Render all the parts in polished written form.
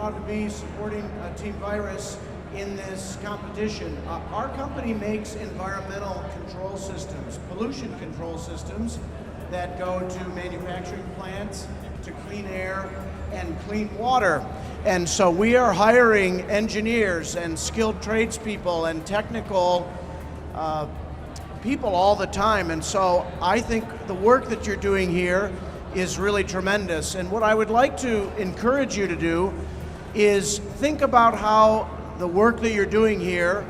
proud to be supporting Team Virus in this competition. Our company makes environmental control systems, pollution control systems that go to manufacturing plants, to clean air and clean water. And so we are hiring engineers and skilled tradespeople and technical people all the time. And so I think the work that you're doing here is really tremendous. And what I would like to encourage you to do is think about how the work that you're doing here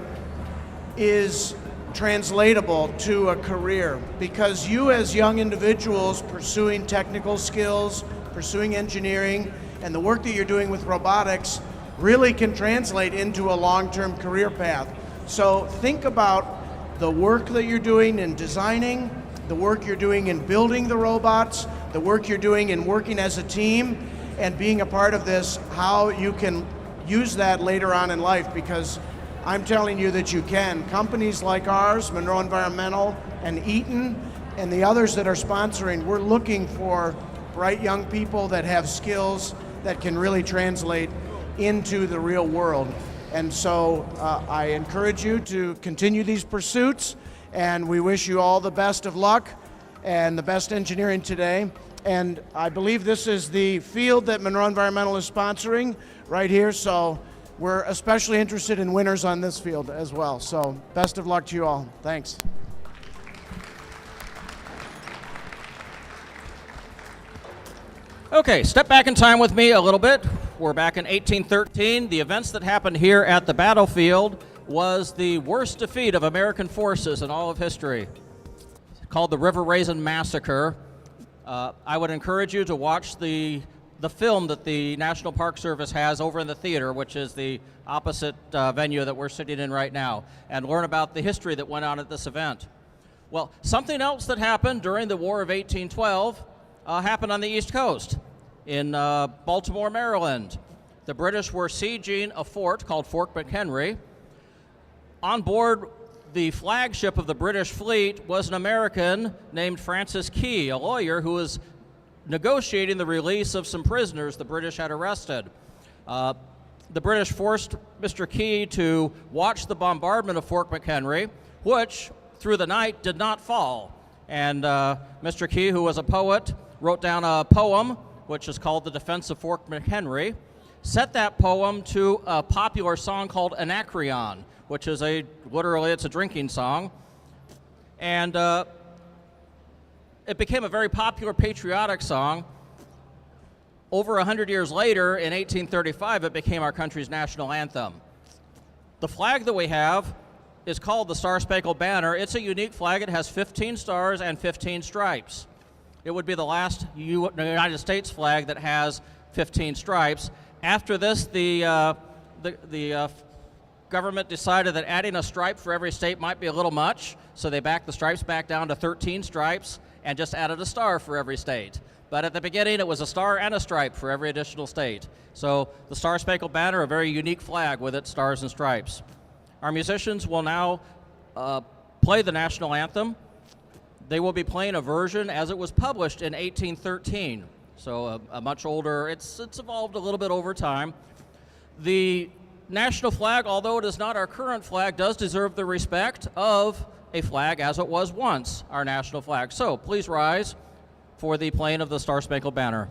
is translatable to a career, because you as young individuals pursuing technical skills, pursuing engineering, and the work that you're doing with robotics really can translate into a long-term career path. So think about the work that you're doing in designing, the work you're doing in building the robots, the work you're doing in working as a team and being a part of this, how you can use that later on in life, because I'm telling you that you can. Companies like ours, Monroe Environmental and Eaton and the others that are sponsoring, we're looking for bright young people that have skills that can really translate into the real world. And so I encourage you to continue these pursuits, and we wish you all the best of luck and the best engineering today. And I believe this is the field that Monroe Environmental is sponsoring right here, so we're especially interested in winners on this field as well. So best of luck to you all. Thanks. Okay, step back in time with me a little bit. We're back in 1813. The events that happened here at the battlefield was the worst defeat of American forces in all of history, called the River Raisin Massacre. I would encourage you to watch the film that the National Park Service has over in the theater, which is the opposite venue that we're sitting in right now, and learn about the history that went on at this event. Well, something else that happened during the War of 1812 happened on the East Coast in Baltimore, Maryland. The British were sieging a fort called Fort McHenry. On board the flagship of the British fleet was an American named Francis Key, a lawyer who was negotiating the release of some prisoners the British had arrested. The British forced Mr. Key to watch the bombardment of Fort McHenry, which through the night did not fall. And Mr. Key, who was a poet, wrote down a poem which is called The Defense of Fort McHenry, set that poem to a popular song called Anacreon, which is literally it's a drinking song. And it became a very popular patriotic song. Over 100 years later, in 1835, it became our country's national anthem. The flag that we have is called the Star-Spangled Banner. It's a unique flag. It has 15 stars and 15 stripes. It would be the last United States flag that has 15 stripes. After this, the government decided that adding a stripe for every state might be a little much, so they backed the stripes back down to 13 stripes and just added a star for every state. But at the beginning, it was a star and a stripe for every additional state. So the Star-Spangled Banner, a very unique flag with its stars and stripes. Our musicians will now play the national anthem. They will be playing a version as it was published in 1813. So a much older, it's evolved a little bit over time. The national flag, although it is not our current flag, does deserve the respect of a flag as it was once our national flag. So please rise for the playing of the Star-Spangled Banner.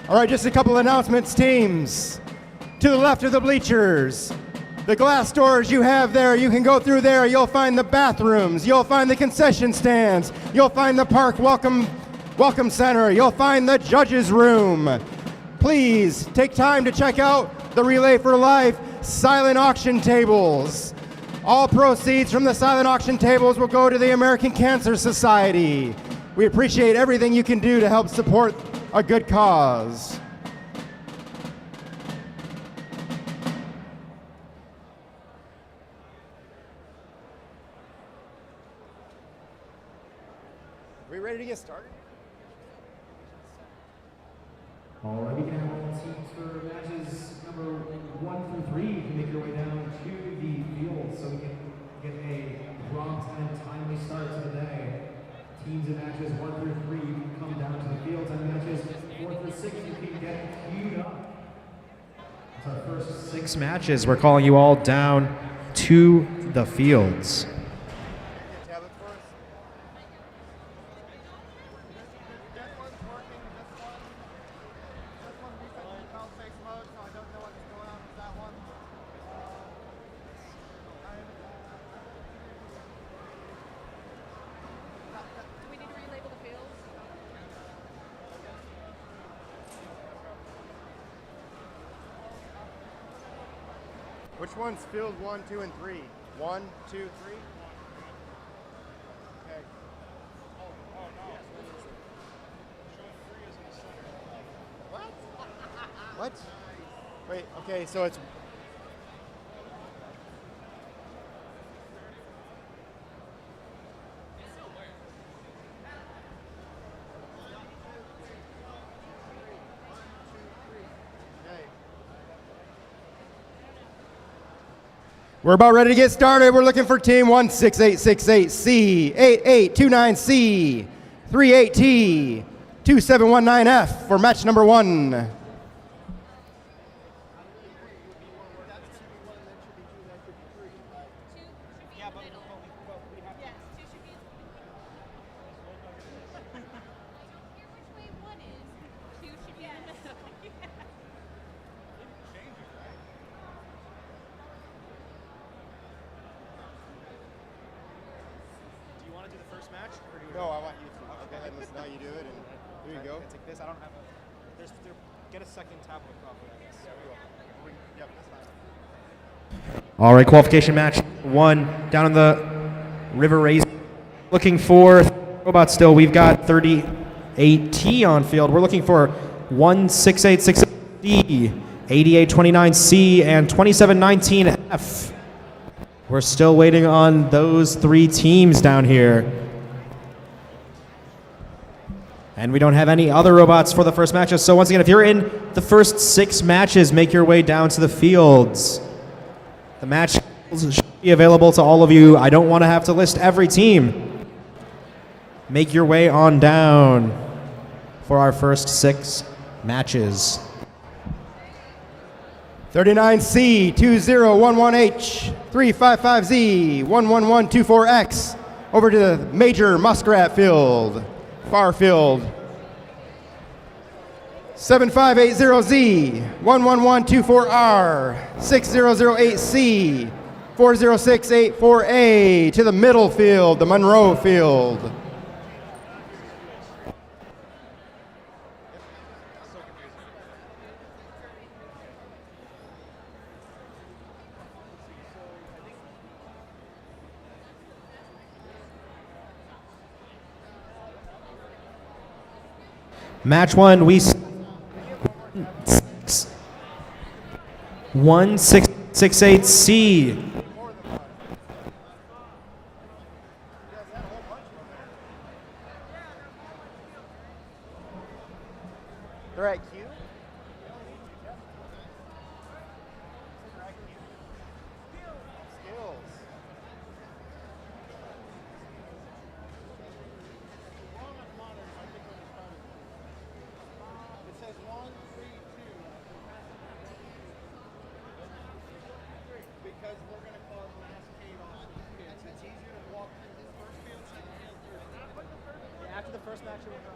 All right, just a couple announcements, teams. To the left of the bleachers, the glass doors you have there, you can go through there. You'll find the bathrooms. You'll find the concession stands. You'll find the park welcome center. You'll find the judges' room. Please take time to check out the Relay for Life silent auction tables. All proceeds from the silent auction tables will go to the American Cancer Society. We appreciate everything you can do to help support a good cause. Are we ready to get started? All right, we can have all teams for matches number 1 through 3. You can make your way down to the field so we can get a prompt and timely start to the day. Teams in matches 1 through 3, you can come down to the fields, and matches 4 through 6, you can get queued up. It's our first 6 matches. We're calling you all down to the fields. Which one's field 1, 2, and 3? 1, 2, 3? Okay. What? Wait, okay, so it's... We're about ready to get started. We're looking for team 16868C, 8829C, 38T, 2719F for match number 1. No, I want you to. I'll go ahead and listen to how you do it, and here you go. Take this. I don't have a. Get a second tablet copy of this. Yep, that's fine. All right, qualification match 1 down on the River Race. Looking for robots still. We've got 38T on field. We're looking for 16868D, 8829C, and 2719F. We're still waiting on those 3 teams down here. And we don't have any other robots for the first matches. So once again, if you're in the first 6 matches, make your way down to the fields. The match should be available to all of you. I don't want to have to list every team. Make your way on down for our first 6 matches. 39C, 2011H, 355Z, 11124X, over to the major Muskrat field. Far field. 7580Z, 11124R, 6008C, 40684A to the middle field, the Monroe field. Match 1, we 1668C. They're at Q? Skills. It says 1, 3, 2. Because we're going to call it last cave on kids. It's easier to walk through this first field, second field, third. Yeah, after the first match, it will go.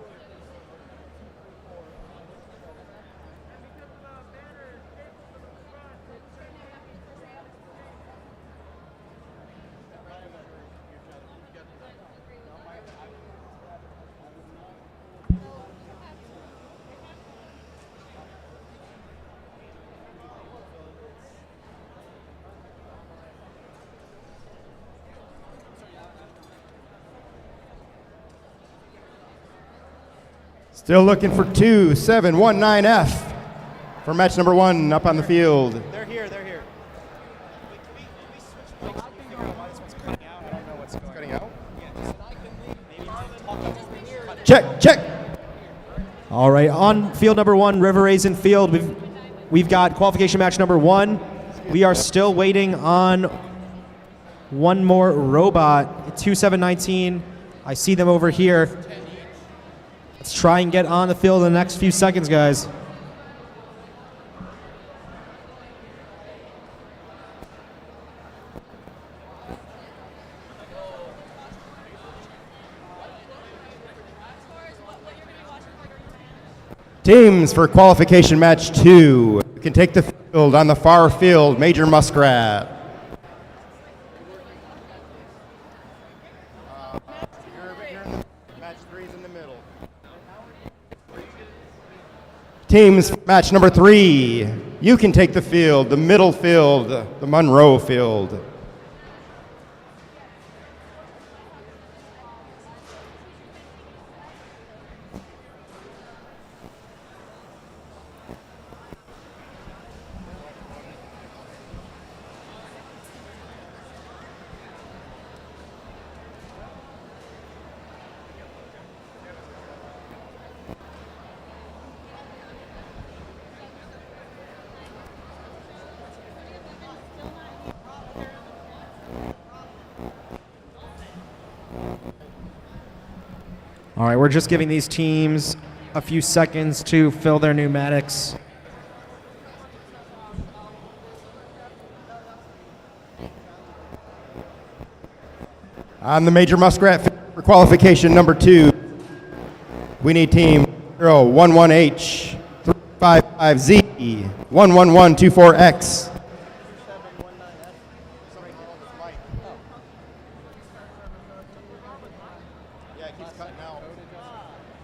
Still looking for 2719F for match number 1 up on the field. They're here, they're here. Wait, can we switch mics? Can we figure out why this one's cutting out? I don't know what's going Cutting out? on. Check, check. All right, on field number 1, River Raisin Field, we've got qualification match number 1. We are still waiting on one more robot, 2719. I see them over here. Let's try and get on the field in the next few seconds, guys. Teams for qualification match 2. You can take the field on the far field, Major Muskrat. Match 3's in the middle. Teams for match number 3. You can take the field, the middle field, the Monroe field. All right, we're just giving these teams a few seconds to fill their pneumatics. On the Major Muskrat field for qualification number 2, we need team 011H, 355Z, 11124X.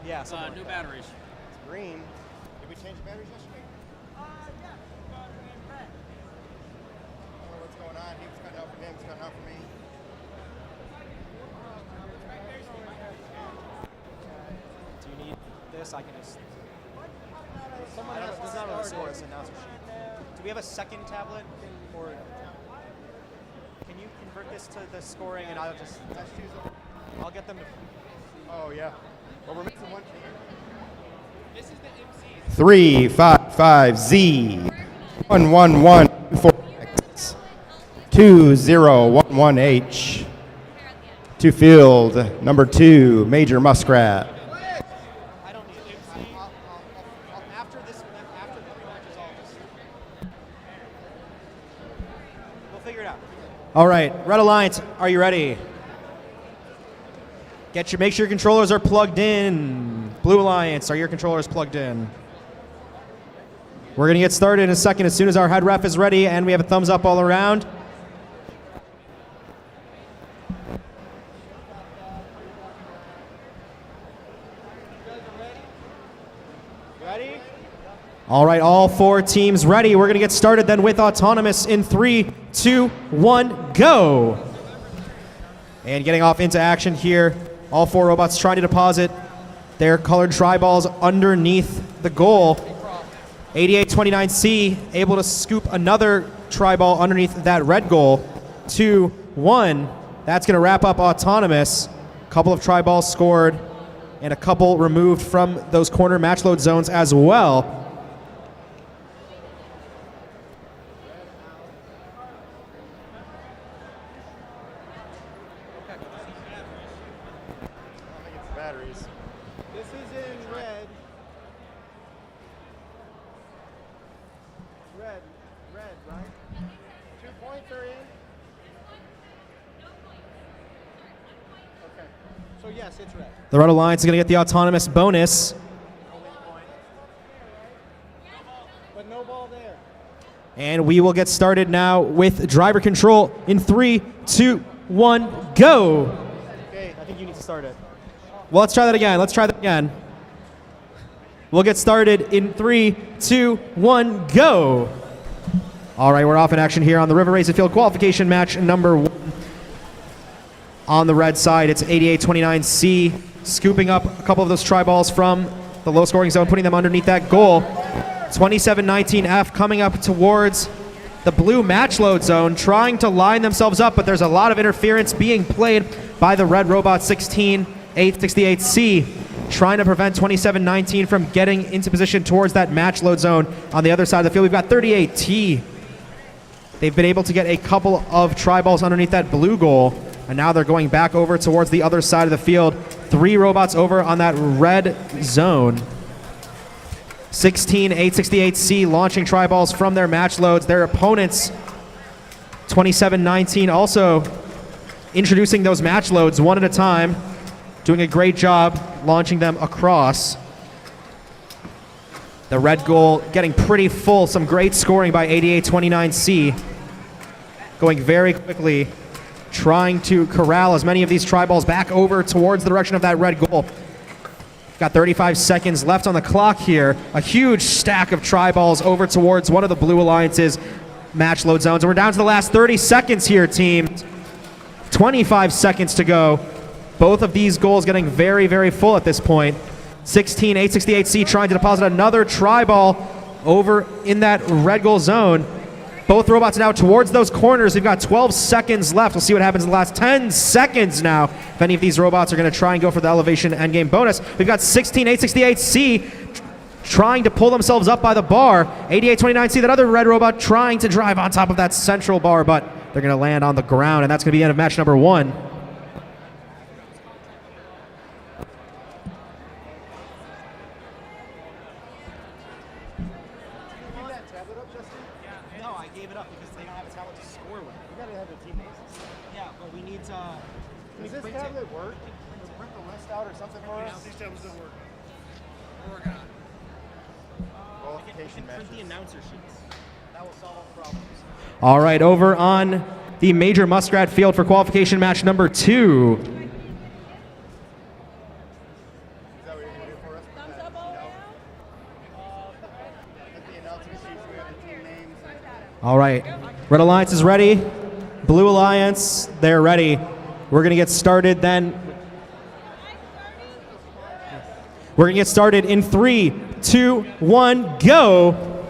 Yeah, New batteries. Green. Did we change batteries yesterday? Yeah. Red. I don't know what's going on. He was cutting out for him, he's cutting out for me. Do you need this? I can just. Someone else does not really score this announcer sheet. Do we have a second tablet? Or can you convert this to the scoring and I'll just. I'll get them to. Oh, yeah. Well, we're missing one. 355Z, 11124X, 2011H. To field number 2, Major Muskrat. I don't need it. After this, after the matches, I'll just. We'll figure it out. All right, Red Alliance, are you ready? Make sure your controllers are plugged in. Blue Alliance, are your controllers plugged in? We're gonna get started in a second as soon as our head ref is ready and we have a thumbs up all around. Ready? All right, all 4 teams ready. We're gonna get started then with Autonomous in 3, 2, 1, go. And getting off into action here. All 4 robots trying to deposit their colored tri-balls underneath the goal. 8829C able to scoop another tri-ball underneath that red goal. 2, 1. That's going to wrap up Autonomous. A couple of tri-balls scored and a couple removed from those corner match load zones as well. Batteries. This is in red. Red, right? 2 points are in. Okay. So yes, it's red. The Red Alliance is going to get the Autonomous bonus. But no ball there. And we will get started now with driver control in 3, 2, 1, go. Okay, I think you need to start it. Well, let's try that again. We'll get started in 3, 2, 1, go. All right, we're off in action here on the River Raisin Field qualification match number 1. On the red side, it's 8829C, scooping up a couple of those tri-balls from the low scoring zone, putting them underneath that goal. 27-19F coming up towards the blue match load zone, trying to line themselves up, but there's a lot of interference being played by the red robot 16-868C, trying to prevent 27-19 from getting into position towards that match load zone on the other side of the field. We've got 38T. They've been able to get a couple of try balls underneath that blue goal, and now they're going back over towards the other side of the field. 3 robots over on that red zone. 16-868C launching try balls from their match loads. Their opponents, 27-19, also introducing those match loads one at a time, doing a great job launching them across. The red goal getting pretty full. Some great scoring by 88-29C. Going very quickly, trying to corral as many of these try balls back over towards the direction of that red goal. Got 35 seconds left on the clock here. A huge stack of try balls over towards one of the Blue Alliance's match load zones. And we're down to the last 30 seconds here, team. 25 seconds to go. Both of these goals getting very, very full at this point. 16-868C trying to deposit another try ball over in that red goal zone. Both robots now towards those corners. We've got 12 seconds left. We'll see what happens in the last 10 seconds now. If any of these robots are going to try and go for the elevation endgame bonus. We've got 16-868C trying to pull themselves up by the bar. 88-29C, that other red robot, trying to drive on top of that central bar, but they're going to land on the ground, and that's going to be the end of match number 1. No, I gave it up because they don't have a tablet to score with. You gotta have a teammates. Yeah, but we need to. Does this tablet work? Just print the list out or something for us? These tablets don't work. We're working on it. Qualification Print the matches. announcer sheets. That will solve all problems. All right, over on the Major Muskrat Field for qualification match number 2. Is that what you're gonna do for us? Thumbs up all around? Get the announcement sheets, we have the team names. All right, Red Alliance is ready. Blue Alliance, they're ready. We're going to get started then. We're going to get started in 3, 2, 1, go.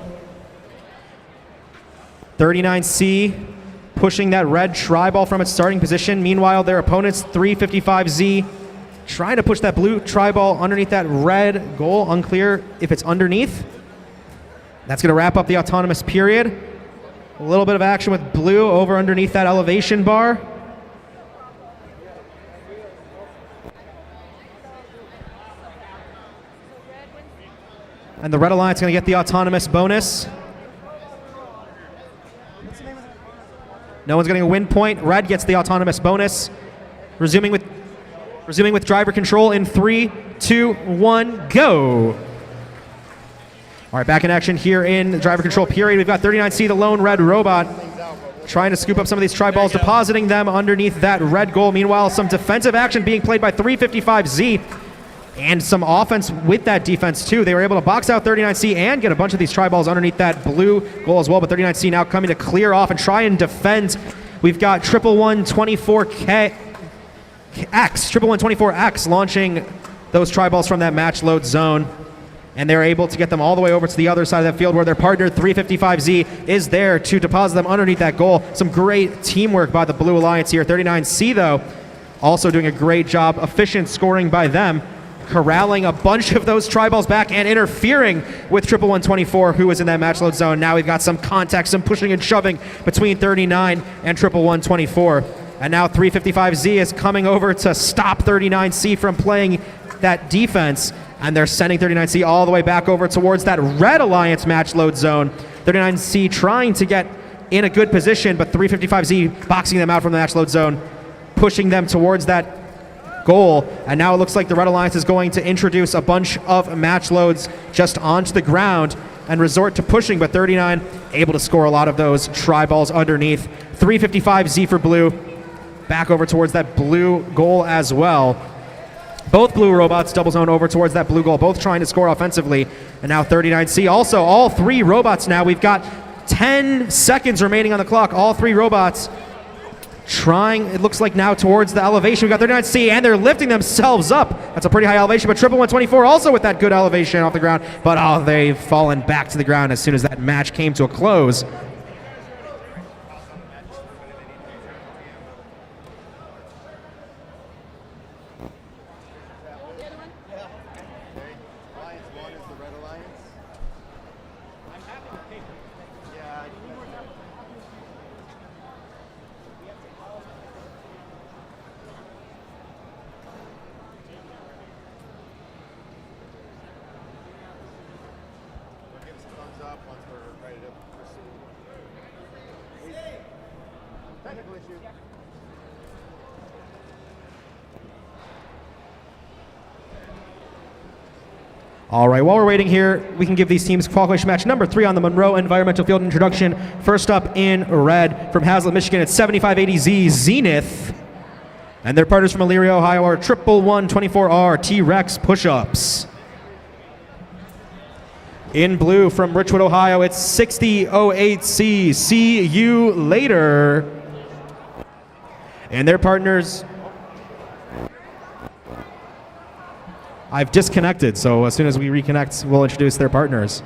39C pushing that red tri-ball from its starting position. Meanwhile, their opponents, 355Z, trying to push that blue tri-ball underneath that red goal. Unclear if it's underneath. That's going to wrap up the autonomous period. A little bit of action with blue over underneath that elevation bar. And the Red Alliance going to get the autonomous bonus. No one's getting a win point. Red gets the autonomous bonus. Resuming with driver control in 3, 2, 1, go. All right, back in action here in the driver control period. We've got 39C, the lone red robot, trying to scoop up some of these tri-balls, depositing them underneath that red goal. Meanwhile, some defensive action being played by 355Z, and some offense with that defense too. They were able to box out 39C and get a bunch of these tri-balls underneath that blue goal as well, but 39C now coming to clear off and try and defend. We've got 11124X launching those tri-balls from that match load zone. And they're able to get them all the way over to the other side of the field where their partner 355Z is there to deposit them underneath that goal. Some great teamwork by the Blue Alliance here. 39C though, also doing a great job. Efficient scoring by them, corralling a bunch of those tri-balls back and interfering with 11124, who was in that match load zone. Now we've got some contact, some pushing and shoving between 39 and 11124. And now 355Z is coming over to stop 39C from playing that defense. And they're sending 39C all the way back over towards that Red Alliance match load zone. 39C trying to get in a good position, but 355Z boxing them out from the match load zone, pushing them towards that goal. And now it looks like the Red Alliance is going to introduce a bunch of match loads just onto the ground and resort to pushing, but 39 able to score a lot of those tri-balls underneath. 355Z for blue, back over towards that blue goal as well. Both blue robots double zone over towards that blue goal, both trying to score offensively. And now 39C, also all 3 robots now. We've got 10 seconds remaining on the clock. All 3 robots trying, it looks like now towards the elevation. We got 39C, and they're lifting themselves up. That's a pretty high elevation, but Triple 124 also with that good elevation off the ground. But oh, they've fallen back to the ground as soon as that match came to a close. All right, while we're waiting here, we can give these teams qualification match number 3 on the Monroe Environmental Field introduction. First up in red from Hazlet, Michigan, it's 7580Z Zenith. And their partners from Elyria, Ohio are Triple 124R T-Rex Push-Ups. In blue from Richwood, Ohio, it's 6008C See You Later. And their partners... I've disconnected, so as soon as we reconnect, we'll introduce their partners.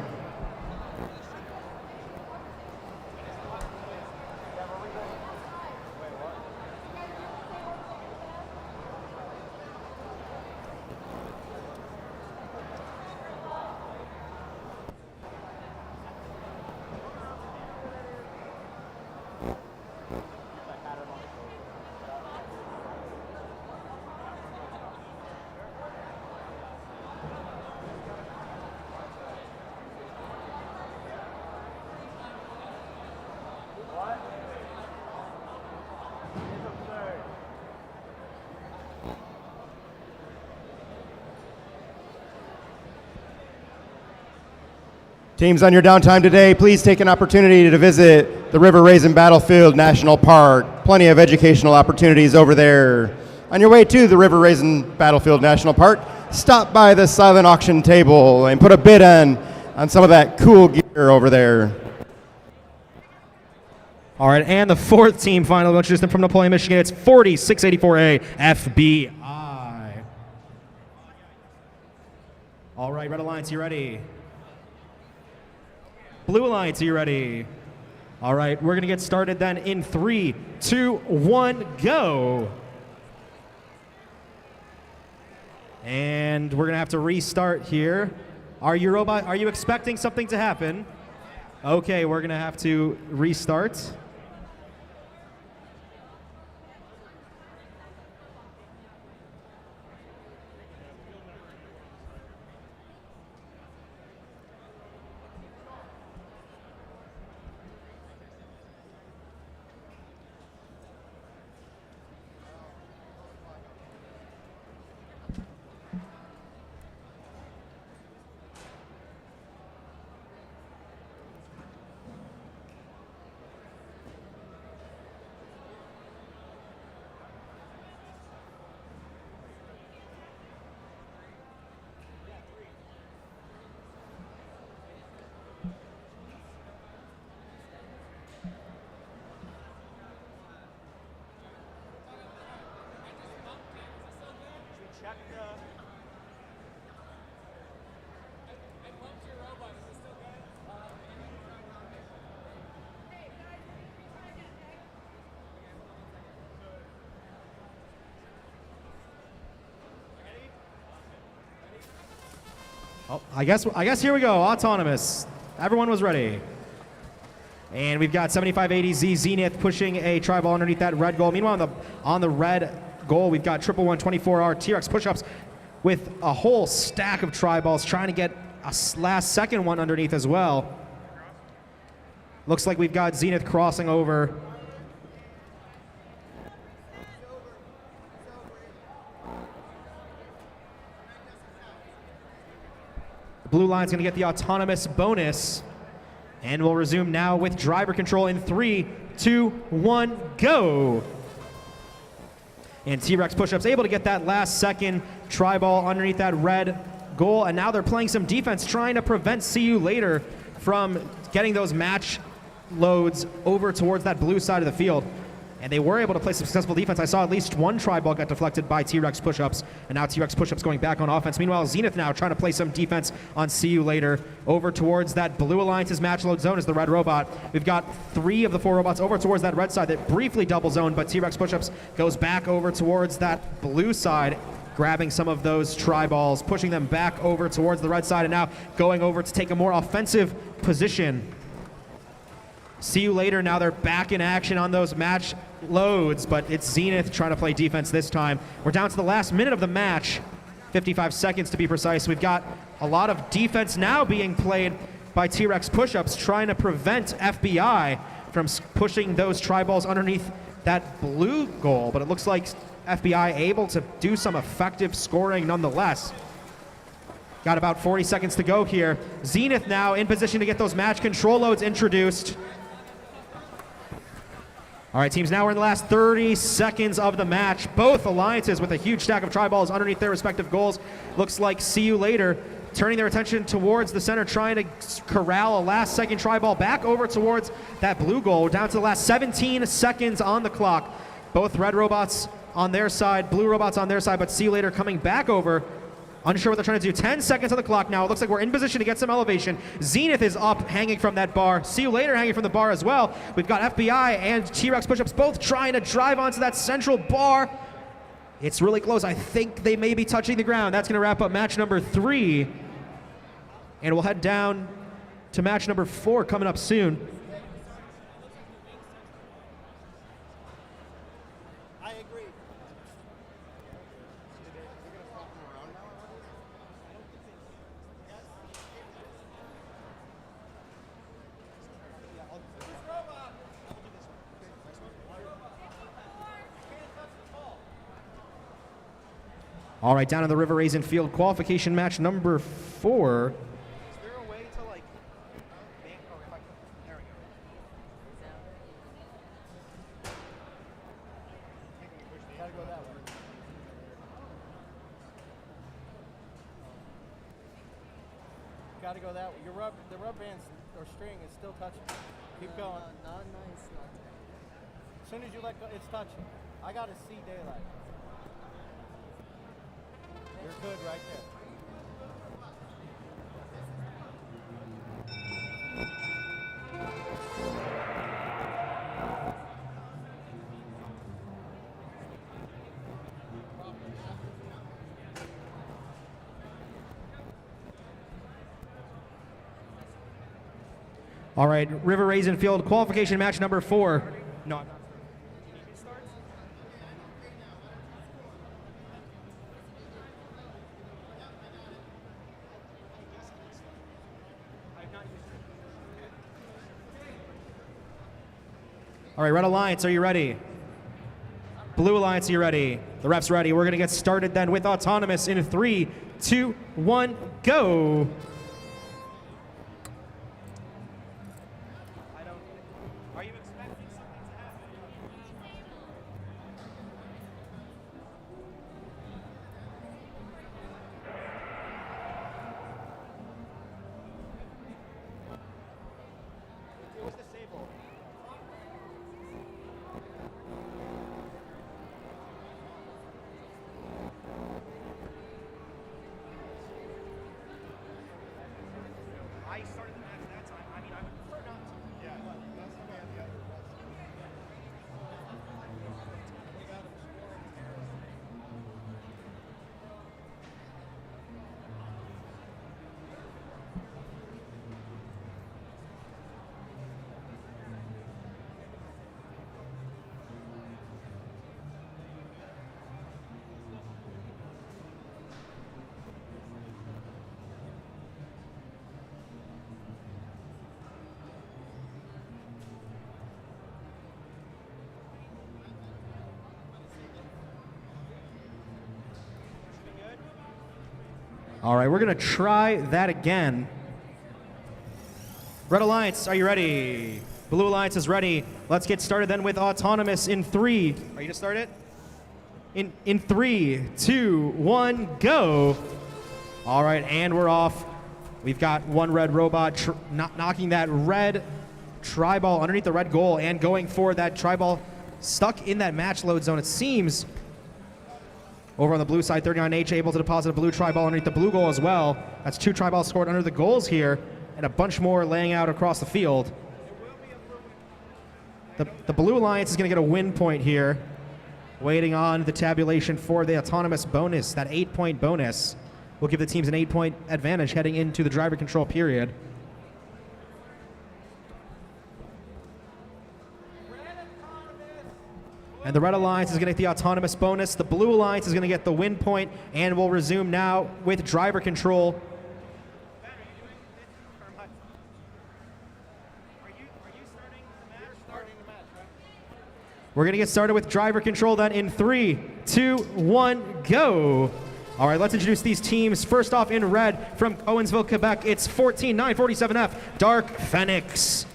Teams on your downtime today, please take an opportunity to visit the River Raisin Battlefield National Park. Plenty of educational opportunities over there. On your way to the River Raisin Battlefield National Park, stop by the silent auction table and put a bid on some of that cool gear over there. All right, and the fourth team final, we'll introduce them from Napoleon, Michigan. It's 4684A FBI. All right, Red Alliance, you ready? Blue Alliance, are you ready? All right, we're going to get started then in 3, 2, 1, go. And we're going to have to restart here. Are you expecting something to happen? Okay, we're going to have to restart. Oh, I guess here we go. Autonomous. Everyone was ready. And we've got 7580Z Zenith pushing a tri-ball underneath that red goal. Meanwhile, on the red goal, we've got Triple 124R T-Rex push-ups with a whole stack of tri-balls trying to get a last second one underneath as well. Looks like we've got Zenith crossing over. Blue line's gonna get the autonomous bonus. And we'll resume now with driver control in 3, 2, 1, go. And T-Rex push-ups able to get that last second tri-ball underneath that red goal. And now they're playing some defense, trying to prevent See You Later from getting those match loads over towards that blue side of the field. And they were able to play some successful defense. I saw at least one tri-ball got deflected by T-Rex push-ups, and now T-Rex push-ups going back on offense. Meanwhile, Zenith now trying to play some defense on See You Later. Over towards that Blue Alliance's match load zone is the red robot. We've got 3 of the 4 robots over towards that red side that briefly double zone, but T-Rex push-ups goes back over towards that blue side, grabbing some of those tri-balls, pushing them back over towards the red side, and now going over to take a more offensive position. See You Later, now they're back in action on those match loads, but it's Zenith trying to play defense this time. We're down to the last minute of the match, 55 seconds to be precise. We've got a lot of defense now being played by T-Rex push-ups, trying to prevent FBI from pushing those tri-balls underneath that blue goal, but it looks like FBI able to do some effective scoring nonetheless. Got about 40 seconds to go here. Zenith now in position to get those match control loads introduced. All right, teams, now we're in the last 30 seconds of the match. Both alliances with a huge stack of tri-balls underneath their respective goals. Looks like See You Later turning their attention towards the center, trying to corral a last-second tri-ball back over towards that blue goal. Down to the last 17 seconds on the clock. Both red robots on their side, blue robots on their side, but See You Later coming back over. Unsure what they're trying to do. 10 seconds on the clock now. It looks like we're in position to get some elevation. Zenith is up, hanging from that bar. See You Later hanging from the bar as well. We've got FBI and T-Rex push-ups both trying to drive onto that central bar. It's really close. I think they may be touching the ground. That's going to wrap up match number 3. And we'll head down to match number 4 coming up soon. All right, down in the River Raisin Field, qualification match number 4. Is there a way to like bank or if I can, there we go. Gotta go that way. Gotta go that way. The rubber band or string is still touching. Keep going. No, it's not. As soon as you let go, it's touching. I gotta see daylight. You're good right there. All right, River Raisin Field, qualification match number 4. No, I'm not. All right, Red Alliance, are you ready? Blue Alliance, are you ready? The ref's ready. We're going to get started then with Autonomous in 3, 2, 1, go. Are you expecting something to happen? It was disabled. I started the match that time. I mean, I would prefer not to. Yeah, but that's the way the other All right, we're going to try that again. Red Alliance, are you ready? Blue Alliance is ready. Let's get started then with Autonomous in 3. Are you to start it? In 3, 2, 1, go. All right, and we're off. We've got one red robot knocking that red tri-ball underneath the red goal and going for that tri-ball stuck in that match load zone, it seems. Over on the blue side, 39H able to deposit a blue tri-ball underneath the blue goal as well. That's 2 tri-balls scored under the goals here, and a bunch more laying out across the field. The Blue Alliance is going to get a win point here, waiting on the tabulation for the autonomous bonus. That 8-point bonus will give the teams an 8-point advantage heading into the driver control period. And the Red Alliance is going to get the autonomous bonus. The Blue Alliance is going to get the win point, and we'll resume now with driver control. We're going to get started with driver control then in 3, 2, 1, go. All right, let's introduce these teams. First off, in red from Owensville, Quebec, it's 14947F, Dark Phoenix.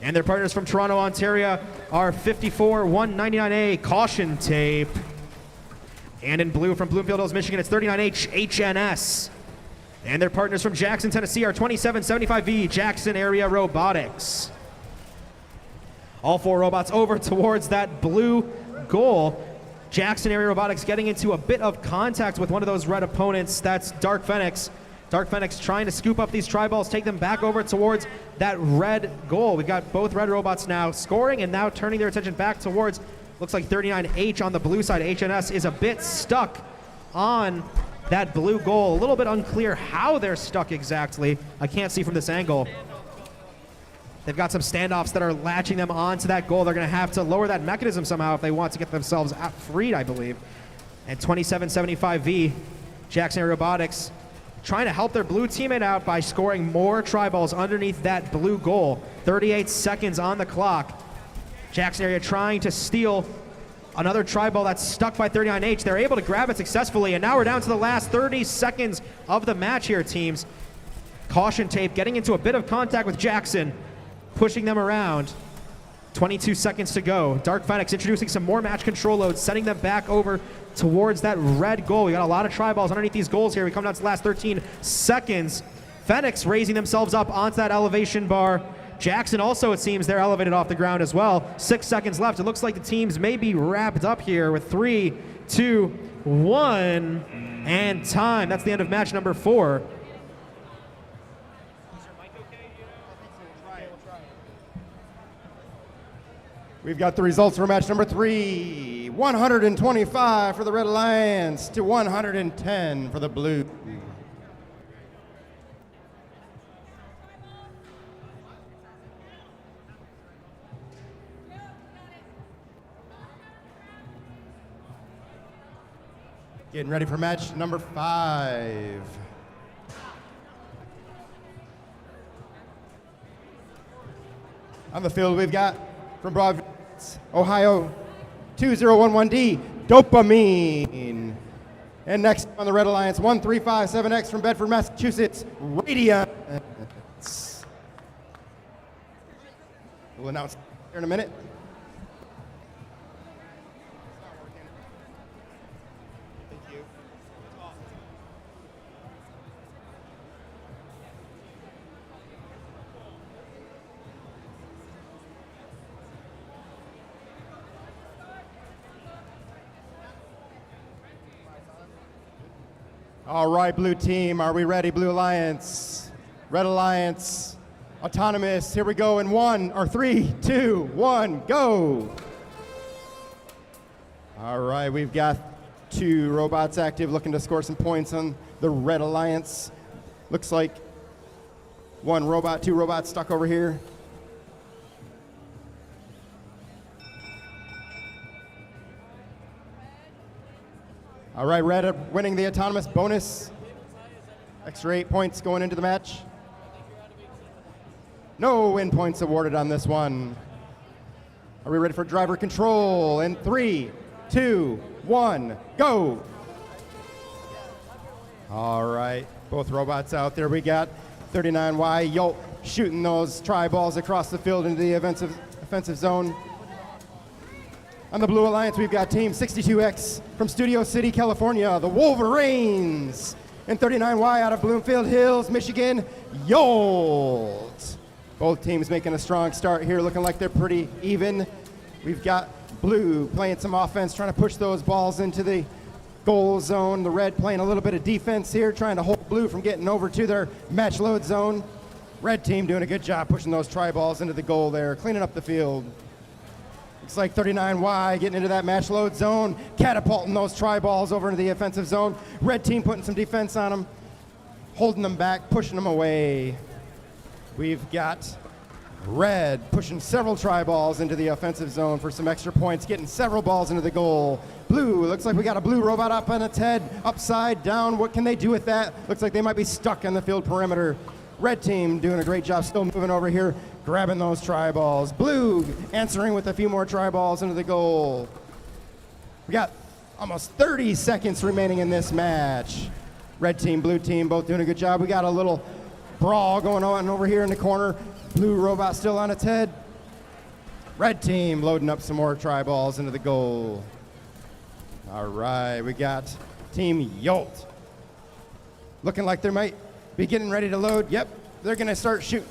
And their partners from Toronto, Ontario are 54199A, Caution Tape. And in blue from Bloomfield Hills, Michigan, it's 39H, HNS. And their partners from Jackson, Tennessee are 2775V, Jackson Area Robotics. All 4 robots over towards that blue goal. Jackson Area Robotics getting into a bit of contact with one of those red opponents. That's Dark Phoenix. Dark Phoenix trying to scoop up these tri-balls, take them back over towards that red goal. We've got both red robots now scoring and now turning their attention back towards, looks like 39H on the blue side. HNS is a bit stuck on that blue goal. A little bit unclear how they're stuck exactly. I can't see from this angle. They've got some standoffs that are latching them onto that goal. They're going to have to lower that mechanism somehow if they want to get themselves freed, I believe. And 2775V, Jackson Area Robotics, trying to help their blue teammate out by scoring more tri-balls underneath that blue goal. 38 seconds on the clock. Jackson Area trying to steal another tri-ball that's stuck by 39H. They're able to grab it successfully, and now we're down to the last 30 seconds of the match here, teams. Caution Tape getting into a bit of contact with Jackson, pushing them around. 22 seconds to go. Dark Phoenix introducing some more match control loads, sending them back over towards that red goal. We got a lot of tri-balls underneath these goals here. We come down to the last 13 seconds. Phoenix raising themselves up onto that elevation bar. Jackson also, it seems, they're elevated off the ground as well. 6 seconds left. It looks like the teams may be wrapped up here with 3, 2, 1, and time. That's the end of match number 4. We've got the results for match number 3. 125 for the Red Alliance to 110 for the Blue. Getting ready for match number 5. On the field, we've got from Broad, Ohio, 2011D, Dopamine. And next on the Red Alliance, 1357X from Bedford, Massachusetts, Radiant. We'll announce here in a minute. All right, blue team, are we ready? Blue Alliance, Red Alliance, Autonomous. Here we go in 3, 2, 1, go. All right, we've got 2 robots active looking to score some points on the Red Alliance. Looks like 1 robot, 2 robots stuck over here. All right, Red winning the autonomous bonus. Extra 8 points going into the match. No win points awarded on this one. Are we ready for driver control? In 3, 2, 1, go. All right, both robots out there. We got 39Y Yolt shooting those tri-balls across the field into the offensive zone. On the Blue Alliance, we've got Team 62X from Studio City, California, the Wolverines. And 39Y out of Bloomfield Hills, Michigan, Yolt. Both teams making a strong start here, looking like they're pretty even. We've got Blue playing some offense, trying to push those balls into the goal zone. The red playing a little bit of defense here, trying to hold blue from getting over to their match load zone. Red team doing a good job pushing those try balls into the goal there, cleaning up the field. Looks like 39Y getting into that match load zone, catapulting those try balls over into the offensive zone. Red team putting some defense on them, holding them back, pushing them away. We've got red pushing several try balls into the offensive zone for some extra points, getting several balls into the goal. Blue, looks like we got a blue robot up on its head, upside down. What can they do with that? Looks like they might be stuck on the field perimeter. Red team doing a great job, still moving over here, grabbing those try balls. Blue answering with a few more try balls into the goal. We got almost 30 seconds remaining in this match. Red team, blue team, both doing a good job. We got a little brawl going on over here in the corner. Blue robot still on its head. Red team loading up some more try balls into the goal. All right, we got Team Yolt. Looking like they might be getting ready to load. Yep, they're gonna start shooting.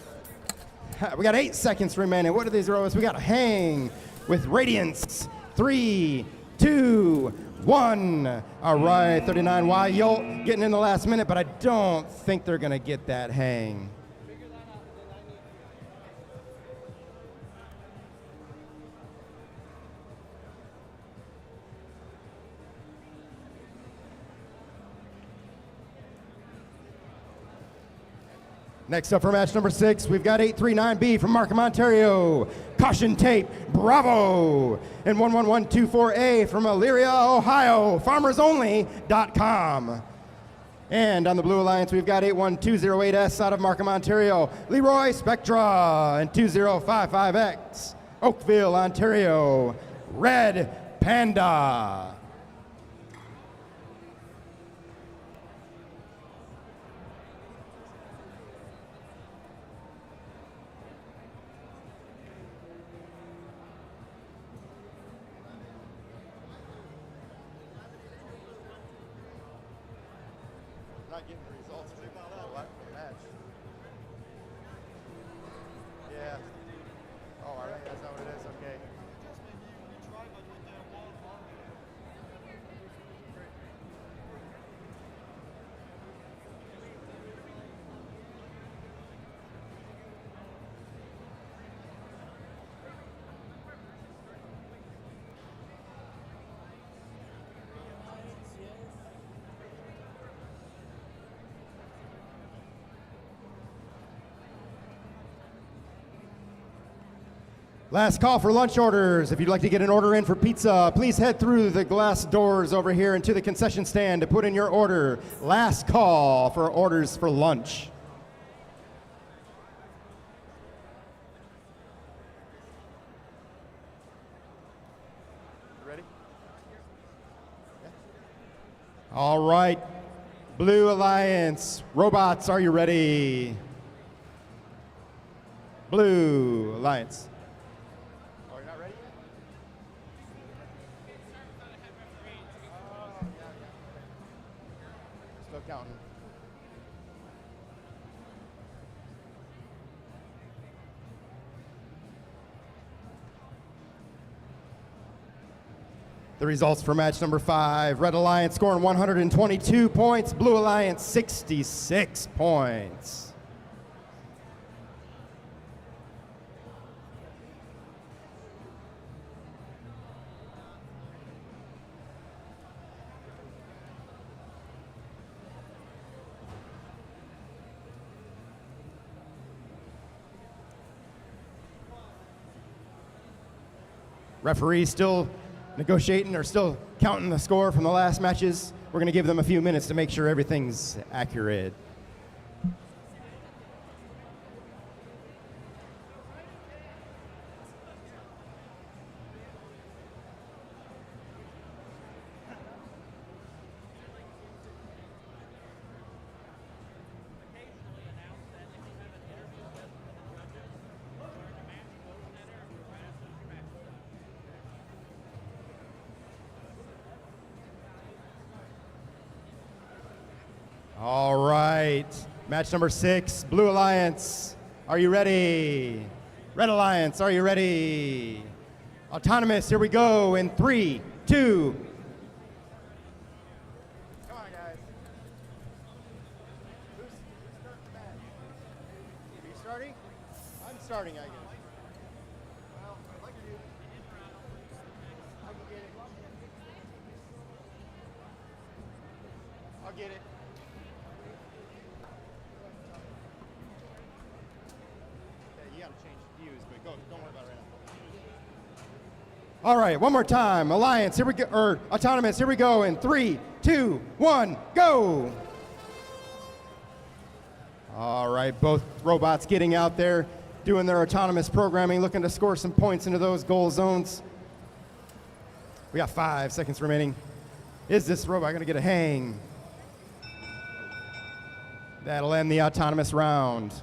We got 8 seconds remaining. What are these robots? We got a hang with Radiance. 3, 2, 1. All right, 39Y Yolt getting in the last minute, but I don't think they're gonna get that hang. Next up for match number 6, we've got 839B from Markham, Ontario. Caution tape, bravo. And 11124A from Elyria, Ohio, farmersonly.com. And on the Blue Alliance, we've got 81208S out of Markham, Ontario. Leroy Spectra and 2055X, Oakville, Ontario. Red Panda. Not getting the results for the match. Yeah. Oh, all right. That's not what it is. Okay. Last call for lunch orders. If you'd like to get an order in for pizza, please head through the glass doors over here into the concession stand to put in your order. Last call for orders for lunch. Ready? Yeah. All right. Blue Alliance. Robots, are you ready? Blue Alliance. Counting. The results for match number 5. Red Alliance scoring 122 points. Blue Alliance 66 points. Referees still negotiating or still counting the score from the last matches. We're going to give them a few minutes to make sure everything's accurate. All right, match number 6, Blue Alliance, are you ready? Red Alliance, are you ready? Autonomous, here we go in 3, 2. Come on, guys. Who's starting the match? Are you starting? I'm starting, I guess. Well, I'd like to do. I can get it. I'll get it. Yeah, you gotta change views, but go. Don't worry about it right now. All right, one more time. Alliance, here we go, or Autonomous, here we go in 3, 2, 1, go! All right, both robots getting out there, doing their autonomous programming, looking to score some points into those goal zones. We got 5 seconds remaining. Is this robot gonna get a hang? That'll end the autonomous round.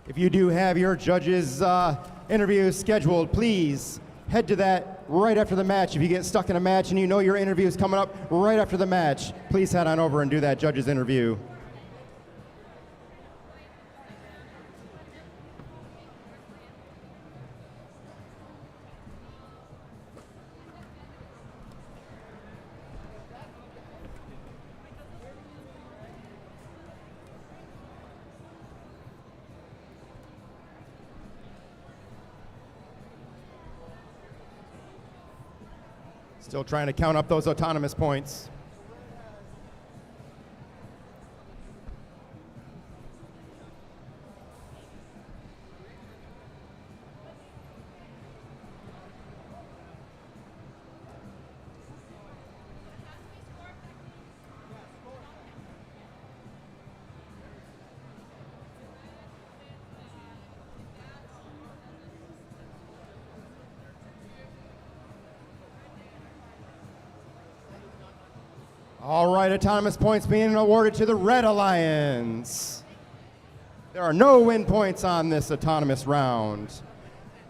If you do have your judges' interview scheduled, please head to that right after the match. If you get stuck in a match and you know your interview is coming up right after the match, please head on over and do that judges' interview. Still trying to count up those autonomous points. All right, autonomous points being awarded to the Red Alliance. There are no win points on this autonomous round.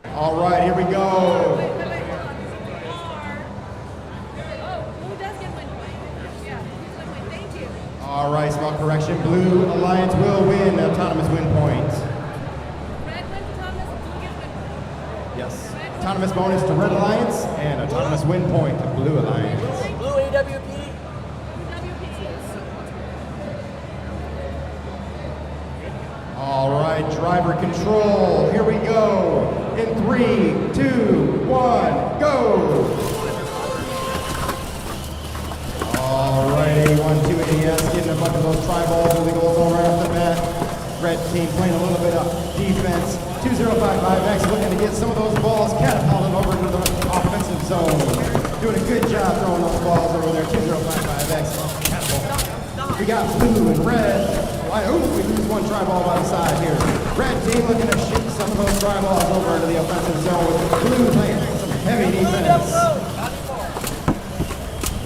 All right, here we go. All right, small correction. Blue Alliance will win autonomous win point. Yes, autonomous bonus to Red Alliance and autonomous win point to Blue Alliance. Blue AWP. All right, driver control. Here we go. In 3, 2, 1, go. All right, 81-2 AS getting a bunch of those tri balls with the goal zone right off the bat. Red team playing a little bit of defense. 2055X looking to get some of those balls catapulted over to the offensive zone. Doing a good job throwing those balls over there. 2055X catapult. We got blue and red. Oh, we lose one tri ball by the side here. Red team looking to shoot some of those tri balls over into the offensive zone with blue playing some heavy defense.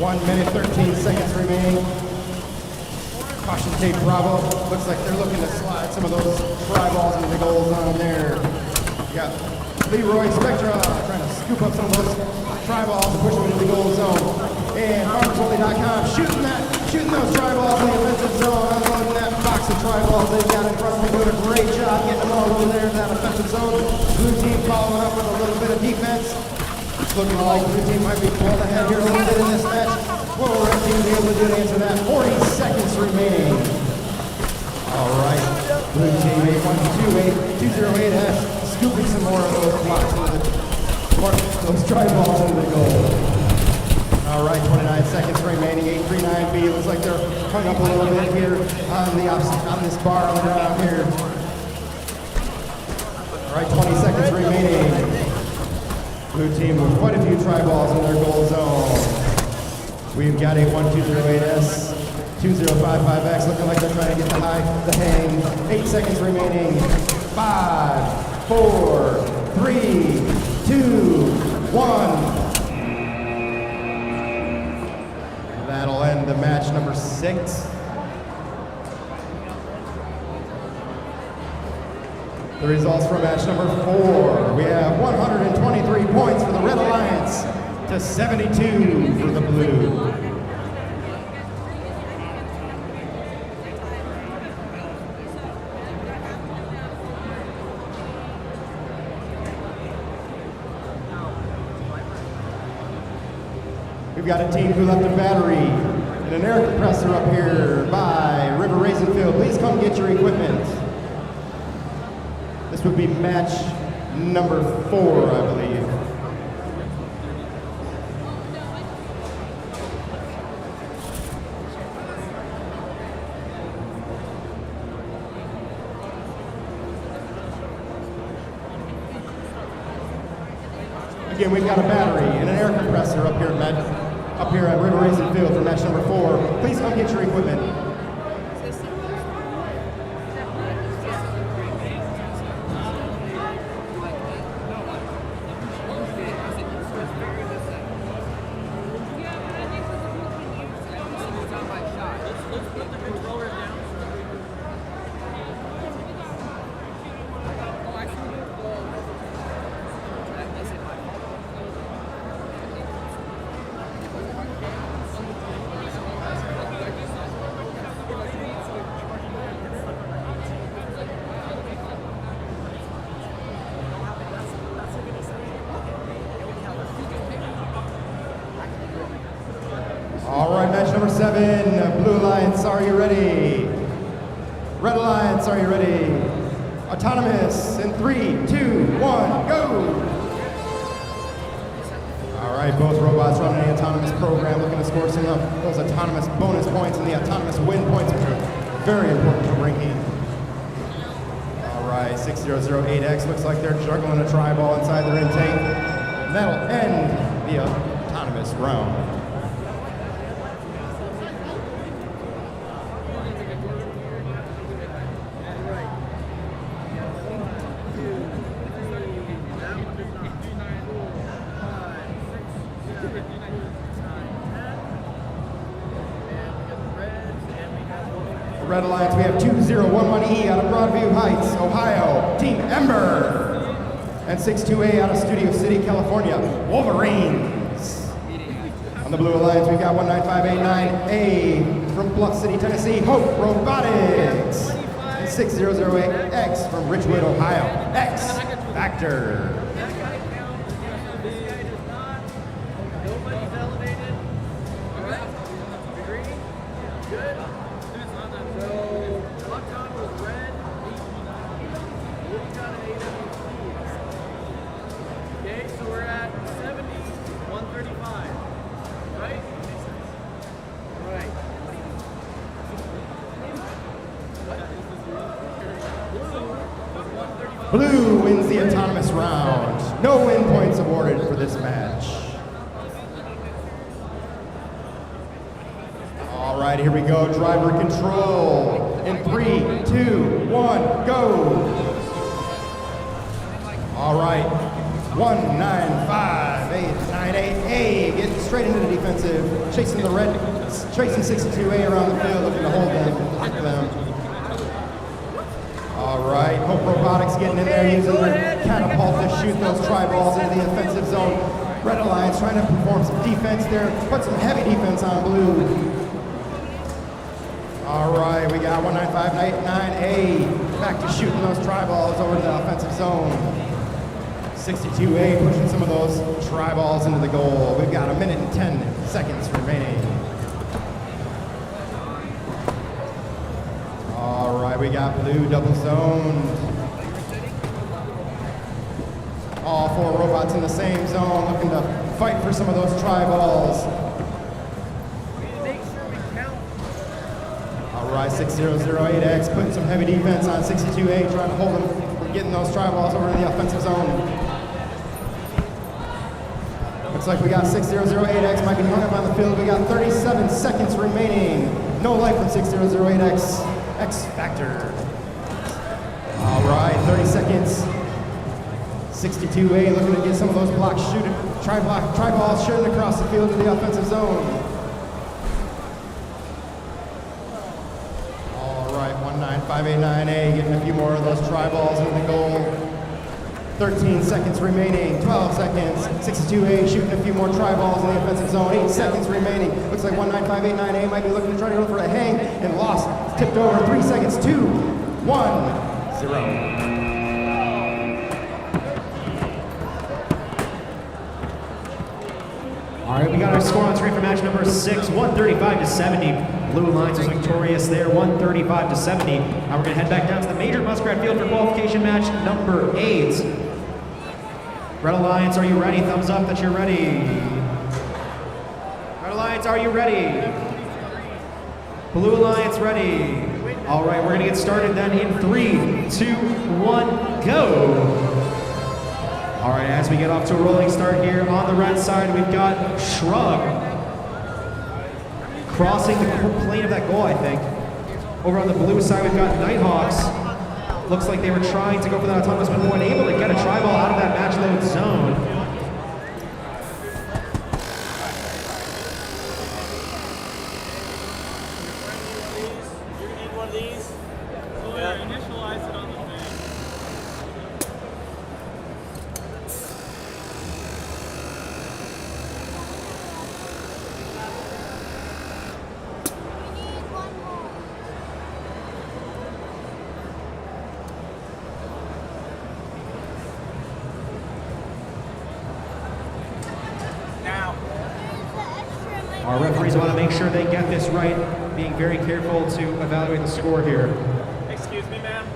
1 minute, 13 seconds remaining. Caution tape Bravo. Looks like they're looking to slide some of those tri balls into the goal zone there. You got Leroy Spectra trying to scoop up some of those tri balls and push them into the goal zone. And FarmersOnly.com shooting those tri balls in the offensive zone, unloading that box of tri balls they've got in front of them, doing a great job getting them all over there in that offensive zone. Blue team following up with a little bit of defense. It's looking like blue team might be pulled ahead here a little bit in this match. What will red team be able to do to answer that? 40 seconds remaining. All right, blue team 8128-208S scooping some more of those blocks into those tri balls into the goal. All right, 29 seconds remaining. 839B looks like they're hung up a little bit here on this bar on the ground here. All right, 20 seconds remaining. Blue team with quite a few try balls in their goal zone. We've got a 1208S, 2055X looking like they're trying to get the hang. 8 seconds remaining. 5, 4, 3, 2, 1. That'll end the match number 6. The results for match number 4. We have 123 points for the Red Alliance to 72 for the Blue. We've got a team who left a battery and an air compressor up here by River Racing Field. Please come get your equipment. This would be match number 4, I believe. Again, we've got a battery and an air compressor up here at River Racing Field for match number 4. Please come get your equipment. All right, match number 7, Blue Alliance, are you ready? Red Alliance, are you ready? Autonomous, in 3, 2, 1, go! All right, both robots running the autonomous program, looking to score some of those autonomous bonus points and the autonomous win points, which are very important to bring in. All right, 6008X looks like they're juggling a tri-ball inside their intake. And that'll end the autonomous round. Red Alliance, we have 2011E out of Broadview Heights, Ohio, Team Ember. And 62A out of Studio City, California, Wolverines. On the Blue Alliance, we've got 19589A from Bluff City, Tennessee, Hope Robotics. And 6008X from Richwood, Ohio, X Factor. Blue wins the autonomous round. No win points awarded for this match. All right, here we go. Driver control. In 3, 2, 1, go. All right. 19589A getting straight into the defensive, chasing the red, chasing 62A around the field, looking to hold them, block them. All right, Hope Robotics getting in there, using their catapult to shoot those tri-balls into the offensive zone. Red Alliance trying to perform some defense there, put some heavy defense on Blue. All right, we got 19589A back to shooting those tri-balls over to the offensive zone. 62A pushing some of those tri-balls into the goal. We've got 1 minute and 10 seconds remaining. All right, we got Blue double zoned. All 4 robots in the same zone, looking to fight for some of those tri-balls. All right, 6008X putting some heavy defense on 62A, trying to hold them from getting those try balls over in the offensive zone. Looks like we got 6008X might be hung up on the field. We got 37 seconds remaining. No life from 6008X. X Factor. All right, 30 seconds. 62A looking to get some of those blocks shooting, try balls shooting across the field to the offensive zone. All right, 19589A getting a few more of those try balls into the goal. 13 seconds remaining, 12 seconds. 62A shooting a few more try balls in the offensive zone. 8 seconds remaining. Looks like 19589A might be looking to try to go for a hang and lost. Tipped over. 3 seconds. 2, 1, 0. All right, we got our score on screen for match number 6, 135 to 70. Blue Lions was victorious there, 135 to 70. Now we're going to head back down to the Major Muskrat Field for qualification match number 8. Red Alliance, are you ready? Thumbs up that you're ready. Red Alliance, are you ready? Blue Alliance, ready. All right, we're going to get started then in 3, 2, 1, go. All right, as we get off to a rolling start here on the red side, we've got Shrug crossing the plane of that goal, I think. Over on the blue side, we've got Nighthawks. Looks like they were trying to go for that autonomous, but weren't able to get a try ball out of that match load zone. You're gonna need one of these? Yeah. Initialize it on the thing. Our referees want to make sure they get this right, being very careful to evaluate the score here. Excuse me, ma'am.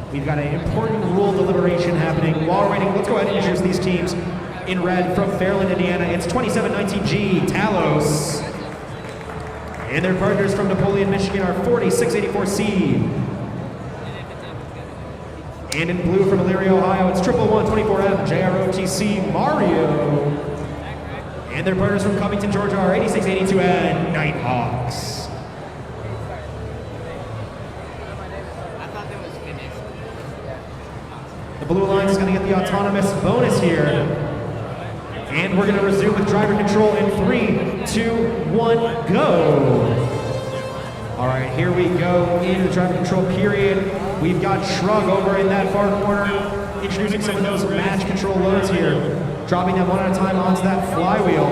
We've got an important rule deliberation happening. While we're waiting, let's go ahead and introduce these teams. In red from Fairland, Indiana, it's 2719G, Talos. And their partners from Napoleon, Michigan are 4684C. And in blue from Elyria, Ohio, it's 11124M, JROTC, Mario. And their partners from Covington, Georgia are 8682N, Nighthawks. The Blue Alliance is going to get the autonomous bonus here. And we're going to resume with driver control in 3, 2, 1, go. All right, here we go in the driver control period. We've got Shrug over in that far corner, introducing some of those match control loads here, dropping them one at a time onto that flywheel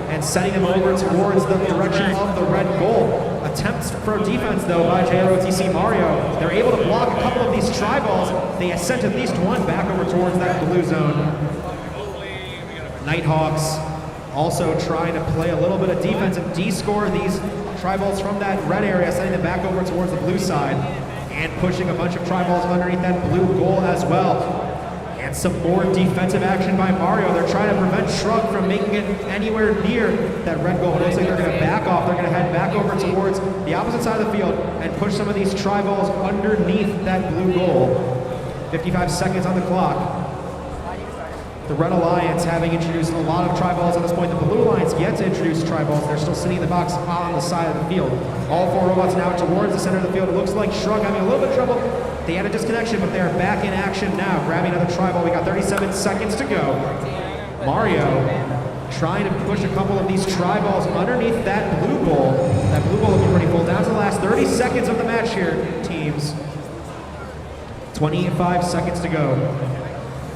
and sending them over towards the direction of the red goal. Attempts for defense, though, by JROTC Mario. They're able to block a couple of these try balls. They sent at least one back over towards that blue zone. Nighthawks also trying to play a little bit of defense and de-score these try balls from that red area, sending them back over towards the blue side and pushing a bunch of try balls underneath that blue goal as well. And some more defensive action by Mario. They're trying to prevent Shrug from making it anywhere near that red goal. It looks like they're going to back off. They're going to head back over towards the opposite side of the field and push some of these try balls underneath that blue goal. 55 seconds on the clock. The Red Alliance having introduced a lot of try balls at this point. The Blue Alliance yet to introduce try balls. They're still sitting in the box on the side of the field. All 4 robots now towards the center of the field. It looks like Shrug having a little bit of trouble They had a disconnection, but they're back in action now. Grabbing another tri-ball. We got 37 seconds to go. Mario trying to push a couple of these tri-balls underneath that blue goal. That blue goal looking pretty full. Down to the last 30 seconds of the match here, teams. 25 seconds to go.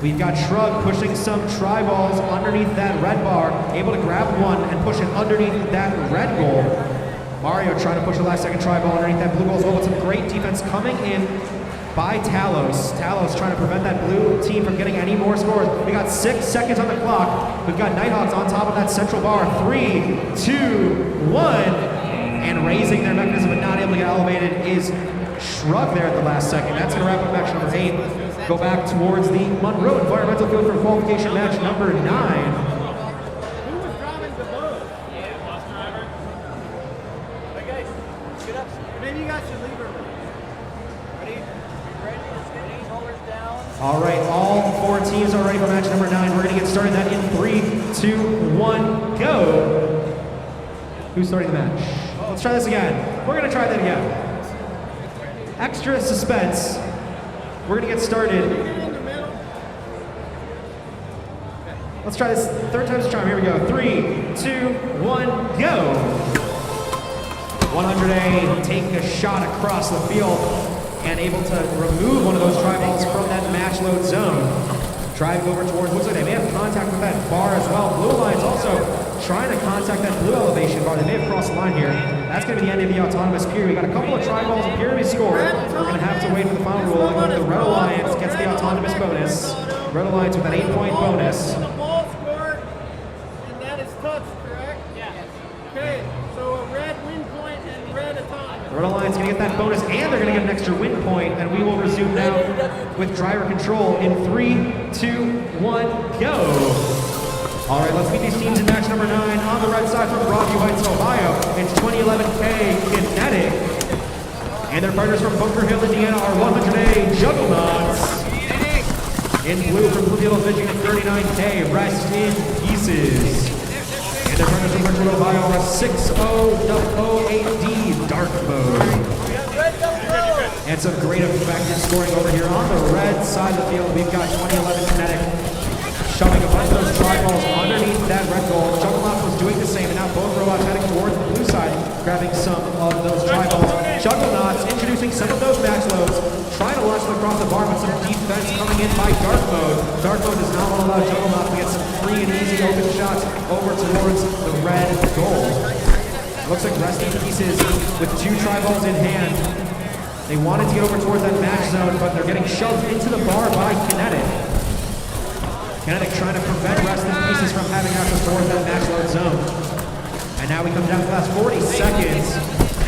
We've got Shrug pushing some tri-balls underneath that red bar, able to grab one and push it underneath that red goal. Mario trying to push the last second tri-ball underneath that blue goal as well, with some great defense coming in by Talos. Talos trying to prevent that blue team from getting any more scores. We got 6 seconds on the clock. We've got Nighthawks on top of that central bar. 3, 2, 1. And raising their mechanism but not able to get elevated is Shrug there at the last second. That's going to wrap up match number 8. Go back towards the Monroe Environmental Field for qualification match number 9. Who was driving the boat? Hey guys, get up. Maybe you guys should leave her. Ready? Ready? Shoulders down. All right, all 4 teams are ready for match number 9. We're going to get started that in 3, 2, 1, go. Who's starting the match? Let's try this again. We're going to try that again. Extra suspense. We're going to get started. Let's try this 3rd time's a charm. Here we go. 3, 2, 1, go. 100A take a shot across the field and able to remove one of those tri-balls from that match load zone. Driving over towards, looks like they may have contact with that bar as well. Blue Alliance also trying to contact that blue elevation bar. They may have crossed the line here. That's going to be the end of the autonomous period. We got a couple of tri-balls and period score. We're going to have to wait for the final ruling. The Red Alliance gets the autonomous bonus. Red Alliance with an 8-point bonus. The ball scored, and that is touched, correct? Yeah. Okay, so a red win point and red autonomous. The Red Alliance going to get that bonus, and they're going to get an extra win point, and we will resume now with driver control in 3, 2, 1, go. All right, let's meet these teams in match number 9. On the red side from Rockview Heights, Ohio, it's 2011K Kinetic. And their partners from Bunker Hill, Indiana are 100A Juggernauts. In blue from Bluefield, Michigan, 39K Rest in Pieces. And their partners from Richmond, Ohio are 6008D Dark Mode. And some great effective scoring over here on the red side of the field. We've got 2011 Kinetic shoving a bunch of those tri-balls underneath that red goal. Juggernauts was doing the same, and now both robots heading towards the blue side, grabbing some of those tri-balls. Juggernauts introducing some of those max loads, trying to launch them across the bar, but some defense coming in by Dark Mode. Dark Mode does not want to allow Juggernauts to get some free and easy open shots over towards the red goal. Looks like Rest in Pieces with 2 tri-balls in hand. They wanted to get over towards that match zone, but they're getting shoved into the bar by Kinetic. Kinetic trying to prevent Rest in Pieces from having access towards that match load zone. And now we come down to the last 40 seconds.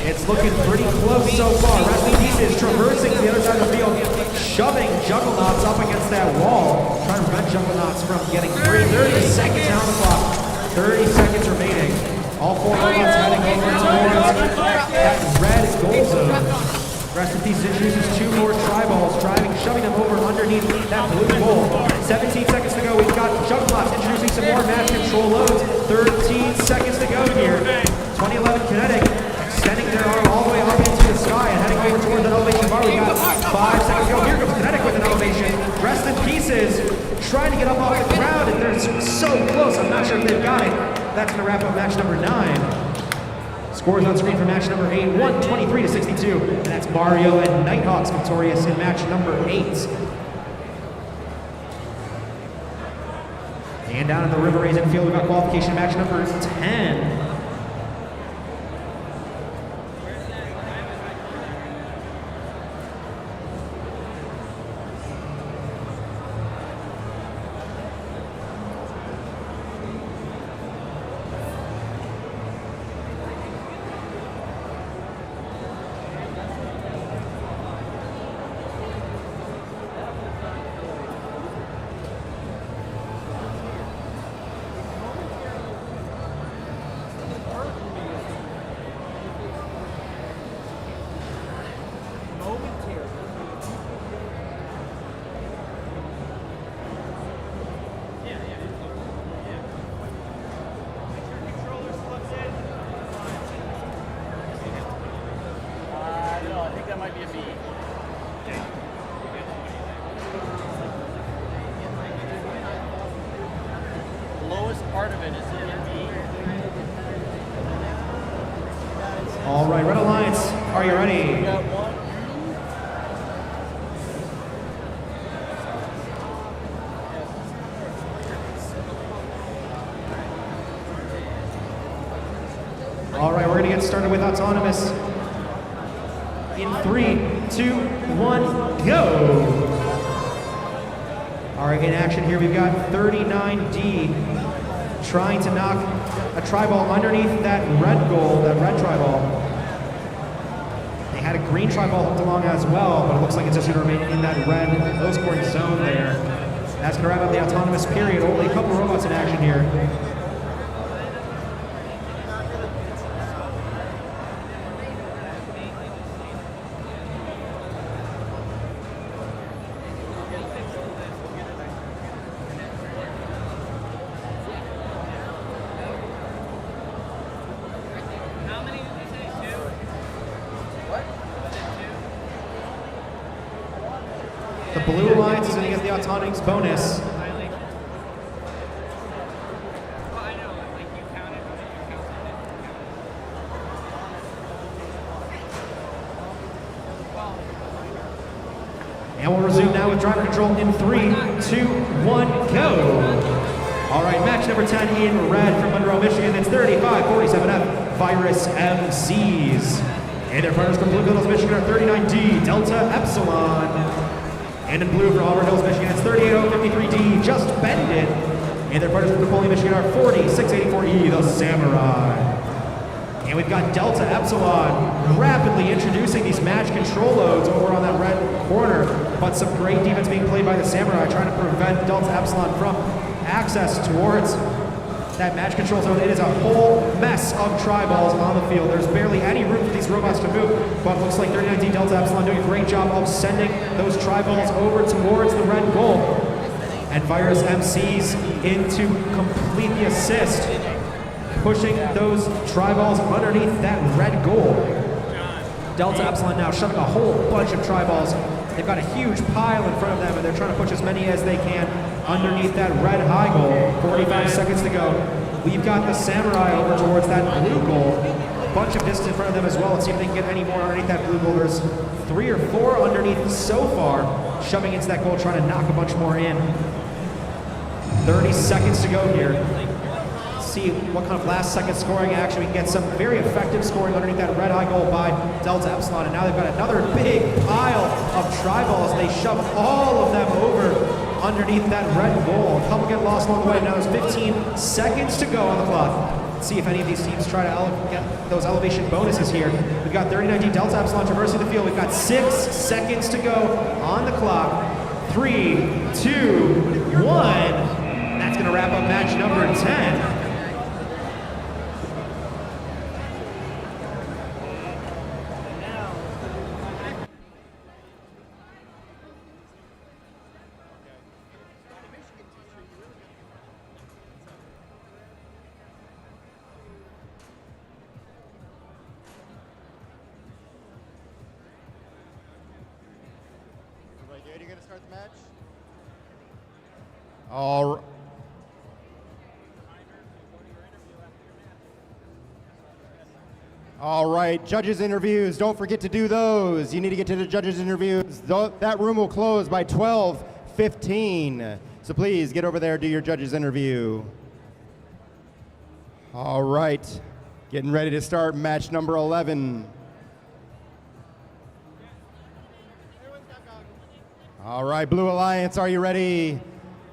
It's looking pretty close so far. Rest in Pieces traversing to the other side of the field, shoving Juggernauts up against that wall, trying to prevent Juggernauts from getting free. 30 seconds down the clock. 30 seconds remaining. All 4 robots heading over towards that red goal zone. Rest in Pieces introduces 2 more tri-balls, shoving them over underneath that blue goal. 17 seconds to go. We've got Juggernauts introducing some more match control loads. 13 seconds to go here. 2011 Kinetic extending their arm all the way up into the sky and heading over towards that elevation bar. We've got 5 seconds to go. Here comes Kinetic with an elevation. Rest in Pieces trying to get up off the ground, and they're so close. I'm not sure if they've got it. That's going to wrap up match number 9. Scores on screen for match number 8, 123-62. And that's Mario and Nighthawks victorious in match number 8. And down in the River Raisin field, we've got qualification match number 10. All right, Red Alliance, are you ready? All right, we're gonna get started with autonomous. In 3, 2, 1, go! All right, in action here, we've got 39D trying to knock a tri-ball underneath that red goal, that red tri-ball. They had a green tri-ball hooked along as well, but it looks like it's just gonna remain in that red low-scoring zone there. That's gonna wrap up the autonomous period. Only a couple robots in action here. The Blue Alliance is going to get the Autonomics bonus. And we'll resume now with driver control in 3, 2, 1, go! All right, match number 10 in red from Monroe, Michigan. It's 3547F Virus MCs. And their partners from Blue Hills, Michigan are 39D Delta Epsilon. And in blue for Auburn Hills, Michigan, it's 38053D, Just Bend It. And their partners from Napoleon, Michigan are 40684E, The Samurai. And we've got Delta Epsilon rapidly introducing these match control loads over on that red corner, but some great defense being played by the Samurai, trying to prevent Delta Epsilon from access towards that match control zone. It is a whole mess of tri-balls on the field. There's barely any room for these robots to move, but it looks like 39D Delta Epsilon doing a great job of sending those tri-balls over towards the red goal. And Virus MCs in to complete the assist, pushing those tri-balls underneath that red goal. Delta Epsilon now shoving a whole bunch of tri-balls. They've got a huge pile in front of them, and they're trying to push as many as they can underneath that red high goal. 45 seconds to go. We've got the Samurai over towards that blue goal. A bunch of distance in front of them as well. Let's see if they can get any more underneath that blue goal. There's 3 or 4 underneath so far, shoving into that goal, trying to knock a bunch more in. 30 seconds to go here. See what kind of last second scoring action. We can get some very effective scoring underneath that red high goal by Delta Epsilon. And now they've got another big pile of tri-balls. They shove all of them over underneath that red goal. A couple get lost along the way. Now there's 15 seconds to go on the clock. Let's see if any of these teams try to get those elevation bonuses here. We've got 39D Delta Epsilon traversing the field. We've got 6 seconds to go on the clock. 3, 2, 1. That's going to wrap up match number 10. Are you going to start the match? All right, judges' interviews. Don't forget to do those. You need to get to the judges' interviews. That room will close by 12:15. So please get over there and do your judges' interview. All right, getting ready to start match number 11. All right, Blue Alliance, are you ready?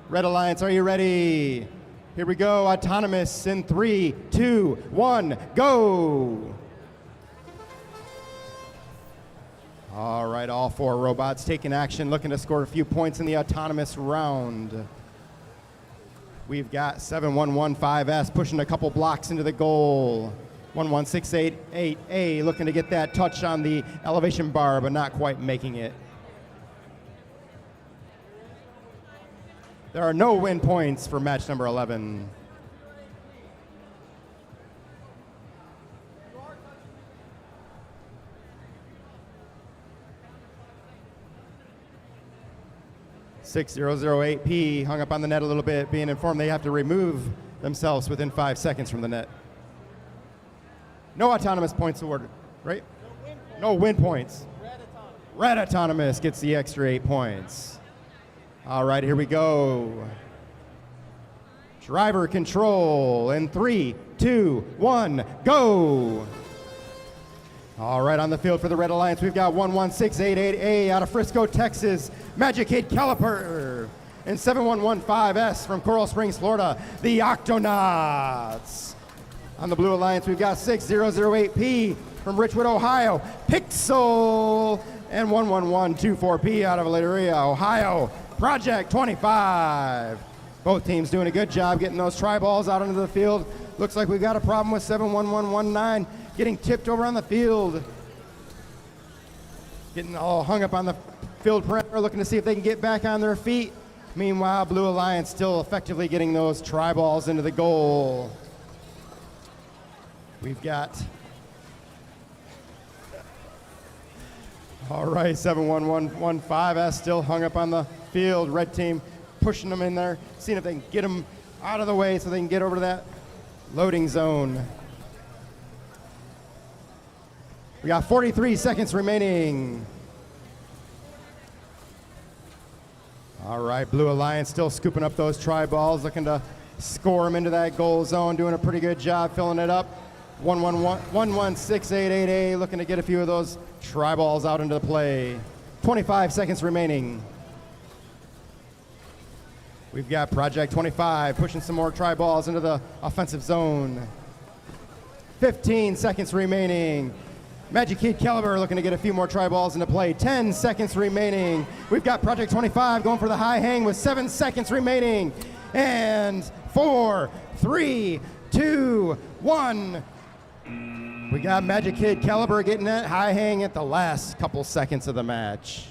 Red Alliance, are you ready? Here we go, autonomous in 3, 2, 1, go! All right, all 4 robots taking action, looking to score a few points in the autonomous round. We've got 7115S pushing a couple blocks into the goal. 11688A looking to get that touch on the elevation bar, but not quite making it. There are no win points for match number 11. $6008P hung up on the net a little bit, being informed they have to remove themselves within 5 seconds from the net. No autonomous points awarded, right? No win points. Red autonomous gets the extra 8 points. All right, here we go. Driver control in 3, 2, 1, go. All right, on the field for the Red Alliance, we've got 11688A out of Frisco, Texas, Magic Kid Caliper. And 7115S from Coral Springs, Florida, the Octonauts. On the Blue Alliance, we've got 6008P from Richwood, Ohio, Pixel. And 11124P out of Elyria, Ohio, Project 25. Both teams doing a good job getting those tri-balls out into the field. Looks like we've got a problem with 71119 getting tipped over on the field. Getting all hung up on the field perimeter, looking to see if they can get back on their feet. Meanwhile, Blue Alliance still effectively getting those tri-balls into the goal. We've got, all right, 71115S still hung up on the field. Red team pushing them in there, seeing if they can get them out of the way so they can get over to that loading zone. We got 43 seconds remaining. All right, Blue Alliance still scooping up those tri-balls, looking to score them into that goal zone, doing a pretty good job filling it up. 11688A looking to get a few of those tri-balls out into the play. 25 seconds remaining. We've got Project 25 pushing some more tri-balls into the offensive zone. 15 seconds remaining. Magic Kid Caliber looking to get a few more tri-balls into play. 10 seconds remaining. We've got Project 25 going for the high hang with 7 seconds remaining. And 4, 3, 2, 1. We got Magic Kid Caliber getting that high hang at the last couple seconds of the match.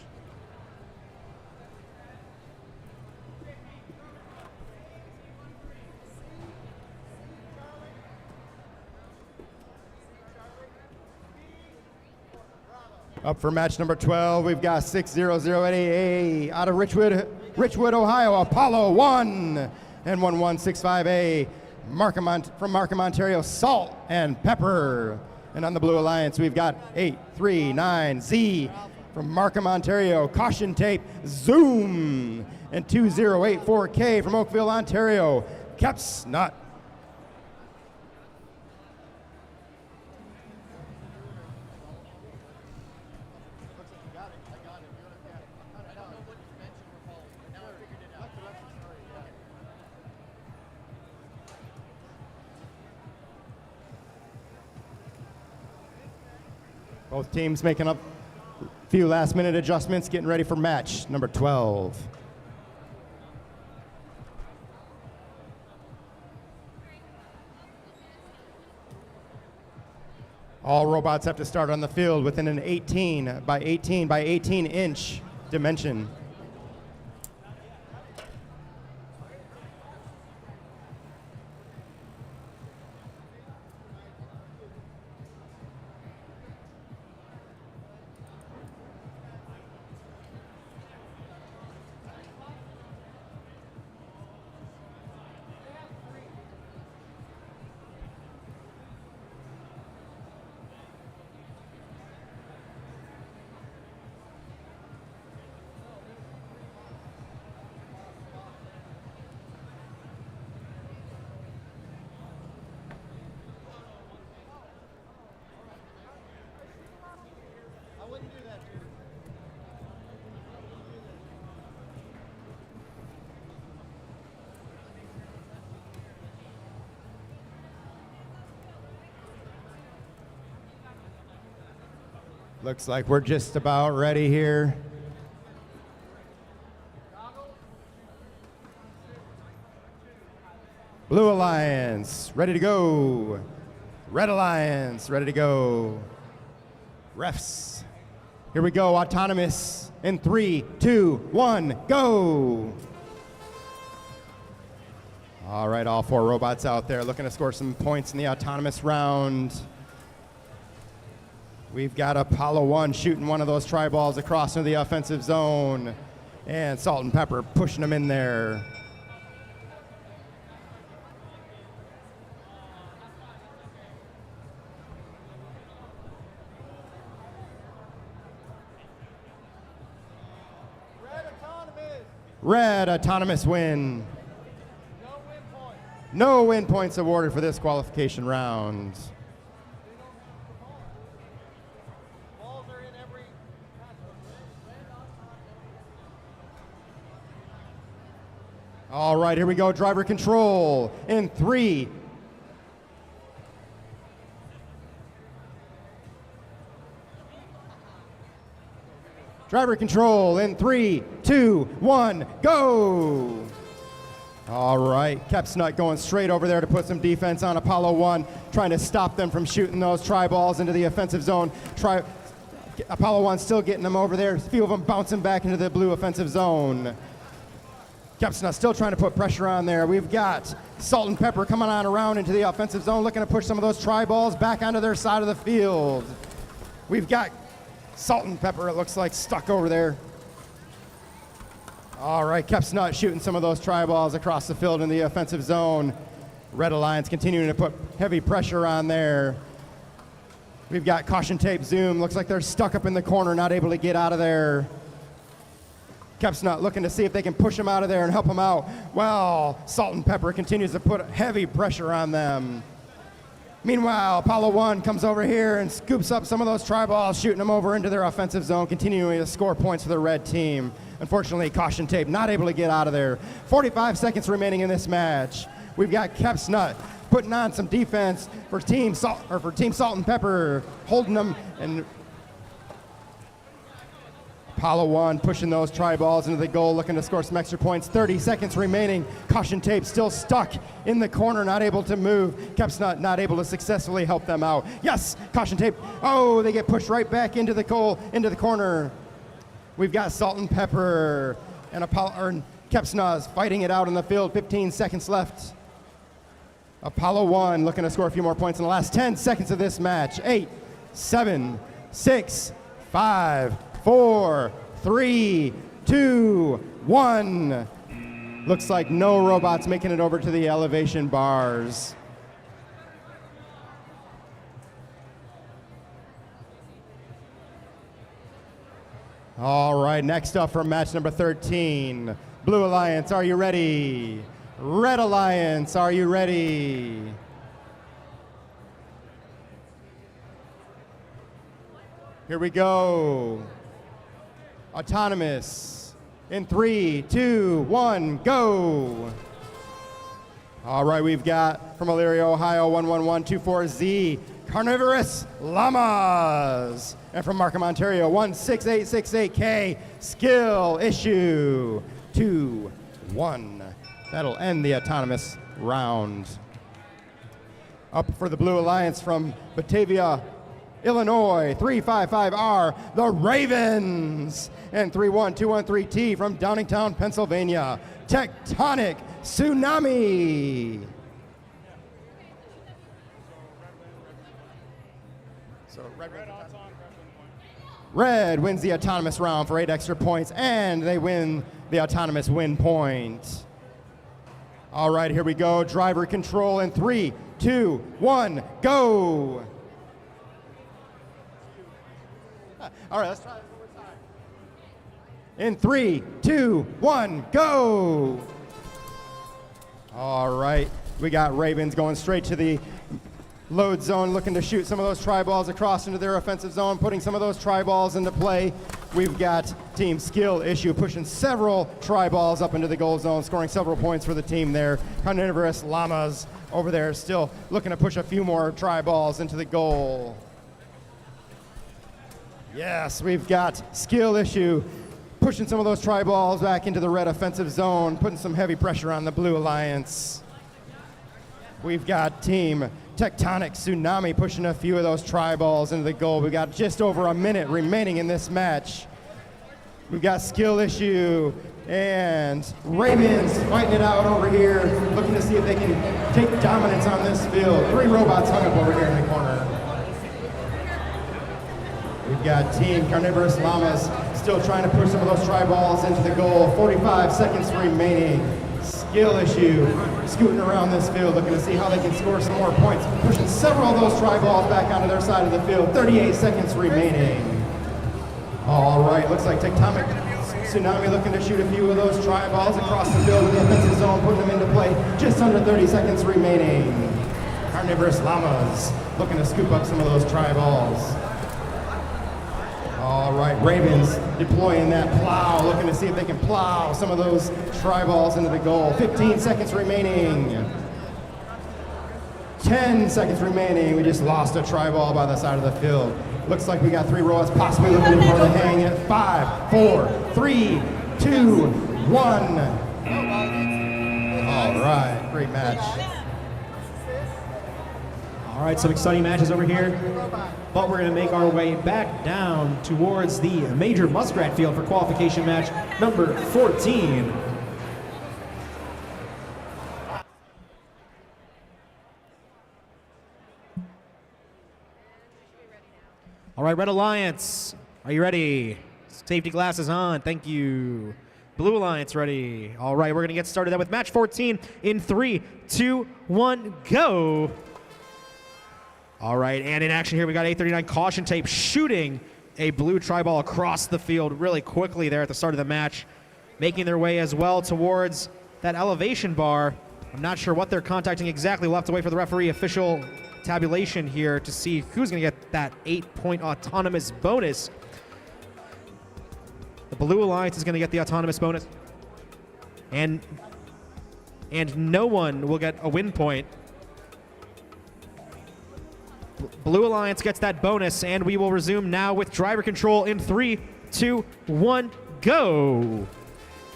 Up for match number 12, we've got 6008A out of Richwood, Ohio, Apollo 1, and 1165A from Markham, Ontario, Salt and Pepper. And on the Blue Alliance, we've got 839Z from Markham, Ontario, Caution Tape, Zoom, and 2084K from Oakville, Ontario, Caps Nut. Both teams making up a few last-minute adjustments, getting ready for match number 12. All robots have to start on the field within an 18 by 18 by 18 inch dimension. Looks like we're just about ready here. Blue Alliance, ready to go. Red Alliance, ready to go. Refs, here we go, autonomous in 3, 2, 1, go. All right, all 4 robots out there looking to score some points in the autonomous round. We've got Apollo 1 shooting one of those tri-balls across into the offensive zone. And Salt and Pepper pushing them in there. Red Autonomous win. No win points awarded for this qualification round. All right, here we go. Driver control in 3. Driver control in 3, 2, 1, go! All right, Kepsnut going straight over there to put some defense on Apollo 1, trying to stop them from shooting those tri-balls into the offensive zone. Apollo 1 still getting them over there. A few of them bouncing back into the blue offensive zone. Kepsnut still trying to put pressure on there. We've got Salt and Pepper coming on around into the offensive zone, looking to push some of those tri-balls back onto their side of the field. We've got Salt and Pepper, it looks like, stuck over there. All right, Kepsnut shooting some of those tri-balls across the field in the offensive zone. Red Alliance continuing to put heavy pressure on there. We've got Caution Tape Zoom. Looks like they're stuck up in the corner, not able to get out of there. Kepsnut looking to see if they can push them out of there and help them out. Well, Salt and Pepper continues to put heavy pressure on them. Meanwhile, Apollo 1 comes over here and scoops up some of those tri-balls, shooting them over into their offensive zone, continuing to score points for the red team. Unfortunately, Caution Tape not able to get out of there. 45 seconds remaining in this match. We've got Kepsnut putting on some defense for Team Salt and Pepper, holding them, and Apollo 1 pushing those tri-balls into the goal, looking to score some extra points. 30 seconds remaining. Caution Tape still stuck in the corner, not able to move. Kepsnut not able to successfully help them out. Yes, Caution Tape. Oh, they get pushed right back into the goal, into the corner. We've got Salt and Pepper and Kepsnut fighting it out in the field. 15 seconds left. Apollo 1 looking to score a few more points in the last 10 seconds of this match. 8, 7, 6, 5, 4, 3, 2, 1. Looks like no robots making it over to the elevation bars. All right, next up for match number 13. Blue Alliance, are you ready? Red Alliance, are you ready? Here we go. Autonomous in 3, 2, 1, go. All right, we've got from Elyria, Ohio, 11124Z, Carnivorous Llamas. And from Markham, Ontario, 16868K, Skill Issue 2, 1. That'll end the autonomous round. Up for the Blue Alliance from Batavia, Illinois, 355R, the Ravens. And 31213T from Downingtown, Pennsylvania, Tectonic Tsunami. So Red wins the autonomous round for 8 extra points, and they win the autonomous win point. All right, here we go. Driver control in 3, 2, 1, go. All right, let's try it one more time. In 3, 2, 1, go. All right, we got Ravens going straight to the load zone, looking to shoot some of those tri-balls across into their offensive zone, putting some of those tri-balls into play. We've got Team Skill Issue pushing several tri-balls up into the goal zone, scoring several points for the team there. Carnivorous Llamas over there still looking to push a few more tri-balls into the goal. Yes, we've got Skill Issue pushing some of those tri-balls back into the red offensive zone, putting some heavy pressure on the Blue Alliance. We've got Team Tectonic Tsunami pushing a few of those tri-balls into the goal. We've got just over a minute remaining in this match. We've got Skill Issue and Ravens fighting it out over here, looking to see if they can take dominance on this field. 3 robots hung up over here in the corner. We've got Team Carnivorous Llamas still trying to push some of those tri-balls into the goal. 45 seconds remaining. Skill Issue scooting around this field, looking to see how they can score some more points, pushing several of those tri-balls back onto their side of the field. 38 seconds remaining. All right, looks like Tectonic Tsunami looking to shoot a few of those tri-balls across the field in the offensive zone, putting them into play. Just under 30 seconds remaining. Carnivorous Llamas looking to scoop up some of those tri-balls. All right, Ravens deploying that plow, looking to see if they can plow some of those tri-balls into the goal. 15 seconds remaining. 10 seconds remaining. We just lost a tri-ball by the side of the field. Looks like we got 3 robots possibly looking for the hang at 5, 4, 3, 2, 1. All right, great match. All right, some exciting matches over here, but we're going to make our way back down towards the major muskrat field for qualification match number 14. All right, Red Alliance, are you ready? Safety glasses on, thank you. Blue Alliance ready. All right, we're going to get started then with match 14 in 3, 2, 1, go. All right, and in action here, we got 839 Caution Tape shooting a blue tri-ball across the field really quickly there at the start of the match, making their way as well towards that elevation bar. I'm not sure what they're contacting exactly. We'll have to wait for the referee official tabulation here to see who's going to get that 8-point autonomous bonus. The Blue Alliance is going to get the autonomous bonus, and no one will get a win point. Blue Alliance gets that bonus, and we will resume now with driver control in 3, 2, 1, go.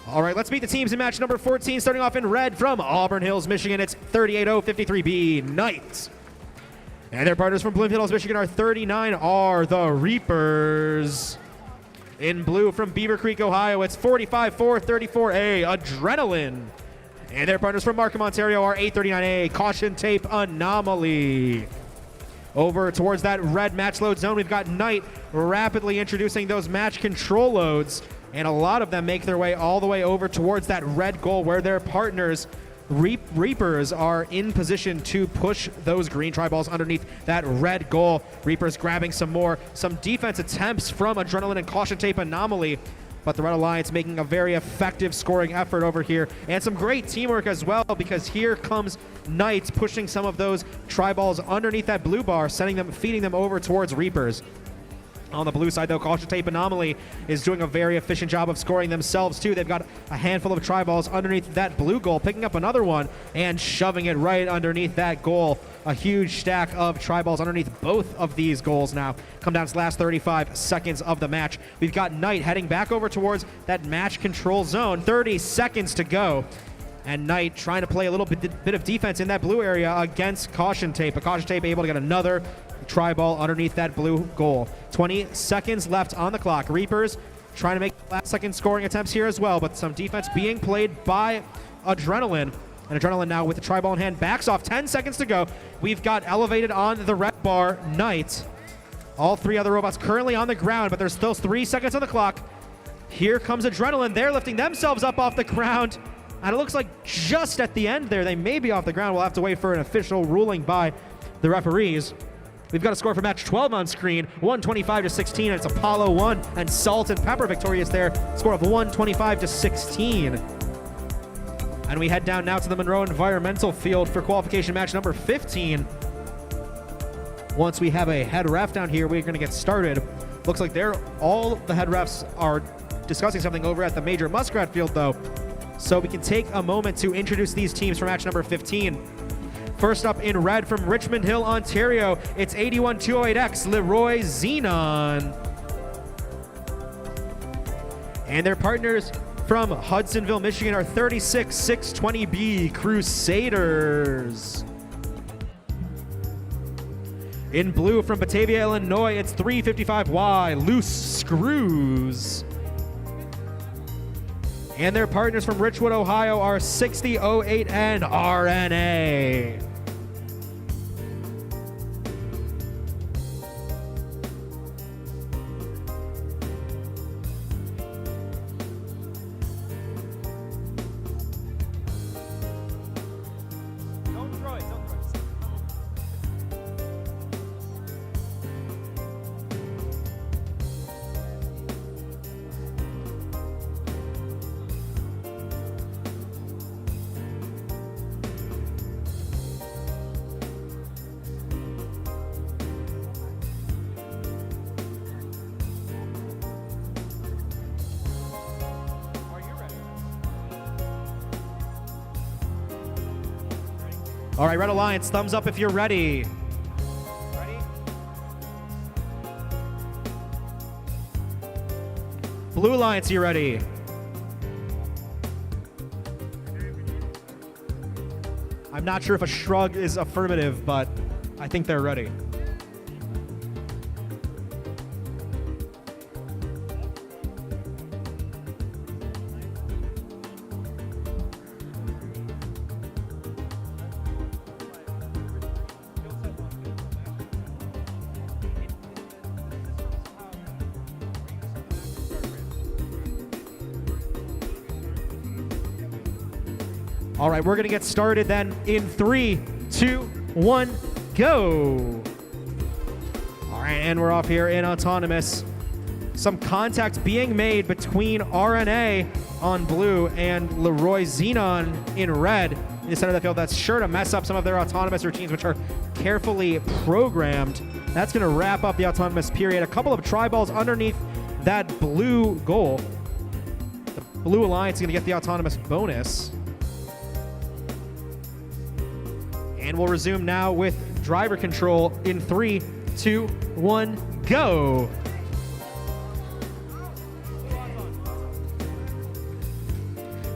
All right, let's meet the teams in match number 14, starting off in red from Auburn Hills, Michigan. It's 38053B Knight. And their partners from Bloomfield Hills, Michigan are 39 are the Reapers. In blue from Beaver Creek, Ohio, it's 45434A Adrenaline. And their partners from Markham, Ontario are 839A Caution Tape Anomaly. Over towards that red match load zone, we've got Knight rapidly introducing those match control loads, and a lot of them make their way all the way over towards that red goal where their partners, Reapers, are in position to push those green tri-balls underneath that red goal. Reapers grabbing some defense attempts from Adrenaline and Caution Tape Anomaly, but the Red Alliance making a very effective scoring effort over here, and some great teamwork as well, because here comes Knights pushing some of those tri-balls underneath that blue bar, feeding them over towards Reapers. On the blue side, though, Caution Tape Anomaly is doing a very efficient job of scoring themselves, too. They've got a handful of tri-balls underneath that blue goal, picking up another one and shoving it right underneath that goal. A huge stack of tri-balls underneath both of these goals now. Come down to the last 35 seconds of the match. We've got Knight heading back over towards that match control zone. 30 seconds to go. And Knight trying to play a little bit of defense in that blue area against Caution Tape. But Caution Tape able to get another tri-ball underneath that blue goal. 20 seconds left on the clock. Reapers trying to make last-second scoring attempts here as well, but some defense being played by Adrenaline. And Adrenaline now with the tri-ball in hand backs off. 10 seconds to go. We've got elevated on the red bar Knight. All 3 other robots currently on the ground, but there's still 3 seconds on the clock. Here comes Adrenaline. They're lifting themselves up off the ground. And it looks like just at the end there, they may be off the ground. We'll have to wait for an official ruling by the referees. We've got a score for match 12 on screen, 125-16. It's Apollo 1 and Salt and Pepper victorious there. Score of 125-16. And we head down now to the Monroe Environmental Field for qualification match number 15. Once we have a head ref down here, we're going to get started. Looks like all the head refs are discussing something over at the major Muskrat Field, though. So we can take a moment to introduce these teams for match number 15. First up in red from Richmond Hill, Ontario, it's 81208X Leroy Xenon. And their partners from Hudsonville, Michigan are 36620B Crusaders. In blue from Batavia, Illinois, it's 355Y Loose Screws. And their partners from Richwood, Ohio are 6008N RNA. All right, Red Alliance, thumbs up if you're ready. Ready? Blue Alliance, you ready? I'm not sure if a shrug is affirmative, but I think they're ready. All right, we're going to get started then in 3, 2, 1, go. All right, and we're off here in Autonomous. Some contact being made between RNA on blue and Leroy Xenon in red in the center of the field. That's sure to mess up some of their Autonomous routines, which are carefully programmed. That's going to wrap up the Autonomous period. A couple of tri-balls underneath that blue goal. The Blue Alliance is going to get the Autonomous bonus. And we'll resume now with driver control in 3, 2, 1, go.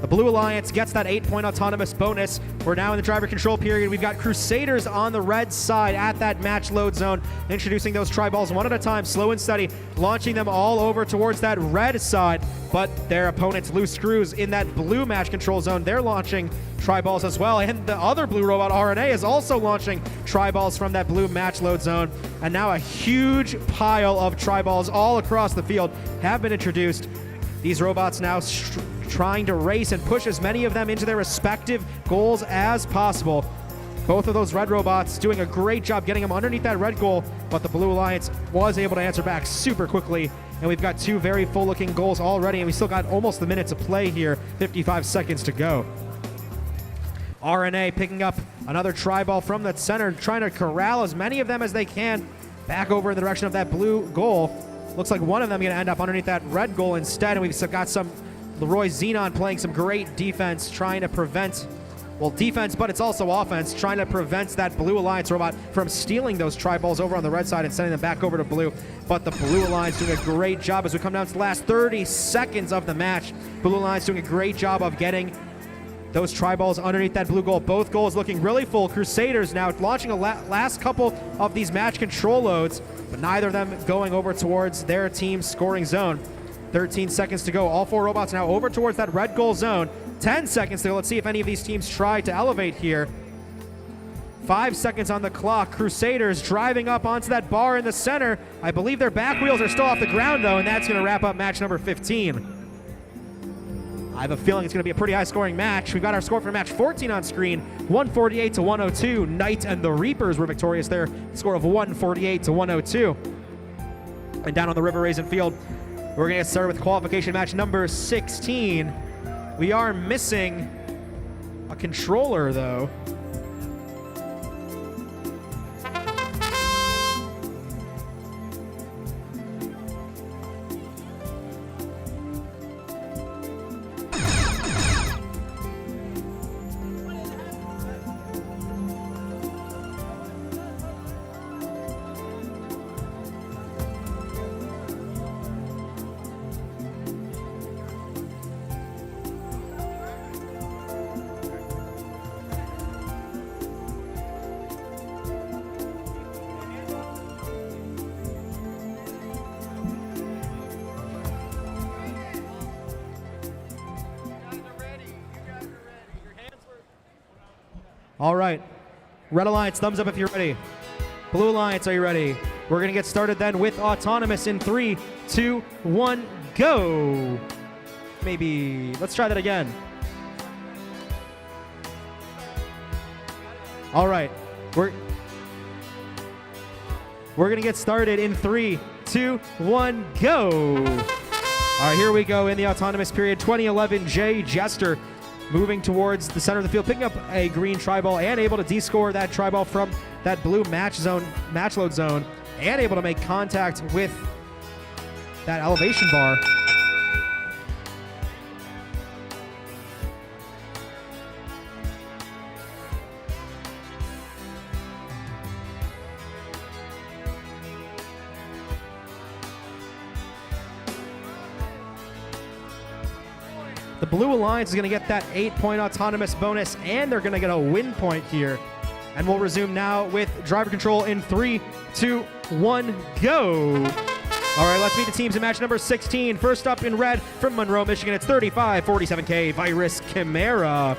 The Blue Alliance gets that 8-point Autonomous bonus. We're now in the driver control period. We've got Crusaders on the red side at that match load zone, introducing those tri-balls one at a time, slow and steady, launching them all over towards that red side, but their opponents loose screws in that blue match control zone. They're launching tri-balls as well, and the other blue robot, RNA, is also launching tri-balls from that blue match load zone. And now a huge pile of tri-balls all across the field have been introduced. These robots now trying to race and push as many of them into their respective goals as possible. Both of those red robots doing a great job getting them underneath that red goal, but the Blue Alliance was able to answer back super quickly, and we've got 2 very full-looking goals already, and we still got almost a minute to play here, 55 seconds to go. RNA picking up another tri-ball from the center, trying to corral as many of them as they can back over in the direction of that blue goal. Looks like one of them going to end up underneath that red goal instead, and we've got some Leroy Xenon playing some great defense, trying to prevent, well, defense, but it's also offense, trying to prevent that Blue Alliance robot from stealing those tri-balls over on the red side and sending them back over to blue. But the Blue Alliance doing a great job as we come down to the last 30 seconds of the match. Blue Alliance doing a great job of getting those tri-balls underneath that blue goal. Both goals looking really full. Crusaders now launching a last couple of these match control loads, but neither of them going over towards their team's scoring zone. 13 seconds to go. All 4 robots now over towards that red goal zone. 10 seconds to go. Let's see if any of these teams try to elevate here. 5 seconds on the clock. Crusaders driving up onto that bar in the center. I believe their back wheels are still off the ground, though, and that's going to wrap up match number 15. I have a feeling it's going to be a pretty high-scoring match. We've got our score for match 14 on screen, 148 to 102. Knight and the Reapers were victorious there, score of 148 to 102. And down on the River Raisin field, we're going to get started with qualification match number 16. We are missing a controller, though. All right. Red Alliance, thumbs up if you're ready. Blue Alliance, are you ready? We're going to get started then with Autonomous in 3, 2, 1, go. Maybe, let's try that again. All right. We're going to get started in 3, 2, 1, go. All right, here we go in the Autonomous period. 2011 Jay Jester moving towards the center of the field, picking up a green tri-ball and able to descore that tri-ball from that blue match load zone, and able to make contact with that elevation bar. Blue Alliance is going to get that 8-point autonomous bonus, and they're going to get a win point here. And we'll resume now with driver control in 3, 2, 1, go. All right, let's meet the teams in match number 16. First up in red from Monroe, Michigan, it's 3547K Virus Chimera.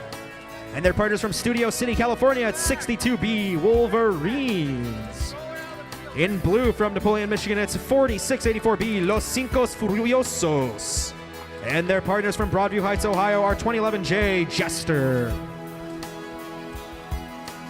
And their partners from Studio City, California, it's 62B Wolverines. In blue from Napoleon, Michigan, it's 4684B Los Cinco Furiosos. And their partners from Broadview Heights, Ohio, are 2011J Jester.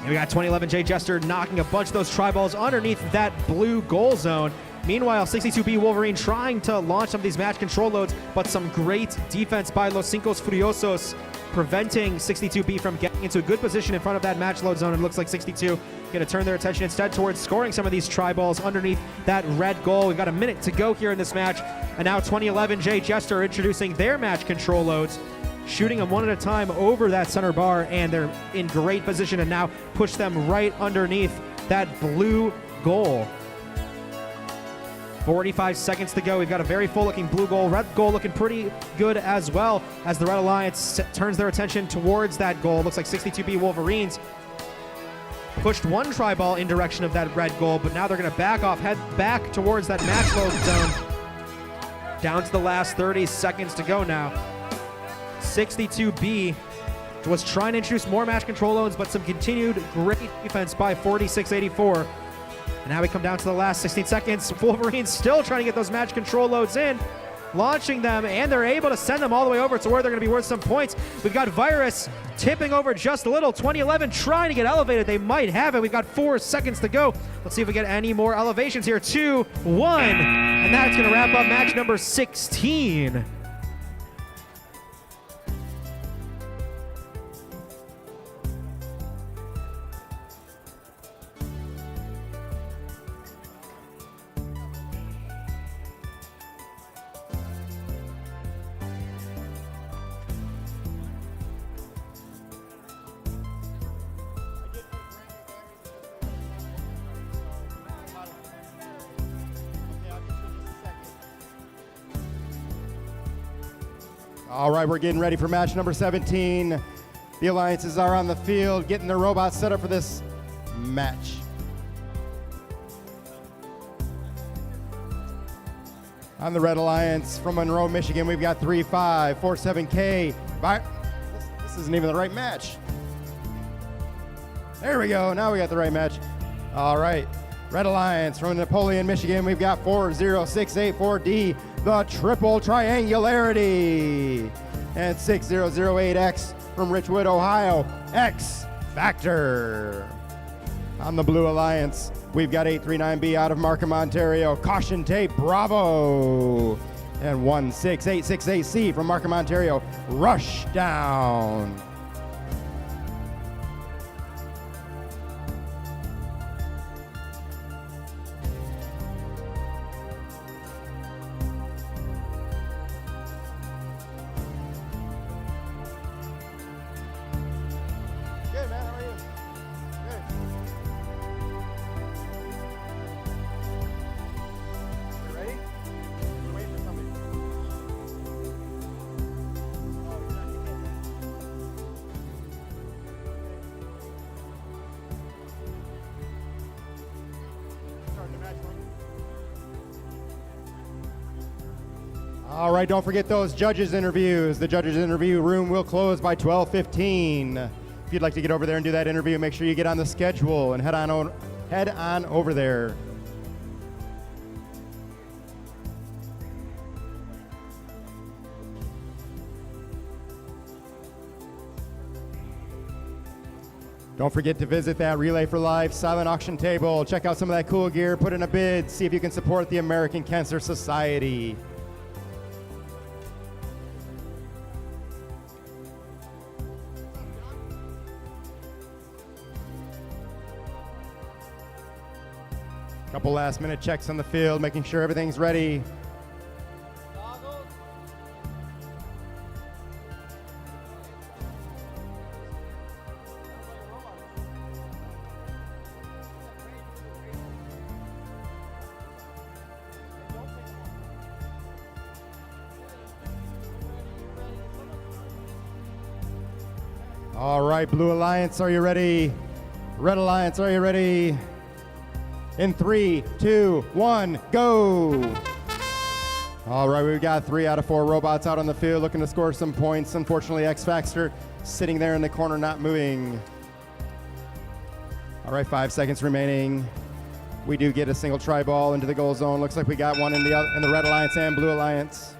And we got 2011J Jester knocking a bunch of those tri-balls underneath that blue goal zone. Meanwhile, 62B Wolverine trying to launch some of these match control loads, but some great defense by Los Cinco Furiosos, preventing 62B from getting into a good position in front of that match load zone. It looks like 62 going to turn their attention instead towards scoring some of these tri-balls underneath that red goal. We've got a minute to go here in this match. And now 2011J Jester introducing their match control loads, shooting them one at a time over that center bar, and they're in great position to now push them right underneath that blue goal. 45 seconds to go. We've got a very full-looking blue goal. Red goal looking pretty good as well as the Red Alliance turns their attention towards that goal. Looks like 62B Wolverines pushed one tri-ball in direction of that red goal, but now they're going to back off, head back towards that match load zone. Down to the last 30 seconds to go now. 62B was trying to introduce more match control loads, but some continued great defense by 4684. And now we come down to the last 16 seconds. Wolverines still trying to get those match control loads in, launching them, and they're able to send them all the way over to where they're going to be worth some points. We've got Virus tipping over just a little. 2011 trying to get elevated. They might have it. We've got 4 seconds to go. Let's see if we get any more elevations here. 2, 1, and that's going to wrap up match number 16. All right, we're getting ready for match number 17. The Alliances are on the field, getting their robots set up for this match. On the Red Alliance from Monroe, Michigan, we've got 3547K. This isn't even the right match. There we go, now we got the right match. All right, Red Alliance from Napoleon, Michigan, we've got 40684D, the Triple Triangularity. And 6008X from Richwood, Ohio, X Factor. On the Blue Alliance, we've got 839B out of Markham, Ontario, Caution Tape Bravo. And 16868C from Markham, Ontario, Rush Down. All right, don't forget those judges' interviews. The judges' interview room will close by 12:15. If you'd like to get over there and do that interview, make sure you get on the schedule and head on over there. Don't forget to visit that Relay for Life silent auction table. Check out some of that cool gear, put in a bid, see if you can support the American Cancer Society. Couple last minute checks on the field, making sure everything's ready. All right, Blue Alliance, are you ready? Red Alliance, are you ready? In 3, 2, 1, go! All right, we've got 3 out of 4 robots out on the field looking to score some points. Unfortunately, X-Factor sitting there in the corner, not moving. All right, 5 seconds remaining. We do get a single try ball into the goal zone. Looks like we got one in the Red Alliance and Blue Alliance.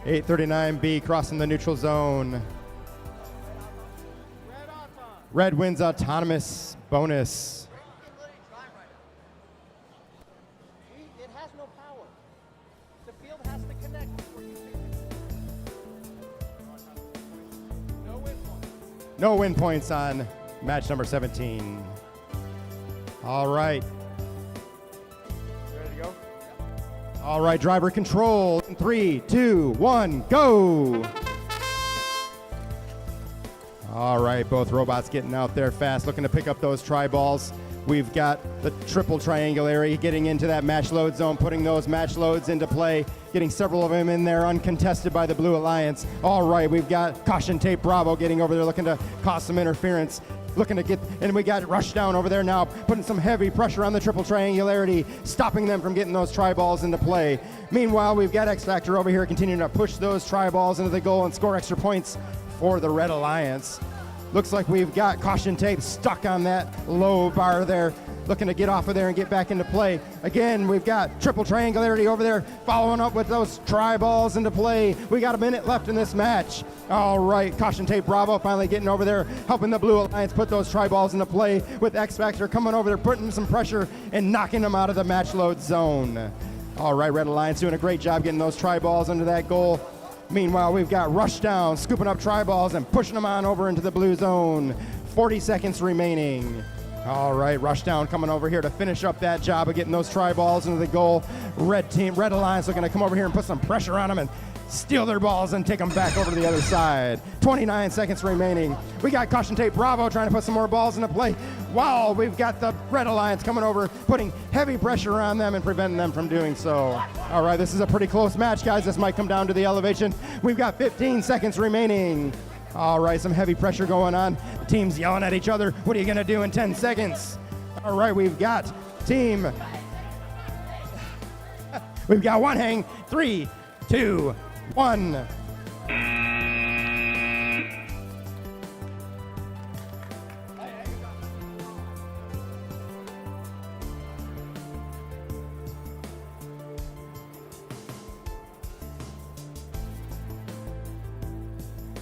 839B crossing the neutral zone. Red wins autonomous bonus. It has no power. The field has to connect before you see it. No win points. No win points on match number 17. All right. Ready to go? All right, driver control. In 3, 2, 1, go. All right, both robots getting out there fast, looking to pick up those try balls. We've got the triple triangle area getting into that match load zone, putting those match loads into play, getting several of them in there uncontested by the Blue Alliance. All right, we've got Caution Tape Bravo getting over there, looking to cause some interference. Looking to get, and we got Rush Down over there now, putting some heavy pressure on the triple triangularity, stopping them from getting those try balls into play. Meanwhile, we've got X-Factor over here continuing to push those try balls into the goal and score extra points for the Red Alliance. Looks like we've got Caution Tape stuck on that low bar there, looking to get off of there and get back into play. Again, we've got triple triangularity over there, following up with those try balls into play. We got a minute left in this match. All right, Caution Tape Bravo finally getting over there, helping the Blue Alliance put those try balls into play, with X-Factor coming over there, putting some pressure and knocking them out of the match load zone. All right, Red Alliance doing a great job getting those try balls into that goal. Meanwhile, we've got Rush Down, scooping up try balls and pushing them on over into the blue zone. 40 seconds remaining. All right, Rush Down coming over here to finish up that job of getting those try balls into the goal. Red Alliance looking to come over here and put some pressure on them and steal their balls and take them back over to the other side. 29 seconds remaining. We got Caution Tape Bravo trying to put some more balls into play. Wow, we've got the Red Alliance coming over, putting heavy pressure on them and preventing them from doing so. All right, this is a pretty close match, guys. This might come down to the elevation. We've got 15 seconds remaining. All right, some heavy pressure going on. The team's yelling at each other. What are you gonna do in 10 seconds? All right, we've got team. We've got one hang. 3, 2, 1.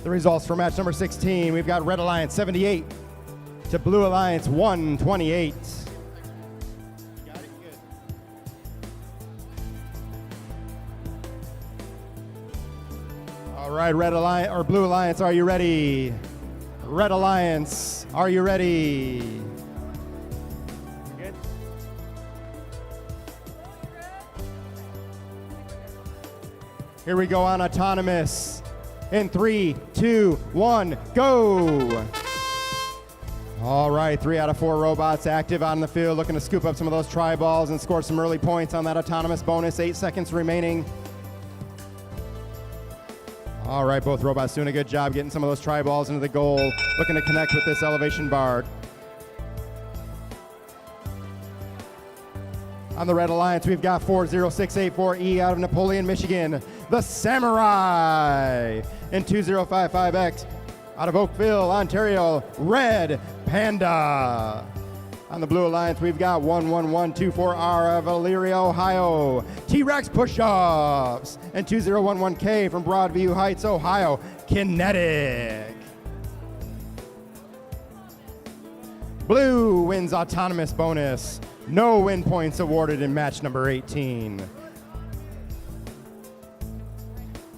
The results for match number 16, we've got Red Alliance 78 to Blue Alliance 128. Got it? Good. All right, Red Alliance or Blue Alliance, are you ready? Red Alliance, are you ready? Good? Here we go on autonomous. In 3, 2, 1, go! All right, 3 out of 4 robots active on the field, looking to scoop up some of those try balls and score some early points on that autonomous bonus. 8 seconds remaining. All right, both robots doing a good job getting some of those try balls into the goal, looking to connect with this elevation bar. On the Red Alliance, we've got 40684E out of Napoleon, Michigan, the Samurai. In 2055X, out of Oakville, Ontario, Red Panda. On the Blue Alliance, we've got 11124R of Elyria, Ohio, T-Rex Push-Ups. And 2011K from Broadview Heights, Ohio, Kinetic. Blue wins autonomous bonus. No win points awarded in match number 18.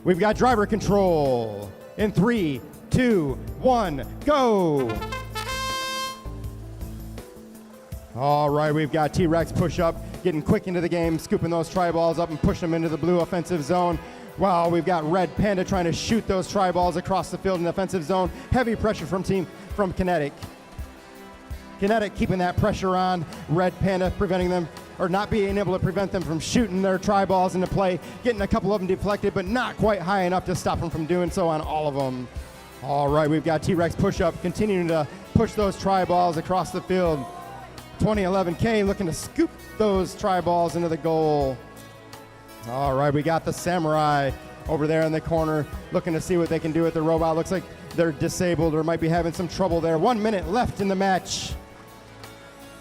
We've got driver control. In 3, 2, 1, go! All right, we've got T-Rex push-up, getting quick into the game, scooping those try balls up and pushing them into the blue offensive zone. While we've got Red Panda trying to shoot those try balls across the field in the offensive zone. Heavy pressure from Kinetic. Kinetic keeping that pressure on. Red Panda preventing them or not being able to prevent them from shooting their tri-balls into play, getting a couple of them deflected, but not quite high enough to stop them from doing so on all of them. All right, we've got T-Rex push-up continuing to push those tri-balls across the field. 2011K looking to scoop those tri-balls into the goal. All right, we got the Samurai over there in the corner looking to see what they can do with the robot. Looks like they're disabled or might be having some trouble there. 1 minute left in the match.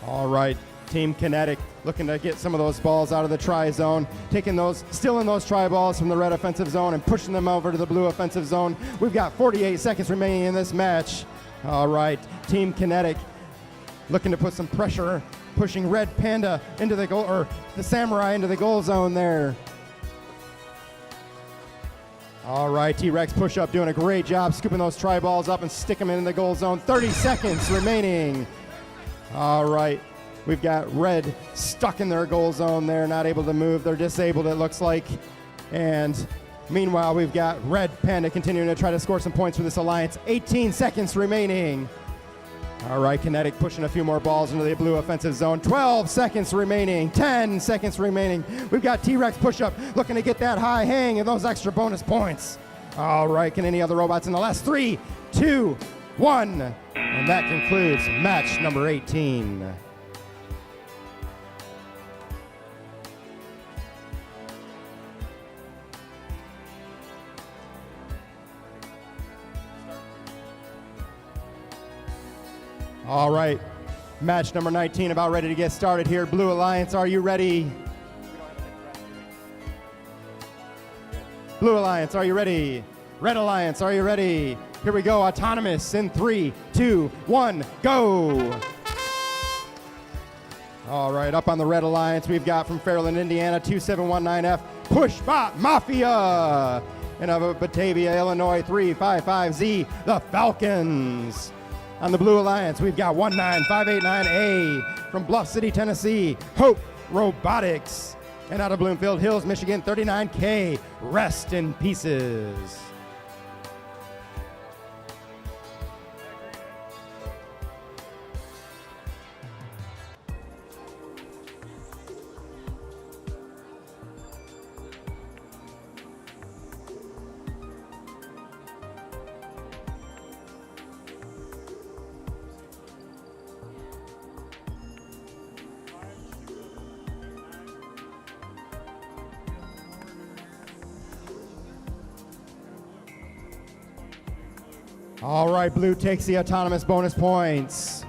All right, Team Kinetic looking to get some of those balls out of the tri-zone, taking those, stealing those tri-balls from the red offensive zone and pushing them over to the blue offensive zone. We've got 48 seconds remaining in this match. All right, Team Kinetic looking to put some pressure, pushing Red Panda into the goal, or the Samurai into the goal zone there. All right, T-Rex push-up doing a great job scooping those tri-balls up and stick them in the goal zone. 30 seconds remaining. All right, we've got Red stuck in their goal zone there, not able to move. They're disabled, it looks like. And meanwhile, we've got Red Panda continuing to try to score some points for this alliance. 18 seconds remaining. All right, Kinetic pushing a few more balls into the blue offensive zone. 12 seconds remaining, 10 seconds remaining. We've got T-Rex push-up looking to get that high hang and those extra bonus points. All right, can any other robots in the last 3, 2, 1. And that concludes match number 18. All right, match number 19 about ready to get started here. Blue Alliance, are you ready? Blue Alliance, are you ready? Red Alliance, are you ready? Here we go, autonomous in 3, 2, 1, go! All right, up on the Red Alliance, we've got from Fairland, Indiana, 2719F, Pushbot Mafia! And of Batavia, Illinois, 355Z, the Falcons. On the Blue Alliance, we've got 19589A from Bluff City, Tennessee, Hope Robotics. And out of Bloomfield Hills, Michigan, 39K, Rest in Pieces. All right, Blue takes the autonomous bonus points.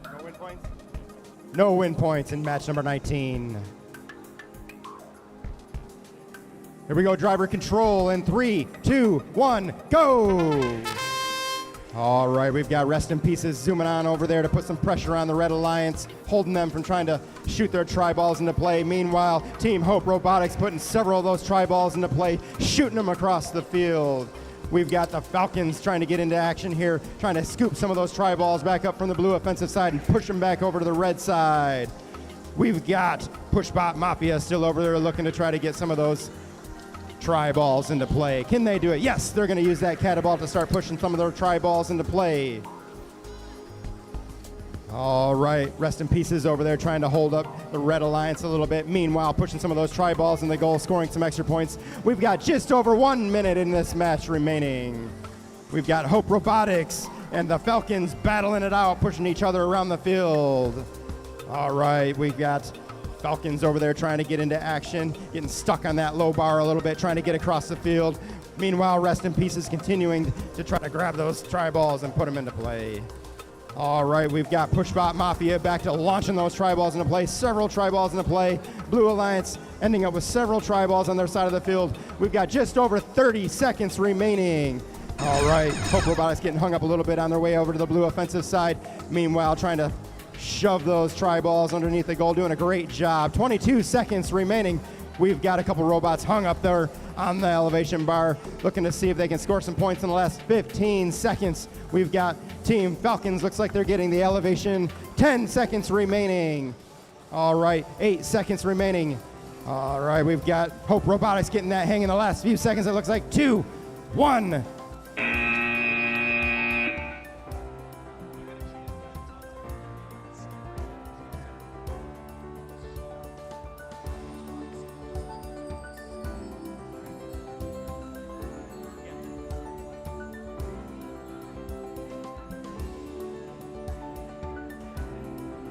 No win points? No win points in match number 19. Here we go, driver control in 3, 2, 1, go! All right, we've got Rest in Pieces zooming on over there to put some pressure on the Red Alliance, holding them from trying to shoot their tri-balls into play. Meanwhile, Team Hope Robotics putting several of those tri-balls into play, shooting them across the field. We've got the Falcons trying to get into action here, trying to scoop some of those tri-balls back up from the blue offensive side and push them back over to the red side. We've got Pushbot Mafia still over there looking to try to get some of those tri-balls into play. Can they do it? Yes, they're going to use that catapult to start pushing some of their tri-balls into play. All right, Rest in Pieces over there trying to hold up the Red Alliance a little bit. Meanwhile, pushing some of those tri-balls in the goal, scoring some extra points. We've got just over 1 minute in this match remaining. We've got Hope Robotics and the Falcons battling it out, pushing each other around the field. All right, we've got Falcons over there trying to get into action, getting stuck on that low bar a little bit, trying to get across the field. Meanwhile, Rest in Pieces continuing to try to grab those tri-balls and put them into play. All right, we've got Pushbot Mafia back to launching those tri-balls into play, several tri-balls into play. Blue Alliance ending up with several tri-balls on their side of the field. We've got just over 30 seconds remaining. All right, Hope Robotics getting hung up a little bit on their way over to the blue offensive side. Meanwhile, trying to shove those tri-balls underneath the goal, doing a great job. 22 seconds remaining. We've got a couple robots hung up there on the elevation bar, looking to see if they can score some points in the last 15 seconds. We've got Team Falcons, looks like they're getting the elevation. 10 seconds remaining. All right, 8 seconds remaining. All right, we've got Hope Robotics getting that hang in the last few seconds. It looks like 2, 1.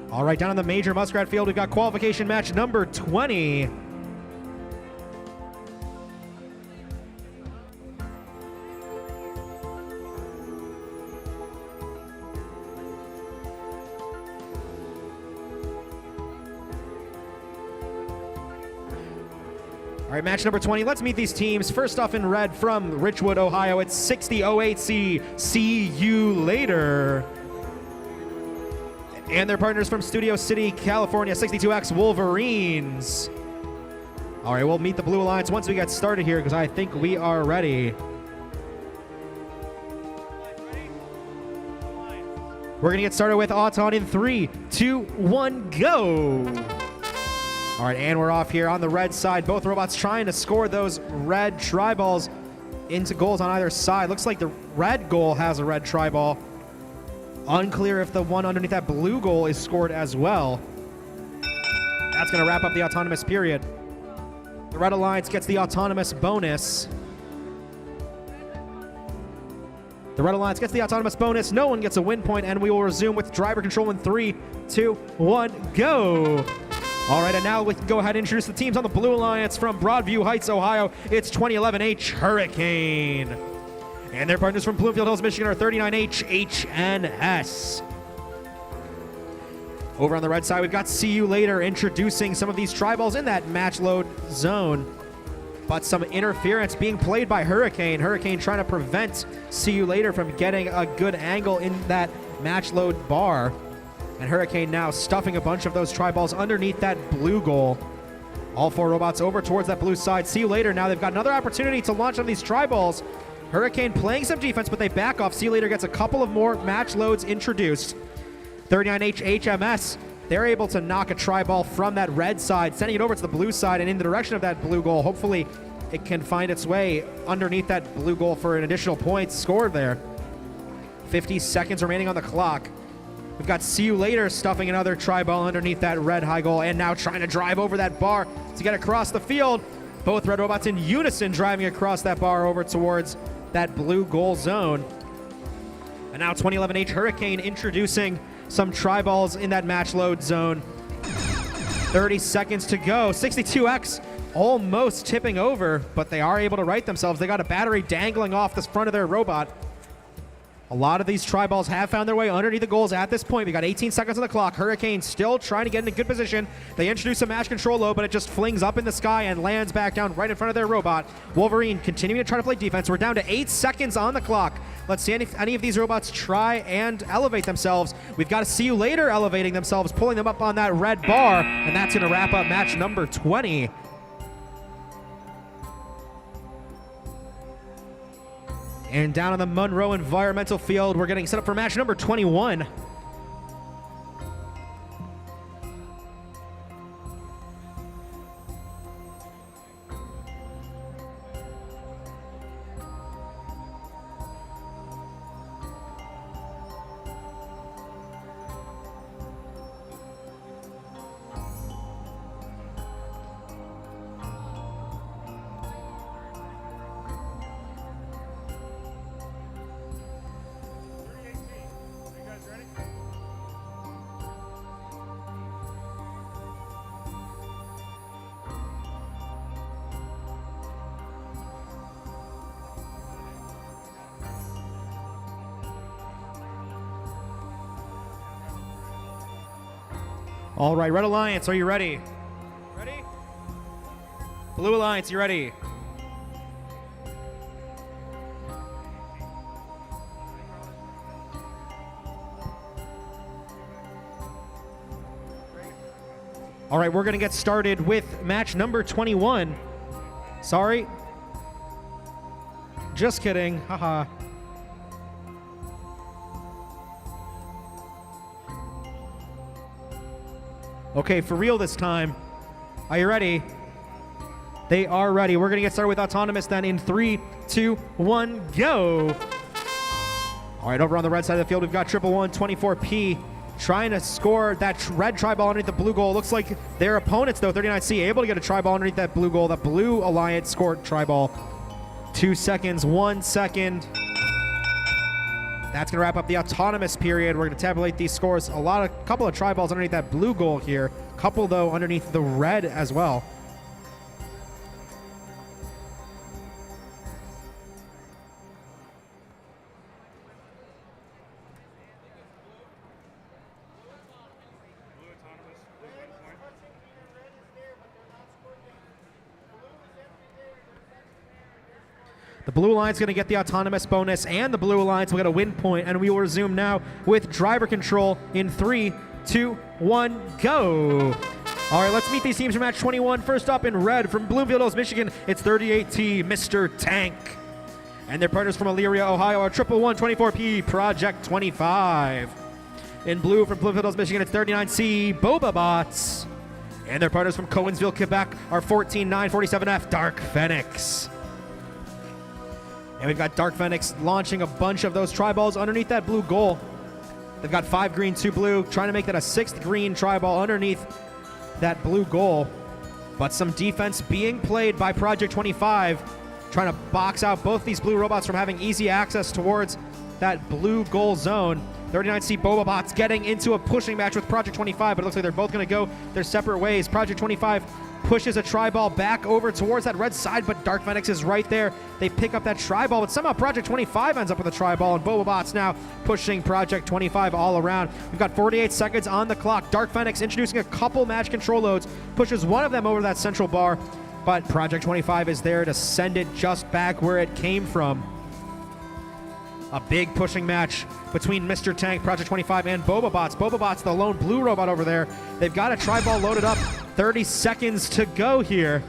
All right, down on the major Muskrat Field, we've got qualification match number 20. All right, match number 20. Let's meet these teams. First off in red from Richwood, Ohio, it's 6008C. See you later. And their partners from Studio City, California, 62X Wolverines. All right, we'll meet the Blue Alliance once we get started here because I think we are ready. We're going to get started with Auton in 3, 2, 1, go. All right, and we're off here on the red side. Both robots trying to score those red tri-balls into goals on either side. Looks like the red goal has a red tri-ball. Unclear if the one underneath that blue goal is scored as well. That's going to wrap up the autonomous period. The Red Alliance gets the autonomous bonus. The Red Alliance gets the autonomous bonus. No one gets a win point, and we will resume with driver control in 3, 2, 1, go. All right, and now we can go ahead and introduce the teams on the Blue Alliance from Broadview Heights, Ohio. It's 2011H Hurricane. And their partners from Bloomfield Hills, Michigan are 39H HNS. Over on the red side, we've got See You Later introducing some of these tri-balls in that match load zone. But some interference being played by Hurricane. Hurricane trying to prevent See You Later from getting a good angle in that match load bar. And Hurricane now stuffing a bunch of those tri-balls underneath that blue goal. All 4 robots over towards that blue side. See You Later. Now they've got another opportunity to launch on these tri-balls. Hurricane playing some defense, but they back off. See You Later gets a couple of more match loads introduced. 39H HMS, they're able to knock a tri-ball from that red side, sending it over to the blue side and in the direction of that blue goal. Hopefully it can find its way underneath that blue goal for an additional point scored there. 50 seconds remaining on the clock. We've got See You Later stuffing another tri-ball underneath that red high goal and now trying to drive over that bar to get across the field. Both red robots in unison driving across that bar over towards that blue goal zone. And now 2011H Hurricane introducing some tri-balls in that match load zone. 30 seconds to go. 62X almost tipping over, but they are able to right themselves. They got a battery dangling off the front of their robot. A lot of these tri-balls have found their way underneath the goals at this point. We got 18 seconds on the clock. Hurricane still trying to get in a good position. They introduce some match control low, but it just flings up in the sky and lands back down right in front of their robot. Wolverine continuing to try to play defense. We're down to 8 seconds on the clock. Let's see if any of these robots try and elevate themselves. We've got to See You Later elevating themselves, pulling them up on that red bar, and that's going to wrap up match number 20. And down on the Monroe Environmental Field, we're getting set up for match number 21. All right, Red Alliance, are you ready? Ready? Blue Alliance, you ready? All right, we're going to get started with match number 21. Sorry. Just kidding. Haha. Okay, for real this time. Are you ready? They are ready. We're going to get started with autonomous then in 3, 2, 1, go. All right, over on the red side of the field, we've got 11124P trying to score that red tri-ball underneath the blue goal. Looks like their opponents, though, 39C, able to get a tri-ball underneath that blue goal. The blue alliance scored tri-ball. 2 seconds, 1 second. That's going to wrap up the autonomous period. We're going to tabulate these scores. A couple of tri-balls underneath that blue goal here. Couple, though, underneath the red as well. The blue alliance going to get the autonomous bonus, and the blue alliance will get a win point, and we will resume now with driver control in 3, 2, 1, go. All right, let's meet these teams for match 21. First up in red from Bloomfield Hills, Michigan, it's 38T, Mr. Tank. And their partners from Elyria, Ohio are 11124P, Project 25. In blue from Bloomfield Hills, Michigan, it's 39C, RiverBots. And their partners from Cowansville, Quebec are 14947F, Dark Phoenix. And we've got Dark Phoenix launching a bunch of those tri-balls underneath that blue goal. They've got 5 green, 2 blue, trying to make that a 6th green tri-ball underneath that blue goal. But some defense being played by Project 25, trying to box out both these blue robots from having easy access towards that blue goal zone. 39C RiverBots getting into a pushing match with Project 25, but it looks like they're both going to go their separate ways. Project 25 pushes a tri-ball back over towards that red side, but Dark Phoenix is right there. They pick up that tri-ball, but somehow Project 25 ends up with a tri-ball, and RiverBots now pushing Project 25 all around. We've got 48 seconds on the clock. Dark Phoenix introducing a couple match control loads, pushes one of them over that central bar, but Project 25 is there to send it just back where it came from. A big pushing match between Mr. Tank, Project 25, and RiverBots. RiverBots, the lone blue robot over there. They've got a tri-ball loaded up. 30 seconds to go here.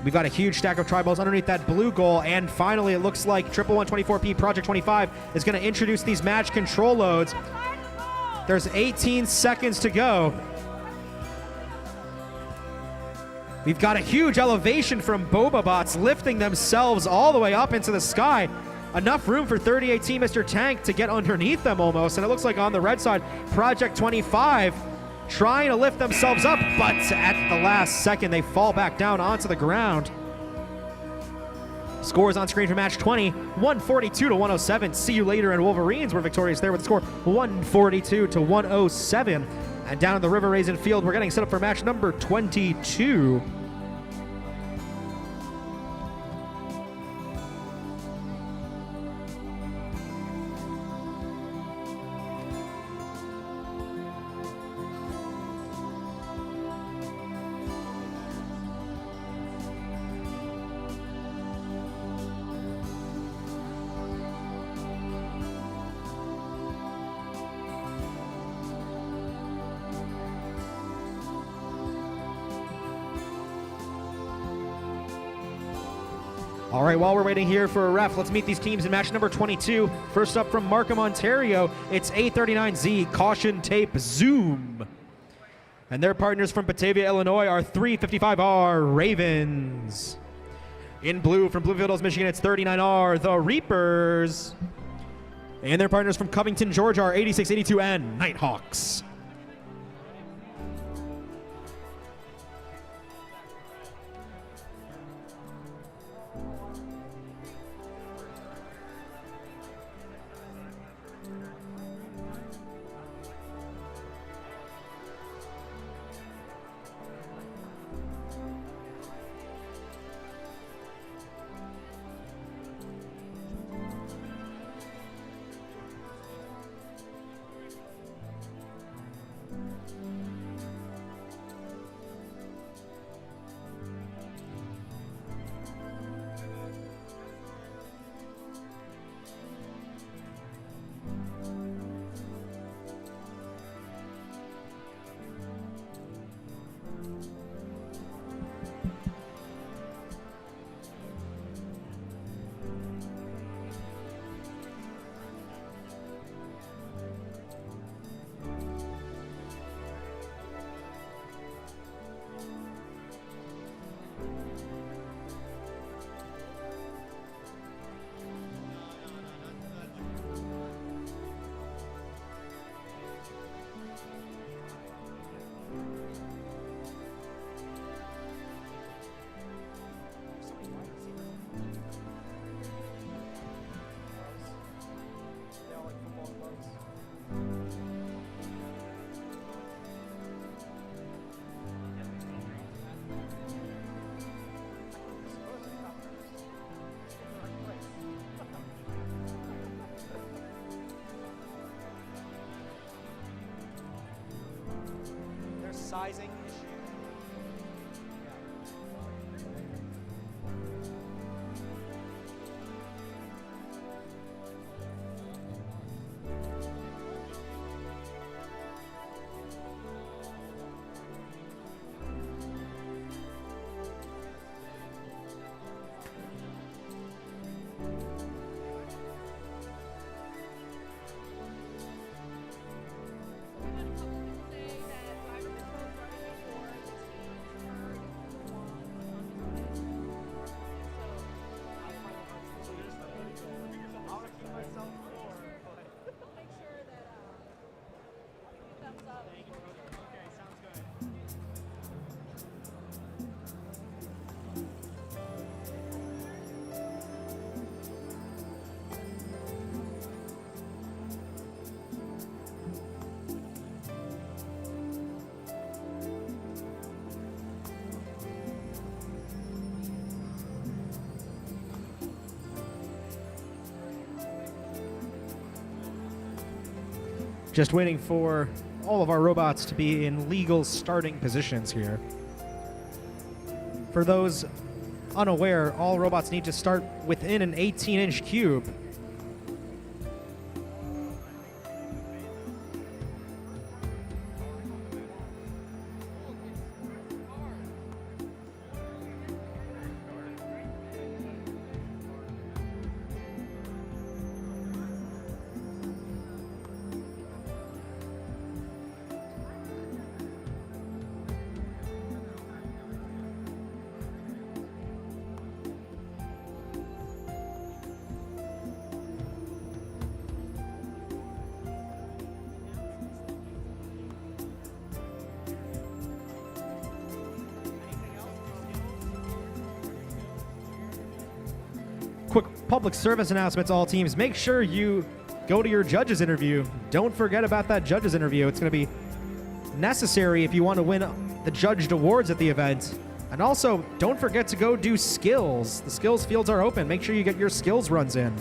We've got a huge stack of tri-balls underneath that blue goal, and finally it looks like 11124P Project 25 is going to introduce these match control loads. There's 18 seconds to go. We've got a huge elevation from RiverBots lifting themselves all the way up into the sky. Enough room for 38T Mr. Tank to get underneath them almost, and it looks like on the red side, Project 25 trying to lift themselves up, but at the last second, they fall back down onto the ground. Scores on screen for match 20, 142 to 107. See you later, and Wolverines were victorious there with the score 142 to 107. And down in the River Raisin field, we're getting set up for match number 22. All right, while we're waiting here for a ref, let's meet these teams in match number 22. First up from Markham, Ontario, it's A39Z, Caution Tape Zoom. And their partners from Batavia, Illinois are 355R Ravens. In blue from Bloomfield Hills, Michigan, it's 39R The Reapers. And their partners from Covington, Georgia are 8682N Nighthawks. sizing issue. Just waiting for all of our robots to be in legal starting positions here. For those unaware, all robots need to start within an 18-inch cube. Quick public service announcement to all teams. Make sure you go to your judges interview. Don't forget about that judges interview. It's going to be necessary if you want to win the judged awards at the event. And also, don't forget to go do skills. The skills fields are open. Make sure you get your skills runs in.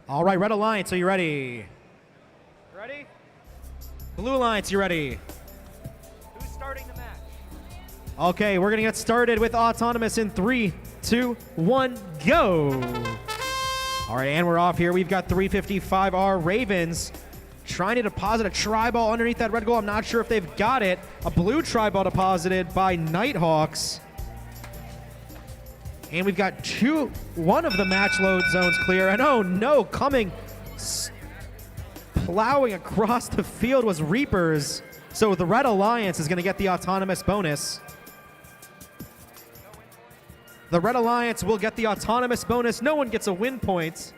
All right, Red Alliance, are you ready? Ready? Blue Alliance, you ready? Who's starting the match? Okay, we're going to get started with Autonomous in 3, 2, 1, go! All right, and we're off here. We've got 355R Ravens trying to deposit a tri-ball underneath that red goal. I'm not sure if they've got it. A blue tri-ball deposited by Nighthawks. And we've got one of the match load zones clear. And oh no, plowing across the field was Reapers. So the Red Alliance is going to get the autonomous bonus. The Red Alliance will get the autonomous bonus. No one gets a win point.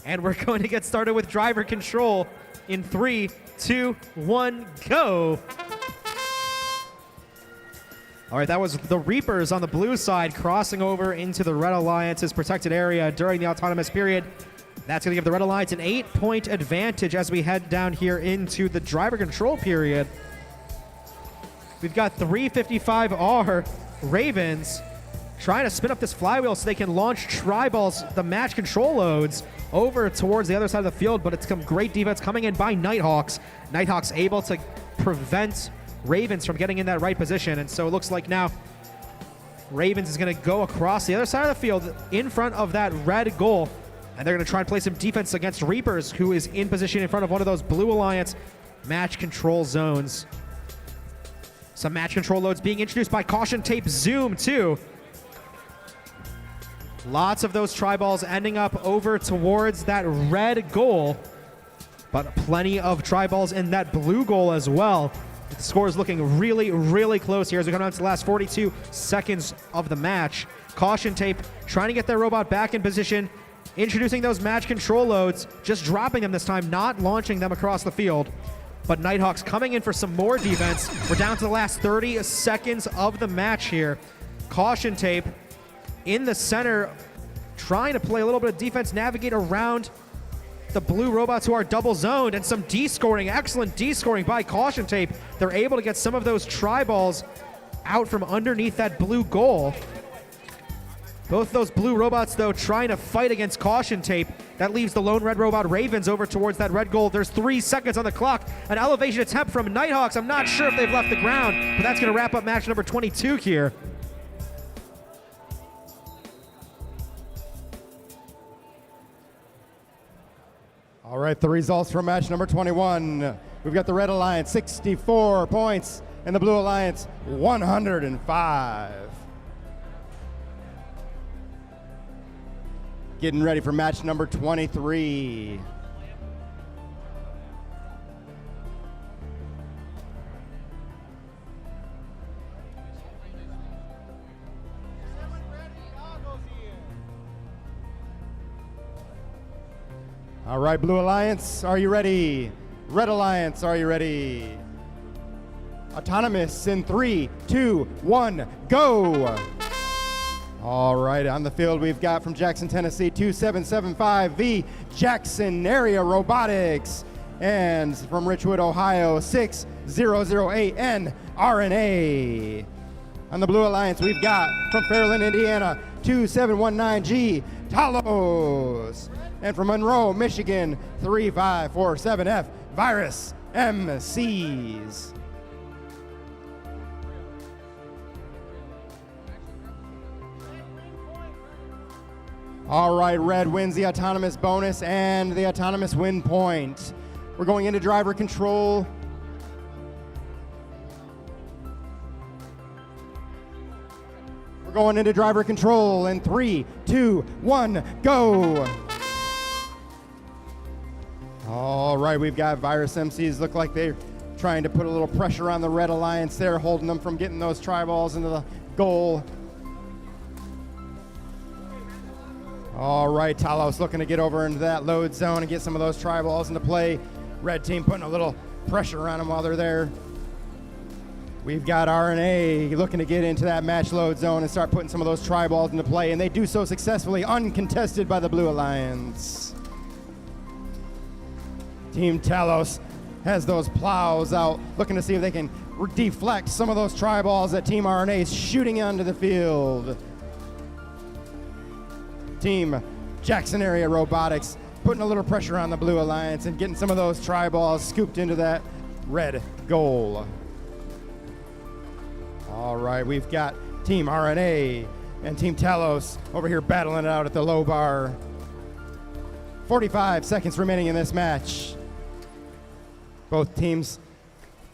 And we're going to get started with driver control in 3, 2, 1, go. All right, that was the Reapers on the blue side crossing over into the Red Alliance's protected area during the autonomous period. That's going to give the Red Alliance an 8-point advantage as we head down here into the driver control period. We've got 355R Ravens trying to spin up this flywheel so they can launch tri-balls, the match control loads, over towards the other side of the field, but it's some great defense coming in by Nighthawks. Nighthawks able to prevent Ravens from getting in that right position, and so it looks like now Ravens is going to go across the other side of the field in front of that red goal, and they're going to try and play some defense against Reapers, who is in position in front of one of those Blue Alliance match control zones. Some match control loads being introduced by Caution Tape Zoom too. Lots of those tri-balls ending up over towards that red goal, but plenty of tri-balls in that blue goal as well. The score is looking really, really close here as we come down to the last 42 seconds of the match. Caution Tape trying to get their robot back in position, introducing those match control loads, just dropping them this time, not launching them across the field. But Nighthawks coming in for some more defense. We're down to the last 30 seconds of the match here. Caution Tape in the center, trying to play a little bit of defense, navigate around the blue robots who are double zoned, and some D-scoring, excellent D-scoring by Caution Tape. They're able to get some of those tri-balls out from underneath that blue goal. Both those blue robots, though, trying to fight against Caution Tape. That leaves the lone red robot Ravens over towards that red goal. There's 3 seconds on the clock. An elevation attempt from Nighthawks. I'm not sure if they've left the ground, but that's going to wrap up match number 22 here. All right, the results from match number 21. We've got the Red Alliance, 64 points, and the Blue Alliance, 105. Getting ready for match number 23. All right, Blue Alliance, are you ready? Red Alliance, are you ready? Autonomous in 3, 2, 1, go! All right, on the field we've got from Jackson, Tennessee, 2775V, Jackson Area Robotics. And from Richwood, Ohio, 6008N RNA. On the Blue Alliance we've got from Fairland, Indiana, 2719G, Talos. And from Monroe, Michigan, 3547F, Virus MCs. All right, Red wins the autonomous bonus and the autonomous win point. We're going into driver control. We're going into driver control in 3, 2, 1, go! All right, we've got Virus MCs. Look like they're trying to put a little pressure on the Red Alliance there, holding them from getting those tri-balls into the goal. All right, Talos looking to get over into that load zone and get some of those tri-balls into play. Red team putting a little pressure on them while they're there. We've got RNA looking to get into that match load zone and start putting some of those tri-balls into play, and they do so successfully, uncontested by the Blue Alliance. Team Talos has those plows out, looking to see if they can deflect some of those tri-balls that Team RNA is shooting onto the field. Team Jackson Area Robotics putting a little pressure on the Blue Alliance and getting some of those tri-balls scooped into that red goal. All right, we've got Team RNA and Team Talos over here battling it out at the low bar. 45 seconds remaining in this match. Both teams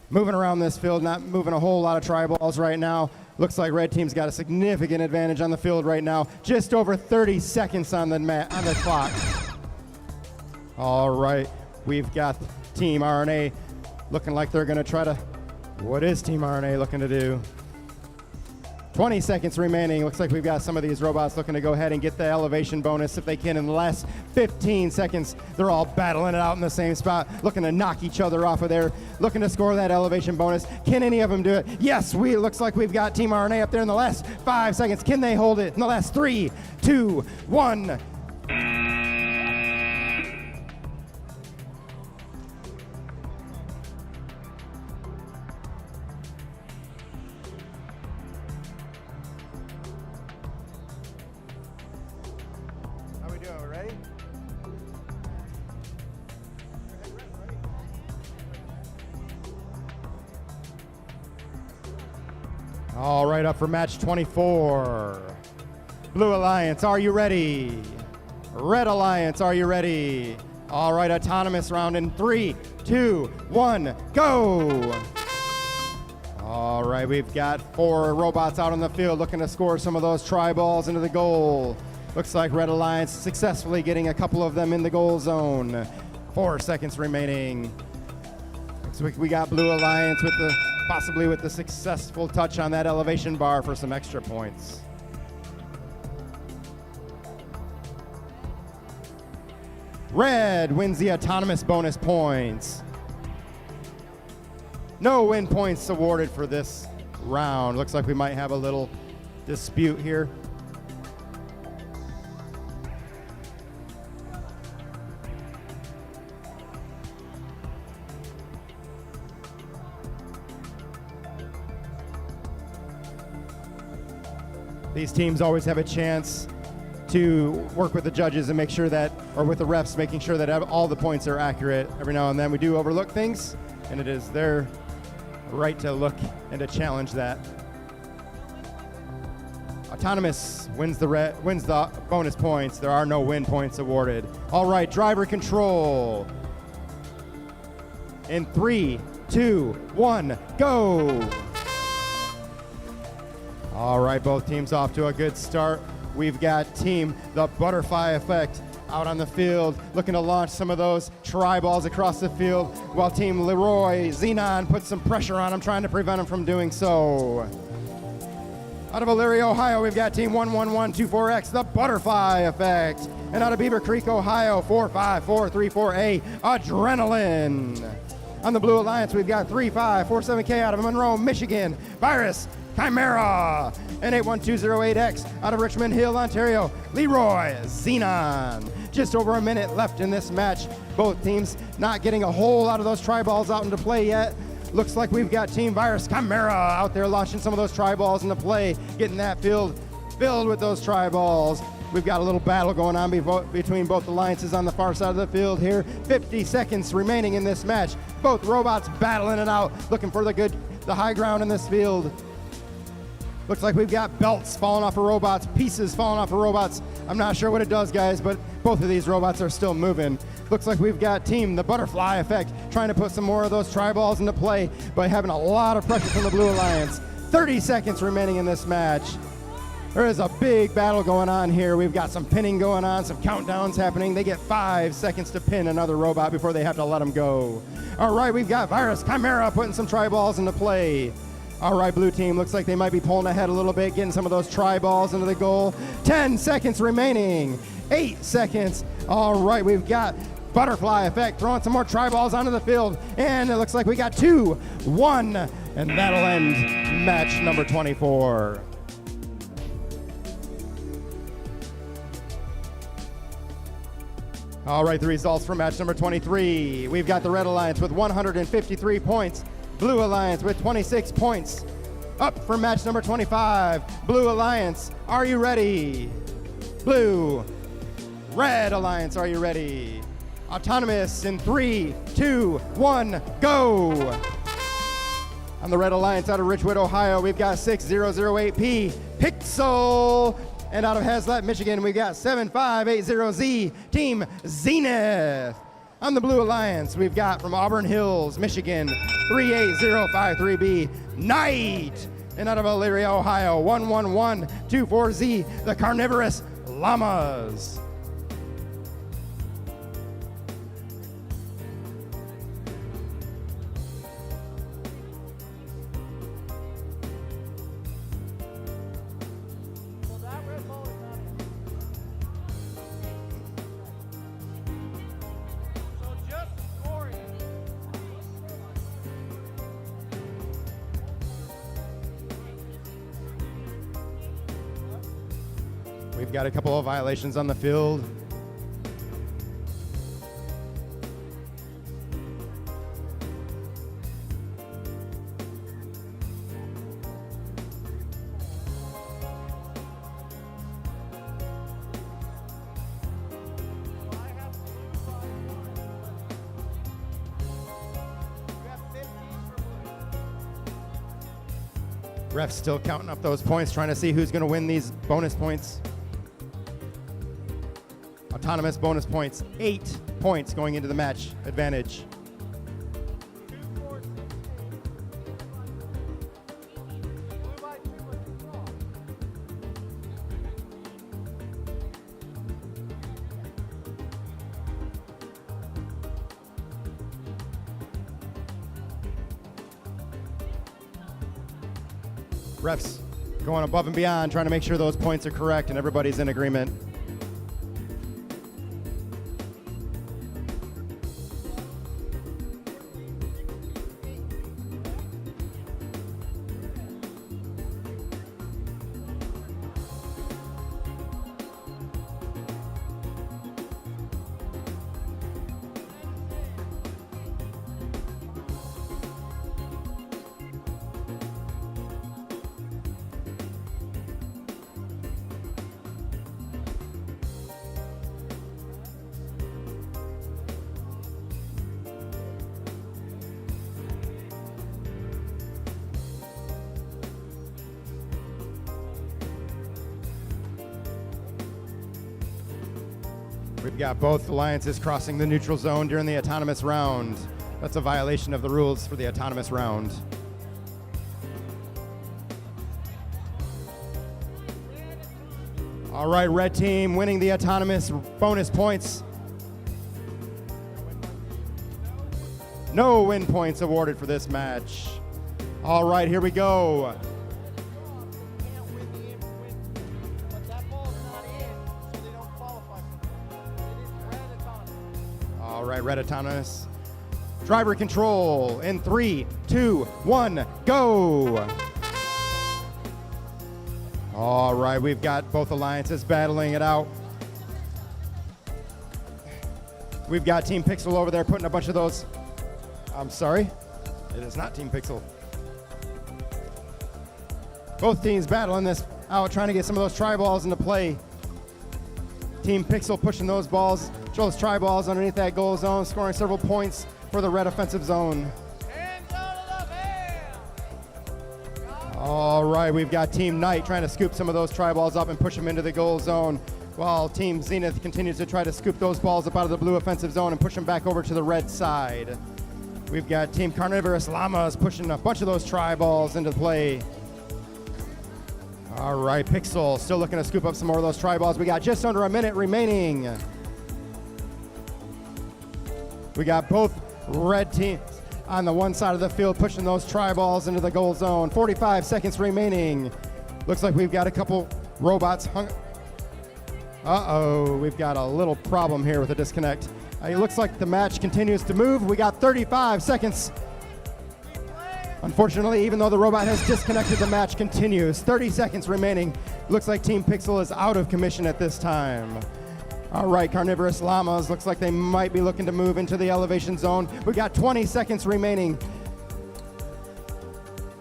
moving around this field, not moving a whole lot of tri-balls right now. Looks like Red team's got a significant advantage on the field right now. Just over 30 seconds on the clock. All right, we've got Team RNA looking like they're gonna try to, what is Team RNA looking to do? 20 seconds remaining. Looks like we've got some of these robots looking to go ahead and get the elevation bonus if they can in the last 15 seconds. They're all battling it out in the same spot, looking to knock each other off of there, looking to score that elevation bonus. Can any of them do it? Yes, it looks like we've got Team RNA up there in the last 5 seconds. Can they hold it in the last 3, 2, 1? All right, up for match 24. Blue Alliance, are you ready? Red Alliance, are you ready? All right, autonomous round in 3, 2, 1, go! All right, we've got 4 robots out on the field looking to score some of those tri-balls into the goal. Looks like Red Alliance successfully getting a couple of them in the goal zone. 4 seconds remaining. Next week we got Blue Alliance with possibly with the successful touch on that elevation bar for some extra points. Red wins the autonomous bonus points. No win points awarded for this round. Looks like we might have a little dispute here. These teams always have a chance to work with the judges and make sure that, or with the refs, making sure that all the points are accurate. Every now and then we do overlook things, and it is their right to look and to challenge that. Autonomous wins the bonus points. There are no win points awarded. All right, driver control. In 3, 2, 1, go. All right, both teams off to a good start. We've got team the Butterfly Effect out on the field, looking to launch some of those tri-balls across the field, while team Leroy Xenon puts some pressure on him, trying to prevent him from doing so. Out of Elyria, Ohio, we've got team 11124X, the Butterfly Effect. And out of Beaver Creek, Ohio, 45434A, Adrenaline. On the Blue Alliance, we've got 3547K out of Monroe, Michigan, Virus Chimera. And 81208X out of Richmond Hill, Ontario, Leroy Xenon. Just over a minute left in this match. Both teams not getting a whole lot of those tri-balls out into play yet. Looks like we've got Team Virus Chimera out there launching some of those tri-balls into play, getting that field filled with those tri-balls. We've got a little battle going on between both alliances on the far side of the field here. 50 seconds remaining in this match. Both robots battling it out, looking for the high ground in this field. Looks like we've got belts falling off of robots, pieces falling off of robots. I'm not sure what it does, guys, but both of these robots are still moving. Looks like we've got team the Butterfly Effect trying to put some more of those tri-balls into play by having a lot of pressure from the Blue Alliance. 30 seconds remaining in this match. There is a big battle going on here. We've got some pinning going on, some countdowns happening. They get 5 seconds to pin another robot before they have to let them go. All right, we've got Virus Chimera putting some tri-balls into play. All right, blue team, looks like they might be pulling ahead a little bit, getting some of those tri-balls into the goal. 10 seconds remaining, 8 seconds. All right, we've got Butterfly Effect throwing some more tri-balls onto the field, and it looks like we got 2, 1, and that'll end match number 24. All right, the results for match number 23. We've got the Red Alliance with 153 points. Blue Alliance with 26 points. Up for match number 25. Blue Alliance, are you ready? Blue. Red Alliance, are you ready? Autonomous in 3, 2, 1, go. On the Red Alliance out of Richwood, Ohio, we've got 6008P, Pixel. And out of Hazlet, Michigan, we've got 7580Z, Team Zenith. On the Blue Alliance, we've got from Auburn Hills, Michigan, 38053B, Knight. And out of Elyria, Ohio, 11124Z, the Carnivorous Llamas. We've got a couple of violations on the field. Ref's still counting up those points, trying to see who's going to win these bonus points. Autonomous bonus points, 8 points going into the match advantage. Refs going above and beyond, trying to make sure those points are correct and everybody's in agreement. We've got both alliances crossing the neutral zone during the autonomous round. That's a violation of the rules for the autonomous round. All right, red team winning the autonomous bonus points. No win points awarded for this match. All right, here we go. But that ball's not in, so they don't qualify for it. It is red autonomous. All right, red autonomous. Driver control in 3, 2, 1, go. All right, we've got both alliances battling it out. We've got Team Pixel over there putting a bunch of those. I'm sorry, it is not Team Pixel. Both teams battling this out, trying to get some of those tri-balls into play. Team Pixel pushing those balls, those tri-balls underneath that goal zone, scoring several points for the red offensive zone. All right, we've got Team Knight trying to scoop some of those tri-balls up and push them into the goal zone, while Team Zenith continues to try to scoop those balls up out of the blue offensive zone and push them back over to the red side. We've got Team Carnivorous Llamas pushing a bunch of those tri-balls into play. All right, Pixel still looking to scoop up some more of those tri-balls. We got just under a minute remaining. We got both red teams on the one side of the field pushing those tri-balls into the goal zone. 45 seconds remaining. Looks like we've got a couple robots hung. Uh-oh, we've got a little problem here with a disconnect. It looks like the match continues to move. We got 35 seconds. Unfortunately, even though the robot has disconnected, the match continues. 30 seconds remaining. Looks like Team Pixel is out of commission at this time. All right, Carnivorous Llamas, looks like they might be looking to move into the elevation zone. We got 20 seconds remaining.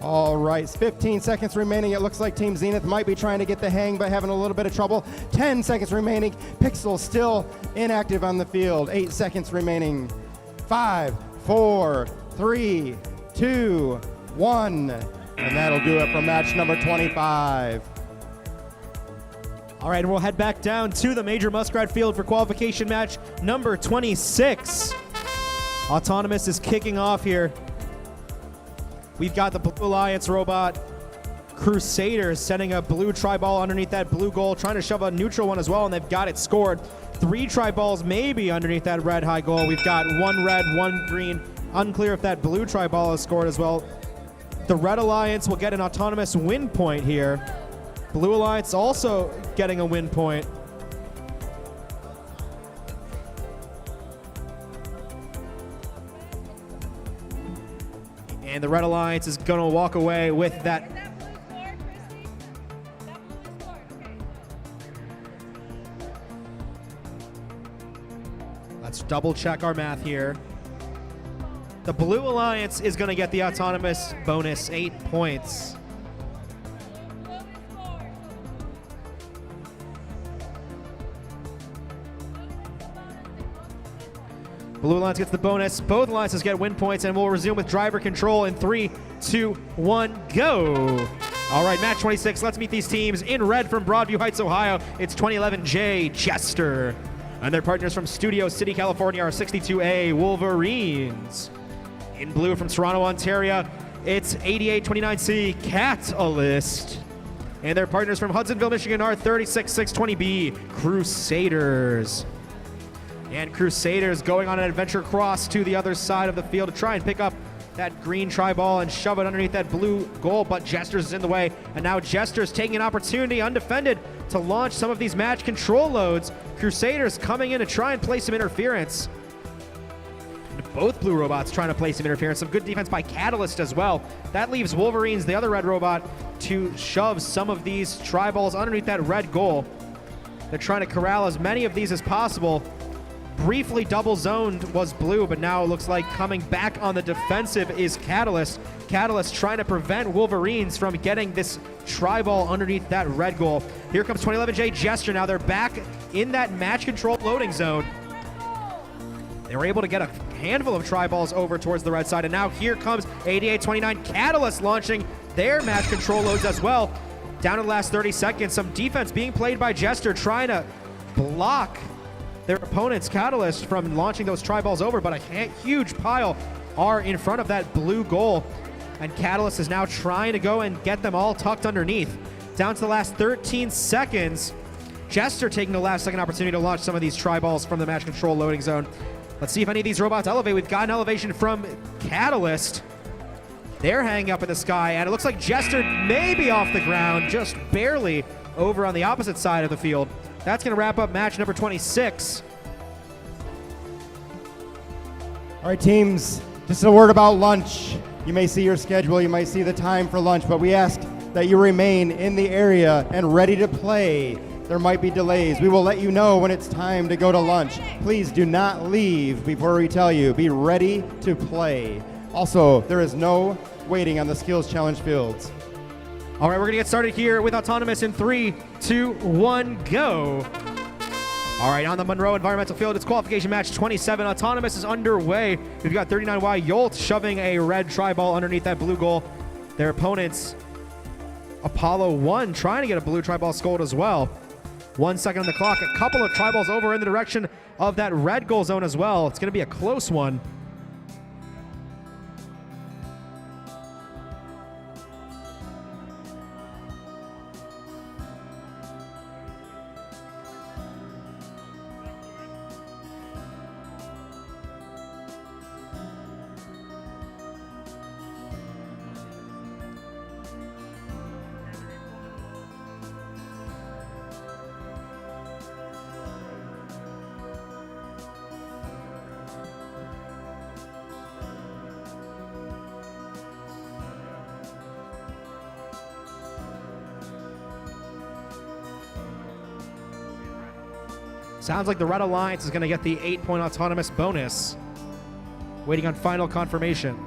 All right, 15 seconds remaining. It looks like Team Zenith might be trying to get the hang, but having a little bit of trouble. 10 seconds remaining. Pixel still inactive on the field. 8 seconds remaining. 5, 4, 3, 2, 1. And that'll do it for match number 25. All right, and we'll head back down to the Major Muskrat Field for qualification match number 26. Autonomous is kicking off here. We've got the Blue Alliance robot, Crusaders, sending a blue tri-ball underneath that blue goal, trying to shove a neutral one as well, and they've got it scored. 3 tri-balls maybe underneath that red high goal. We've got 1 red, 1 green. Unclear if that blue tri-ball is scored as well. The Red Alliance will get an autonomous win point here. Blue Alliance also getting a win point. And the Red Alliance is going to walk away with that. Let's double check our math here. The Blue Alliance is going to get the autonomous bonus 8 points. Blue Alliance gets the bonus. Both alliances get win points, and we'll resume with driver control in 3, 2, 1, go. All right, match 26. Let's meet these teams. In red from Broadview Heights, Ohio, it's 2011J Jester. And their partners from Studio City, California are 62A Wolverines. In blue from Toronto, Ontario, it's 8829C Catalyst. And their partners from Hudsonville, Michigan are 36620B Crusaders. And Crusaders going on an adventure cross to the other side of the field to try and pick up that green tri-ball and shove it underneath that blue goal, but Jesters is in the way. And now Jesters taking an opportunity undefended to launch some of these match control loads. Crusaders coming in to try and play some interference. Both blue robots trying to play some interference. Some good defense by Catalyst as well. That leaves Wolverines, the other red robot, to shove some of these tri-balls underneath that red goal. They're trying to corral as many of these as possible. Briefly double zoned was blue, but now it looks like coming back on the defensive is Catalyst. Catalyst trying to prevent Wolverines from getting this tri-ball underneath that red goal. Here comes 2011J Jester. Now they're back in that match control loading zone. They were able to get a handful of tri-balls over towards the red side, and now here comes 8829 Catalyst launching their match control loads as well. Down to the last 30 seconds, some defense being played by Jester, trying to block their opponents, Catalyst, from launching those tri-balls over, but a huge pile are in front of that blue goal. And Catalyst is now trying to go and get them all tucked underneath. Down to the last 13 seconds. Jester taking the last second opportunity to launch some of these tri-balls from the match control loading zone. Let's see if any of these robots elevate. We've got an elevation from Catalyst. They're hanging up in the sky, and it looks like Jester may be off the ground, just barely over on the opposite side of the field. That's going to wrap up match number 26. All right, teams, just a word about lunch. You may see your schedule, you might see the time for lunch, but we ask that you remain in the area and ready to play. There might be delays. We will let you know when it's time to go to lunch. Please do not leave before we tell you. Be ready to play. Also, there is no waiting on the skills challenge fields. All right, we're going to get started here with Autonomous in 3, 2, 1, go. All right, on the Monroe Environmental Field, it's qualification match 27. Autonomous is underway. We've got 39Y Yolt shoving a red tri-ball underneath that blue goal. Their opponents, Apollo 1, trying to get a blue tri-ball scored as well. 1 second on the clock. A couple of tri-balls over in the direction of that red goal zone as well. It's going to be a close one. Sounds like the Red Alliance is going to get the 8-point Autonomous bonus. Waiting on final confirmation.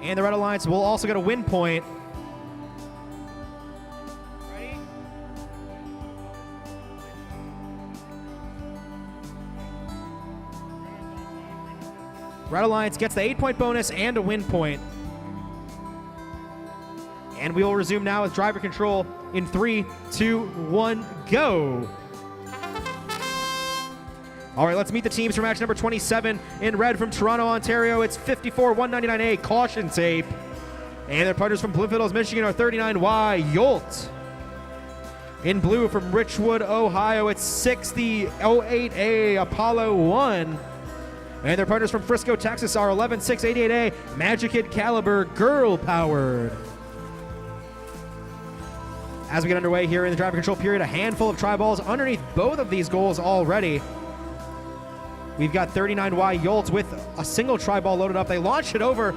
And the Red Alliance will also get a win point. Red Alliance gets the 8-point bonus and a win point. And we will resume now with driver control in 3, 2, 1, go. All right, let's meet the teams for match number 27. In red from Toronto, Ontario, it's 54-199A Caution Tape. And their partners from Bloomfield Hills, Michigan are 39Y Yolt. In blue from Richwood, Ohio, it's 60-08A Apollo 1. And their partners from Frisco, Texas are 11-688A Magic Kid Caliber Girl Powered. As we get underway here in the driver control period, a handful of tri-balls underneath both of these goals already. We've got 39Y Yolt with a single tri-ball loaded up. They launch it over.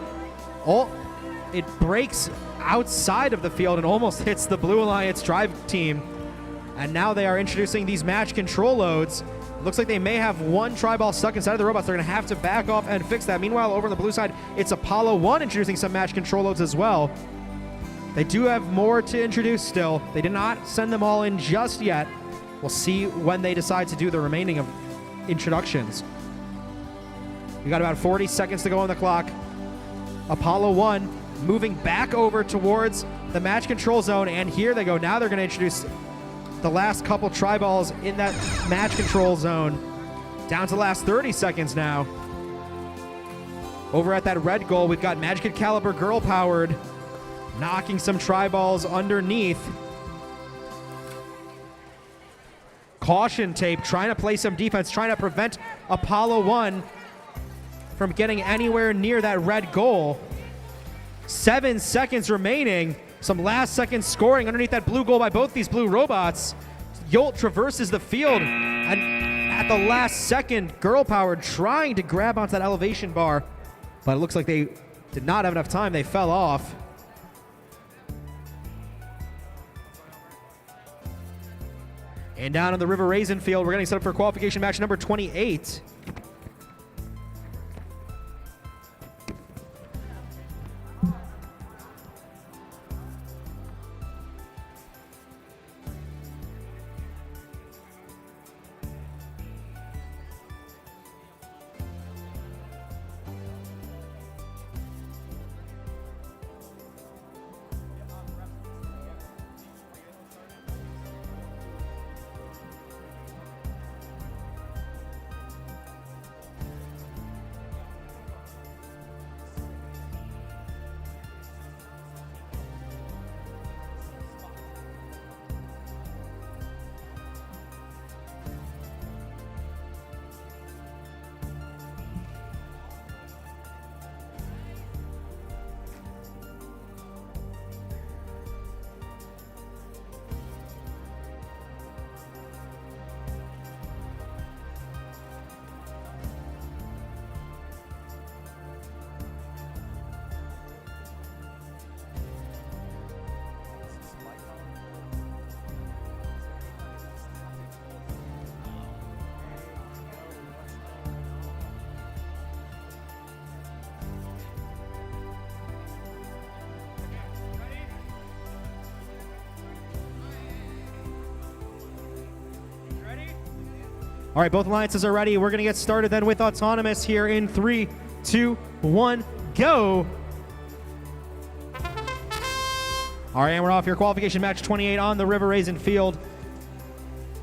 It breaks outside of the field and almost hits the Blue Alliance drive team. And now they are introducing these match control loads. Looks like they may have one tri-ball stuck inside of the robots. They're going to have to back off and fix that. Meanwhile, over on the blue side, it's Apollo 1 introducing some match control loads as well. They do have more to introduce still. They did not send them all in just yet. We'll see when they decide to do the remaining of introductions. We got about 40 seconds to go on the clock. Apollo 1 moving back over towards the match control zone, and here they go. Now they're going to introduce the last couple tri-balls in that match control zone. Down to the last 30 seconds now. Over at that red goal, we've got Magic Kid Caliber Girl Powered knocking some tri-balls underneath. Caution Tape trying to play some defense, trying to prevent Apollo 1 from getting anywhere near that red goal. 7 seconds remaining. Some last second scoring underneath that blue goal by both these blue robots. Yolt traverses the field, and at the last second, Girl Power trying to grab onto that elevation bar, but it looks like they did not have enough time. They fell off. And down on the River Raisin field, we're getting set up for qualification match number 28. All right, both alliances are ready. We're going to get started then with Autonomous here in 3, 2, 1, go. All right, and we're off here. Qualification match 28 on the River Raisin field.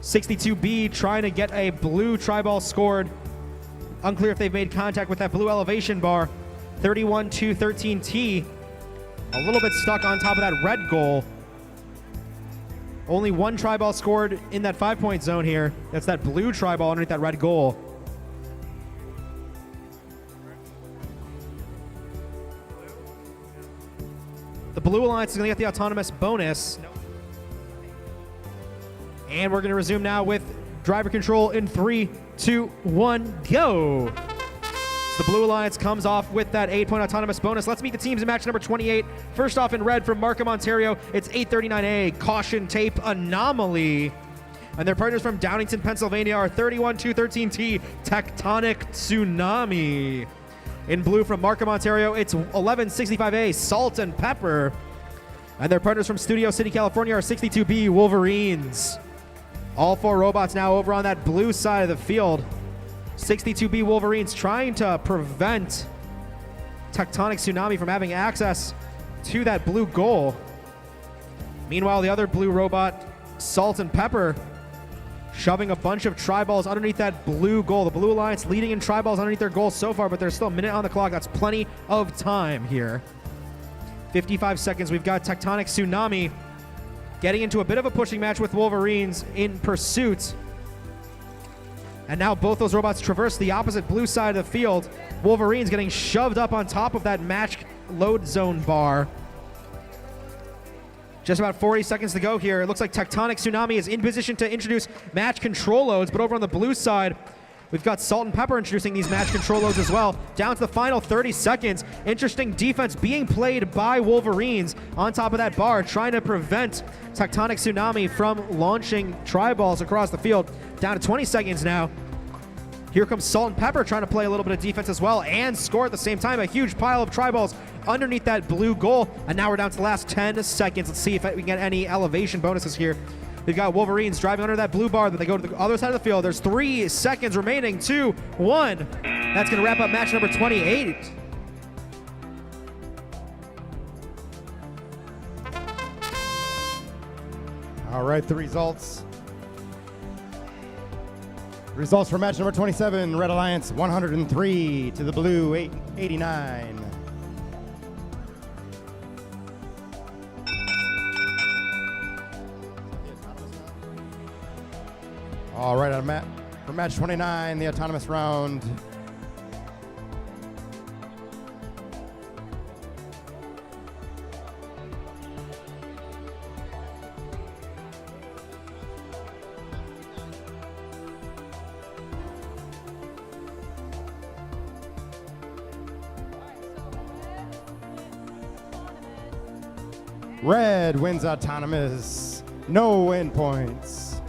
62B trying to get a blue tri-ball scored. Unclear if they've made contact with that blue elevation bar. 31-2-13T. A little bit stuck on top of that red goal. Only one tri-ball scored in that 5-point zone here. That's that blue tri-ball underneath that red goal. The blue alliance is going to get the autonomous bonus. And we're going to resume now with driver control in 3, 2, 1, go. So the blue alliance comes off with that 8-point autonomous bonus. Let's meet the teams in match number 28. First off in red from Markham, Ontario, it's 839A, Caution Tape Anomaly. And their partners from Downingtown, Pennsylvania are 31-2-13T, Tectonic Tsunami. In blue from Markham, Ontario, it's 1165A, Salt and Pepper. And their partners from Studio City, California are 62B, Wolverines. All 4 robots now over on that blue side of the field. 62B Wolverines trying to prevent Tectonic Tsunami from having access to that blue goal. Meanwhile, the other blue robot, Salt and Pepper, shoving a bunch of tri-balls underneath that blue goal. The Blue Alliance leading in tri-balls underneath their goal so far, but there's still a minute on the clock. That's plenty of time here. 55 seconds. We've got Tectonic Tsunami getting into a bit of a pushing match with Wolverines in pursuit. And now both those robots traverse the opposite blue side of the field. Wolverines getting shoved up on top of that match load zone bar. Just about 40 seconds to go here. It looks like Tectonic Tsunami is in position to introduce match control loads, but over on the blue side, we've got Salt and Pepper introducing these match control loads as well. Down to the final 30 seconds. Interesting defense being played by Wolverines on top of that bar, trying to prevent Tectonic Tsunami from launching tri-balls across the field. Down to 20 seconds now. Here comes Salt and Pepper trying to play a little bit of defense as well and score at the same time. A huge pile of tri-balls underneath that blue goal. And now we're down to the last 10 seconds. Let's see if we can get any elevation bonuses here. We've got Wolverines driving under that blue bar. Then they go to the other side of the field. There's 3 seconds remaining. 2, 1. That's going to wrap up match number 28. All right, the results. Results for match number 27, Red Alliance 103 to the Blue 89. All right, for match 29, the autonomous round. Red wins autonomous, no win points.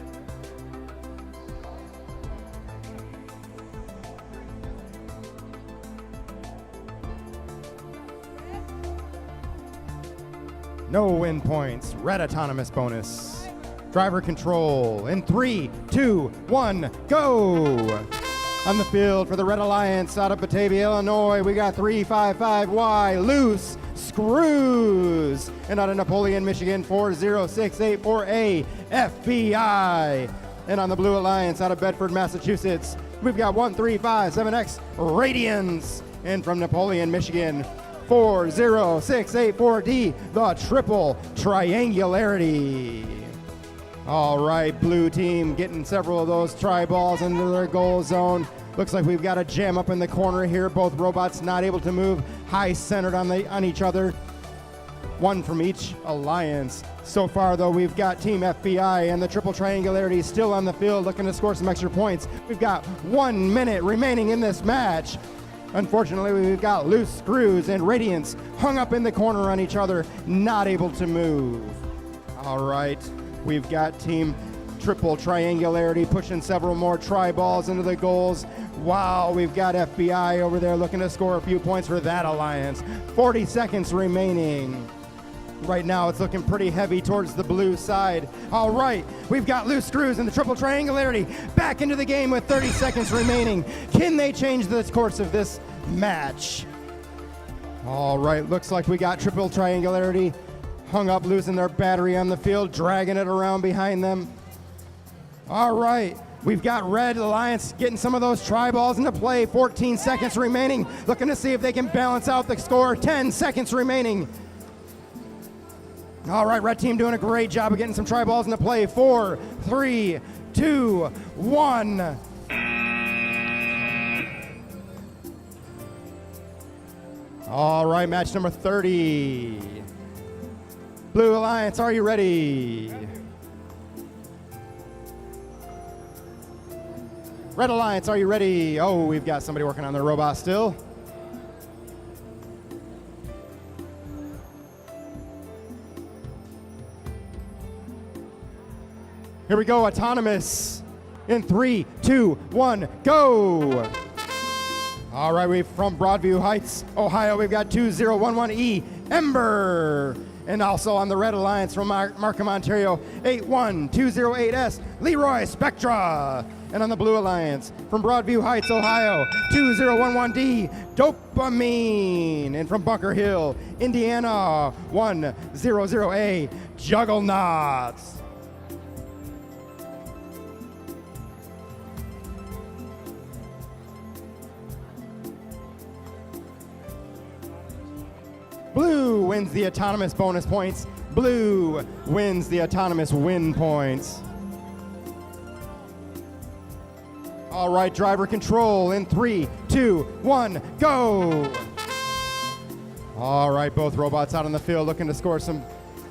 No win points, red autonomous bonus. Driver control in 3, 2, 1, go! On the field for the Red Alliance out of Batavia, Illinois, we got 355Y, Loose Screws. And out of Napoleon, Michigan, 40684A, FBI. And on the Blue Alliance out of Bedford, Massachusetts, we've got 1357X, Radiance. And from Napoleon, Michigan, 40684D, the Triple Triangularity. All right, blue team getting several of those tri-balls into their goal zone. Looks like we've got a jam up in the corner here. Both robots not able to move, high centered on each other. One from each alliance. So far, though, we've got Team FBI and the Triple Triangularity still on the field looking to score some extra points. We've got 1 minute remaining in this match. Unfortunately, we've got Loose Screws and Radiance hung up in the corner on each other, not able to move. All right, we've got Team Triple Triangularity pushing several more tri-balls into the goals. Wow, we've got FBI over there looking to score a few points for that alliance. 40 seconds remaining. Right now, it's looking pretty heavy towards the blue side. All right, we've got loose screws in the triple triangularity. Back into the game with 30 seconds remaining. Can they change the course of this match? All right, looks like we got triple triangularity hung up, losing their battery on the field, dragging it around behind them. All right, we've got Red Alliance getting some of those tri-balls into play. 14 seconds remaining, looking to see if they can balance out the score. 10 seconds remaining. All right, red team doing a great job of getting some tri-balls into play. 4, 3, 2, 1. All right, match number 30. Blue Alliance, are you ready? Red Alliance, are you ready? Oh, we've got somebody working on their robot still. Here we go, autonomous. In 3, 2, 1, go. All right, we're from Broadview Heights, Ohio. We've got 2011E, Ember. And also on the Red Alliance from Markham, Ontario, 81208S, Leroy Spectra. And on the Blue Alliance from Broadview Heights, Ohio, 2011D, Dopamine. And from Bunker Hill, Indiana, 100A, Juggernauts. Blue wins the autonomous bonus points. Blue wins the autonomous win points. All right, driver control in 3, 2, 1, go. All right, both robots out on the field looking to score some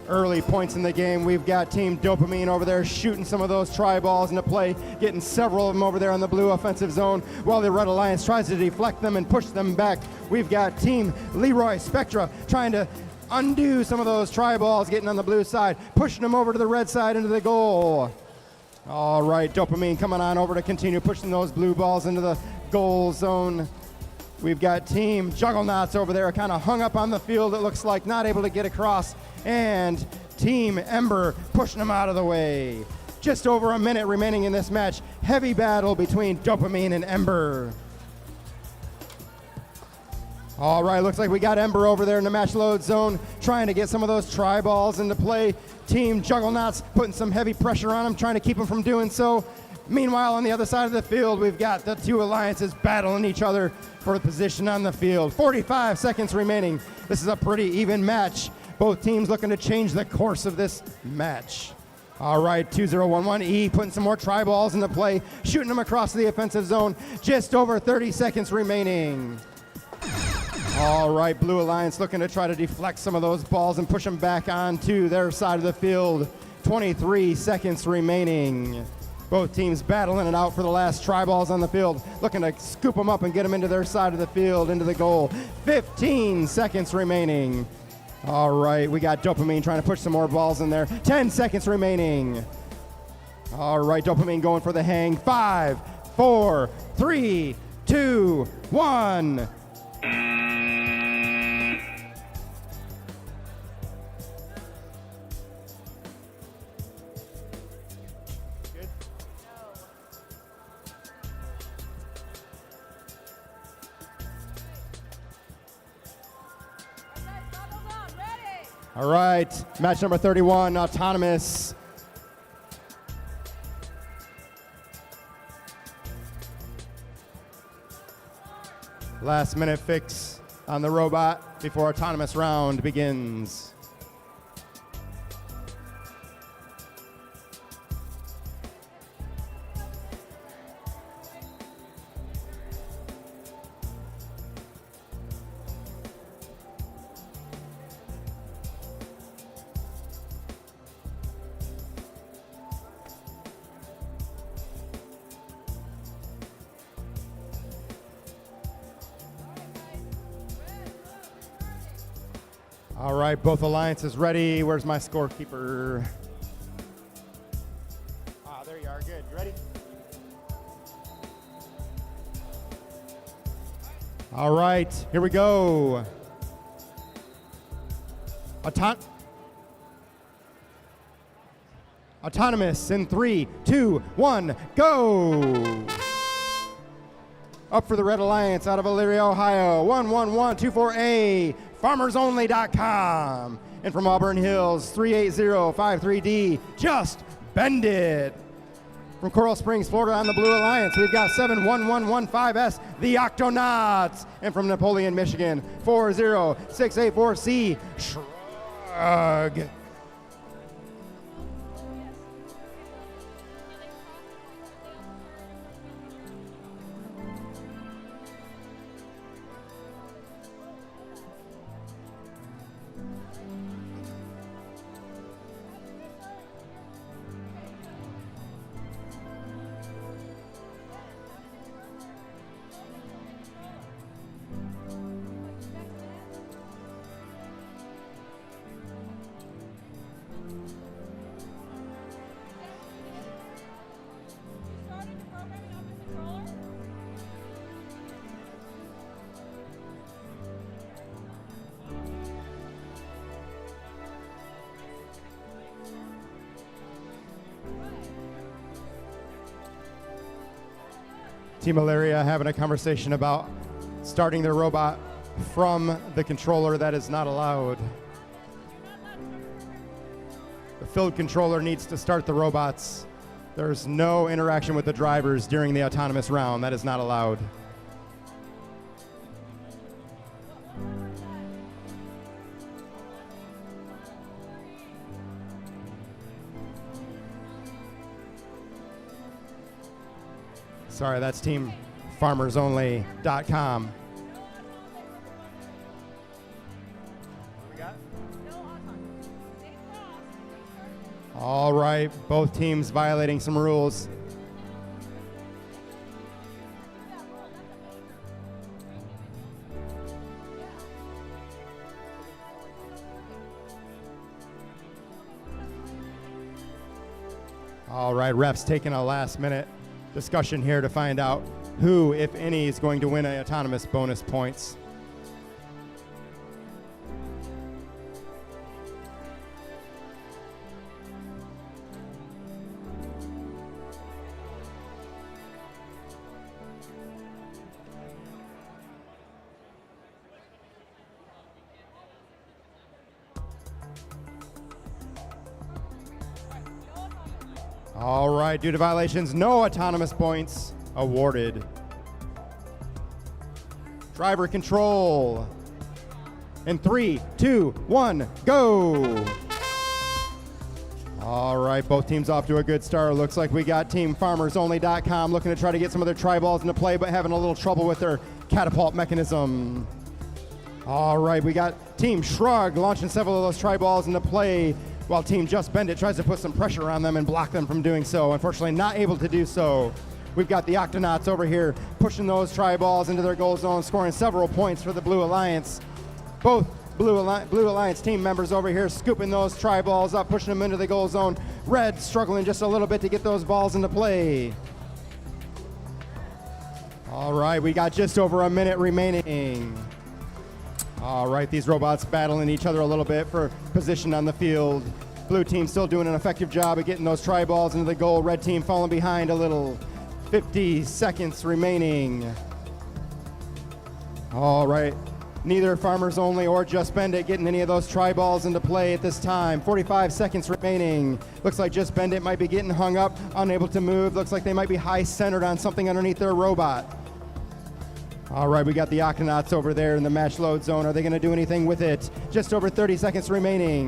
early points in the game. We've got Team Dopamine over there shooting some of those tri-balls into play, getting several of them over there on the blue offensive zone, while the Red Alliance tries to deflect them and push them back. We've got Team Leroy Spectra trying to undo some of those tri-balls, getting on the blue side, pushing them over to the red side into the goal. All right, Dopamine coming on over to continue pushing those blue balls into the goal zone. We've got Team Juggernauts over there kind of hung up on the field, it looks like, not able to get across. And Team Ember pushing them out of the way. Just over a minute remaining in this match. Heavy battle between Dopamine and Ember. All right, looks like we got Ember over there in the match load zone, trying to get some of those tri-balls into play. Team Juggernauts putting some heavy pressure on them, trying to keep them from doing so. Meanwhile, on the other side of the field, we've got the two alliances battling each other for the position on the field. 45 seconds remaining. This is a pretty even match. Both teams looking to change the course of this match. All right, 2011E putting some more tri-balls into play, shooting them across the offensive zone. Just over 30 seconds remaining. All right, Blue Alliance looking to try to deflect some of those balls and push them back onto their side of the field. 23 seconds remaining. Both teams battling it out for the last tri-balls on the field, looking to scoop them up and get them into their side of the field, into the goal. 15 seconds remaining. All right, we got Dopamine trying to push some more balls in there. 10 seconds remaining. All right, Dopamine going for the hang. 5, 4, 3, 2, 1. All right, match number 31, autonomous. Last minute fix on the robot before autonomous round begins. All right, both alliances ready. Where's my scorekeeper? Ah, there you are. Good. You ready? All right, here we go. Autonomous in 3, 2, 1, go! Up for the Red Alliance out of Elyria, Ohio, 11124A, farmersonly.com. And from Auburn Hills, 38053D, Just Bend It. From Coral Springs, Florida on the Blue Alliance, we've got 71115S, the Octonauts. And from Napoleon, Michigan, 40684C, Shrug. Team Elyria having a conversation about starting their robot from the controller. That is not allowed. The field controller needs to start the robots. There's no interaction with the drivers during the autonomous round. That is not allowed. Sorry, that's Team farmersonly.com. All right, both teams violating some rules. All right, refs taking a last-minute discussion here to find out who, if any, is going to win an autonomous bonus points. All right, due to violations, no autonomous points awarded. Driver control. In 3, 2, 1, go. All right, both teams off to a good start. Looks like we got Team farmersonly.com looking to try to get some of their tri-balls into play, but having a little trouble with their catapult mechanism. All right, we got Team Shrug launching several of those tri-balls into play, while Team Just Bend It tries to put some pressure on them and block them from doing so. Unfortunately, not able to do so. We've got the Octonauts over here pushing those tri-balls into their goal zone, scoring several points for the Blue Alliance. Both Blue Alliance team members over here scooping those tri-balls up, pushing them into the goal zone. Red struggling just a little bit to get those balls into play. All right, we got just over a minute remaining. All right, these robots battling each other a little bit for position on the field. Blue team still doing an effective job of getting those tri-balls into the goal. Red team falling behind a little. 50 seconds remaining. All right, neither Farmers Only or Just Bend It getting any of those tri-balls into play at this time. 45 seconds remaining. Looks like Just Bend It might be getting hung up, unable to move. Looks like they might be high-centered on something underneath their robot. All right, we got the Octonauts over there in the match load zone. Are they going to do anything with it? Just over 30 seconds remaining.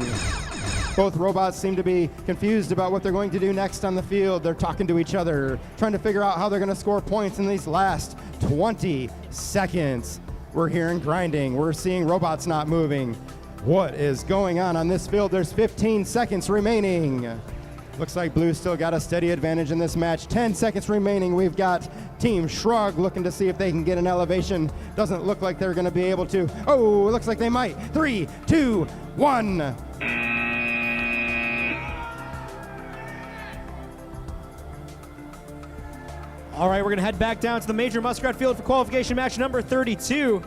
Both robots seem to be confused about what they're going to do next on the field. They're talking to each other, trying to figure out how they're going to score points in these last 20 seconds. We're hearing grinding. We're seeing robots not moving. What is going on this field? There's 15 seconds remaining. Looks like Blue still got a steady advantage in this match. 10 seconds remaining. We've got Team Shrug looking to see if they can get an elevation. Doesn't look like they're going to be able to. Oh, it looks like they might. 3, 2, 1. All right, we're going to head back down to the Major Muskrat Field for qualification match number 32.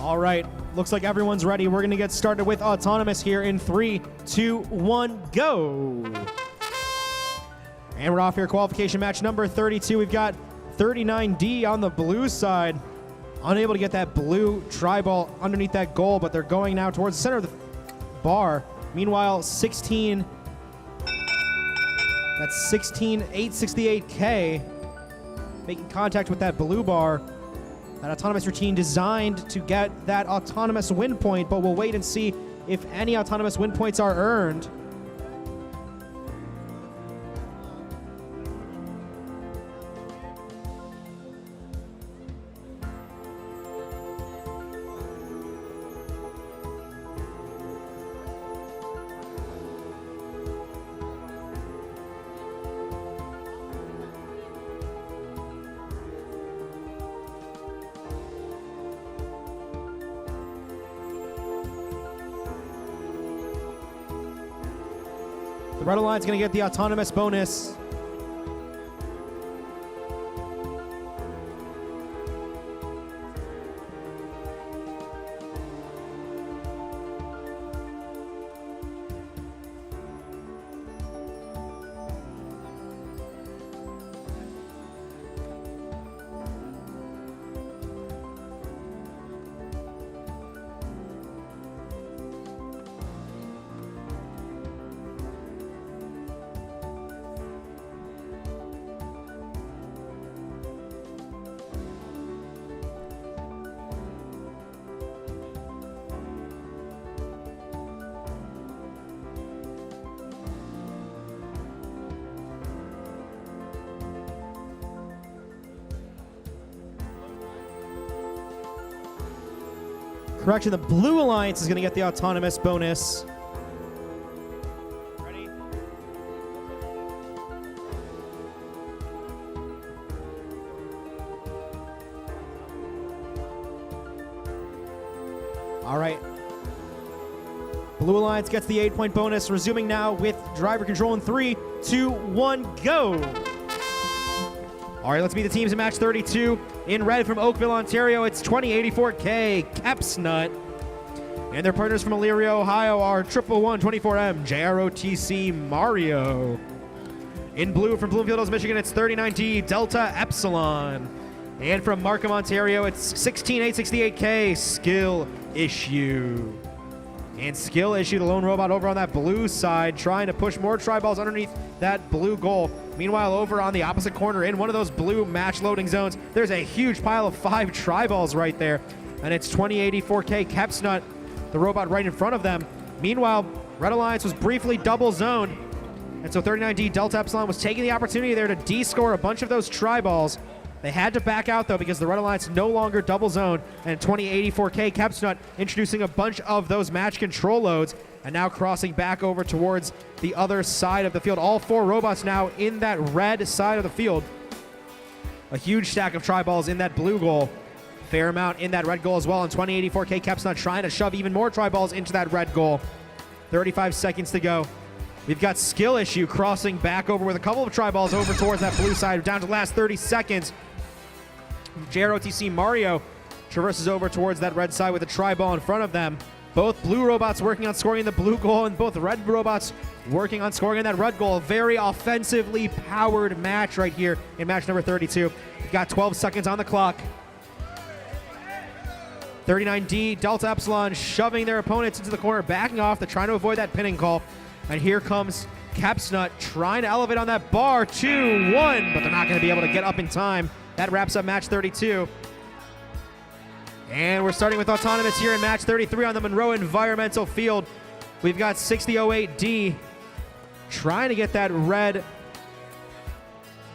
All right, looks like everyone's ready. We're gonna get started with autonomous here in 3, 2, 1, go. And we're off here, qualification match number 32. We've got 39D on the blue side. Unable to get that blue tri-ball underneath that goal, but they're going now towards the center of the bar. Meanwhile, 868K, making contact with that blue bar. That autonomous routine designed to get that autonomous win point, but we'll wait and see if any autonomous win points are earned. The Red Alliance going to get the autonomous bonus. Correction, the Blue Alliance is going to get the autonomous bonus. Ready? All right. Blue Alliance gets the 8-point bonus, resuming now with driver control in 3, 2, 1, go. All right, let's meet the teams in match 32. In red from Oakville, Ontario, it's 2084K, Capsnut. And their partners from Elyria, Ohio are 11124M, JROTC, Mario. In blue from Bloomfield, Michigan, it's 39D, Delta Epsilon. And from Markham, Ontario, it's 16868K, Skill Issue. And Skill Issue, the lone robot over on that blue side, trying to push more tri-balls underneath that blue goal. Meanwhile, over on the opposite corner in one of those blue match loading zones, there's a huge pile of 5 tri-balls right there. And it's 2084K Capsnut, the robot right in front of them. Meanwhile, Red Alliance was briefly double zoned. And so 39D Delta Epsilon was taking the opportunity there to de-score a bunch of those tri-balls. They had to back out, though, because the Red Alliance no longer double zoned, and 2084K Capsnut introducing a bunch of those match control loads, and now crossing back over towards the other side of the field. All 4 robots now in that red side of the field. A huge stack of tri-balls in that blue goal. Fair amount in that red goal as well, and 2084K Capsnut trying to shove even more tri-balls into that red goal. 35 seconds to go. We've got Skill Issue crossing back over with a couple of tri-balls over towards that blue side, down to the last 30 seconds. JROTC Mario traverses over towards that red side with a tri-ball in front of them. Both blue robots working on scoring the blue goal, and both red robots working on scoring in that red goal. A very offensively powered match right here in match number 32. We've got 12 seconds on the clock. 39D, Delta Epsilon shoving their opponents into the corner, backing off. They're trying to avoid that pinning call. And here comes Capsnut trying to elevate on that bar. 2-1, but they're not going to be able to get up in time. That wraps up match 32. And we're starting with autonomous here in match 33 on the Monroe Environmental Field. We've got 6008D trying to get that red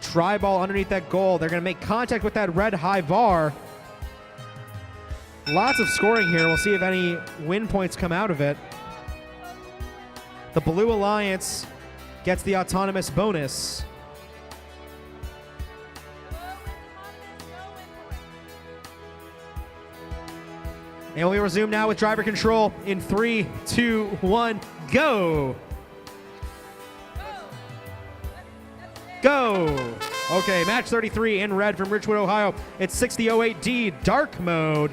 tri-ball underneath that goal. They're going to make contact with that red high bar. Lots of scoring here. We'll see if any win points come out of it. The Blue Alliance gets the autonomous bonus. And we resume now with driver control in 3, 2, 1, go. Go. Okay, match 33 in red from Richwood, Ohio. It's 6008D Dark Mode.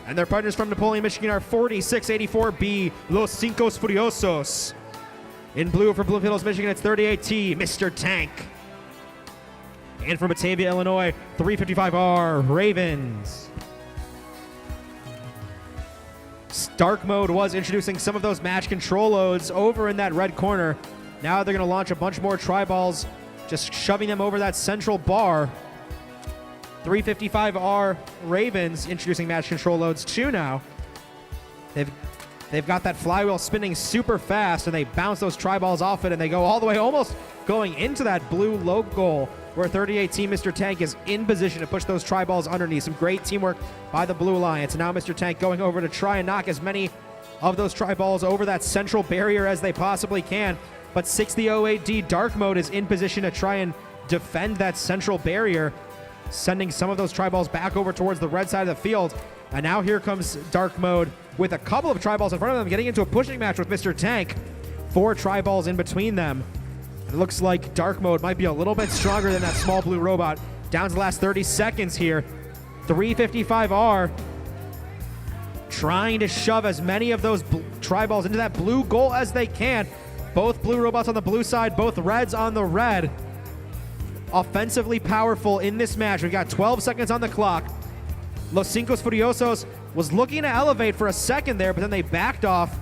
And their partners from Napoleon, Michigan are 4684B, Los Cinco Furiosos. In blue for Bloomfield Hills, Michigan, it's 38T, Mr. Tank. And from Batavia, Illinois, 355R, Ravens. Dark Mode was introducing some of those match control loads over in that red corner. Now they're going to launch a bunch more tri-balls, just shoving them over that central bar. 355R Ravens introducing match control loads too now. They've got that flywheel spinning super fast, and they bounce those tri-balls off it, and they go all the way, almost going into that blue low goal, where 38T Mr. Tank is in position to push those tri-balls underneath. Some great teamwork by the Blue Alliance. And now Mr. Tank going over to try and knock as many of those tri-balls over that central barrier as they possibly can. But 6008D Dark Mode is in position to try and defend that central barrier, sending some of those tri-balls back over towards the red side of the field. And now here comes Dark Mode with a couple of tri-balls in front of them, getting into a pushing match with Mr. Tank. 4 tri-balls in between them. It looks like Dark Mode might be a little bit stronger than that small blue robot. Down to the last 30 seconds here. 355R trying to shove as many of those tri-balls into that blue goal as they can. Both blue robots on the blue side, both reds on the red. Offensively powerful in this match. We've got 12 seconds on the clock. Los Cinco Furiosos was looking to elevate for a second there, but then they backed off.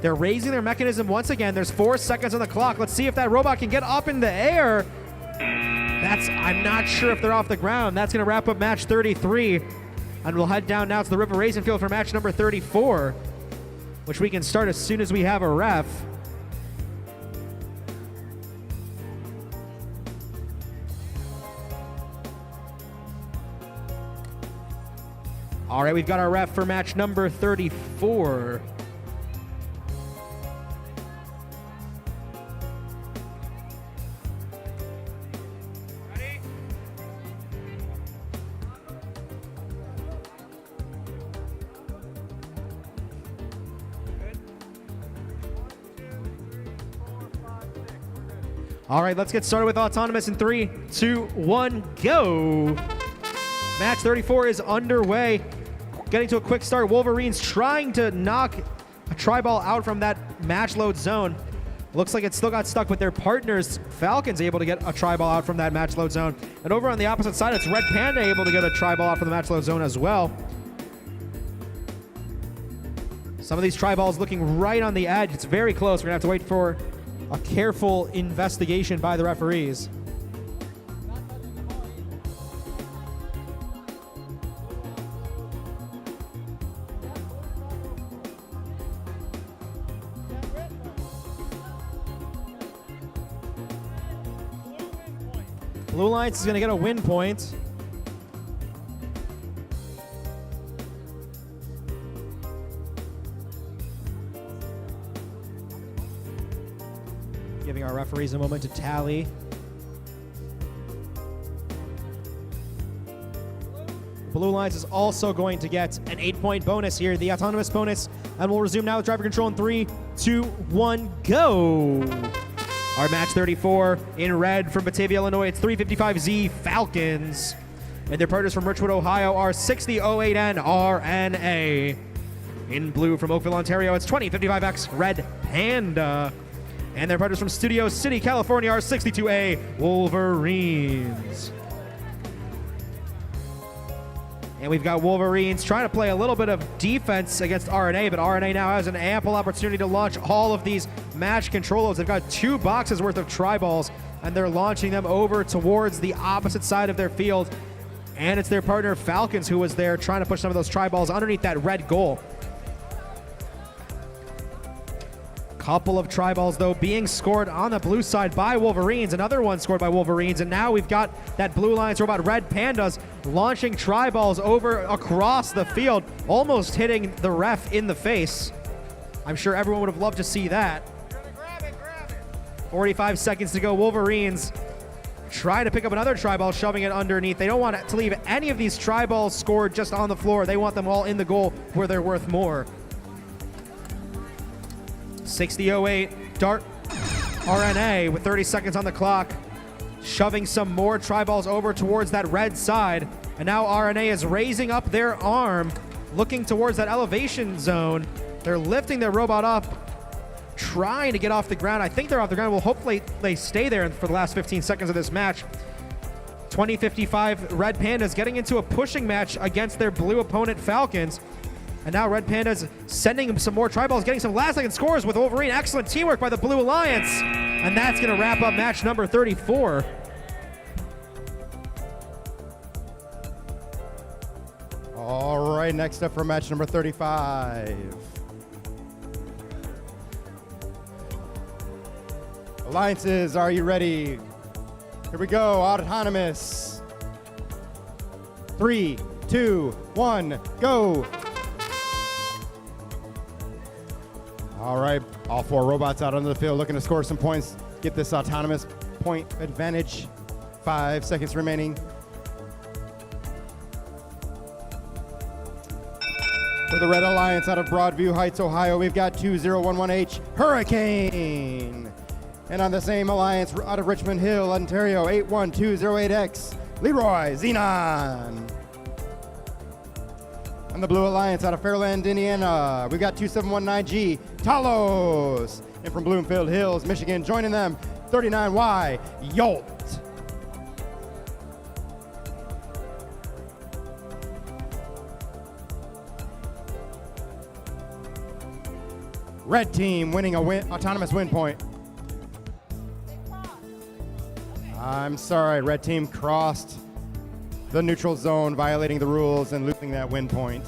They're raising their mechanism once again. There's 4 seconds on the clock. Let's see if that robot can get up in the air. I'm not sure if they're off the ground. That's going to wrap up match 33. And we'll head down now to the River Racing Field for match number 34, which we can start as soon as we have a ref. All right, we've got our ref for match number 34. All right, let's get started with Autonomous in 3, 2, 1, go. Match 34 is underway. Getting to a quick start. Wolverines trying to knock a tri-ball out from that match load zone. Looks like it still got stuck with their partners. Falcons able to get a tri-ball out from that match load zone. And over on the opposite side, it's Red Panda able to get a tri-ball out from the match load zone as well. Some of these tri-balls looking right on the edge. It's very close. We're going to have to wait for a careful investigation by the referees. Blue Alliance is going to get a win point. Giving our referees a moment to tally. Blue Alliance is also going to get an 8-point bonus here, the autonomous bonus, and we'll resume now with driver control in 3, 2, 1, go. Our match 34 in red from Batavia, Illinois, it's 355Z Falcons. And their partners from Richwood, Ohio are 6008N RNA. In blue from Oakville, Ontario, it's 2055X Red Panda. And their partners from Studio City, California are 62A Wolverines. And we've got Wolverines trying to play a little bit of defense against RNA, but RNA now has an ample opportunity to launch all of these match controllers. They've got 2 boxes worth of tri-balls, and they're launching them over towards the opposite side of their field. And it's their partner Falcons who was there trying to push some of those tri-balls underneath that red goal. Couple of tri-balls, though, being scored on the blue side by Wolverines. Another one scored by Wolverines. And now we've got that Blue Alliance robot Red Pandas launching tri-balls over across the field, almost hitting the ref in the face. I'm sure everyone would have loved to see that. 45 seconds to go. Wolverines try to pick up another tri-ball, shoving it underneath. They don't want to leave any of these tri-balls scored just on the floor. They want them all in the goal where they're worth more. 6008 Dart RNA with 30 seconds on the clock, shoving some more tri-balls over towards that red side. And now RNA is raising up their arm looking towards that elevation zone. They're lifting their robot up, trying to get off the ground. I think they're off the ground. Well, hopefully they stay there for the last 15 seconds of this match. 2055 Red Pandas getting into a pushing match against their blue opponent Falcons. And now Red Pandas sending some more tri-balls, getting some last-second scores with Wolverine. Excellent teamwork by the Blue Alliance. And that's going to wrap up match number 34. All right, next up for match number 35. Alliances, are you ready? Here we go, autonomous. 3, 2, 1, go. All right, all 4 robots out onto the field looking to score some points, get this autonomous point advantage. 5 seconds remaining. For the Red Alliance out of Broadview Heights, Ohio, we've got 2011H Hurricane. And on the same alliance out of Richmond Hill, Ontario, 81208X, Leroy Xenon. On the Blue Alliance out of Fairland, Indiana, we've got 2719G, Talos. And from Bloomfield Hills, Michigan, joining them, 39Y, Yolt. Red team winning a autonomous win point. I'm sorry, red team crossed the neutral zone, violating the rules and losing that win point.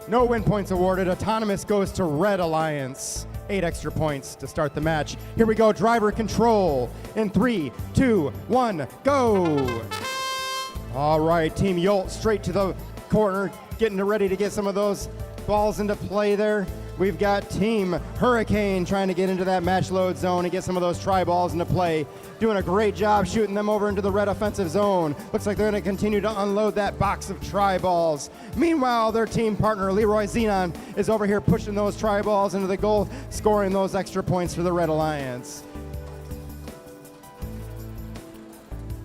No win points awarded. Autonomous goes to Red Alliance. 8 extra points to start the match. Here we go, driver control. In 3, 2, 1, go. All right, Team Yolt straight to the corner, getting ready to get some of those balls into play there. We've got Team Hurricane trying to get into that match load zone and get some of those tri-balls into play. Doing a great job shooting them over into the red offensive zone. Looks like they're going to continue to unload that box of tri-balls. Meanwhile, their team partner, Leroy Xenon, is over here pushing those tri-balls into the goal, scoring those extra points for the Red Alliance.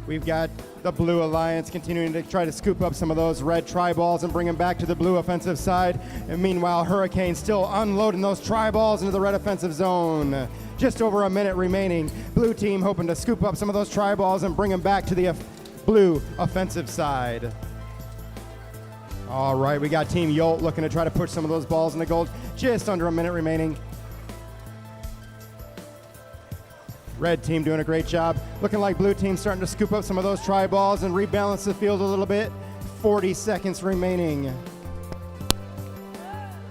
We've got the Blue Alliance continuing to try to scoop up some of those red tri-balls and bring them back to the blue offensive side. And meanwhile, Hurricane still unloading those tri-balls into the red offensive zone. Just over a minute remaining. Blue team hoping to scoop up some of those tri-balls and bring them back to the blue offensive side. All right, we got Team Yolt looking to try to push some of those balls into goal. Just under a minute remaining. Red team doing a great job. Looking like blue team starting to scoop up some of those tri-balls and rebalance the field a little bit. 40 seconds remaining.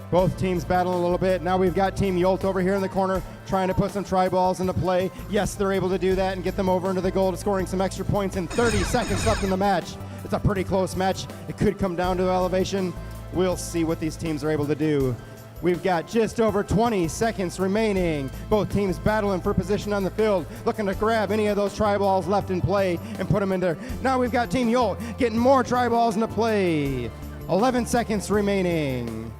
Both teams battling a little bit. Now we've got Team Yolt over here in the corner trying to put some tri-balls into play. Yes, they're able to do that and get them over into the goal, scoring some extra points in 30 seconds left in the match. It's a pretty close match. It could come down to elevation. We'll see what these teams are able to do. We've got just over 20 seconds remaining. Both teams battling for position on the field, looking to grab any of those tri-balls left in play and put them in there. Now we've got Team Yolt getting more tri-balls into play. 11 seconds remaining.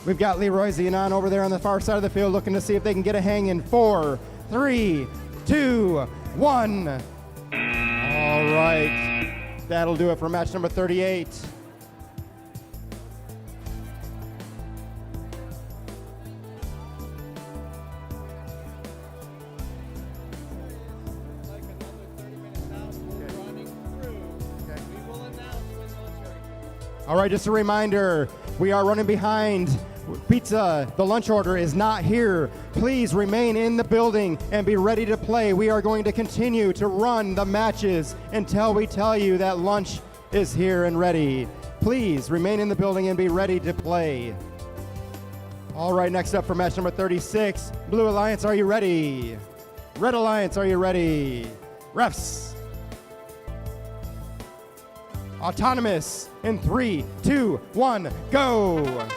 We've got Leroy Xenon over there on the far side of the field looking to see if they can get a hang in 4, 3, 2, 1. All right, that'll do it for match number 38. All right, just a reminder, we are running behind. Pizza, the lunch order is not here. Please remain in the building and be ready to play. We are going to continue to run the matches until we tell you that lunch is here and ready. Please remain in the building and be ready to play. All right, next up for match number 36. Blue Alliance, are you ready? Red Alliance, are you ready? Refs. Autonomous in 3, 2, 1, go.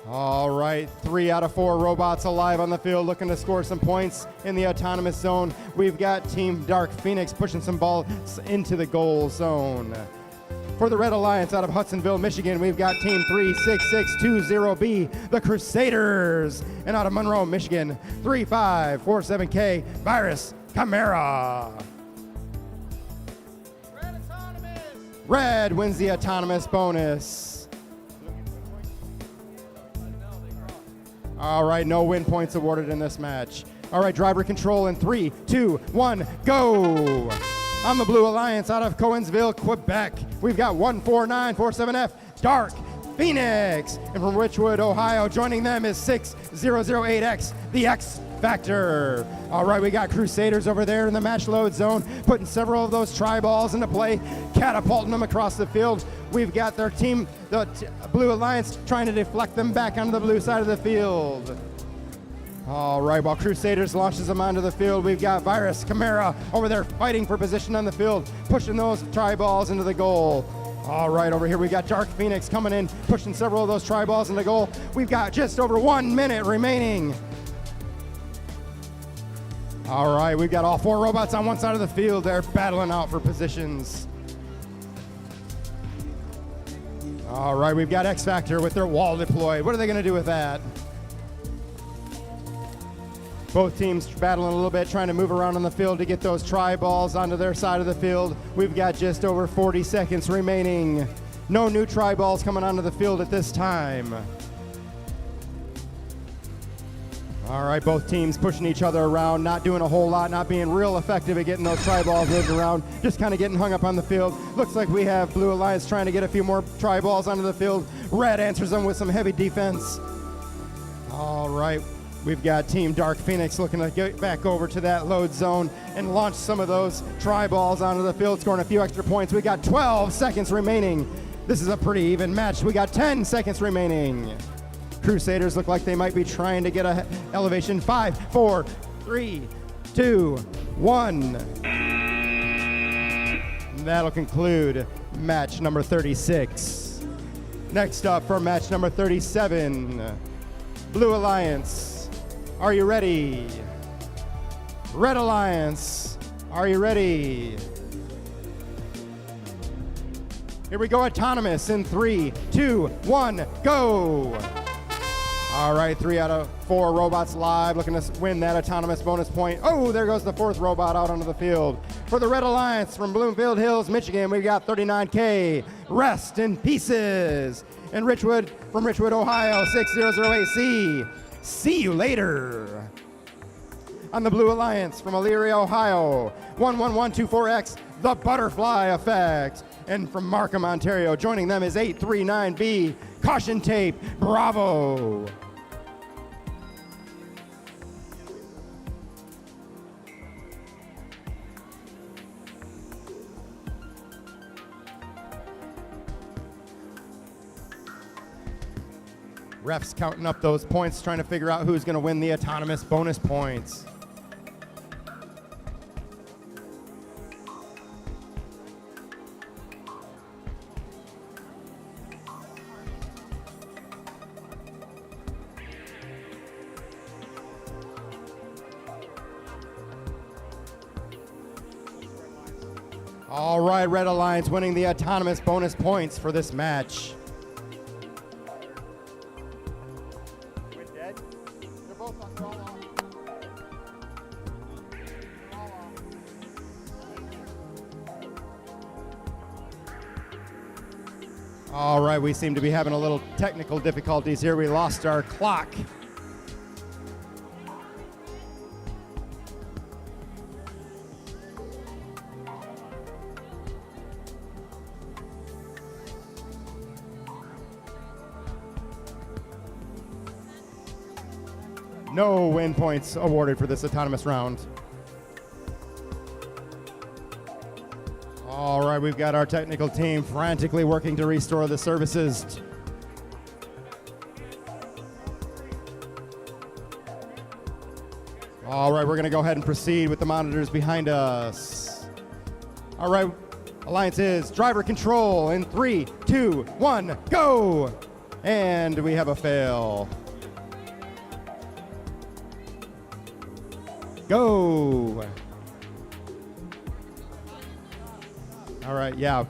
All right, 3 out of 4 robots alive on the field looking to score some points in the autonomous zone. We've got Team Dark Phoenix pushing some balls into the goal zone. For the Red Alliance out of Hudsonville, Michigan, we've got Team 36620B, the Crusaders. And out of Monroe, Michigan, 3547K, Virus Chimera. Red wins the autonomous bonus. All right, no win points awarded in this match. All right, driver control in 3, 2, 1, go! On the Blue Alliance out of Cowansville, Quebec, we've got 14947F, Dark Phoenix. And from Richwood, Ohio, joining them is 6008X, the X Factor. All right, we got Crusaders over there in the match load zone, putting several of those tri-balls into play, catapulting them across the field. We've got their team, the Blue Alliance, trying to deflect them back onto the blue side of the field. All right, while Crusaders launches them onto the field, we've got Virus Chimera over there fighting for position on the field, pushing those tri-balls into the goal. All right, over here we got Dark Phoenix coming in, pushing several of those tri-balls into goal. We've got just over 1 minute remaining. All right, we've got all 4 robots on one side of the field. They're battling out for positions. All right, we've got X Factor with their wall deployed. What are they going to do with that? Both teams battling a little bit, trying to move around on the field to get those tri-balls onto their side of the field. We've got just over 40 seconds remaining. No new tri-balls coming onto the field at this time. All right, both teams pushing each other around, not doing a whole lot, not being real effective at getting those tri-balls moved around, just kind of getting hung up on the field. Looks like we have Blue Alliance trying to get a few more tri-balls onto the field. Red answers them with some heavy defense. All right, we've got Team Dark Phoenix looking to get back over to that load zone and launch some of those tri-balls onto the field, scoring a few extra points. We got 12 seconds remaining. This is a pretty even match. We got 10 seconds remaining. Crusaders look like they might be trying to get a elevation. 5, 4, 3, 2, 1. That'll conclude match number 36. Next up for match number 37, Blue Alliance, are you ready? Red Alliance, are you ready? Here we go, autonomous in 3, 2, 1, go! All right, 3 out of 4 robots live, looking to win that autonomous bonus point. Oh, there goes the 4th robot out onto the field. For the Red Alliance from Bloomfield Hills, Michigan, we've got 39K, Rest in Pieces. And Richwood from Richwood, Ohio, 6008C, see you later. On the Blue Alliance from Elyria, Ohio, 11124X, the Butterfly Effect. And from Markham, Ontario, joining them is 839B, Caution Tape, Bravo. Refs counting up those points, trying to figure out who's going to win the autonomous bonus points. All right, Red Alliance winning the autonomous bonus points for this match. All right, we seem to be having a little technical difficulties here. We lost our clock. No win points awarded for this autonomous round. All right, we've got our technical team frantically working to restore the services. All right, we're going to go ahead and proceed with the monitors behind us. All right, Alliance is driver control in 3, 2, 1, go! And we have a fail. Go. All right, yeah.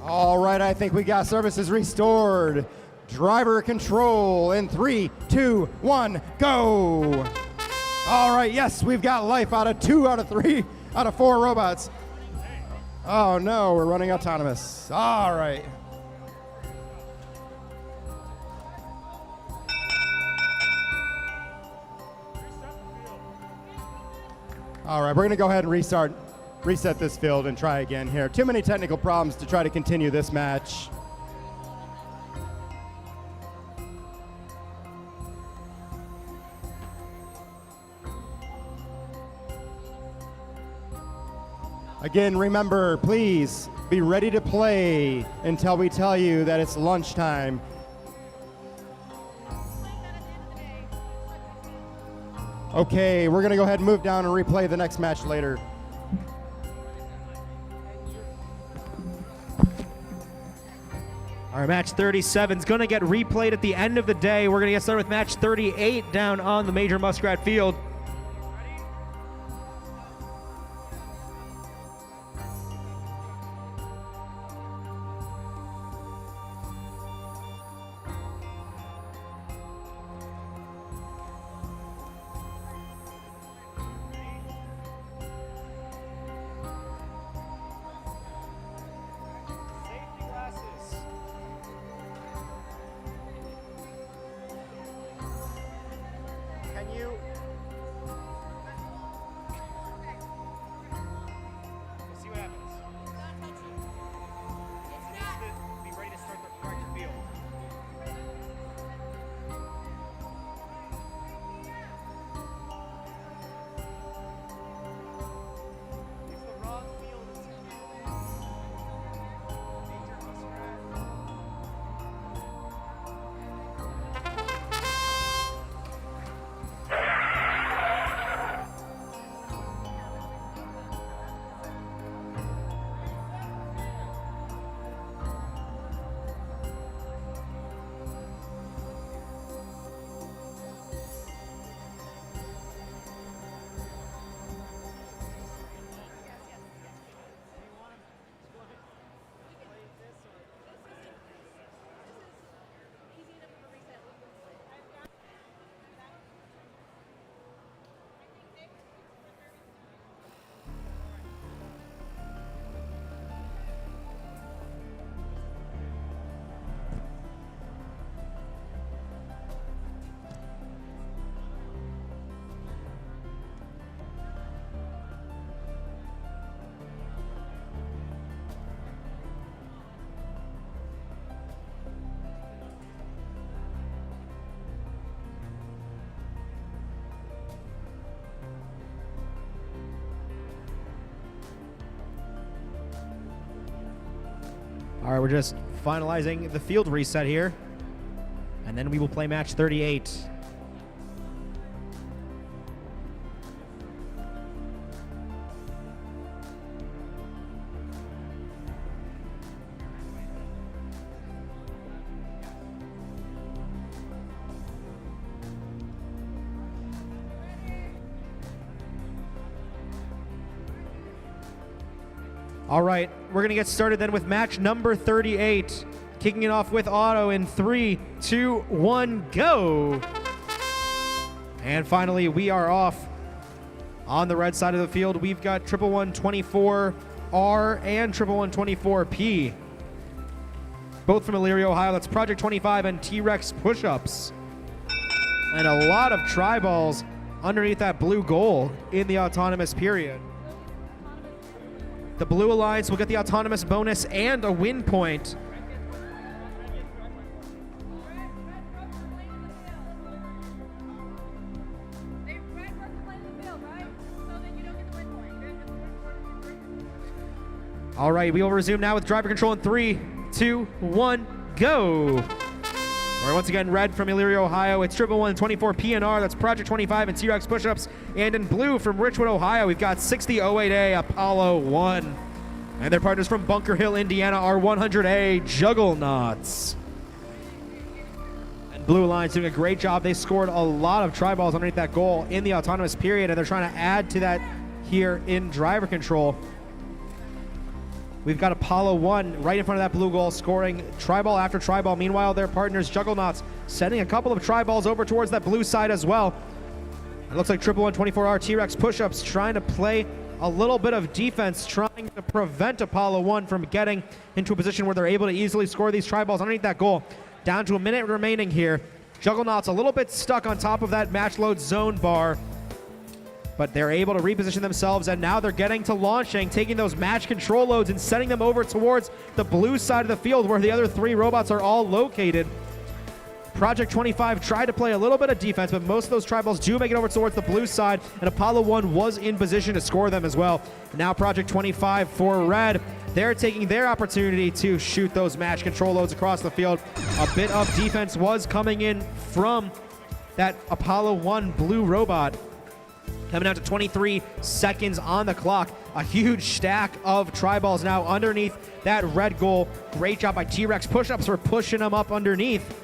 All right, I think we got services restored. Driver control in 3, 2, 1, go. All right, yes, we've got life out of 2 out of 3 out of 4 robots. Oh no, we're running autonomous. All right. All right, we're gonna go ahead and reset this field and try again here. Too many technical problems to try to continue this match. Again, remember, please be ready to play until we tell you that it's lunchtime. Okay, we're gonna go ahead and move down and replay the next match later. All right, match 37 is going to get replayed at the end of the day. We're going to get started with match 38 down on the Major Muskrat Field. Can you? We'll see what happens. Be ready to start the correct field. If the wrong field is Major Muskrat. All right, we're just finalizing the field reset here, and then we will play match 38. All right, we're going to get started then with match number 38. Kicking it off with auto in 3, 2, 1, go. And finally, we are off. On the red side of the field, we've got 11124R and 11124P. Both from Elyria, Ohio. That's Project 25 and T-Rex push-ups. And a lot of tri-balls underneath that blue goal in the autonomous period. The Blue Alliance will get the autonomous bonus and a win point. All right, we will resume now with driver control in 3, 2, 1, go. All right, once again, red from Elyria, Ohio, it's 11124 PNR. That's Project 25 and T-Rex push-ups. And in blue from Richwood, Ohio, we've got 6008A Apollo 1. And their partners from Bunker Hill, Indiana, are 100A Juggernauts. And Blue Alliance doing a great job. They scored a lot of tri-balls underneath that goal in the autonomous period, and they're trying to add to that here in driver control. We've got Apollo 1 right in front of that blue goal, scoring tri-ball after tri-ball. Meanwhile, their partners, Juggernauts, sending a couple of tri-balls over towards that blue side as well. It looks like 11124R T-Rex push-ups trying to play a little bit of defense, trying to prevent Apollo 1 from getting into a position where they're able to easily score these tri-balls underneath that goal. Down to a minute remaining here. Juggernauts a little bit stuck on top of that match load zone bar, but they're able to reposition themselves, and now they're getting to launching, taking those match control loads and sending them over towards the blue side of the field where the other 3 robots are all located. Project 25 tried to play a little bit of defense, but most of those tri-balls do make it over towards the blue side, and Apollo 1 was in position to score them as well. Now Project 25 for red, they're taking their opportunity to shoot those match control loads across the field. A bit of defense was coming in from that Apollo 1 blue robot. Coming down to 23 seconds on the clock. A huge stack of tri-balls now underneath that red goal. Great job by T-Rex push-ups for pushing them up underneath.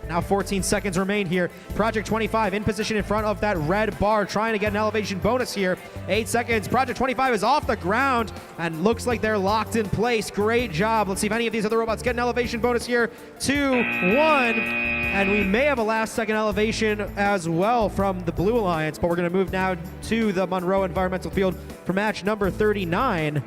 Now 14 seconds remain here. Project 25 in position in front of that red bar, trying to get an elevation bonus here. 8 seconds. Project 25 is off the ground and looks like they're locked in place. Great job. Let's see if any of these other robots get an elevation bonus here. 2, 1. And we may have a last second elevation as well from the Blue Alliance, but we're going to move now to the Monroe Environmental Field for match number 39.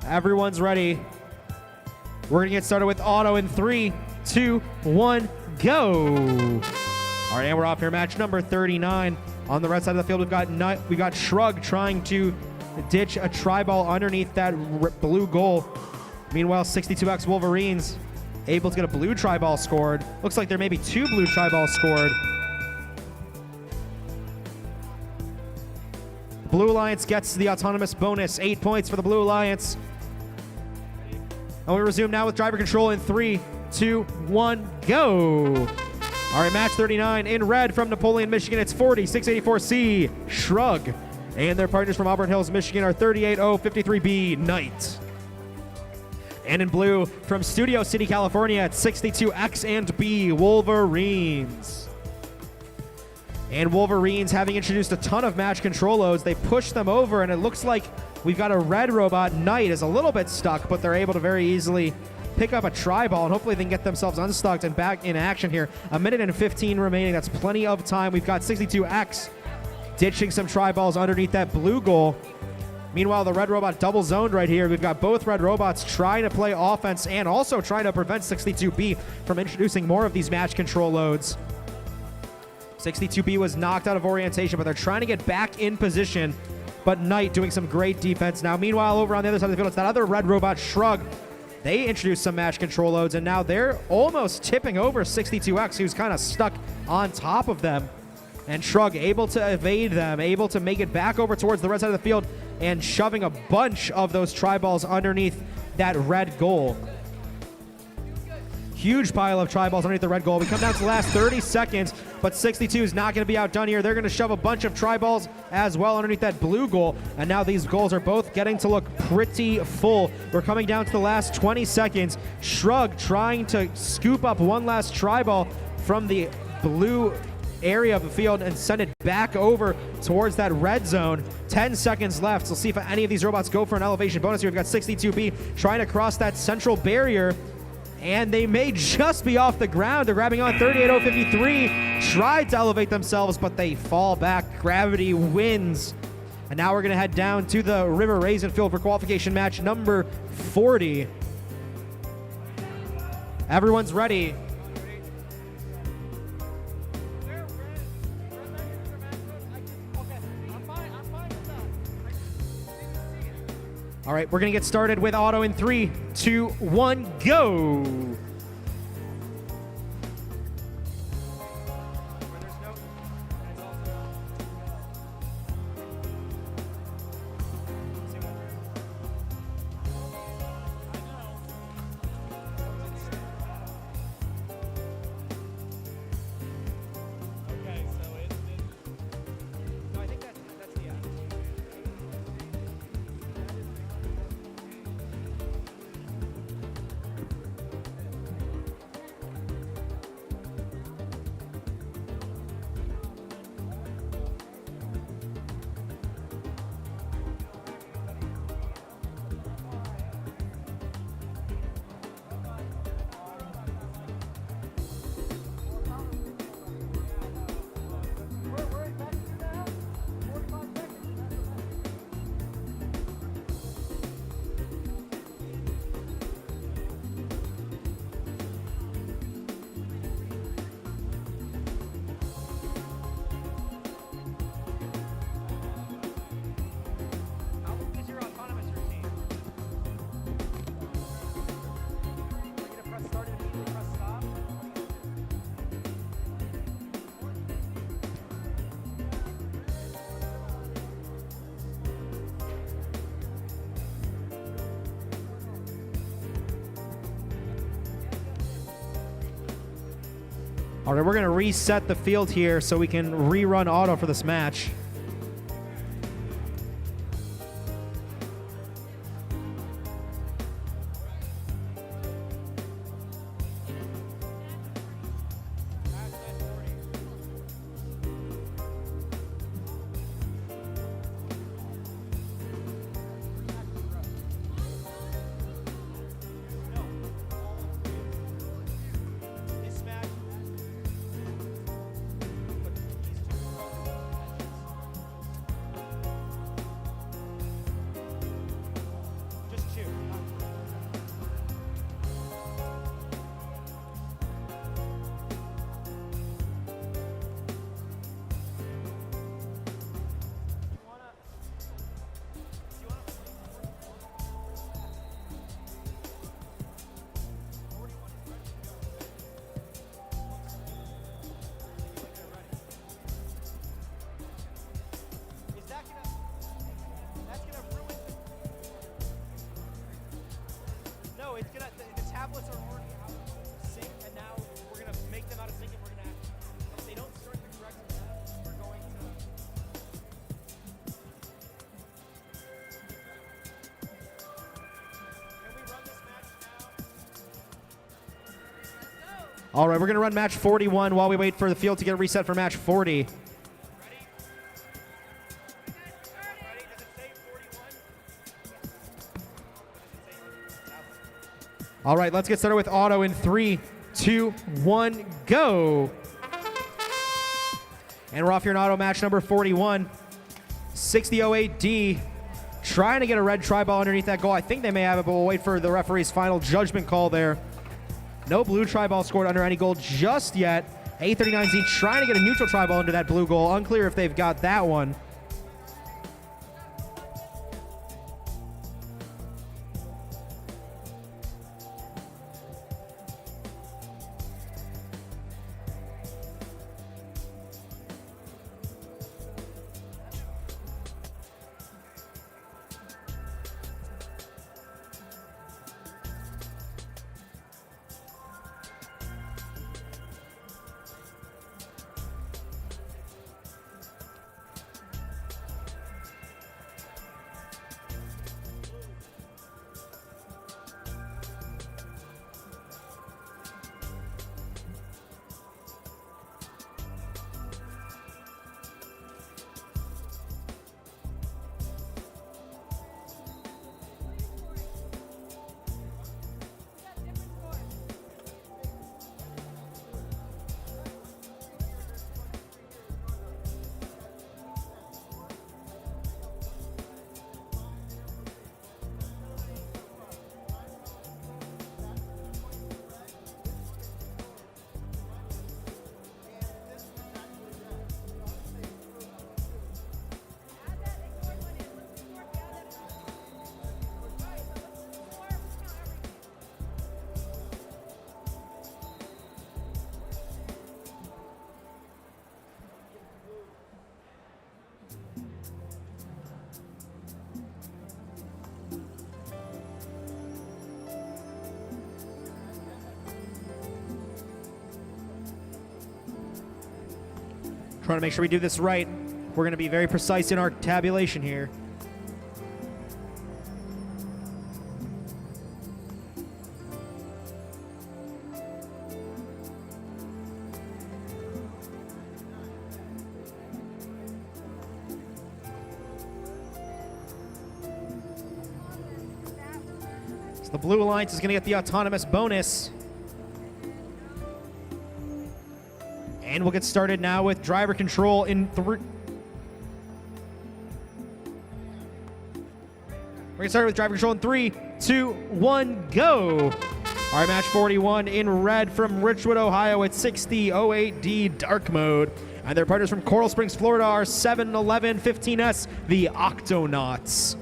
Everyone's ready. We're going to get started with auto in 3, 2, 1, go. All right, and we're off here. Match number 39. On the red side of the field, we've got Shrug trying to ditch a tri-ball underneath that blue goal. Meanwhile, 62X Wolverines able to get a blue tri-ball scored. Looks like there may be 2 blue tri-balls scored. Blue Alliance gets the autonomous bonus. 8 points for the Blue Alliance. And we resume now with driver control in 3, 2, 1, go. All right, match 39 in red from Napoleon, Michigan. It's 40684C, Shrug. And their partners from Auburn Hills, Michigan are 38053B, Knight. And in blue from Studio City, California, it's 62X and B, Wolverines. And Wolverines, having introduced a ton of match control loads, they push them over, and it looks like we've got a red robot. Knight is a little bit stuck, but they're able to very easily pick up a tri-ball, and hopefully they can get themselves unstuck and back in action here. 1:15 remaining. That's plenty of time. We've got 62X ditching some tri-balls underneath that blue goal. Meanwhile, the red robot double zoned right here. We've got both red robots trying to play offense and also trying to prevent 62B from introducing more of these match control loads. 62B was knocked out of orientation, but they're trying to get back in position. But Knight doing some great defense now. Meanwhile, over on the other side of the field, it's that other red robot, Shrug. They introduced some match control loads, and now they're almost tipping over 62X, who's kind of stuck on top of them. And Shrug able to evade them, able to make it back over towards the red side of the field, and shoving a bunch of those tri-balls underneath that red goal. Huge pile of tri-balls underneath the red goal. We come down to the last 30 seconds, but 62 is not going to be outdone here. They're going to shove a bunch of tri-balls as well underneath that blue goal, and now these goals are both getting to look pretty full. We're coming down to the last 20 seconds. Shrug trying to scoop up one last tri-ball from the blue area of the field and send it back over towards that red zone. 10 seconds left. So see if any of these robots go for an elevation bonus here. We've got 62B trying to cross that central barrier, and they may just be off the ground. They're grabbing on 38053. Tried to elevate themselves, but they fall back. Gravity wins. And now we're going to head down to the River Raisin Field for qualification match number 40. Everyone's ready. All right, we're going to get started with auto in 3, 2, 1, go. All right, we're going to reset the field here so we can rerun auto for this match. All right, we're going to run match 41 while we wait for the field to get reset for match 40. All right, let's get started with auto in 3, 2, 1, go. And we're off here in auto match number 41. 6008D trying to get a red tri-ball underneath that goal. I think they may have it, but we'll wait for the referee's final judgment call there. No blue tri-ball scored under any goal just yet. A39Z trying to get a neutral tri-ball under that blue goal. Unclear if they've got that one. Trying to make sure we do this right. We're going to be very precise in our tabulation here. The Blue Alliance is going to get the autonomous bonus. And we'll get started now with driver control in 3. We're going to start with driver control in 3, 2, 1, go. All right, match 41 in red from Richwood, Ohio at 6008D dark mode. And their partners from Coral Springs, Florida are 71115S, the Octonauts.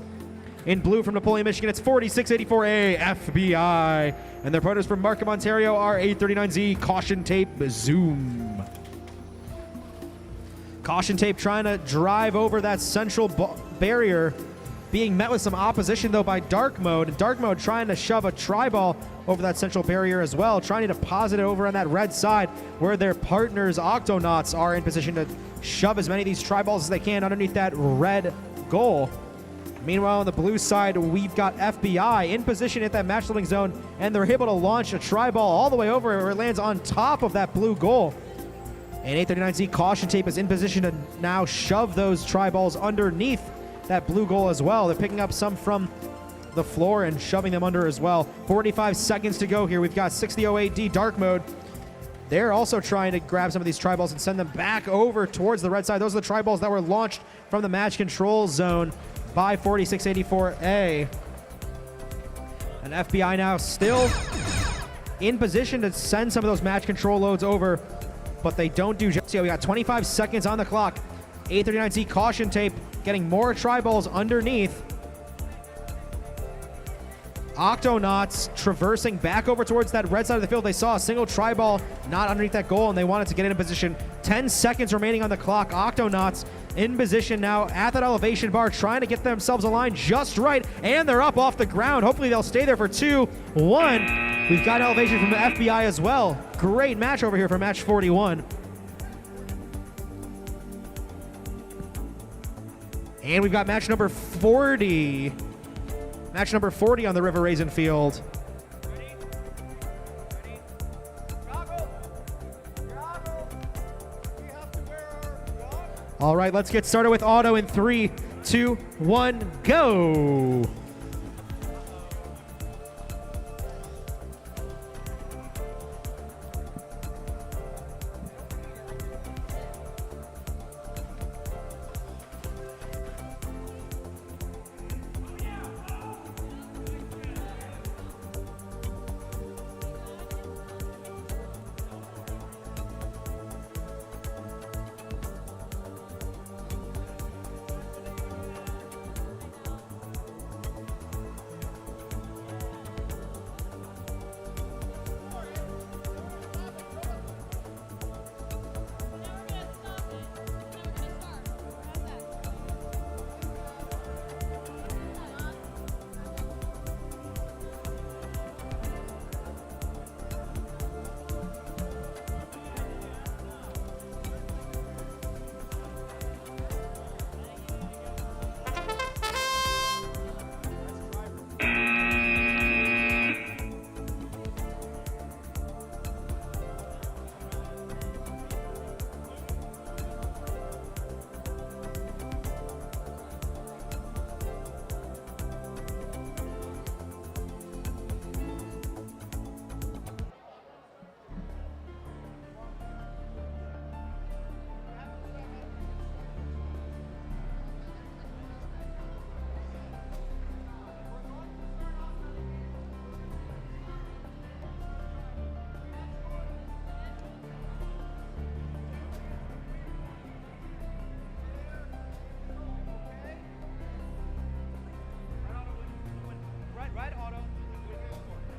In blue from Napoleon, Michigan, it's 4684A FBI. And their partners from Markham, Ontario are 839Z Caution Tape Zoom. Caution Tape trying to drive over that central barrier, being met with some opposition though by Dark Mode. And Dark Mode trying to shove a tri-ball over that central barrier as well, trying to deposit it over on that red side where their partners Octonauts are in position to shove as many of these tri-balls as they can underneath that red goal. Meanwhile, on the blue side, we've got FBI in position at that match leveling zone, and they're able to launch a tri-ball all the way over where it lands on top of that blue goal. And 839Z Caution Tape is in position to now shove those tri-balls underneath that blue goal as well. They're picking up some from the floor and shoving them under as well. 45 seconds to go here. We've got 6008D dark mode. They're also trying to grab some of these tri-balls and send them back over towards the red side. Those are the tri-balls that were launched from the match control zone by 4684A. And FBI now still in position to send some of those match control loads over, but they don't do just yet. We got 25 seconds on the clock. 839Z Caution Tape getting more tri-balls underneath. Octonauts traversing back over towards that red side of the field. They saw a single tri-ball not underneath that goal, and they wanted to get in position. 10 seconds remaining on the clock. Octonauts in position now at that elevation bar, trying to get themselves aligned just right, and they're up off the ground. Hopefully they'll stay there for 2, 1. We've got elevation from the FBI as well. Great match over here for match 41. And we've got match number 40. Match number 40 on the River Raisin field. All right, let's get started with auto in 3, 2, 1, go.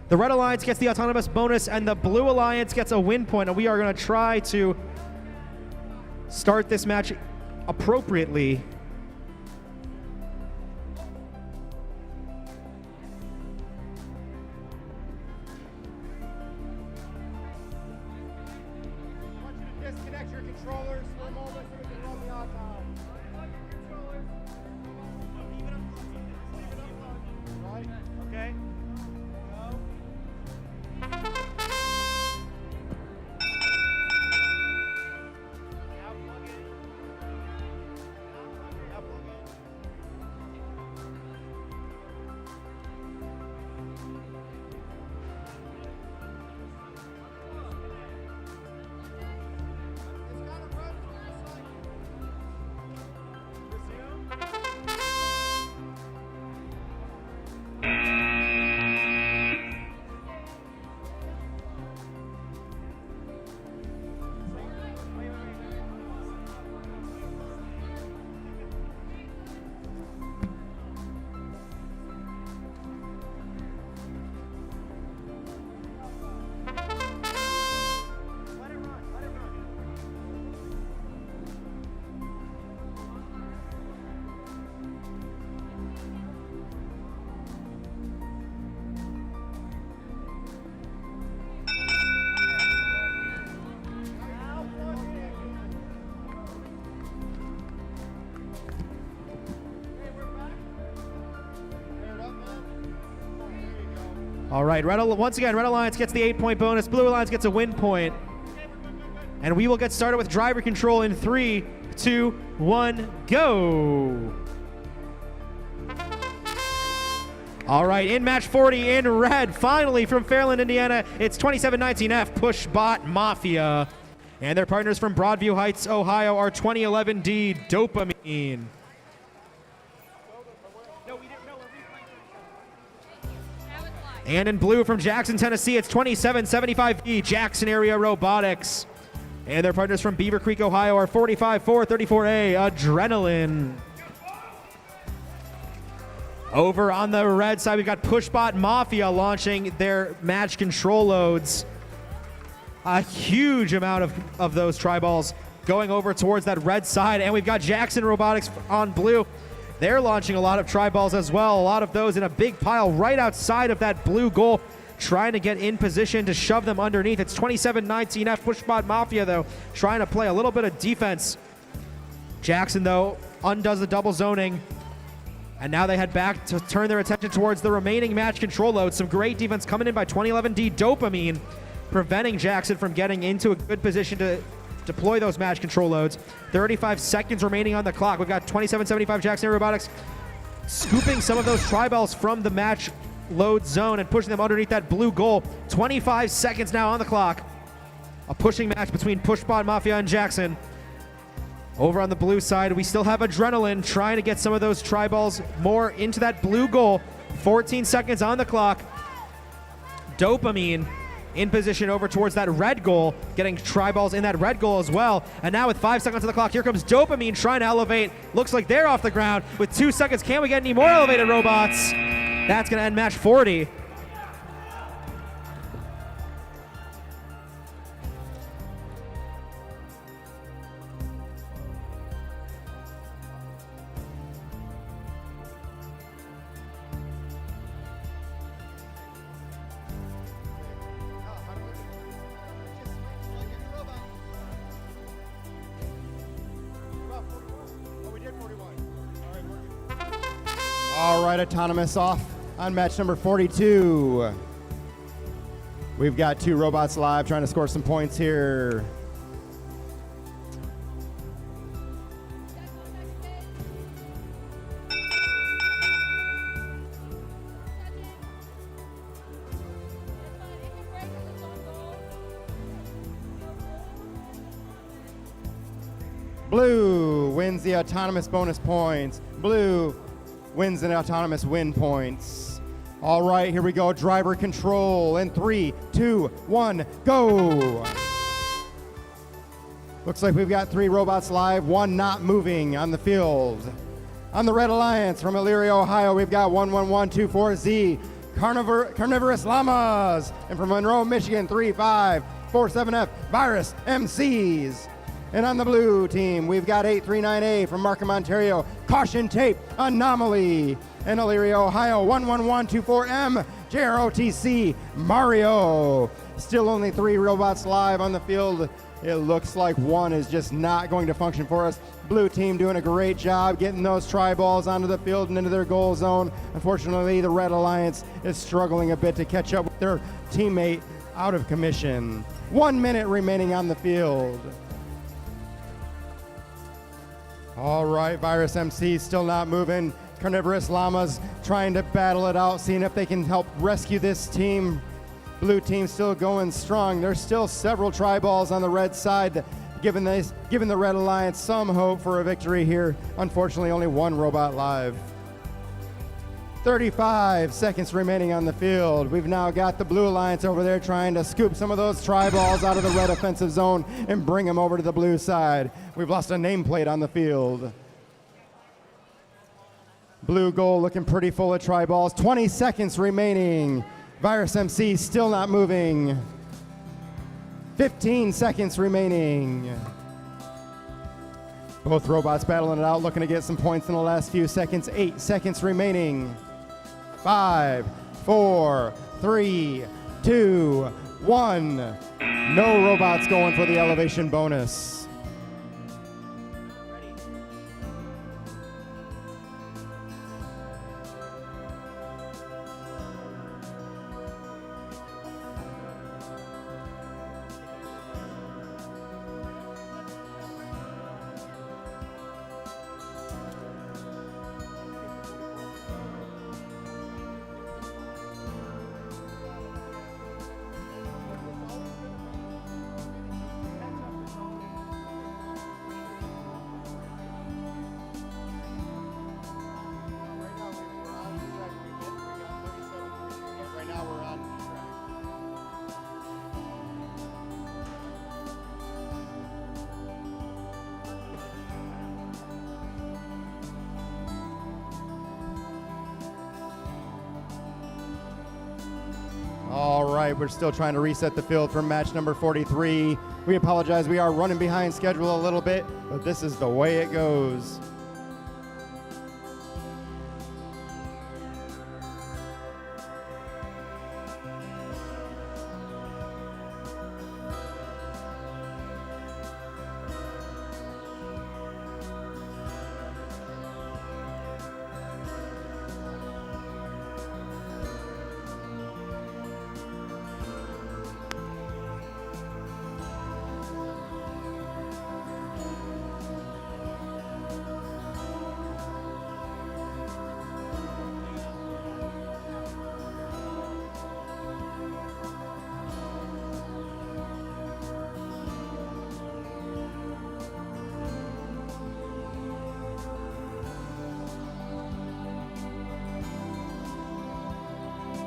The Red Alliance gets the autonomous bonus, and the Blue Alliance gets a win point, and we are going to try to start this match appropriately. back to your controllers for a moment so we can run the automaton. Right? Okay. All right, once again, Red Alliance gets the 8-point bonus. Blue Alliance gets a win point. And we will get started with driver control in 3, 2, 1, go. All right, in match 40 in red, finally from Fairland, Indiana, it's 2719F Pushbot Mafia. And their partners from Broadview Heights, Ohio are 2011D Dopamine. And in blue from Jackson, Tennessee, it's 2775E Jackson Area Robotics. And their partners from Beaver Creek, Ohio are 45434A Adrenaline. Over on the red side, we've got Pushbot Mafia launching their match control loads. A huge amount of those tri-balls going over towards that red side. And we've got Jackson Robotics on blue. They're launching a lot of tri-balls as well. A lot of those in a big pile right outside of that blue goal, trying to get in position to shove them underneath. It's 2719F Pushbot Mafia, though, trying to play a little bit of defense. Jackson, though, undoes the double zoning. And now they head back to turn their attention towards the remaining match control loads. Some great defense coming in by 2011D Dopamine, preventing Jackson from getting into a good position to deploy those match control loads. 35 seconds remaining on the clock. We've got 2775 Jackson Robotics scooping some of those tri-balls from the match load zone and pushing them underneath that blue goal. 25 seconds now on the clock. A pushing match between Pushbot Mafia and Jackson. Over on the blue side, we still have Adrenaline trying to get some of those tri-balls more into that blue goal. 14 seconds on the clock. Dopamine in position over towards that red goal, getting tri-balls in that red goal as well. And now with 5 seconds on the clock, here comes Dopamine trying to elevate. Looks like they're off the ground with 2 seconds. Can we get any more elevated robots? That's going to end match 40. All right, Autonomous off on match number 42. We've got 2 robots live trying to score some points here. Blue wins the Autonomous bonus points. Blue wins an Autonomous win points. All right, here we go. Driver control in 3, 2, 1, go. Looks like we've got 3 robots live, 1 not moving on the field. On the Red Alliance from Elyria, Ohio, we've got 11124Z, Carnivorous Llamas. And from Monroe, Michigan, 3547F, Virus MCs. And on the blue team, we've got 839A from Markham, Ontario, Caution Tape Anomaly. And Elyria, Ohio, 11124M, JROTC Mario. Still only 3 robots live on the field. It looks like one is just not going to function for us. Blue team doing a great job getting those tri-balls onto the field and into their goal zone. Unfortunately, the Red Alliance is struggling a bit to catch up with their teammate out of commission. 1 minute remaining on the field. All right, Virus MC still not moving. Carnivorous Llamas trying to battle it out, seeing if they can help rescue this team. Blue team still going strong. There's still several tri-balls on the red side, giving the Red Alliance some hope for a victory here. Unfortunately, only 1 robot live. 35 seconds remaining on the field. We've now got the Blue Alliance over there trying to scoop some of those tri-balls out of the red offensive zone and bring them over to the blue side. We've lost a nameplate on the field. Blue goal looking pretty full of tri-balls. 20 seconds remaining. Virus MC still not moving. 15 seconds remaining. Both robots battling it out, looking to get some points in the last few seconds. 8 seconds remaining. 5, 4, 3, 2, 1. No robots going for the elevation bonus. All right, we're still trying to reset the field for match number 43. We apologize, we are running behind schedule a little bit, but this is the way it goes.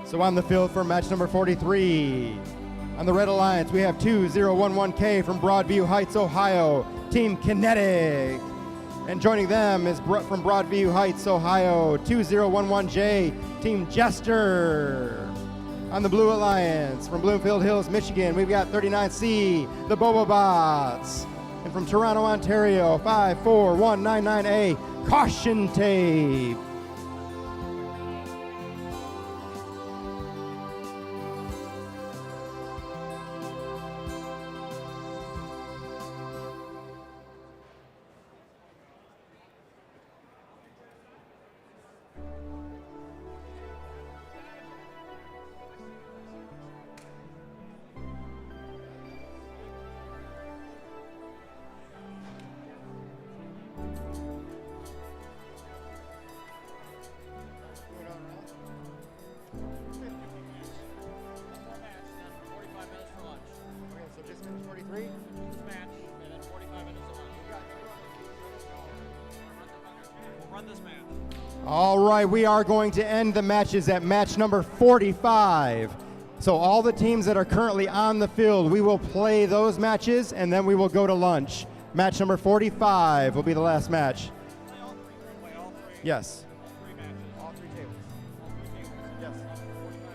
So on the field for match number 43. On the Red Alliance, we have 2011K from Broadview Heights, Ohio, Team Kinetic. And joining them is from Broadview Heights, Ohio, 2011J, Team Jester. On the Blue Alliance, from Bloomfield Hills, Michigan, we've got 39C, the RiverBots. And from Toronto, Ontario, 54199A, Caution Tape. All right, we are going to end the matches at match number 45. So all the teams that are currently on the field, we will play those matches and then we will go to lunch. Match number 45 will be the last match. Yes. All 3 tables. Yes.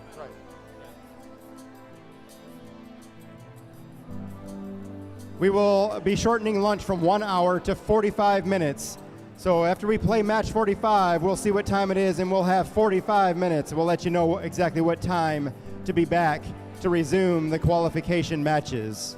That's right. We will be shortening lunch from 1 hour to 45 minutes. So after we play match 45, we'll see what time it is and we'll have 45 minutes. We'll let you know exactly what time to be back to resume the qualification matches.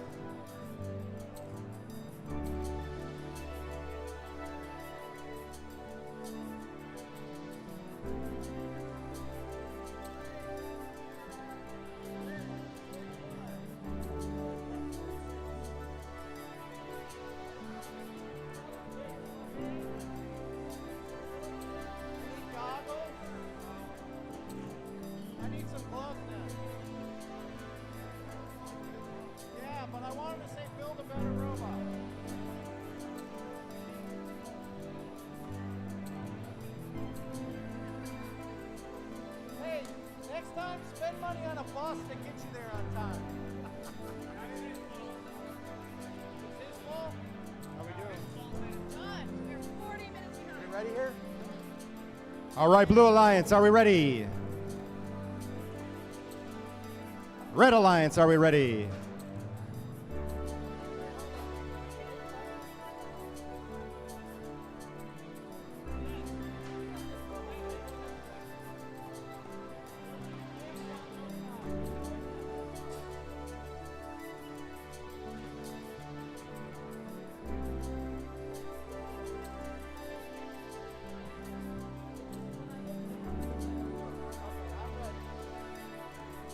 I need some gloves now. Yeah, but I wanted to say build a better robot. Hey, next time spend money on a bus to get you there on time. Is his fault? How we doing? Done. We're 40 minutes behind. You ready here? All right, Blue Alliance, are we ready? Red Alliance, are we ready?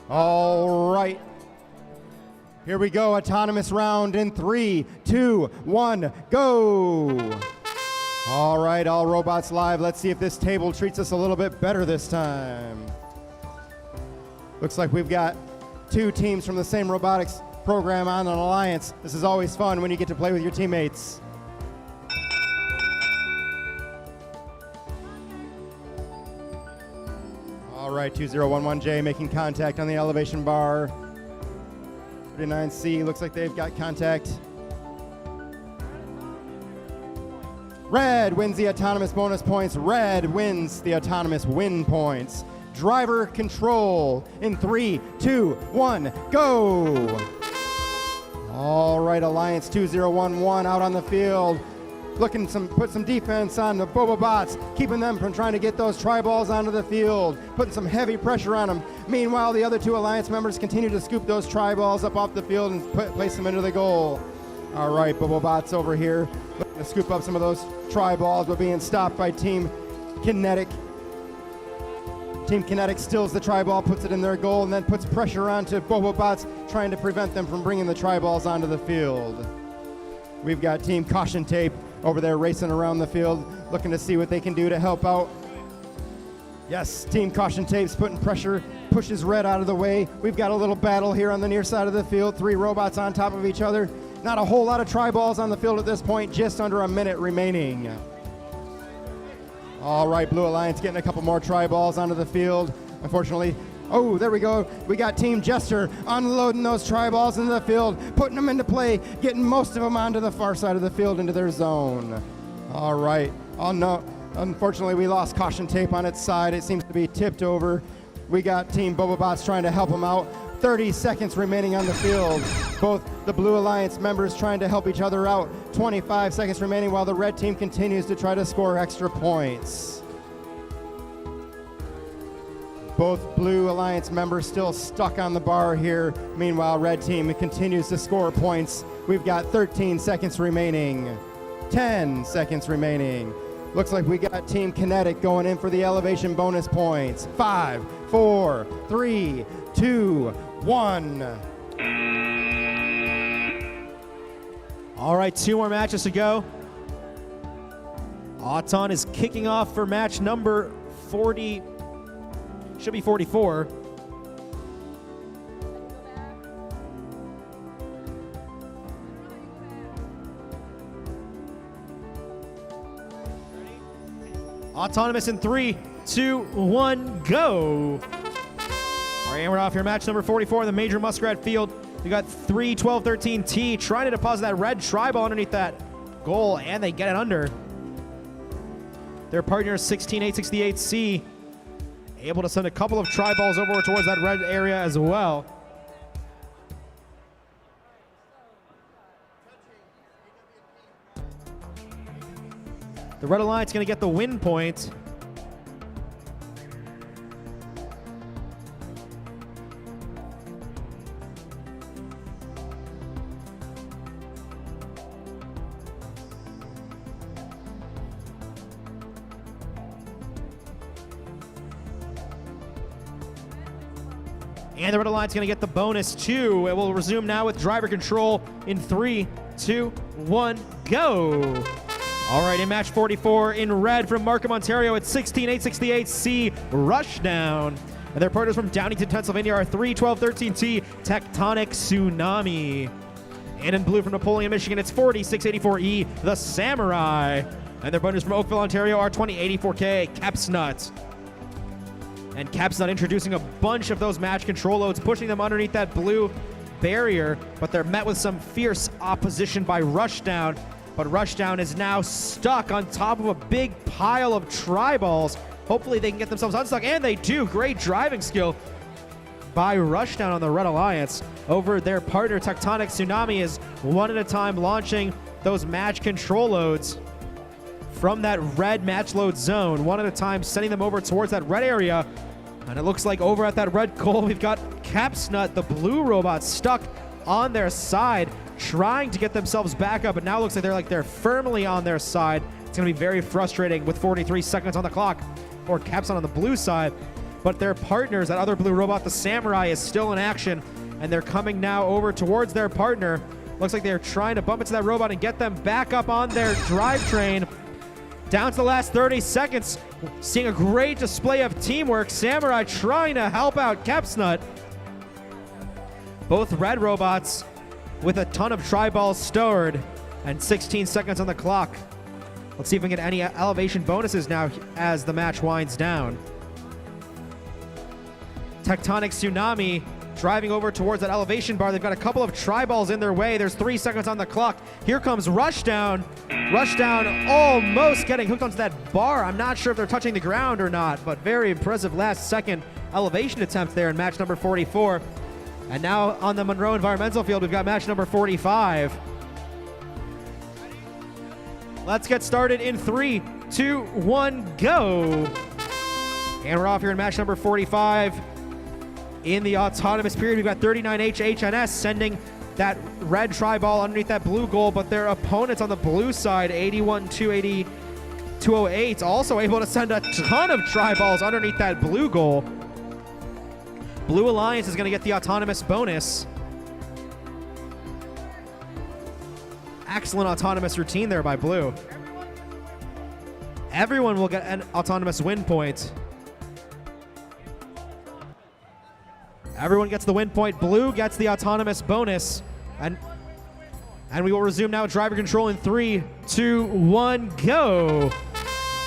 All right. Here we go. Autonomous round in 3, 2, 1, go. All right, all robots live. Let's see if this table treats us a little bit better this time. Looks like we've got 2 teams from the same robotics program on an alliance. This is always fun when you get to play with your teammates. All right, 2011J making contact on the elevation bar. 39C looks like they've got contact. Red wins the autonomous bonus points. Red wins the autonomous win points. Driver control in 3, 2, 1, go. All right, Alliance 2011 out on the field. Looking put some defense on the RiverBots, keeping them from trying to get those tri-balls onto the field, putting some heavy pressure on them. Meanwhile, the other 2 Alliance members continue to scoop those tri-balls up off the field and place them into the goal. All right, RiverBots over here looking to scoop up some of those tri-balls, but being stopped by Team Kinetic. Team Kinetic steals the tri-ball, puts it in their goal, and then puts pressure onto RiverBots, trying to prevent them from bringing the tri-balls onto the field. We've got Team Caution Tape over there racing around the field, looking to see what they can do to help out. Yes, Team Caution Tape's putting pressure, pushes Red out of the way. We've got a little battle here on the near side of the field. 3 robots on top of each other. Not a whole lot of tri-balls on the field at this point, just under a minute remaining. All right, Blue Alliance getting a couple more tri-balls onto the field. Unfortunately, oh, there we go. We got Team Jester unloading those tri-balls into the field, putting them into play, getting most of them onto the far side of the field into their zone. All right. Oh, no. Unfortunately, we lost Caution Tape on its side. It seems to be tipped over. We got Team RiverBots trying to help them out. 30 seconds remaining on the field. Both the Blue Alliance members trying to help each other out. 25 seconds remaining while the red team continues to try to score extra points. Both Blue Alliance members still stuck on the bar here. Meanwhile, red team continues to score points. We've got 13 seconds remaining. 10 seconds remaining. Looks like we got Team Kinetic going in for the elevation bonus points. 5, 4, 3, 2, 1. All right, 2 more matches to go. Auton is kicking off for match number 40. Should be 44. Autonomous in 3, 2, 1, go. All right, and we're off here. Match number 44 in the Major Muskrat Field. We got 3-12-13T trying to deposit that red tri-ball underneath that goal, and they get it under. Their partner 16868C able to send a couple of tri-balls over towards that red area as well. The Red Alliance going to get the win point. And the Red Alliance going to get the bonus too. It will resume now with driver control in 3, 2, 1, go. All right, in match 44 in red from Markham, Ontario, it's 16868C Rushdown. And their partners from Downington, Pennsylvania are 31213T Tectonic Tsunami. And in blue from Napoleon, Michigan, it's 4684E The Samurai. And their partners from Oakville, Ontario are 2084K Capsnut. And Capsnut introducing a bunch of those match control loads, pushing them underneath that blue barrier, but they're met with some fierce opposition by Rushdown. But Rushdown is now stuck on top of a big pile of tri-balls. Hopefully they can get themselves unstuck, and they do. Great driving skill by Rushdown on the Red Alliance over their partner Tectonic Tsunami is one at a time launching those match control loads from that red match load zone, one at a time sending them over towards that red area. And it looks like over at that red goal, we've got Capsnut, the blue robot, stuck on their side, trying to get themselves back up, but now it looks like they're firmly on their side. It's going to be very frustrating with 43 seconds on the clock for Capsnut on the blue side. But their partners, that other blue robot, the Samurai, is still in action, and they're coming now over towards their partner. Looks like they're trying to bump into that robot and get them back up on their drivetrain. Down to the last 30 seconds, seeing a great display of teamwork. Samurai trying to help out Capsnut. Both red robots with a ton of tri-balls stored and 16 seconds on the clock. Let's see if we can get any elevation bonuses now as the match winds down. Tectonic Tsunami driving over towards that elevation bar. They've got a couple of tri-balls in their way. There's 3 seconds on the clock. Here comes Rushdown. Rushdown almost getting hooked onto that bar. I'm not sure if they're touching the ground or not, but very impressive last second elevation attempt there in match number 44. And now on the Monroe Environmental Field, we've got match number 45. Let's get started in 3, 2, 1, go. And we're off here in match number 45. In the autonomous period, we've got 39H HNS sending that red tri-ball underneath that blue goal, but their opponents on the blue side, 81, 280, 208, also able to send a ton of tri-balls underneath that blue goal. Blue Alliance is going to get the autonomous bonus. Excellent autonomous routine there by Blue. Everyone will get an autonomous win point. Everyone gets the win point. Blue gets the autonomous bonus. And we will resume now driver control in 3, 2, 1, go.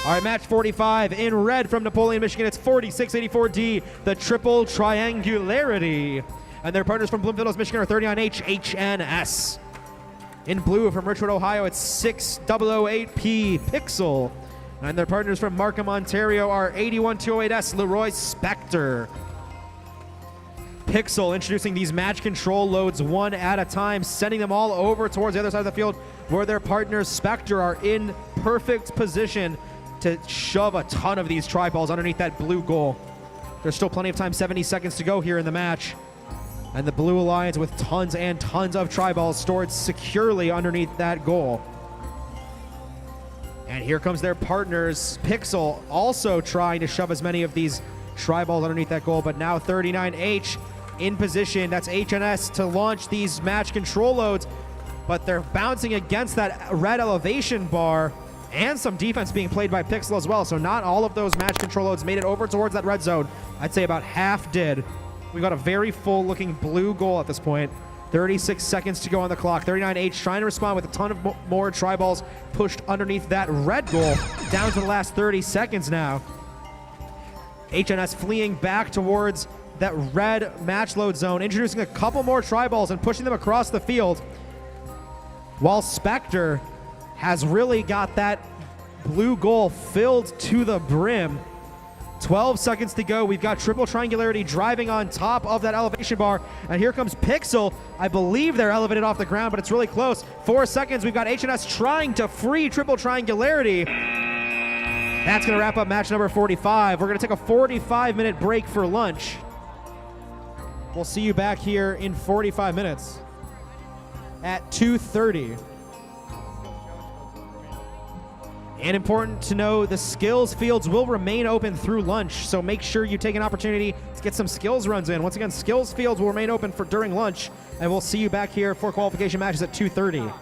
All right, match 45 in red from Napoleon, Michigan. It's 4684D, the triple triangularity. And their partners from Bloomfield, Michigan are 39H HNS. In blue from Richwood, Ohio, it's 6008P Pixel. And their partners from Markham, Ontario are 81208S Leroy Spectre. Pixel introducing these match control loads one at a time, sending them all over towards the other side of the field where their partners Spectre are in perfect position to shove a ton of these tri-balls underneath that blue goal. There's still plenty of time, 70 seconds to go here in the match. And the Blue Alliance with tons and tons of tri-balls stored securely underneath that goal. And here comes their partners, Pixel, also trying to shove as many of these tri-balls underneath that goal, but now 39H in position. That's HNS to launch these match control loads, but they're bouncing against that red elevation bar, and some defense being played by Pixel as well. So not all of those match control loads made it over towards that red zone. I'd say about half did. We've got a very full looking blue goal at this point. 36 seconds to go on the clock. 39H trying to respond with a ton of more tri-balls pushed underneath that red goal. Down to the last 30 seconds now. HNS fleeing back towards that red match load zone, introducing a couple more tri-balls and pushing them across the field. While Spectre has really got that blue goal filled to the brim. 12 seconds to go. We've got triple triangularity driving on top of that elevation bar. And here comes Pixel. I believe they're elevated off the ground, but it's really close. 4 seconds. We've got HNS trying to free triple triangularity. That's going to wrap up match number 45. We're going to take a 45-minute break for lunch. We'll see you back here in 45 minutes at 2:30. And important to know, the skills fields will remain open through lunch, so make sure you take an opportunity to get some skills runs in. Once again, skills fields will remain open for during lunch, and we'll see you back here for qualification matches at 2:30.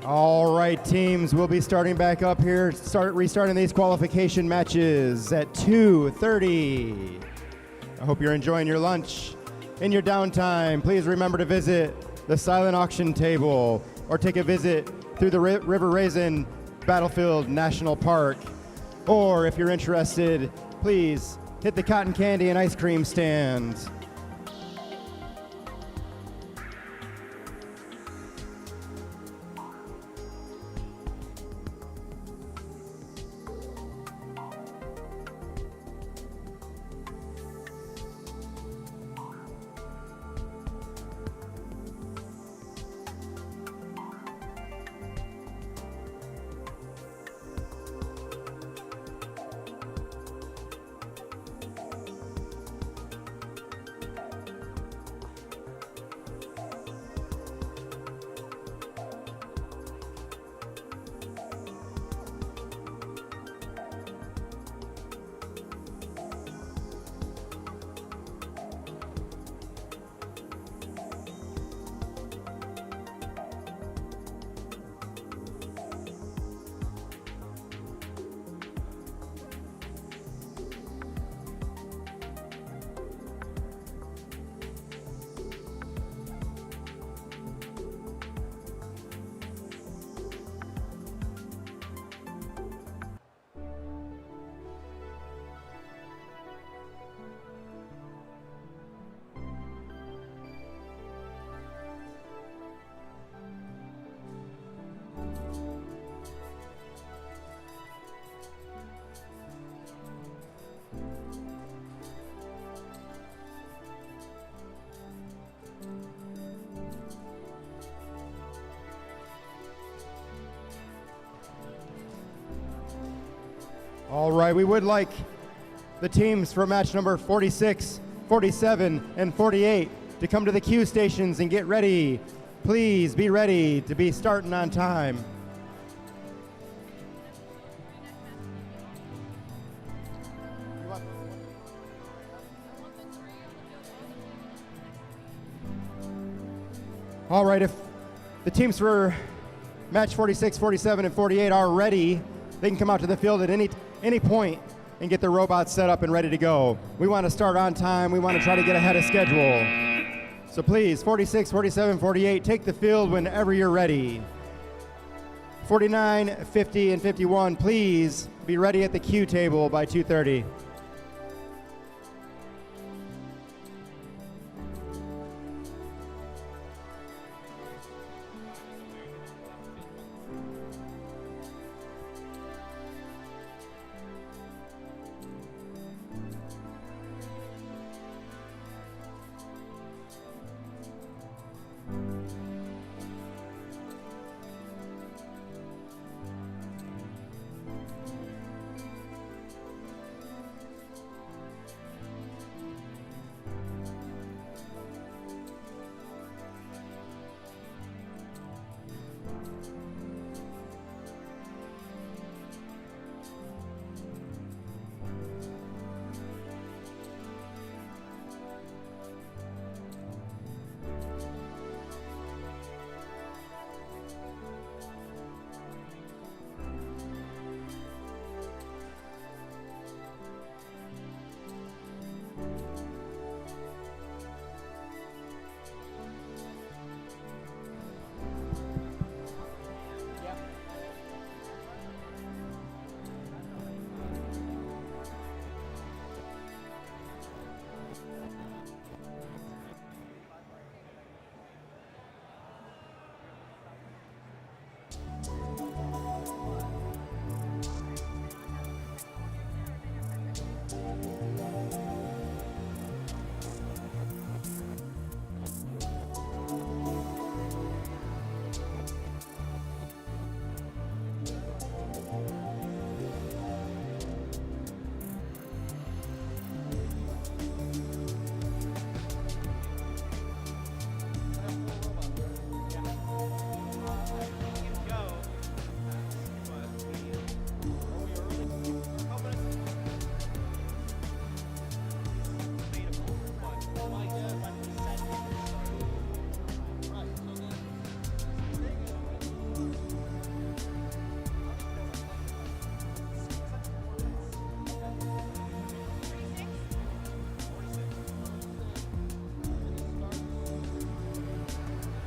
All right, teams, we'll be starting back up here, restarting these qualification matches at 2:30. I hope you're enjoying your lunch. In your downtime, please remember to visit the silent auction table or take a visit through the River Raisin Battlefield National Park. Or if you're interested, please hit the cotton candy and ice cream stand. All right, we would like the teams for match number 46, 47, and 48 to come to the queue stations and get ready. Please be ready to be starting on time. All right, if the teams for match 46, 47, and 48 are ready, they can come out to the field at any point and get their robots set up and ready to go. We want to start on time. We want to try to get ahead of schedule. So please, 46, 47, 48, take the field whenever you're ready. 49, 50, and 51, please be ready at the queue table by 2:30.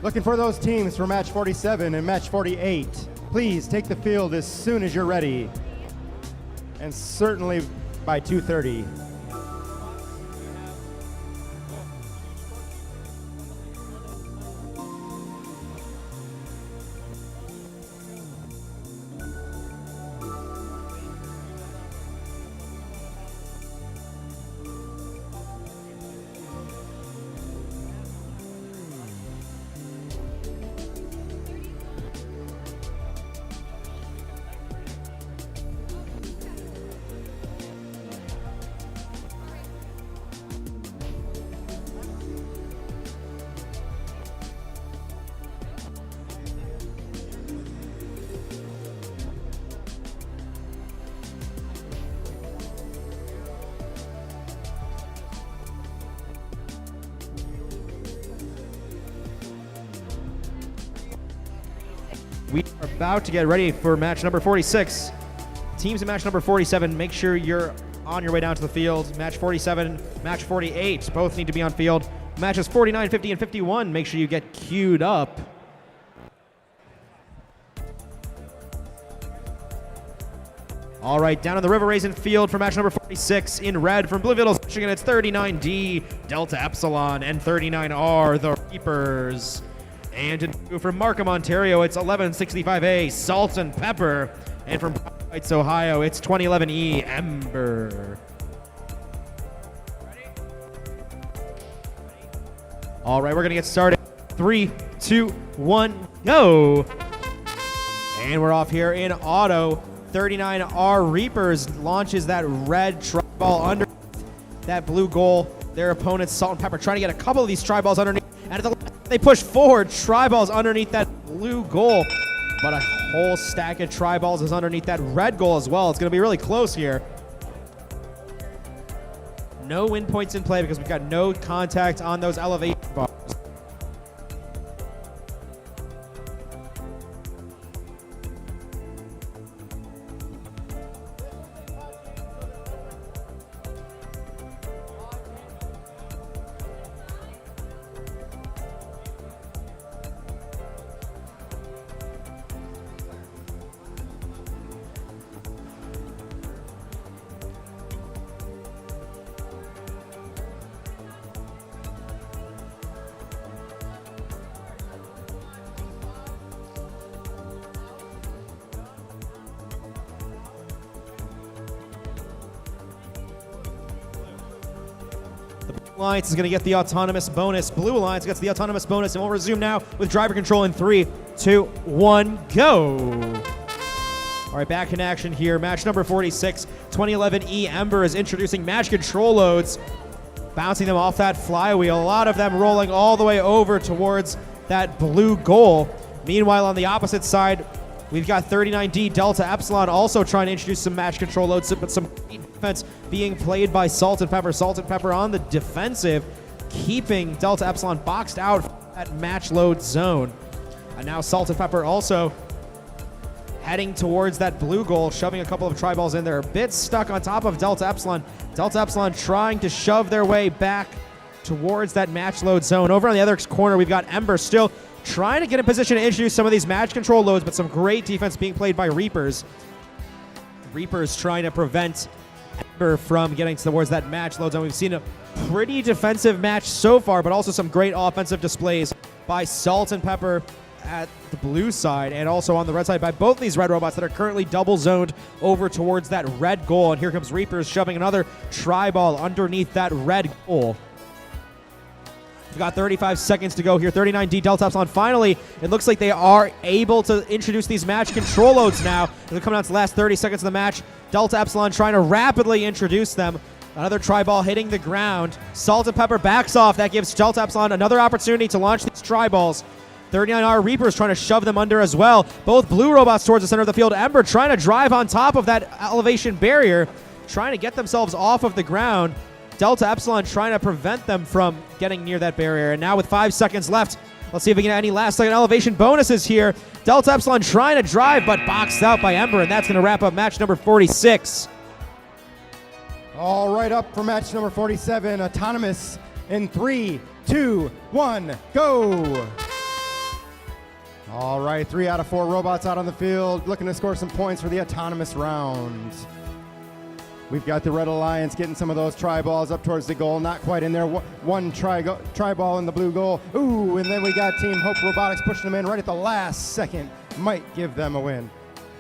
Looking for those teams for match 47 and match 48. Please take the field as soon as you're ready. And certainly by 2:30. We are about to get ready for match number 46. Teams in match number 47, make sure you're on your way down to the field. Match 47, match 48, both need to be on field. Matches 49, 50, and 51, make sure you get queued up. All right, down on the River Raisin field for match number 46 in red from Bluefields, Michigan, it's 39D, Delta Epsilon, and 39R, the Reapers. And in blue from Markham, Ontario, it's 1165A, Salt and Pepper. And from Heights, Ohio, it's 2011E, Ember. All right, we're going to get started. 3, 2, 1, go. And we're off here in auto. 39R Reapers launches that red tri-ball under that blue goal. Their opponents, Salt and Pepper, trying to get a couple of these tri-balls underneath. And at the last, they push forward. Tri-balls underneath that blue goal. But a whole stack of tri-balls is underneath that red goal as well. It's going to be really close here. No win points in play because we've got no contact on those elevation bars. Alliance is going to get the autonomous bonus. Blue Alliance gets the autonomous bonus, and we'll resume now with driver control in 3, 2, 1, go. All right, back in action here. Match number 46, 2011E Ember is introducing match control loads, bouncing them off that flywheel. A lot of them rolling all the way over towards that blue goal. Meanwhile, on the opposite side, we've got 39D Delta Epsilon also trying to introduce some match control loads, but some defense being played by Salt and Pepper. Salt and Pepper on the defensive, keeping Delta Epsilon boxed out at match load zone. And now Salt and Pepper also heading towards that blue goal, shoving a couple of tri-balls in there. A bit stuck on top of Delta Epsilon. Delta Epsilon trying to shove their way back towards that match load zone. Over on the other corner, we've got Ember still trying to get in position to introduce some of these match control loads, but some great defense being played by Reapers. Reapers trying to prevent Ember from getting towards that match load zone. We've seen a pretty defensive match so far, but also some great offensive displays by Salt and Pepper at the blue side, and also on the red side by both these red robots that are currently double zoned over towards that red goal. And here comes Reapers shoving another tri-ball underneath that red goal. We've got 35 seconds to go here. 39D Delta Epsilon. Finally, it looks like they are able to introduce these match control loads now. They're coming out to the last 30 seconds of the match. Delta Epsilon trying to rapidly introduce them. Another tri-ball hitting the ground. Salt and Pepper backs off. That gives Delta Epsilon another opportunity to launch these tri-balls. 39R Reapers trying to shove them under as well. Both blue robots towards the center of the field. Ember trying to drive on top of that elevation barrier, trying to get themselves off of the ground. Delta Epsilon trying to prevent them from getting near that barrier. And now with 5 seconds left, let's see if we can get any last second elevation bonuses here. Delta Epsilon trying to drive, but boxed out by Ember, and that's going to wrap up match number 46. All right, up for match number 47, autonomous in 3, 2, 1, go. All right, 3 out of 4 robots out on the field, looking to score some points for the autonomous round. We've got the Red Alliance getting some of those try balls up towards the goal, not quite in there. One try ball in the blue goal. Ooh, and then we got Team Hope Robotics pushing them in right at the last second. Might give them a win.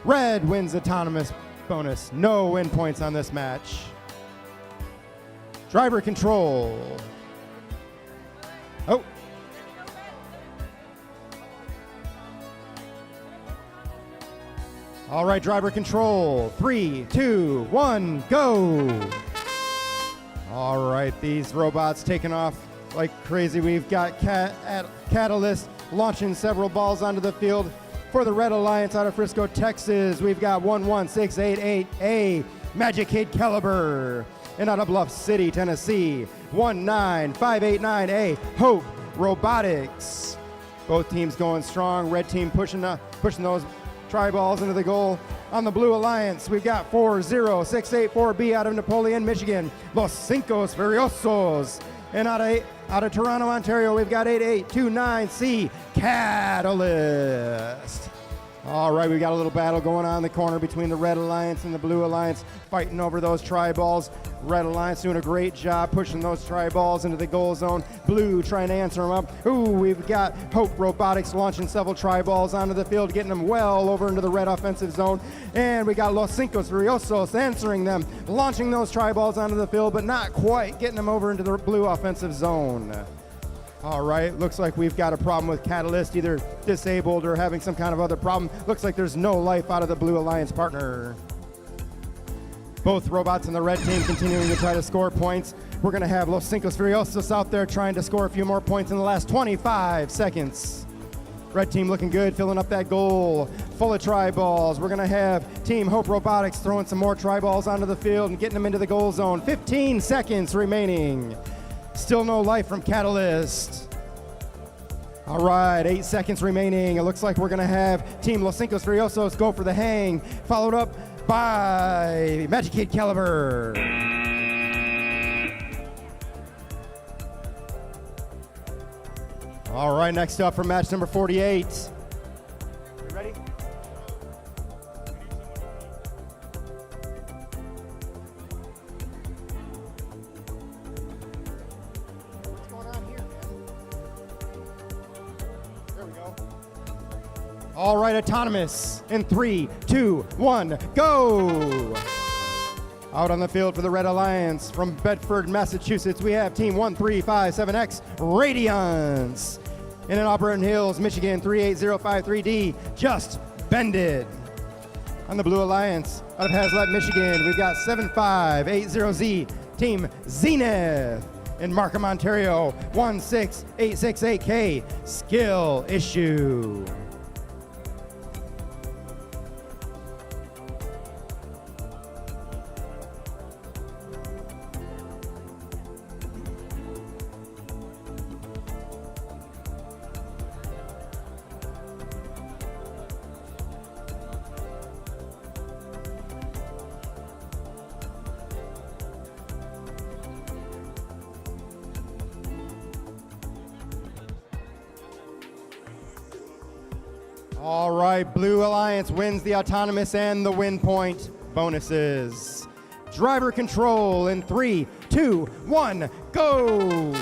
Red wins autonomous bonus. No win points on this match. Driver control. Oh. All right, driver control. 3, 2, 1, go. All right, these robots taking off like crazy. We've got Catalyst launching several balls onto the field for the Red Alliance out of Frisco, Texas. We've got 11688A, Magic Kid Caliber. And out of Bluff City, Tennessee, 19589A, Hope Robotics. Both teams going strong. Red team pushing those try balls into the goal. On the Blue Alliance, we've got 40684B out of Napoleon, Michigan, Los Cinco Furiosos. And out of Toronto, Ontario, we've got 8829C, Catalyst. All right, we've got a little battle going on in the corner between the Red Alliance and the Blue Alliance, fighting over those try balls. Red Alliance doing a great job pushing those try balls into the goal zone. Blue trying to answer them up. Ooh, we've got Hope Robotics launching several try balls onto the field, getting them well over into the red offensive zone. And we got Los Cinco Furiosos answering them, launching those try balls onto the field, but not quite getting them over into the blue offensive zone. All right, looks like we've got a problem with Catalyst, either disabled or having some kind of other problem. Looks like there's no life out of the Blue Alliance partner. Both robots in the red team continuing to try to score points. We're gonna have Los Cinco Furiosos out there trying to score a few more points in the last 25 seconds. Red team looking good, filling up that goal, full of try balls. We're gonna have Team Hope Robotics throwing some more try balls onto the field and getting them into the goal zone. 15 seconds remaining. Still no life from Catalyst. All right, 8 seconds remaining. It looks like we're gonna have Team Los Cinco Furiosos go for the hang, followed up by Magic Kid Caliber. All right, next up for match number 48. You ready? What's going on here, man? There we go. All right, autonomous in 3, 2, 1, go! Out on the field for the Red Alliance from Bedford, Massachusetts, we have Team 1357X Radiance. In Auburn Hills, Michigan, 38053D, Just Bended. On the Blue Alliance, out of Hazlet, Michigan, we've got 7580Z, Team Zenith. In Markham, Ontario, 16868K, Skill Issue. All right, Blue Alliance wins the autonomous and the win point bonuses. Driver control in 3, 2, 1, go!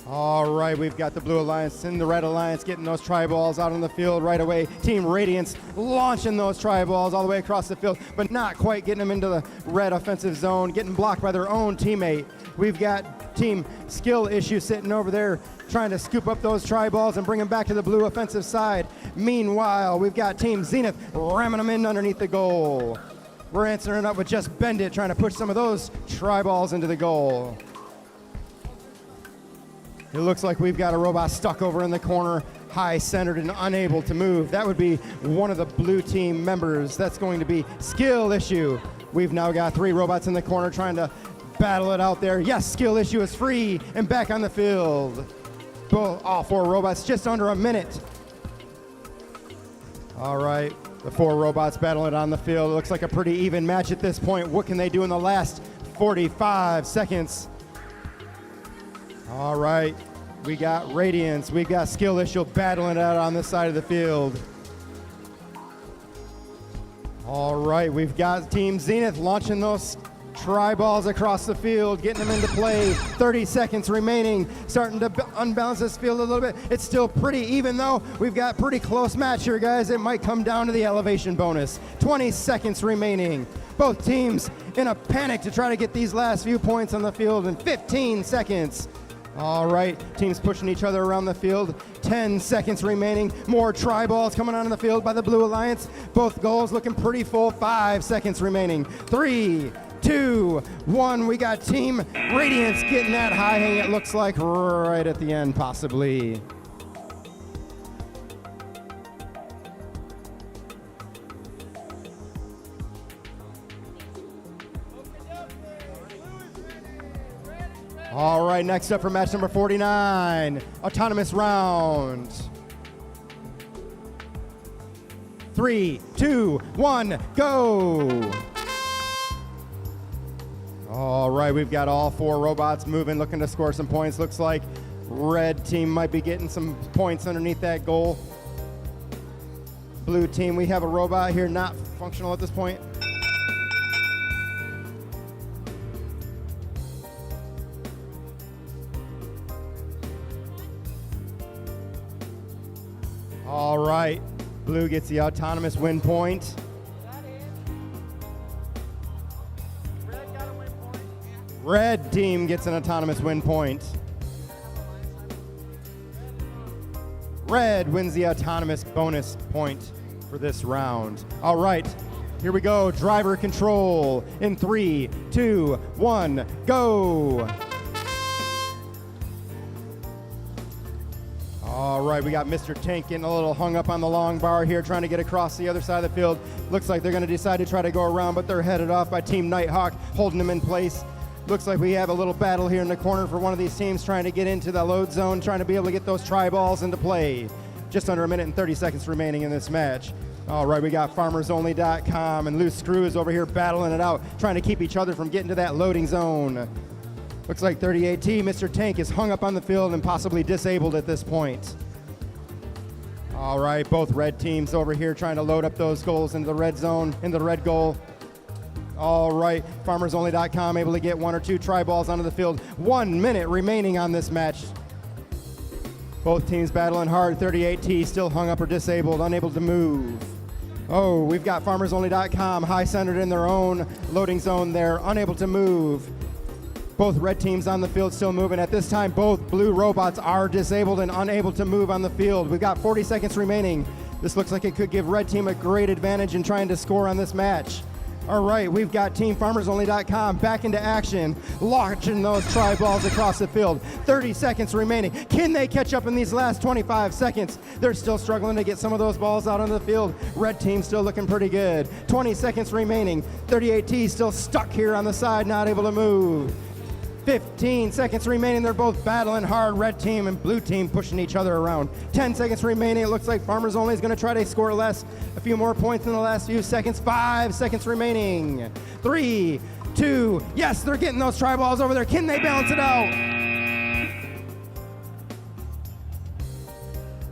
All right, we've got the Blue Alliance and the Red Alliance getting those try balls out on the field right away. Team Radiance launching those try balls all the way across the field, but not quite getting them into the red offensive zone, getting blocked by their own teammate. We've got Team Skill Issue sitting over there trying to scoop up those try balls and bring them back to the blue offensive side. Meanwhile, we've got Team Zenith ramming them in underneath the goal. We're answering up with Just Bend It, trying to push some of those try balls into the goal. It looks like we've got a robot stuck over in the corner, high centered and unable to move. That would be one of the blue team members. That's going to be Skill Issue. We've now got 3 robots in the corner trying to battle it out there. Yes, Skill Issue is free and back on the field. All 4 robots just under a minute. All right, the 4 robots battling it on the field. It looks like a pretty even match at this point. What can they do in the last 45 seconds? All right, We got Radiance. We got Skill Issue battling it out on this side of the field. All right, we've got Team Zenith launching those tri-balls across the field, getting them into play. 30 seconds remaining, starting to unbalance this field a little bit. It's still pretty even though. We've got pretty close match here, guys. It might come down to the elevation bonus. 20 seconds remaining. Both teams in a panic to try to get these last few points on the field in 15 seconds. All right, teams pushing each other around the field. 10 seconds remaining. More tri-balls coming onto the field by the Blue Alliance. Both goals looking pretty full. 5 seconds remaining. 3, 2, 1. We got Team Radiance getting that high hang, it looks like, right at the end, possibly. All right, next up for match number 49, autonomous round. 3, 2, 1, go. All right, we've got all 4 robots moving, looking to score some points. Looks like red team might be getting some points underneath that goal. Blue team, we have a robot here not functional at this point. All right, blue gets the autonomous win point. Red team gets an autonomous win point. Red wins the autonomous bonus point for this round. All right, here we go. Driver control in 3, 2, 1, go. All right, we got Mr. Tank getting a little hung up on the long bar here, trying to get across the other side of the field. Looks like they're going to decide to try to go around, but they're headed off by Team Nighthawk, holding them in place. Looks like we have a little battle here in the corner for one of these teams trying to get into the load zone, trying to be able to get those tri-balls into play. Just under 1 minute and 30 seconds remaining in this match. All right, we got FarmersOnly.com and Loose Screws over here battling it out, trying to keep each other from getting to that loading zone. Looks like 38T, Mr. Tank, is hung up on the field and possibly disabled at this point. All right, both red teams over here trying to load up those goals into the red zone, into the red goal. All right, FarmersOnly.com able to get 1 or 2 tri-balls onto the field. 1 minute remaining on this match. Both teams battling hard. 38T still hung up or disabled, unable to move. Oh, we've got FarmersOnly.com high-centered in their own loading zone there, unable to move. Both red teams on the field still moving. At this time, both blue robots are disabled and unable to move on the field. We've got 40 seconds remaining. This looks like it could give red team a great advantage in trying to score on this match. All right, we've got Team FarmersOnly.com back into action, launching those tri-balls across the field. 30 seconds remaining. Can they catch up in these last 25 seconds? They're still struggling to get some of those balls out on the field. Red team still looking pretty good. 20 seconds remaining. 38T still stuck here on the side, not able to move. 15 seconds remaining. They're both battling hard. Red team and blue team pushing each other around. 10 seconds remaining. It looks like Farmers Only is going to try to score less. A few more points in the last few seconds. 5 seconds remaining. 3, 2. Yes, they're getting those tri-balls over there. Can they balance it out?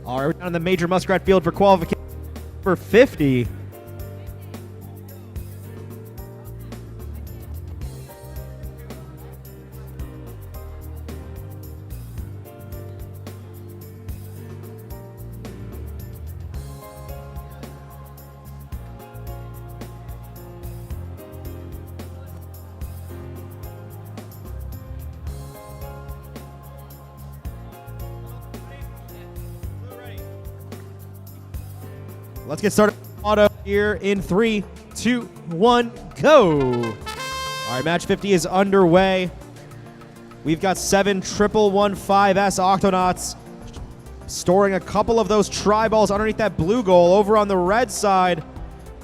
All right, we're down in the Major Muskrat Field for qualification for 50. Let's get started. Auto here in 3, 2, 1, go. All right, match 50 is underway. We've got 7 115S Octonauts storing a couple of those tri-balls underneath that blue goal. Over on the red side,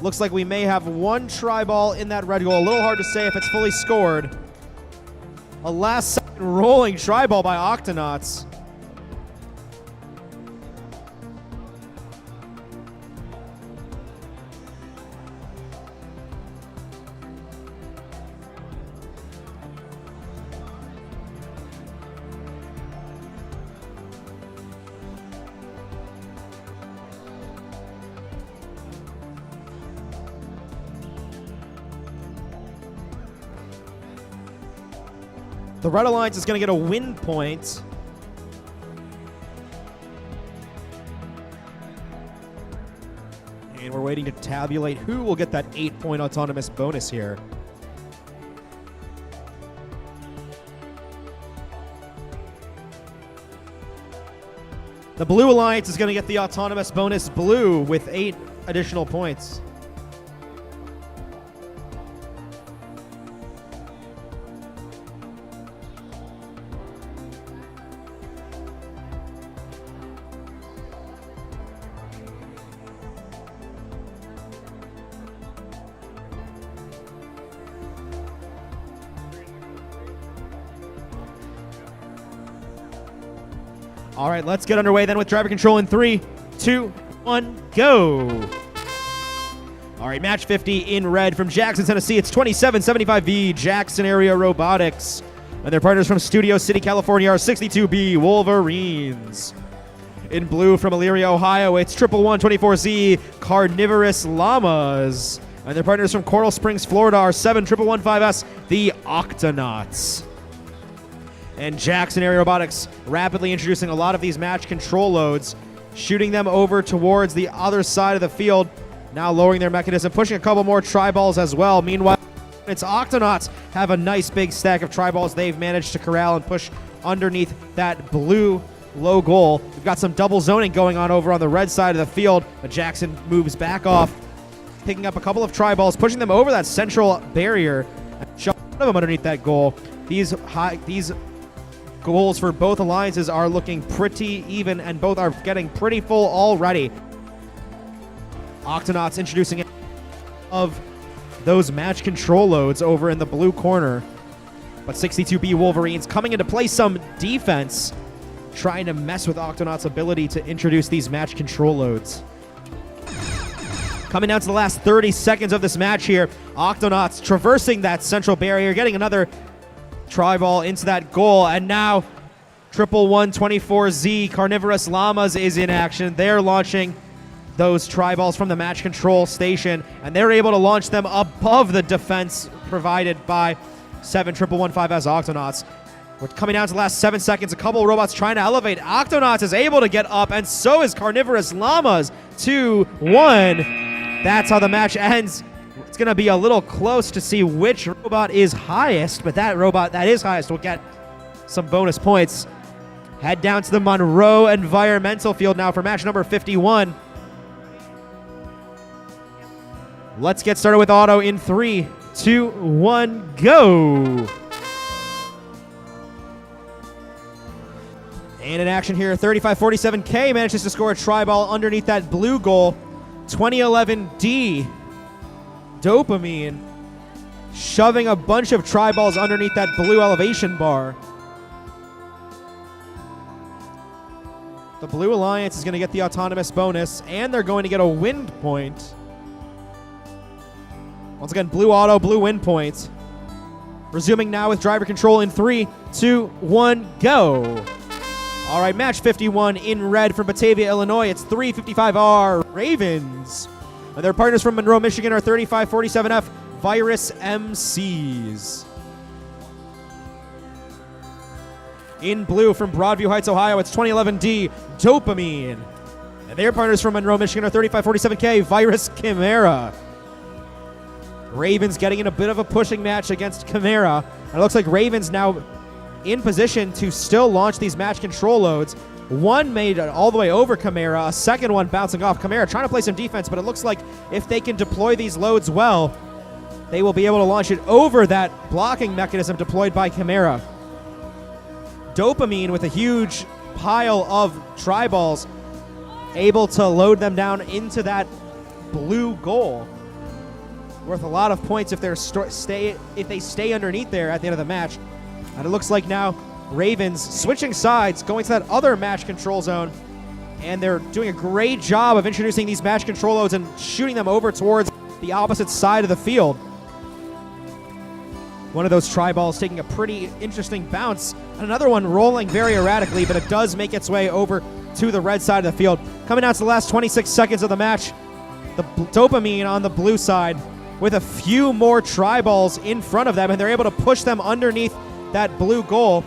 looks like we may have 1 tri-ball in that red goal. A little hard to say if it's fully scored. A last second rolling tri-ball by Octonauts. The Red Alliance is going to get a win point. And we're waiting to tabulate who will get that 8-point autonomous bonus here. The Blue Alliance is going to get the autonomous bonus blue with 8 additional points. All right, let's get underway then with driver control in 3, 2, 1, go. All right, match 50 in red from Jackson, Tennessee. It's 2775V Jackson Area Robotics. And their partners from Studio City, California are 62B Wolverines. In blue from Elyria, Ohio, it's 11124Z Carnivorous Llamas. And their partners from Coral Springs, Florida are 7115S the Octonauts. And Jackson Area Robotics rapidly introducing a lot of these match control loads, shooting them over towards the other side of the field, now lowering their mechanism, pushing a couple more tri-balls as well. Meanwhile, its Octonauts have a nice big stack of tri-balls they've managed to corral and push underneath that blue low goal. We've got some double zoning going on over on the red side of the field, but Jackson moves back off, picking up a couple of tri-balls, pushing them over that central barrier, and shoving one of them underneath that goal. These goals for both alliances are looking pretty even, and both are getting pretty full already. Octonauts introducing it of those match control loads over in the blue corner, but 62B Wolverines coming into play some defense, trying to mess with Octonauts' ability to introduce these match control loads. Coming down to the last 30 seconds of this match here, Octonauts traversing that central barrier, getting another tri-ball into that goal, and now 11124Z Carnivorous Llamas is in action. They're launching those tri-balls from the match control station, and they're able to launch them above the defense provided by 7115S Octonauts. We're coming down to the last 7 seconds. A couple of robots trying to elevate. Octonauts is able to get up, and so is Carnivorous Llamas. 2-1. That's how the match ends. It's going to be a little close to see which robot is highest, but that robot that is highest will get some bonus points. Head down to the Monroe Environmental Field now for match number 51. Let's get started with auto in 3, 2, 1, go. And in action here, 3547K manages to score a tri-ball underneath that blue goal. 2011D Dopamine shoving a bunch of tri-balls underneath that blue elevation bar. The Blue Alliance is going to get the autonomous bonus, and they're going to get a wind point. Once again, blue auto, blue wind point. Resuming now with driver control in 3, 2, 1, go. All right, match 51 in red from Batavia, Illinois. It's 355R Ravens. And their partners from Monroe, Michigan are 3547F Virus MCs. In blue from Broadview Heights, Ohio, it's 2011D Dopamine. And their partners from Monroe, Michigan are 3547K Virus Chimera. Ravens getting in a bit of a pushing match against Chimera. And it looks like Ravens now in position to still launch these match control loads. One made it all the way over Chimera, a second one bouncing off Chimera, trying to play some defense, but it looks like if they can deploy these loads well, they will be able to launch it over that blocking mechanism deployed by Chimera. Dopamine with a huge pile of tri-balls, able to load them down into that blue goal. Worth a lot of points if they stay underneath there at the end of the match. And it looks like now Ravens switching sides, going to that other match control zone, and they're doing a great job of introducing these match control loads and shooting them over towards the opposite side of the field. One of those tri-balls taking a pretty interesting bounce, and another one rolling very erratically, but it does make its way over to the red side of the field. Coming down to the last 26 seconds of the match, the Dopamine on the blue side with a few more tri-balls in front of them, and they're able to push them underneath that blue goal.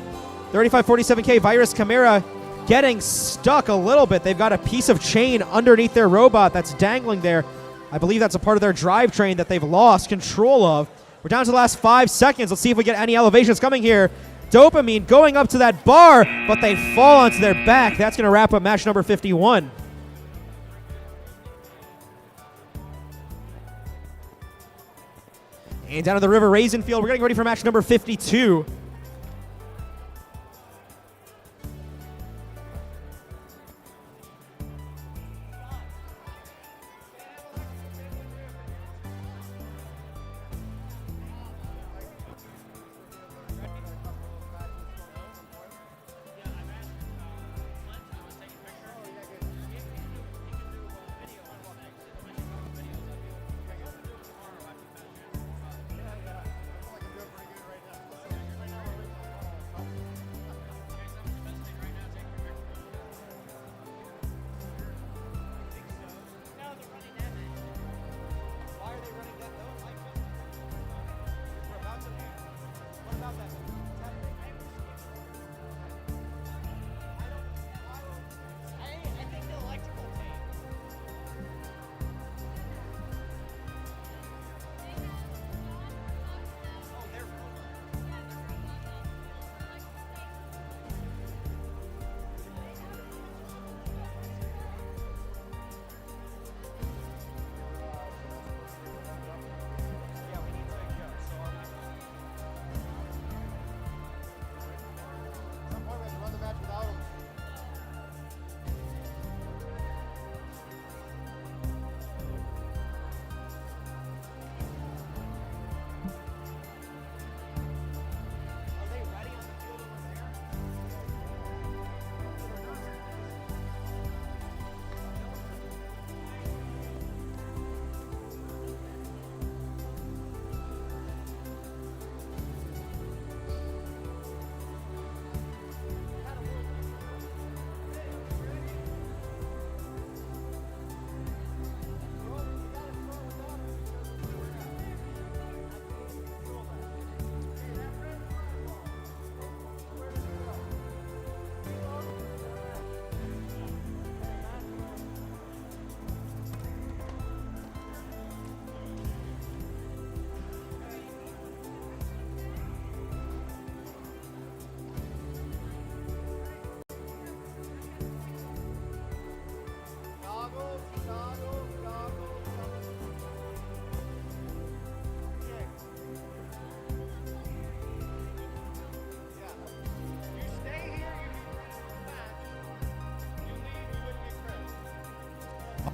3547K Virus Chimera getting stuck a little bit. They've got a piece of chain underneath their robot that's dangling there. I believe that's a part of their drivetrain that they've lost control of. We're down to the last 5 seconds. Let's see if we get any elevations coming here. Dopamine going up to that bar, but they fall onto their back. That's going to wrap up match number 51. And down to the River Raisin Field, we're getting ready for match number 52.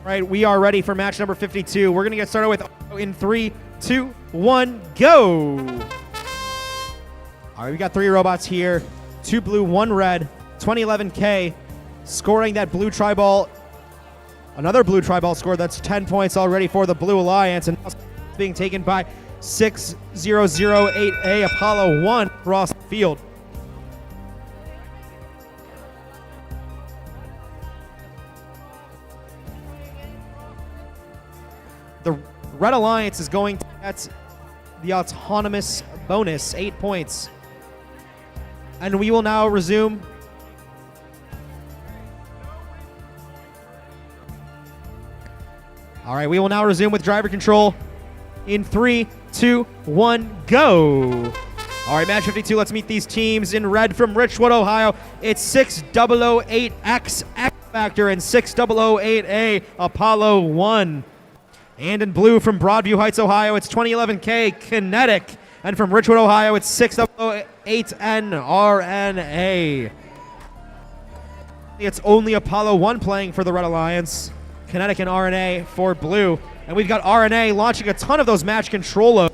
All right, we are ready for match number 52. We're going to get started with in 3, 2, 1, go. All right, we got 3 robots here. 2 blue, 1 red. 2011K scoring that blue tri-ball. Another blue tri-ball score. That's 10 points already for the Blue Alliance. And now it's being taken by 6008A Apollo 1 across the field. The Red Alliance is going to get the autonomous bonus, 8 points. And we will now resume. All right, we will now resume with driver control in 3, 2, 1, go. All right, match 52, let's meet these teams. In red from Richwood, Ohio, it's 6008X X Factor and 6008A Apollo 1. And in blue from Broadview Heights, Ohio, it's 2011K Kinetic. And from Richwood, Ohio, it's 6008NRNA. It's only Apollo 1 playing for the Red Alliance. Kinetic and RNA for blue. And we've got RNA launching a ton of those match control.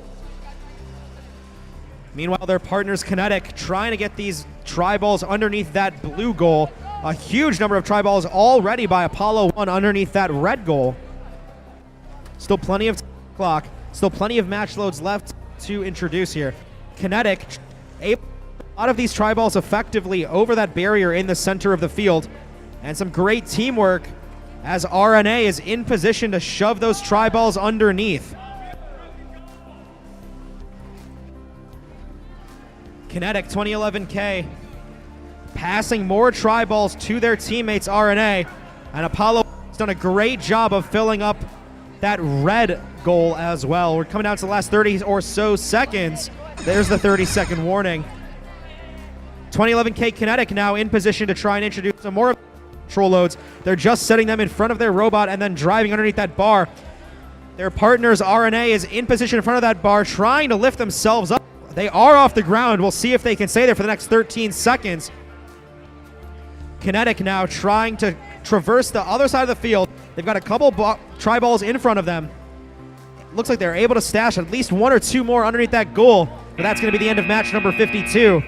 Meanwhile, their partners Kinetic trying to get these tri-balls underneath that blue goal. A huge number of tri-balls already by Apollo 1 underneath that red goal. Still plenty of clock. Still plenty of match loads left to introduce here. Kinetic, a lot of these tri-balls effectively over that barrier in the center of the field. And some great teamwork as RNA is in position to shove those tri-balls underneath. Kinetic 2011K passing more tri-balls to their teammates RNA, and Apollo has done a great job of filling up that red goal as well. We're coming down to the last 30 or so seconds. There's the 30-second warning. 2011K Kinetic now in position to try and introduce some more control loads. They're just setting them in front of their robot and then driving underneath that bar. Their partners RNA is in position in front of that bar trying to lift themselves up. They are off the ground. We'll see if they can stay there for the next 13 seconds. Kinetic now trying to traverse the other side of the field. They've got a couple tri-balls in front of them. Looks like they're able to stash at least one or two more underneath that goal, but that's going to be the end of match number 52.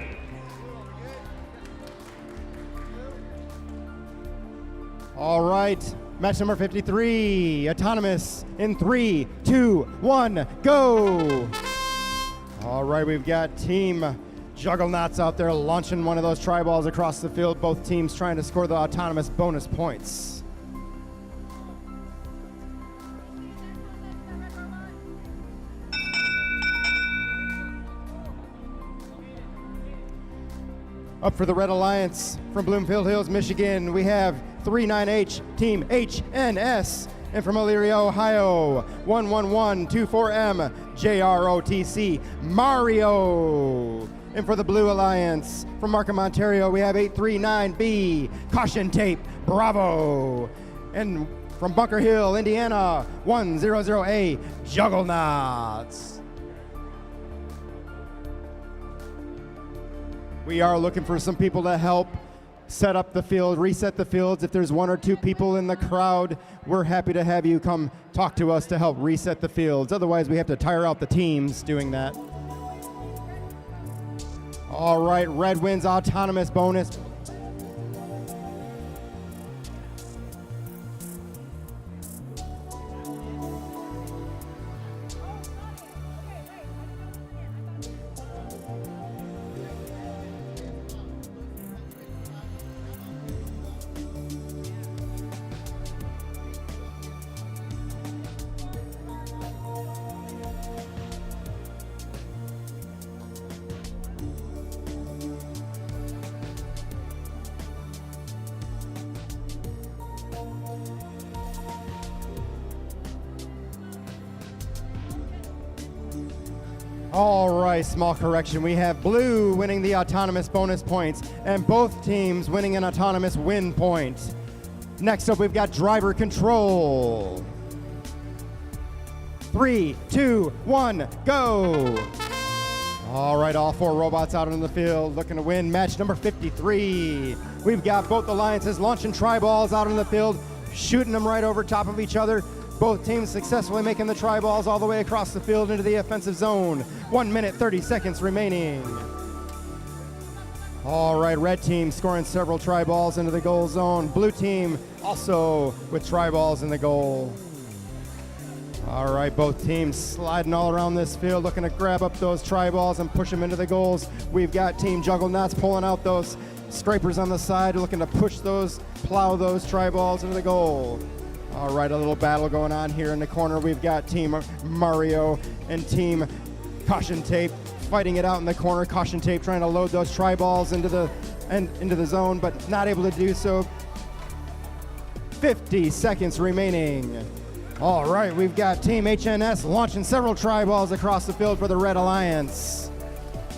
All right, match number 53, autonomous in 3, 2, 1, go. All right, we've got Team Juggernauts out there launching one of those tri-balls across the field. Both teams trying to score the autonomous bonus points. Up for the Red Alliance from Bloomfield Hills, Michigan, we have 39H Team HNS. And from Elyria, Ohio, 11124M JROTC Mario. And for the Blue Alliance from Markham, Ontario, we have 839B Caution Tape Bravo. And from Bunker Hill, Indiana, 100A Juggernauts. We are looking for some people to help set up the field, reset the fields. If there's one or two people in the crowd, we're happy to have you come talk to us to help reset the fields. Otherwise, we have to tire out the teams doing that. All right, Red wins autonomous bonus. All right, small correction. We have blue winning the autonomous bonus points and both teams winning an autonomous win point. Next up, we've got driver control. 3, 2, 1, go. All right, all four robots out on the field looking to win match number 53. We've got both alliances launching tri-balls out on the field, shooting them right over top of each other. Both teams successfully making the tri-balls all the way across the field into the offensive zone. 1 minute, 30 seconds remaining. All right, red team scoring several tri-balls into the goal zone. Blue team also with tri-balls in the goal. All right, both teams sliding all around this field, looking to grab up those tri-balls and push them into the goals. We've got Team Juggernauts pulling out those scrapers on the side, looking to push those, plow those tri-balls into the goal. All right, a little battle going on here in the corner. We've got Team Mario and Team Caution Tape fighting it out in the corner. Caution Tape trying to load those tri-balls into the zone, but not able to do so. 50 seconds remaining. All right, we've got Team HNS launching several tri-balls across the field for the Red Alliance.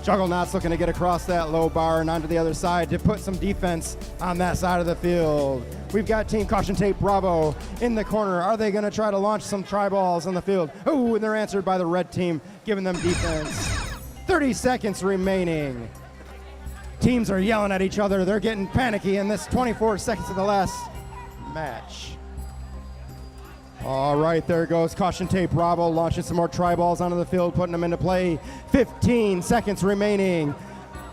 Juggernauts looking to get across that low bar and onto the other side to put some defense on that side of the field. We've got Team Caution Tape Bravo in the corner. Are they going to try to launch some tri-balls on the field? Oh, and they're answered by the red team, giving them defense. 30 seconds remaining. Teams are yelling at each other. They're getting panicky in this 24 seconds of the last match. All right, there goes Caution Tape Bravo launching some more tri-balls onto the field, putting them into play. 15 seconds remaining.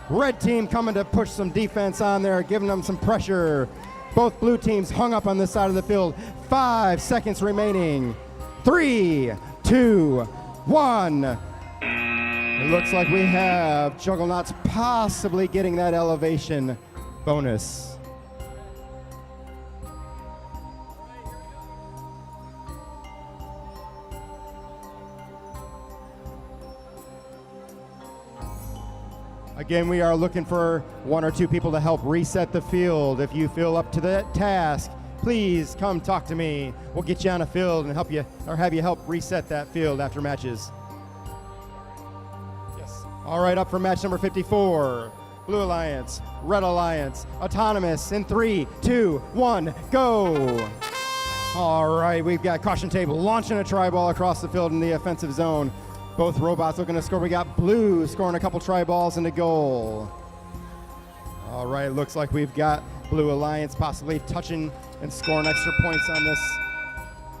Red team coming to push some defense on there, giving them some pressure. Both blue teams hung up on this side of the field. 5 seconds remaining. 3, 2, 1. It looks like we have Juggernauts possibly getting that elevation bonus. Again, we are looking for 1 or 2 people to help reset the field. If you feel up to that task, please come talk to me. We'll get you on a field and help you, or have you help reset that field after matches. Yes. All right, up for match number 54. Blue Alliance, Red Alliance, Autonomous in 3, 2, 1, go. All right, we've got caution tape launching a tri-ball across the field in the offensive zone. Both robots looking to score. We got blue scoring a couple tri-balls into goal. All right, looks like we've got Blue Alliance possibly touching and scoring extra points on this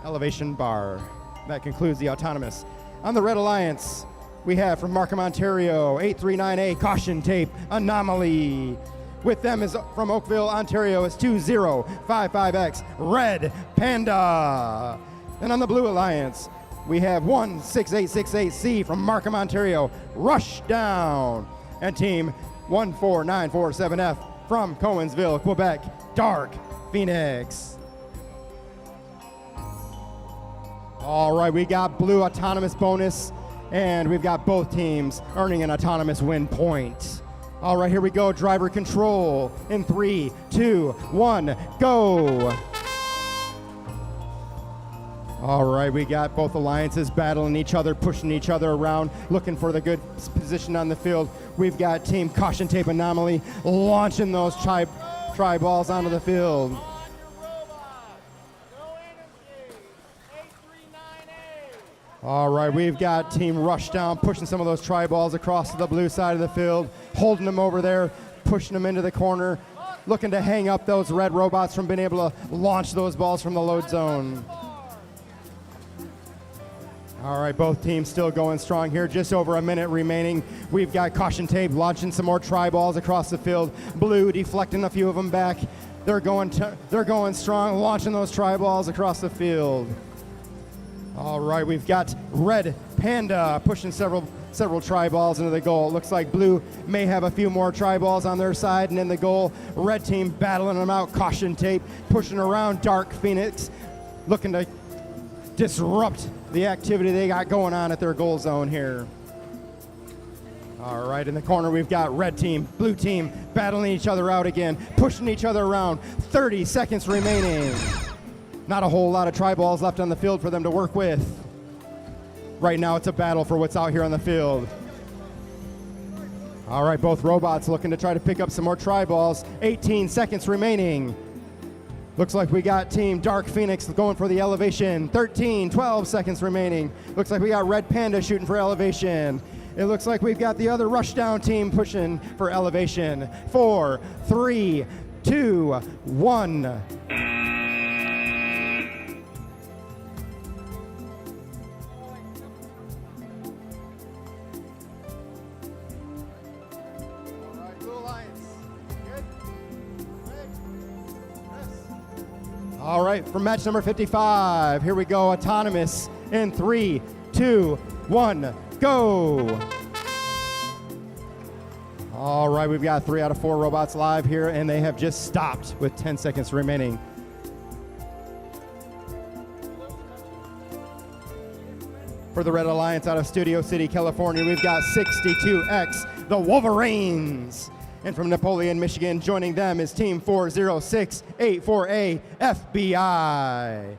elevation bar. That concludes the Autonomous. On the Red Alliance, we have from Markham, Ontario, 839A caution tape anomaly. With them is from Oakville, Ontario, is 2055X Red Panda. And on the Blue Alliance, we have 16868C from Markham, Ontario, Rush Down. And team 14947F from Cowansville, Quebec, Dark Phoenix. All right, we got blue Autonomous bonus, and we've got both teams earning an Autonomous win point. All right, here we go, driver control in 3, 2, 1, go. All right, we got both alliances battling each other, pushing each other around, looking for the good position on the field. We've got team caution tape anomaly launching those tri balls onto the field. All right, we've got team rush down, pushing some of those tri balls across to the blue side of the field, holding them over there, pushing them into the corner, looking to hang up those red robots from being able to launch those balls from the load zone. All right, both teams still going strong here. Just over a minute remaining. We've got caution tape launching some more tri balls across the field. Blue deflecting a few of them back. They're going strong, launching those tri balls across the field. All right, we've got Red Panda pushing several tri balls into the goal. Looks like blue may have a few more tri balls on their side and in the goal. Red team battling them out. Caution tape pushing around Dark Phoenix, looking to disrupt the activity they got going on at their goal zone here. All right, in the corner we've got red team, blue team battling each other out again, pushing each other around. 30 seconds remaining. Not a whole lot of tri balls left on the field for them to work with. Right now it's a battle for what's out here on the field. All right, both robots looking to try to pick up some more tri balls. 18 seconds remaining. Looks like we got team Dark Phoenix going for the elevation. 12 seconds remaining. Looks like we got Red Panda shooting for elevation. It looks like we've got the other rushdown team pushing for elevation. 4, 3, 2, 1. All right, for match number 55, here we go, Autonomous in 3, 2, 1, go. All right, we've got 3 out of 4 robots live here, and they have just stopped with 10 seconds remaining. For the Red Alliance out of Studio City, California, we've got 62X, the Wolverines. And from Napoleon, Michigan, joining them is Team 40684A FBI.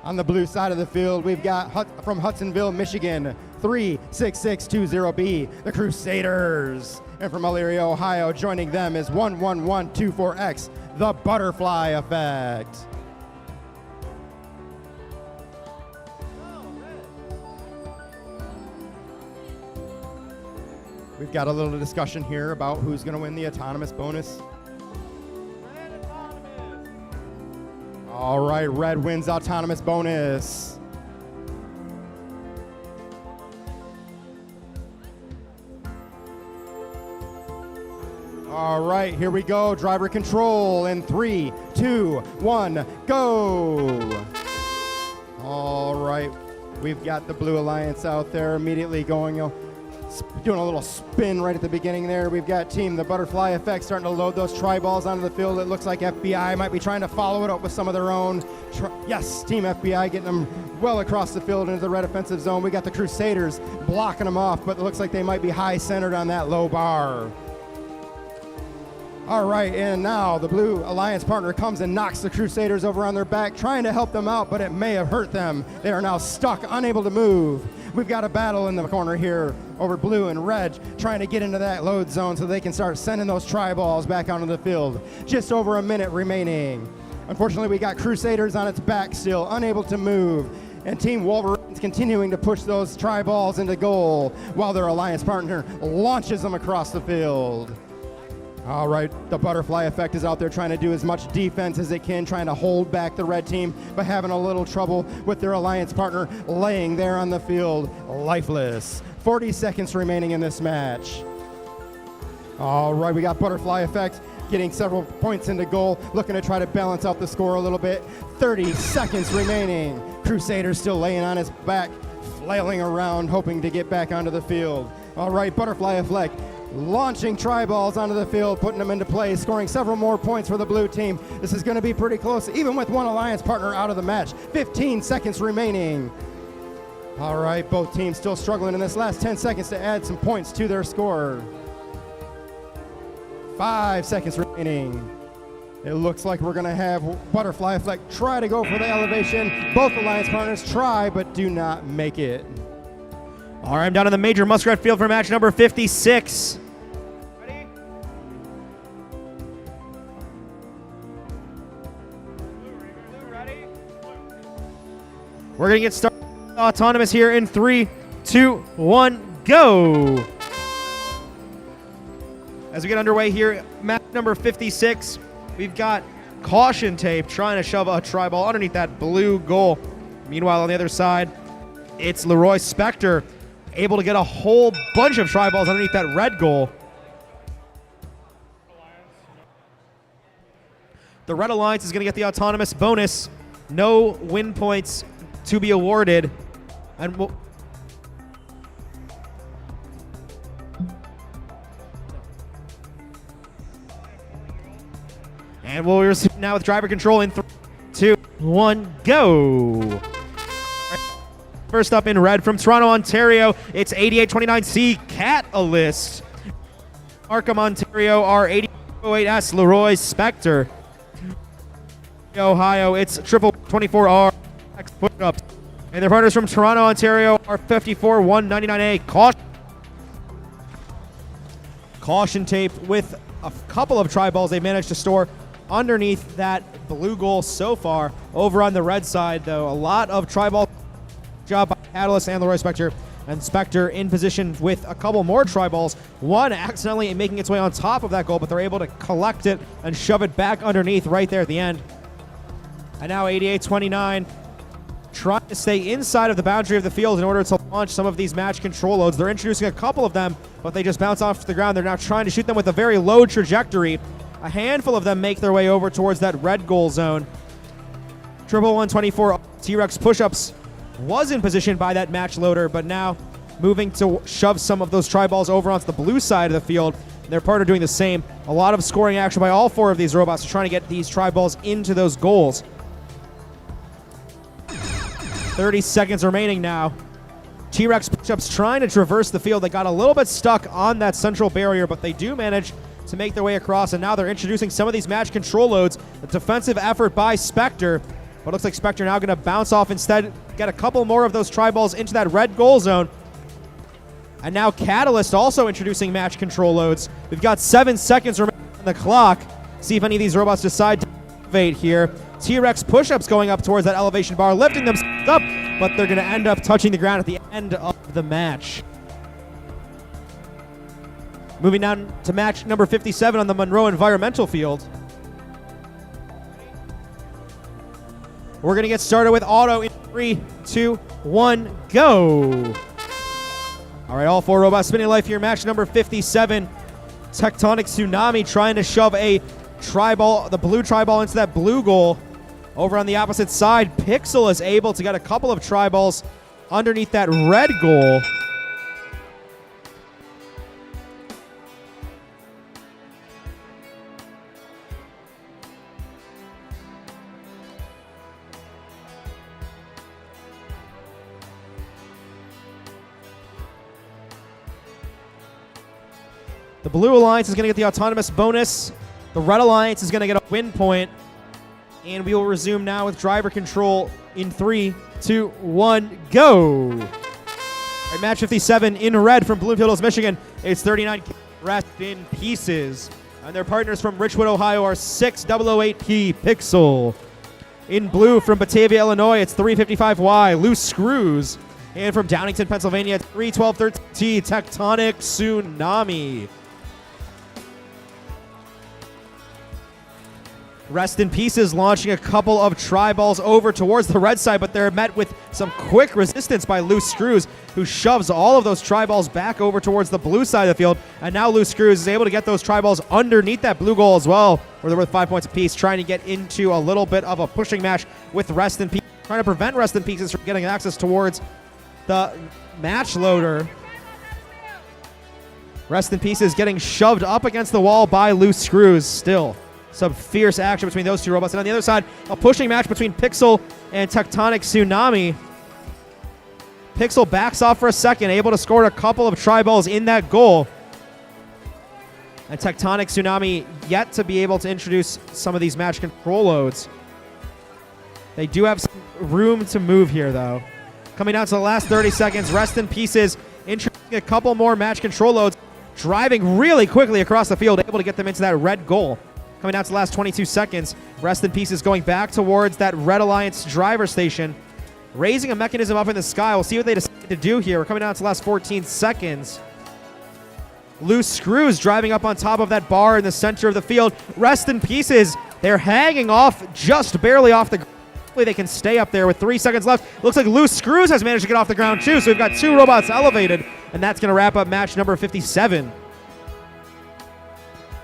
On the blue side of the field, we've got from Hudsonville, Michigan, 36620B, the Crusaders. And from Elyria, Ohio, joining them is 11124X, the Butterfly Effect. We've got a little discussion here about who's going to win the Autonomous bonus. All right, Red wins Autonomous bonus. All right, here we go. Driver control in 3, 2, 1, go. All right, we've got the Blue Alliance out there immediately going Doing a little spin right at the beginning there. We've got Team The Butterfly Effect starting to load those tri-balls onto the field. It looks like FBI might be trying to follow it up with some of their own. Yes, Team FBI getting them well across the field into the red offensive zone. We got the Crusaders blocking them off, but it looks like they might be high centered on that low bar. All right, and now the blue alliance partner comes and knocks the Crusaders over on their back, trying to help them out, but it may have hurt them. They are now stuck, unable to move. We've got a battle in the corner here over blue and red, trying to get into that load zone so they can start sending those tri-balls back onto the field. Just over a minute remaining. Unfortunately, we got Crusaders on its back still, unable to move. And Team Wolverines continuing to push those tri-balls into goal while their alliance partner launches them across the field. All right, the Butterfly Effect is out there trying to do as much defense as it can, trying to hold back the red team, but having a little trouble with their alliance partner laying there on the field, lifeless. 40 seconds remaining in this match. All right, we got Butterfly Effect getting several points into goal, looking to try to balance out the score a little bit. 30 seconds remaining. Crusaders still laying on his back, flailing around, hoping to get back onto the field. All right, Butterfly Effect launching tri-balls onto the field, putting them into play, scoring several more points for the blue team. This is going to be pretty close, even with one alliance partner out of the match. 15 seconds remaining. All right, both teams still struggling in this last 10 seconds to add some points to their score. 5 seconds remaining. It looks like we're going to have Butterfly Effect try to go for the elevation. Both alliance partners try, but do not make it. All right, I'm down in the major Muskrat Field for match number 56. Ready? Blue, ready? We're going to get started autonomous here in 3, 2, 1, go. As we get underway here, match number 56, we've got caution tape trying to shove a tri-ball underneath that blue goal. Meanwhile, on the other side, it's Leroy Spector able to get a whole bunch of tri-balls underneath that red goal. The Red Alliance is going to get the autonomous bonus. No win points to be awarded. And we'll receive now with driver control in 3, 2, 1, go. First up in red from Toronto, Ontario, it's 8829C Catalyst. Markham, Ontario, R8808S Leroy Spector. Ohio, it's 24R Push-Ups. And their partners from Toronto, Ontario, are 54199A Caution tape with a couple of tri-balls they've managed to store underneath that blue goal so far. Over on the red side, though, a lot of tri-ball job by Catalyst and Leroy Spector. And Spector in position with a couple more tri-balls. One accidentally making its way on top of that goal, but they're able to collect it and shove it back underneath right there at the end. And now 8829 trying to stay inside of the boundary of the field in order to launch some of these match control loads. They're introducing a couple of them, but they just bounce off the ground. They're now trying to shoot them with a very low trajectory. A handful of them make their way over towards that red goal zone. 11124 T-Rex push-ups was in position by that match loader, but now moving to shove some of those tri-balls over onto the blue side of the field. Their partner doing the same. A lot of scoring action by all four of these robots trying to get these tri-balls into those goals. 30 seconds remaining now. T-Rex push-ups trying to traverse the field. They got a little bit stuck on that central barrier, but they do manage to make their way across, and now they're introducing some of these match control loads. A defensive effort by Spector, but looks like Spector now going to bounce off instead, get a couple more of those tri-balls into that red goal zone. And now Catalyst also introducing match control loads. We've got 7 seconds remaining on the clock. See if any of these robots decide to elevate here. T-Rex push-ups going up towards that elevation bar, lifting them up, but they're going to end up touching the ground at the end of the match. Moving down to match number 57 on the Monroe Environmental Field. We're going to get started with auto in 3, 2, 1, go. All right, all four robots spinning life here. Match number 57. Tectonic Tsunami trying to shove a tri-ball, the blue tri-ball into that blue goal. Over on the opposite side, Pixel is able to get a couple of tri-balls underneath that red goal. The Blue Alliance is going to get the autonomous bonus. The Red Alliance is going to get a win point. And we will resume now with driver control in 3, 2, 1, go. All right, match 57 in red from Bloomfield Hills, Michigan. It's 39 Rest in Pieces. And their partners from Richwood, Ohio are 6008P Pixel. In blue from Batavia, Illinois, it's 355Y Loose Screws. And from Downingtown, Pennsylvania, it's 31213T Tectonic Tsunami. Rest in Pieces launching a couple of tri-balls over towards the red side, but they're met with some quick resistance by Loose Screws, who shoves all of those tri-balls back over towards the blue side of the field. And now Loose Screws is able to get those tri-balls underneath that blue goal as well, where they're worth 5 points apiece, trying to get into a little bit of a pushing match with Rest in Pieces, trying to prevent Rest in Pieces from getting access towards the match loader. Rest in Pieces getting shoved up against the wall by Loose Screws still. Some fierce action between those two robots. And on the other side, a pushing match between Pixel and Tectonic Tsunami. Pixel backs off for a second, able to score a couple of tri-balls in that goal. And Tectonic Tsunami yet to be able to introduce some of these match control loads. They do have some room to move here, though. Coming down to the last 30 seconds, Rest in Pieces introducing a couple more match control loads, driving really quickly across the field, able to get them into that red goal. Coming down to the last 22 seconds, Rest in Pieces going back towards that Red Alliance driver station, raising a mechanism up in the sky. We'll see what they decide to do here. We're coming down to the last 14 seconds. Loose Screws driving up on top of that bar in the center of the field. Rest in Pieces, they're hanging off just barely off the ground. Hopefully they can stay up there with 3 seconds left. Looks like Loose Screws has managed to get off the ground too, so we've got 2 robots elevated, and that's going to wrap up match number 57.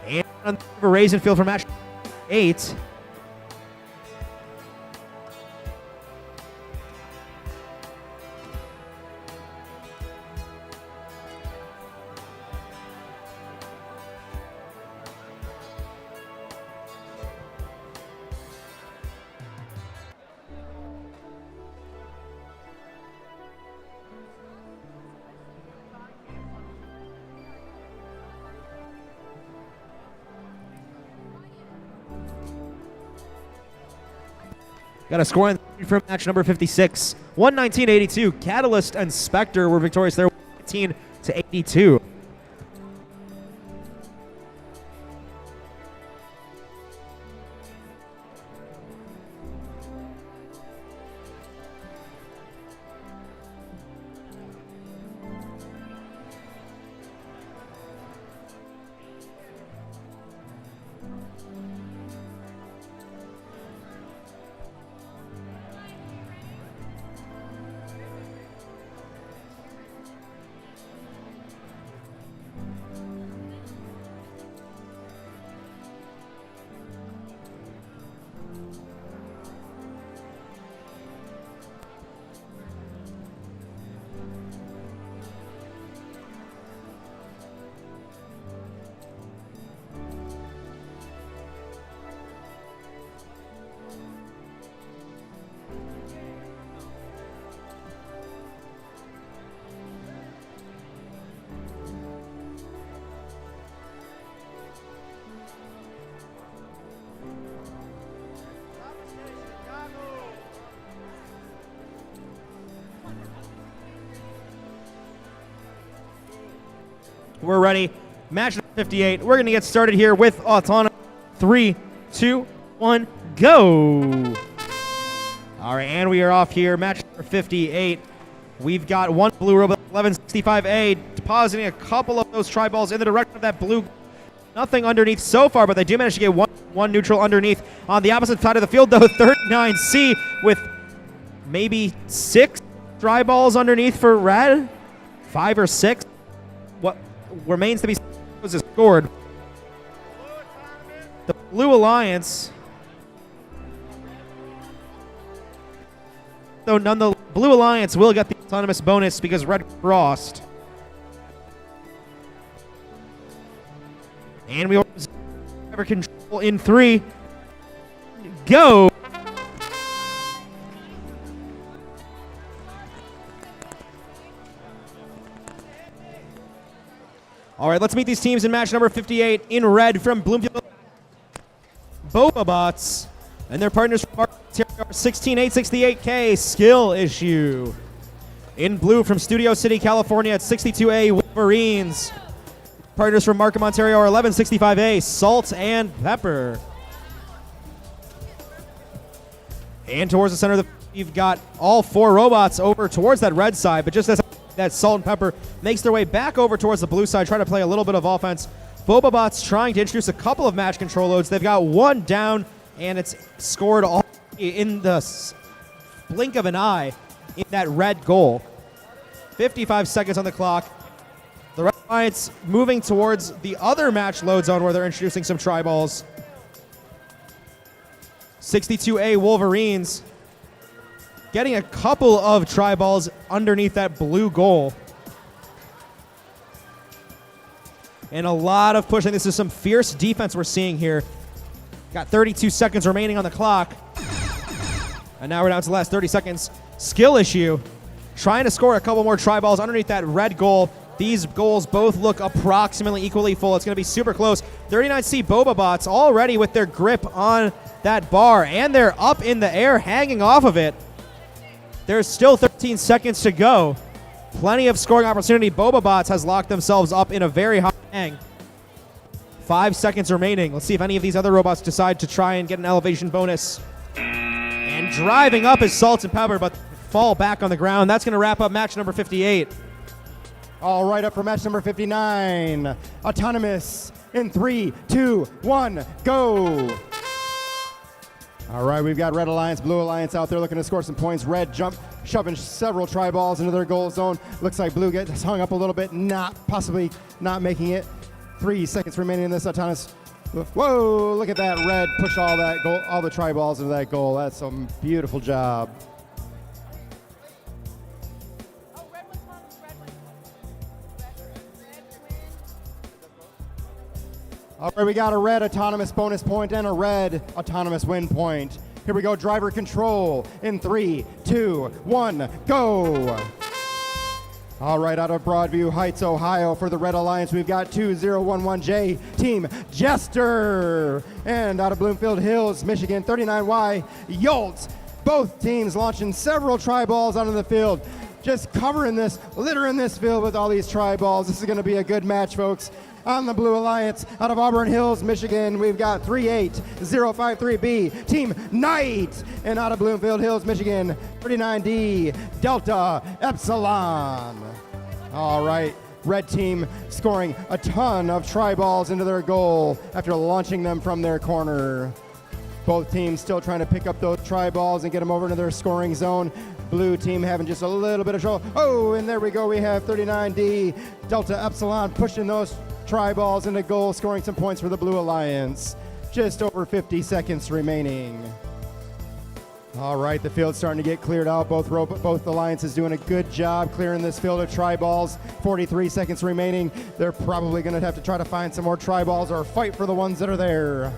And on the Raisin Field for match 8. Got a score from match number 56. 119-82. Catalyst and Spectre were victorious there, 119-82. We're ready. Match number 58. We're going to get started here with Autonomous. 3, 2, 1, go. All right, and we are off here. Match number 58. We've got one blue robot, 1165A, depositing a couple of those tri-balls in the direction of that blue. Nothing underneath so far, but they do manage to get one neutral underneath. On the opposite side of the field, though, 39C with maybe 6 tri-balls underneath for red. 5 or 6. What remains to be scored. The Blue Alliance, though the Blue Alliance will get the autonomous bonus because red crossed. And we will have control in 3, go. All right. right, let's meet these teams in match number 58. In red from Bloomfield, VRC, and their partners from 16868K, Skill Issue. In blue from Studio City, California at 62A, Wolverines. Partners from Markham, Ontario are 1165A, Salt and Pepper. And towards the center of the you've got all 4 robots over towards that red side, but just as that Salt and Pepper makes their way back over towards the blue side, trying to play a little bit of offense. VRC trying to introduce a couple of match control loads. They've got one down, and it's scored all in the blink of an eye in that red goal. 55 seconds on the clock. The Red Alliance moving towards the other match load zone where they're introducing some tri-balls. 62A Wolverines getting a couple of tri-balls underneath that blue goal. And a lot of pushing. This is some fierce defense we're seeing here. Got 32 seconds remaining on the clock. And now we're down to the last 30 seconds. Skill Issue trying to score a couple more tri-balls underneath that red goal. These goals both look approximately equally full. It's going to be super close. 39C VRC already with their grip on that bar, and they're up in the air hanging off of it. There's still 13 seconds to go. Plenty of scoring opportunity. VRC has locked themselves up in a very high hang. 5 seconds remaining. Let's see if any of these other robots decide to try and get an elevation bonus. And driving up is Salt and Pepper, but fall back on the ground. That's going to wrap up match number 58. All right, up for match number 59. Autonomous in 3, 2, 1, go. All right, we've got Red Alliance, Blue Alliance out there looking to score some points. Red shoving several tri-balls into their goal zone. Looks like Blue gets hung up a little bit, possibly not making it. 3 seconds remaining in this autonomous. Whoa, look at that. Red pushed all that goal, all the tri-balls into that goal. That's a beautiful job. All right, we got a red autonomous bonus point and a red autonomous win point. Here we go, driver control in 3, 2, 1, go. All right, out of Broadview Heights, Ohio, for the Red Alliance, we've got 2011J, Team Jester. And out of Bloomfield Hills, Michigan, 39Y, Yolt. Both teams launching several tri-balls onto the field. Just covering this, littering this field with all these tri-balls. This is gonna be a good match, folks. On the Blue Alliance, out of Auburn Hills, Michigan, we've got 38053B, Team Knight. And out of Bloomfield Hills, Michigan, 39D, Delta Epsilon. All right, red team scoring a ton of tri-balls into their goal after launching them from their corner. Both teams still trying to pick up those tri-balls and get them over into their scoring zone. Blue team having just a little bit of trouble. Oh, and there we go. We have 39D, Delta Epsilon pushing those tri-balls into goal, scoring some points for the Blue Alliance. Just over 50 seconds remaining. All right, the field's starting to get cleared out. Both alliances doing a good job clearing this field of tri-balls. 43 seconds remaining. They're probably going to have to try to find some more tri-balls or fight for the ones that are there.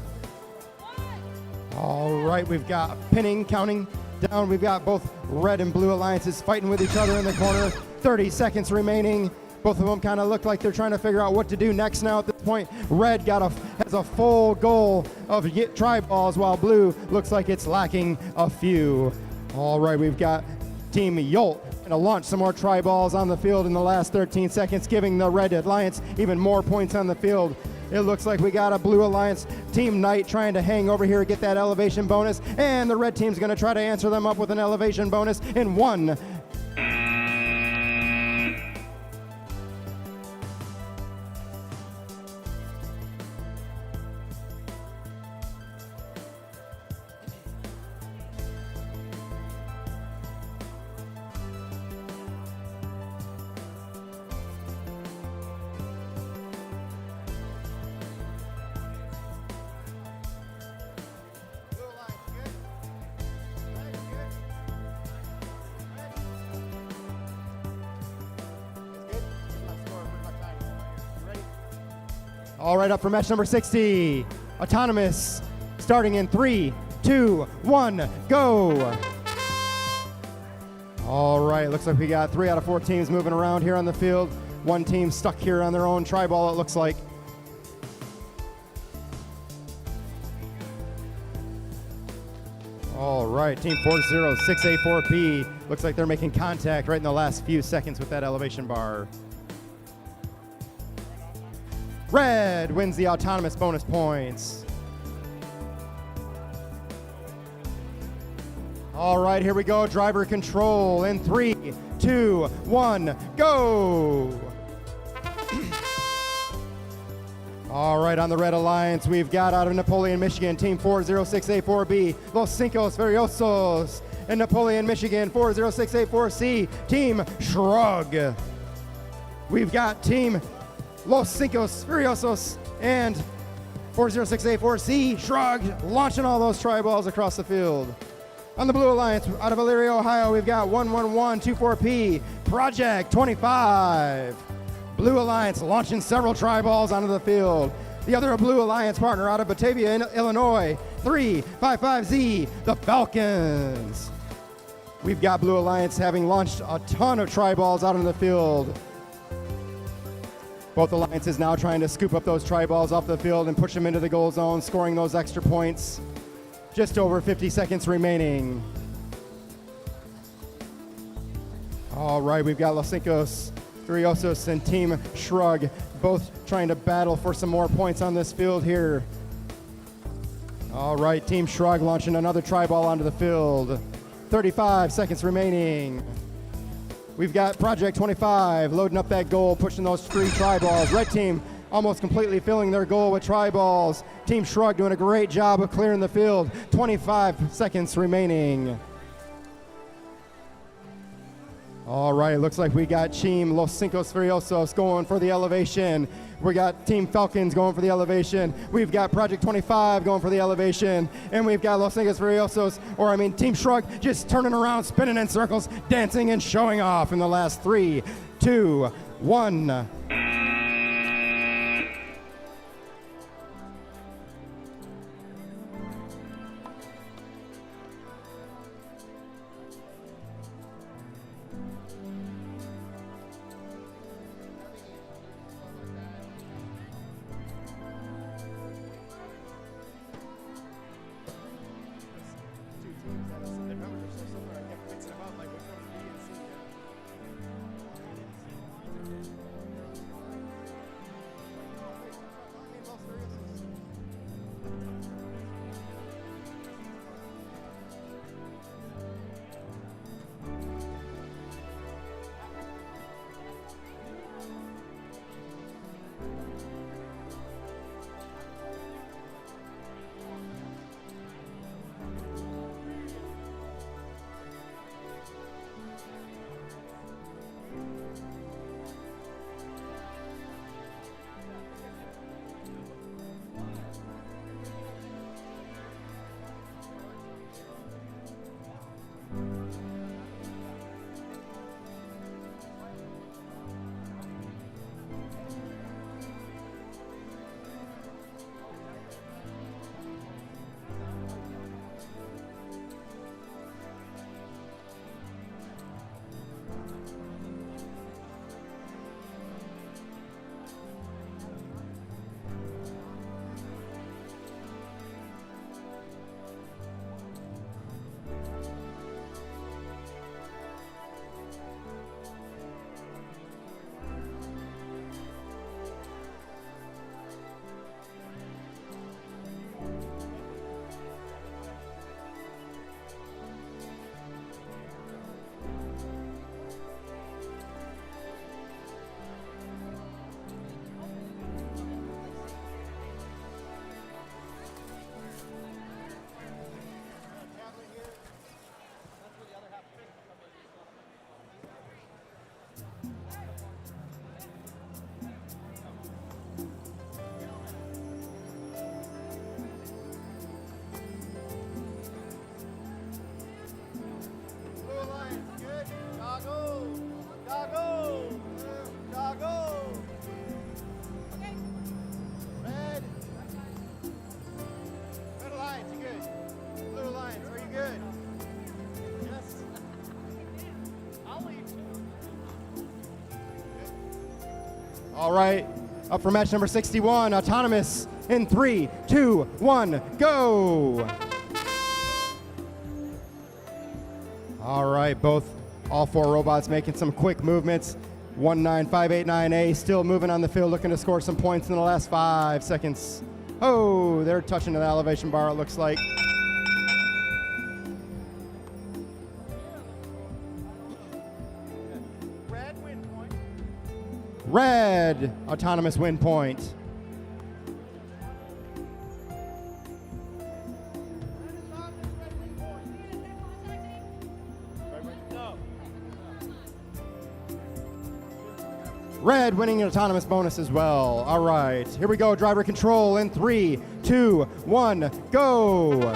All right, we've got pinning, counting down. We've got both red and blue alliances fighting with each other in the corner. 30 seconds remaining. Both of them kind of look like they're trying to figure out what to do next now at this point. Red has a full goal of tri-balls, while blue looks like it's lacking a few. All right, we've got Team Yolt going to launch some more tri-balls on the field in the last 13 seconds, giving the Red Alliance even more points on the field. It looks like we got a Blue Alliance, Team Knight, trying to hang over here, get that elevation bonus, and the red team's going to try to answer them up with an elevation bonus in 1. All right, up for match number 60. Autonomous, starting in 3, 2, 1, go. All right, looks like we got 3 out of 4 teams moving around here on the field. One team stuck here on their own tri-ball, it looks like. All right, team 40684B. Looks like they're making contact right in the last few seconds with that elevation bar. Red wins the autonomous bonus points. All right, here we go. Driver control in 3, 2, 1, go. All right, on the Red Alliance, we've got out of Napoleon, Michigan, team 40684B, Los Cinco Furiosos. And Napoleon, Michigan, 40684C, team Shrug. We've got team Los Cinco Furiosos and 40684C, Shrug, launching all those tri-balls across the field. On the Blue Alliance, out of Elyria, Ohio, we've got 11124P, Project 25. Blue Alliance launching several tri-balls onto the field. The other Blue Alliance partner out of Batavia, Illinois, 355Z, the Falcons. We've got Blue Alliance having launched a ton of tri-balls out on the field. Both alliances now trying to scoop up those tri-balls off the field and push them into the goal zone, scoring those extra points. Just over 50 seconds remaining. All right, we've got Los Cinco Furiosos and Team Shrug both trying to battle for some more points on this field here. All right, Team Shrug launching another tri-ball onto the field. 35 seconds remaining. We've got Project 25 loading up that goal, pushing those 3 tri-balls. Red team almost completely filling their goal with tri-balls. Team Shrug doing a great job of clearing the field. 25 seconds remaining. All right, looks like we got Team Los Cinco Furiosos going for the elevation. We got Team Falcons going for the elevation. We've got Project 25 going for the elevation. And we've got Los Cinco Furiosos, Team Shrug, just turning around, spinning in circles, dancing and showing off in the last 3, 2, 1. All right, up for match number 61, Autonomous in 3, 2, 1, go! All right, all four robots making some quick movements. 19589A still moving on the field, looking to score some points in the last 5 seconds. Oh, they're touching the elevation bar, it looks like. Red win point. Red, Autonomous win point. Red winning an autonomous bonus as well. All right, here we go. Driver control in 3, 2, 1, go.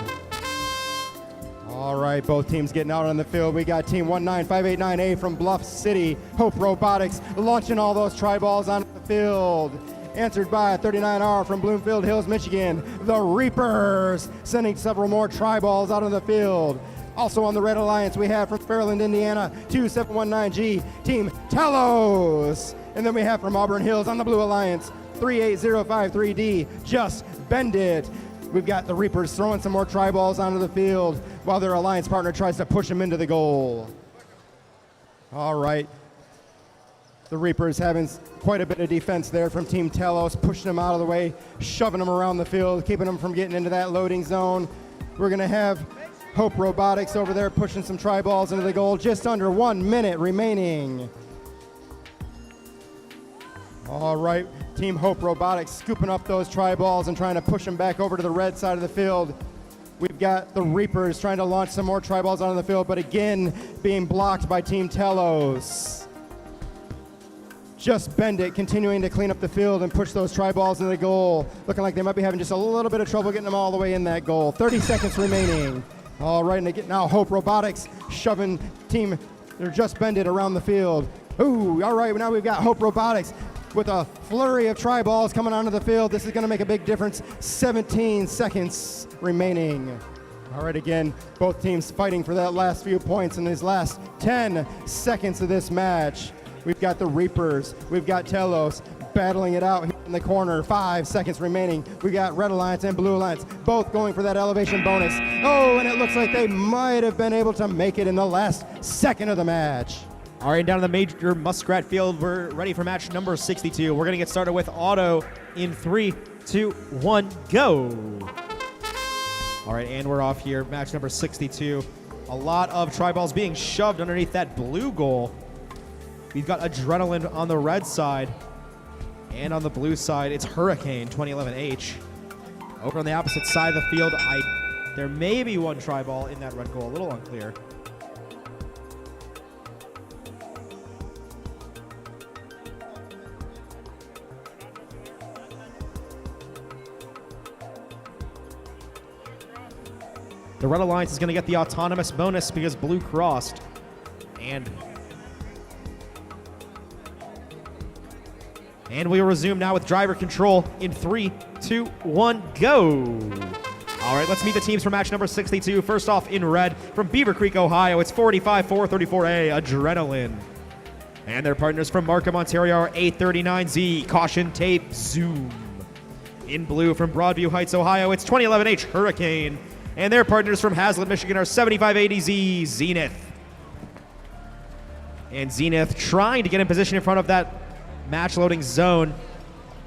All right, both teams getting out on the field. We got team 19589A from Bluff City, Hope Robotics, launching all those tri-balls onto the field. Answered by 39R from Bloomfield Hills, Michigan. The Reapers sending several more tri-balls out on the field. Also on the Red Alliance, we have from Fairland, Indiana, 2719G, Team Talos. And then we have from Auburn Hills on the Blue Alliance, 38053D, Just Bend It. We've got the Reapers throwing some more tri-balls onto the field while their alliance partner tries to push them into the goal. All right. The Reapers having quite a bit of defense there from Team Talos, pushing them out of the way, shoving them around the field, keeping them from getting into that loading zone. We're going to have Hope Robotics over there pushing some tri-balls into the goal. Just under 1 minute remaining. All right, Team Hope Robotics scooping up those tri-balls and trying to push them back over to the red side of the field. We've got the Reapers trying to launch some more tri-balls onto the field, but again, being blocked by Team Talos. Just Bend It, continuing to clean up the field and push those tri-balls into the goal. Looking like they might be having just a little bit of trouble getting them all the way in that goal. 30 seconds remaining. All right, and now Hope Robotics shoving they're Just Bend It around the field. Ooh, all right, now we've got Hope Robotics with a flurry of tri-balls coming onto the field. This is going to make a big difference. 17 seconds remaining. All right, again, both teams fighting for that last few points in these last 10 seconds of this match. We've got the Reapers, we've got Telos battling it out here in the corner. 5 seconds remaining. We got Red Alliance and Blue Alliance both going for that elevation bonus. Oh, and it looks like they might have been able to make it in the last second of the match. All right, down in the major Muskrat field, we're ready for match number 62. We're going to get started with auto in 3, 2, 1, go. All right, and we're off here. Match number 62. A lot of tri-balls being shoved underneath that blue goal. We've got Adrenaline on the red side, and on the blue side, it's Hurricane 2011H. Over on the opposite side of the field, there may be one tri-ball in that red goal, a little unclear. The Red Alliance is going to get the autonomous bonus because blue crossed. And we will resume now with driver control in 3, 2, 1, go. All right, let's meet the teams for match number 62. First off, in red, from Beaver Creek, Ohio, it's 45434A, Adrenaline. And their partners from Markham, Ontario are 839Z, Caution Tape, Zoom. In blue, from Broadview Heights, Ohio, it's 2011H, Hurricane. And their partners from Hazlet, Michigan are 7580Z, Zenith. And Zenith trying to get in position in front of that match loading zone.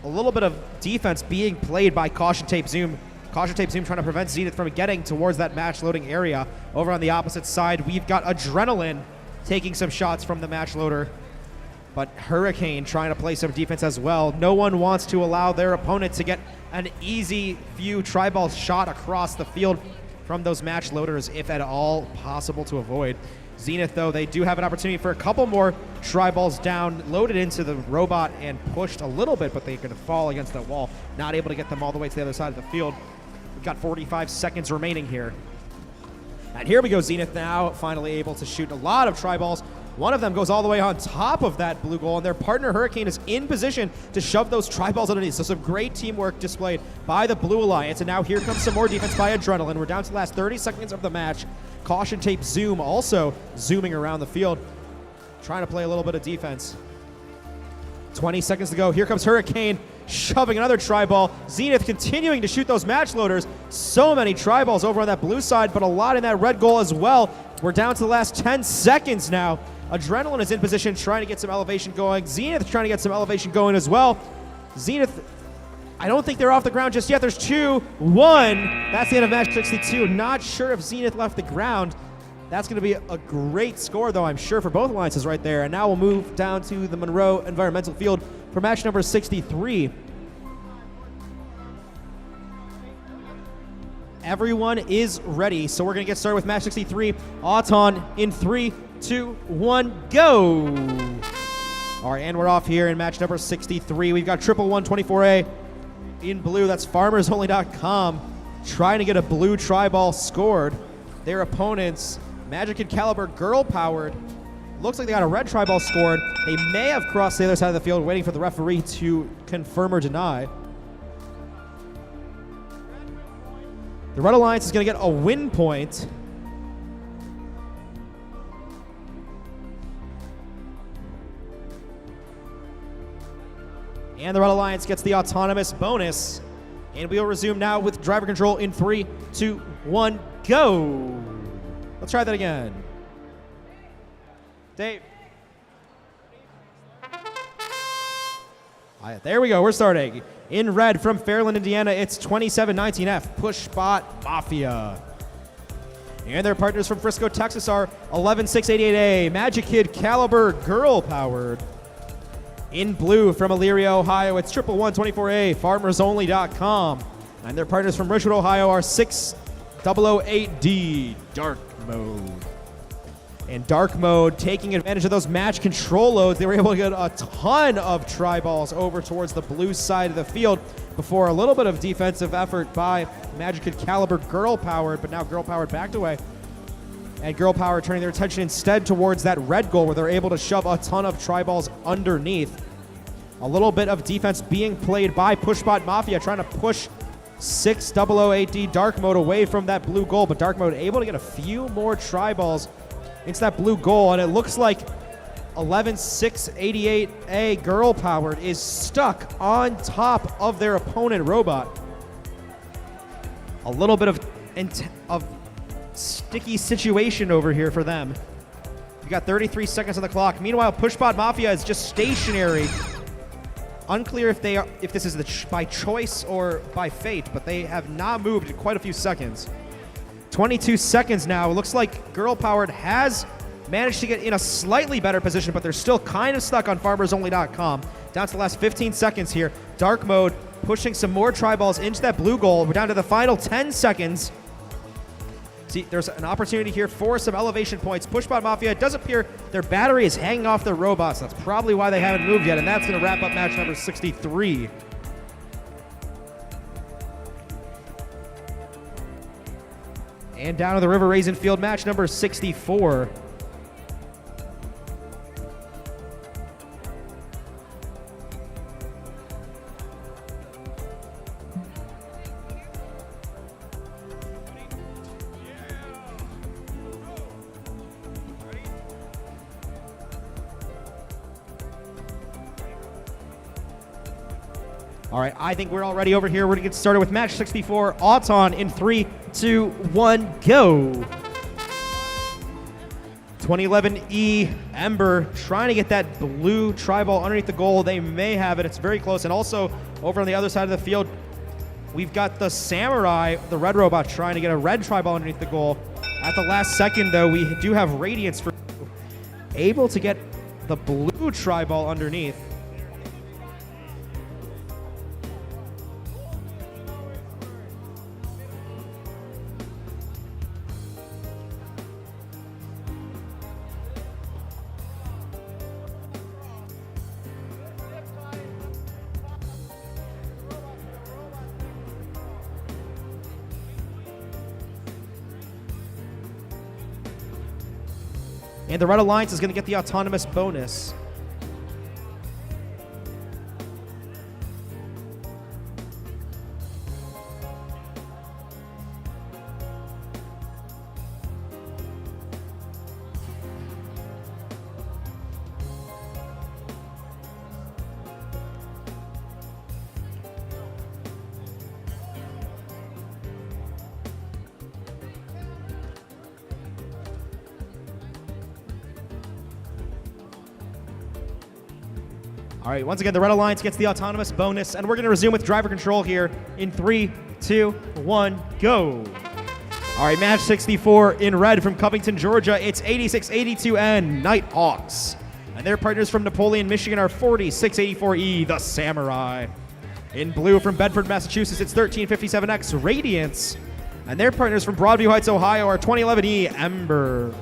A little bit of defense being played by Caution Tape Zoom. Caution Tape Zoom trying to prevent Zenith from getting towards that match loading area. Over on the opposite side, we've got Adrenaline taking some shots from the match loader. But Hurricane trying to play some defense as well. No one wants to allow their opponent to get an easy few tri-ball shot across the field from those match loaders, if at all possible to avoid. Zenith, though, they do have an opportunity for a couple more tri-balls down, loaded into the robot and pushed a little bit, but they're going to fall against that wall. Not able to get them all the way to the other side of the field. We've got 45 seconds remaining here. And here we go, Zenith now finally able to shoot a lot of tri-balls. One of them goes all the way on top of that blue goal, and their partner Hurricane is in position to shove those tri-balls underneath. So some great teamwork displayed by the Blue Alliance. And now here comes some more defense by Adrenaline. We're down to the last 30 seconds of the match. Caution Tape Zoom also zooming around the field, trying to play a little bit of defense. 20 seconds to go. Here comes Hurricane shoving another tri-ball. Zenith continuing to shoot those match loaders. So many tri-balls over on that blue side, but a lot in that red goal as well. We're down to the last 10 seconds now. Adrenaline is in position, trying to get some elevation going. Zenith trying to get some elevation going as well. Zenith, I don't think they're off the ground just yet. There's 2, 1. That's the end of match 62. Not sure if Zenith left the ground. That's going to be a great score, though, I'm sure, for both alliances right there. And now we'll move down to the Monroe Environmental Field for match number 63. Everyone is ready, so we're going to get started with match 63. Auton in 3, 2, 1, go! All right, and we're off here in match number 63. We've got 11124A in blue. That's FarmersOnly.com trying to get a blue tri-ball scored. Their opponents, Magic and Caliber Girl Powered. Looks like they got a red tri-ball scored. They may have crossed the other side of the field, waiting for the referee to confirm or deny. The Red Alliance is going to get a win point. And the Red Alliance gets the autonomous bonus. And we'll resume now with driver control in 3, 2, 1, go! Let's try that again. Dave. There we go, we're starting. In red from Fairland, Indiana, it's 2719F, Pushbot Mafia. And their partners from Frisco, Texas are 11688A, Magic Kid Caliber Girl Powered. In blue from Elyria, Ohio, it's 11124A, FarmersOnly.com. And their partners from Richwood, Ohio are 6008D, Dark Mode. And Dark Mode, taking advantage of those match control loads, they were able to get a ton of tri-balls over towards the blue side of the field before a little bit of defensive effort by Magic Kid Caliber Girl Powered, but now Girl Powered backed away. And Girl Power turning their attention instead towards that red goal where they're able to shove a ton of tri-balls underneath. A little bit of defense being played by Pushbot Mafia, trying to push 6008D Dark Mode away from that blue goal, but Dark Mode able to get a few more tri-balls into that blue goal, and it looks like 11688A Girl Powered is stuck on top of their opponent robot. A little bit of sticky situation over here for them. We got 33 seconds on the clock. Meanwhile, Pushbot Mafia is just stationary. Unclear if this is by choice or by fate, but they have not moved in quite a few seconds. 22 seconds now. It looks like Girl Powered has managed to get in a slightly better position, but they're still kind of stuck on FarmersOnly.com. Down to the last 15 seconds here. Dark Mode pushing some more tri-balls into that blue goal. We're down to the final 10 seconds. See, there's an opportunity here for some elevation points. Pushbot Mafia, it does appear their battery is hanging off their robots. That's probably why they haven't moved yet, and that's going to wrap up match number 63. And down to the River Raisin Field, match number 64. All right, I think we're all ready over here. We're going to get started with match 64, Auton in 3, 2, 1, go. 2011E Ember trying to get that blue tri-ball underneath the goal. They may have it. It's very close. And also over on the other side of the field, we've got the Samurai, the red robot, trying to get a red tri-ball underneath the goal. At the last second, though, we do have Radiance for able to get the blue tri-ball underneath. And the Red Alliance is going to get the autonomous bonus. All right, once again, the Red Alliance gets the autonomous bonus, and we're going to resume with driver control here in 3, 2, 1, go. All right, match 64 in red from Covington, Georgia. It's 8682N Nighthawks. And their partners from Napoleon, Michigan are 4684E, the Samurai. In blue from Bedford, Massachusetts, it's 1357X Radiance. And their partners from Broadview Heights, Ohio are 2011E Ember.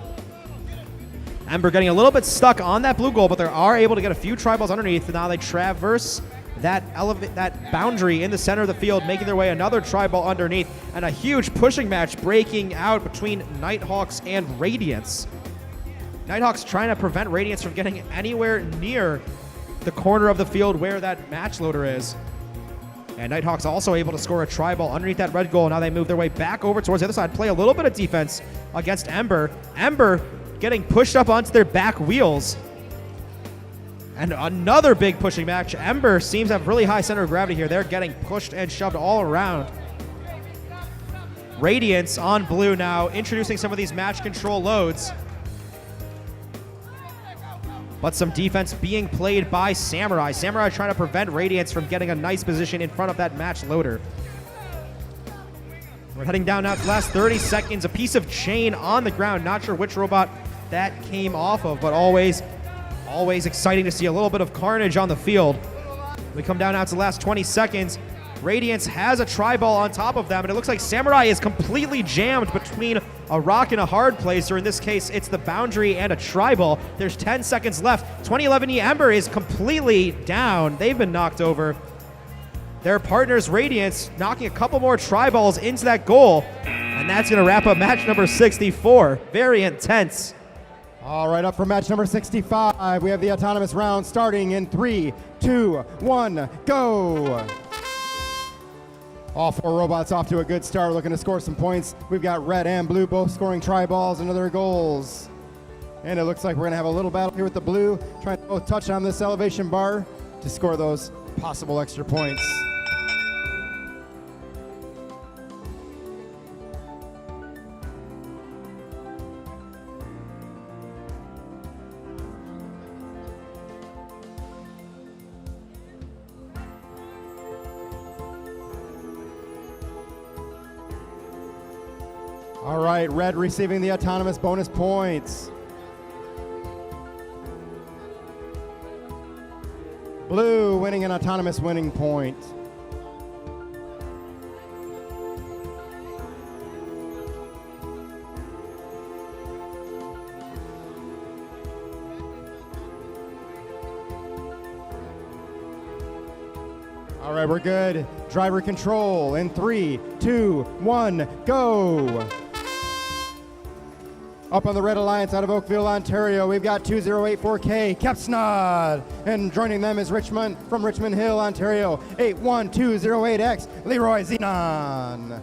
Ember getting a little bit stuck on that blue goal, but they are able to get a few tri-balls underneath. Now they traverse that boundary in the center of the field, making their way another tri-ball underneath, and a huge pushing match breaking out between Nighthawks and Radiance. Nighthawks trying to prevent Radiance from getting anywhere near the corner of the field where that match loader is. And Nighthawks also able to score a tri-ball underneath that red goal. Now they move their way back over towards the other side, play a little bit of defense against Ember. Ember getting pushed up onto their back wheels. And another big pushing match. Ember seems to have really high center of gravity here. They're getting pushed and shoved all around. Radiance on blue now, introducing some of these match control loads. But some defense being played by Samurai. Samurai trying to prevent Radiance from getting a nice position in front of that match loader. We're heading down now to the last 30 seconds. A piece of chain on the ground. Not sure which robot that came off of, but always exciting to see a little bit of carnage on the field. We come down now to the last 20 seconds. Radiance has a tri-ball on top of them, and it looks like Samurai is completely jammed between a rock and a hard place, or in this case, it's the boundary and a tri-ball. There's 10 seconds left. 2011E Ember is completely down. They've been knocked over. Their partners, Radiance, knocking a couple more tri-balls into that goal, and that's going to wrap up match number 64. Very intense. All right, up for match number 65. We have the autonomous round starting in 3, 2, 1, go. All four robots off to a good start, looking to score some points. We've got red and blue both scoring tri-balls and other goals. And it looks like we're going to have a little battle here with the blue, trying to both touch on this elevation bar to score those possible extra points. All right, red receiving the autonomous bonus points. Blue winning an autonomous winning point. All right, we're good. Driver control in 3, 2, 1, go. Up on the Red Alliance out of Oakville, Ontario, we've got 2084K, Kepsnod. And joining them is Richmond from Richmond Hill, Ontario, 81208X, Leroy Zenon.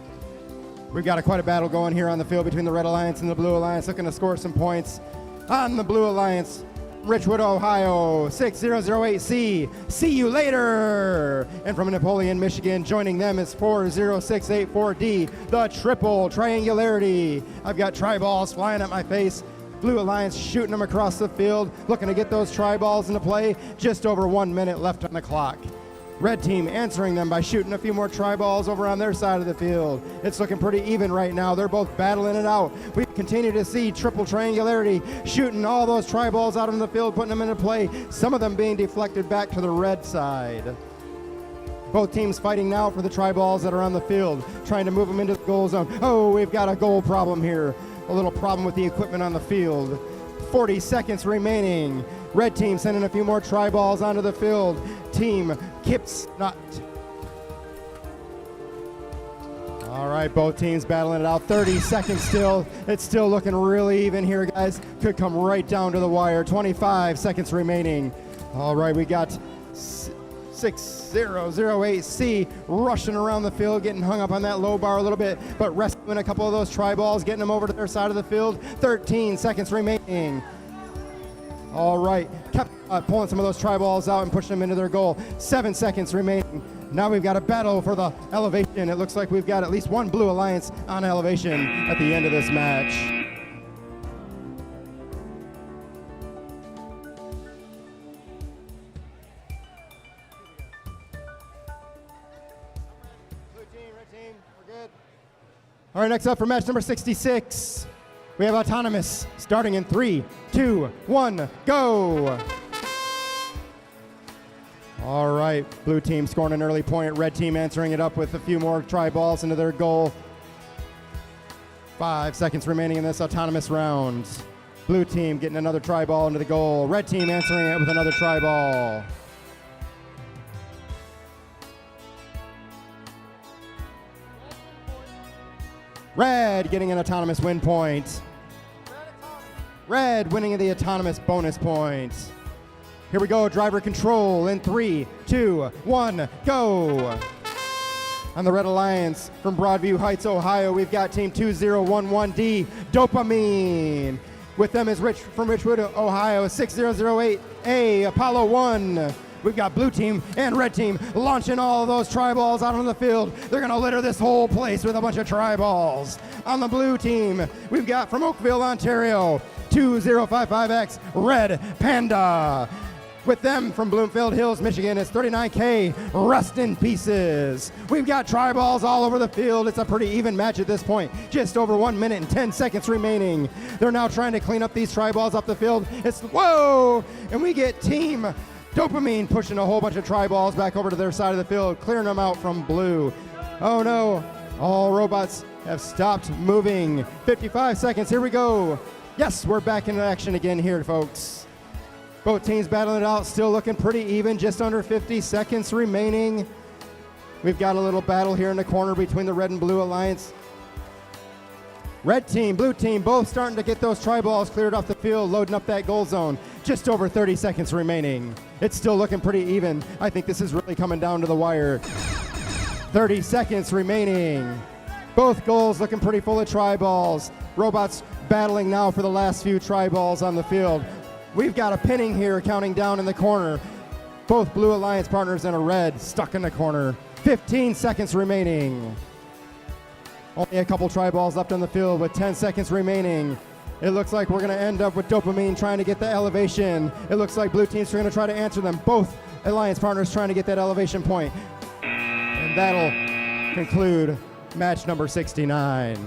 We've got quite a battle going here on the field between the Red Alliance and the Blue Alliance, looking to score some points. On the Blue Alliance, Richwood, Ohio, 6008C, see you later. And from Napoleon, Michigan, joining them is 40684D, the triple triangularity. I've got tri-balls flying at my face. Blue Alliance shooting them across the field, looking to get those tri-balls into play. Just over 1 minute left on the clock. Red team answering them by shooting a few more tri-balls over on their side of the field. It's looking pretty even right now. They're both battling it out. We continue to see triple triangularity shooting all those tri-balls out on the field, putting them into play, some of them being deflected back to the red side. Both teams fighting now for the tri-balls that are on the field, trying to move them into the goal zone. Oh, we've got a goal problem here. A little problem with the equipment on the field. 40 seconds remaining. Red team sending a few more tri-balls onto the field. Team Kepsnod. All right, both teams battling it out. 30 seconds still. It's still looking really even here, guys. Could come right down to the wire. 25 seconds remaining. All right, we got 6008C rushing around the field, getting hung up on that low bar a little bit, but rescuing a couple of those tri-balls, getting them over to their side of the field. 13 seconds remaining. All right, kept pulling some of those tri-balls out and pushing them into their goal. 7 seconds remaining. Now we've got a battle for the elevation. It looks like we've got at least one Blue Alliance on elevation at the end of this match. All right, next up for match number 66, we have Autonomous starting in 3, 2, 1, go. All right, blue team scoring an early point, red team answering it up with a few more try balls into their goal. 5 seconds remaining in this Autonomous round. Blue team getting another try ball into the goal, red team answering it with another try ball. Red getting an Autonomous win point. Red winning the Autonomous bonus point. Here we go, driver control in 3, 2, 1, go. On the Red Alliance from Broadview Heights, Ohio, we've got team 2011D, Dopamine. With them is Rich from Richwood, Ohio, 6008A, Apollo 1. We've got blue team and red team launching all of those tri balls out on the field. They're gonna litter this whole place with a bunch of tri balls. On the blue team, we've got from Oakville, Ontario, 2055X Red Panda. With them from Bloomfield Hills, Michigan, it's 39K Rust in Pieces. We've got tri balls all over the field. It's a pretty even match at this point. Just over 1 minute and 10 seconds remaining. They're now trying to clean up these tri balls off the field. It's, whoa! And we get team Dopamine pushing a whole bunch of tri balls back over to their side of the field, clearing them out from blue. Oh no, all robots have stopped moving. 55 seconds, here we go. Yes, we're back in action again here, folks. Both teams battling it out, still looking pretty even, just under 50 seconds remaining. We've got a little battle here in the corner between the red and blue alliance. Red team, blue team, both starting to get those tri balls cleared off the field, loading up that goal zone. Just over 30 seconds remaining. It's still looking pretty even. I think this is really coming down to the wire. 30 seconds remaining. Both goals looking pretty full of tri balls. Robots battling now for the last few tri balls on the field. We've got a pinning here counting down in the corner. Both blue alliance partners and a red stuck in the corner. 15 seconds remaining. Only a couple tri balls left on the field with 10 seconds remaining. It looks like we're going to end up with Dopamine trying to get the elevation. It looks like blue teams are going to try to answer them. Both alliance partners trying to get that elevation point. And that'll conclude match number 69.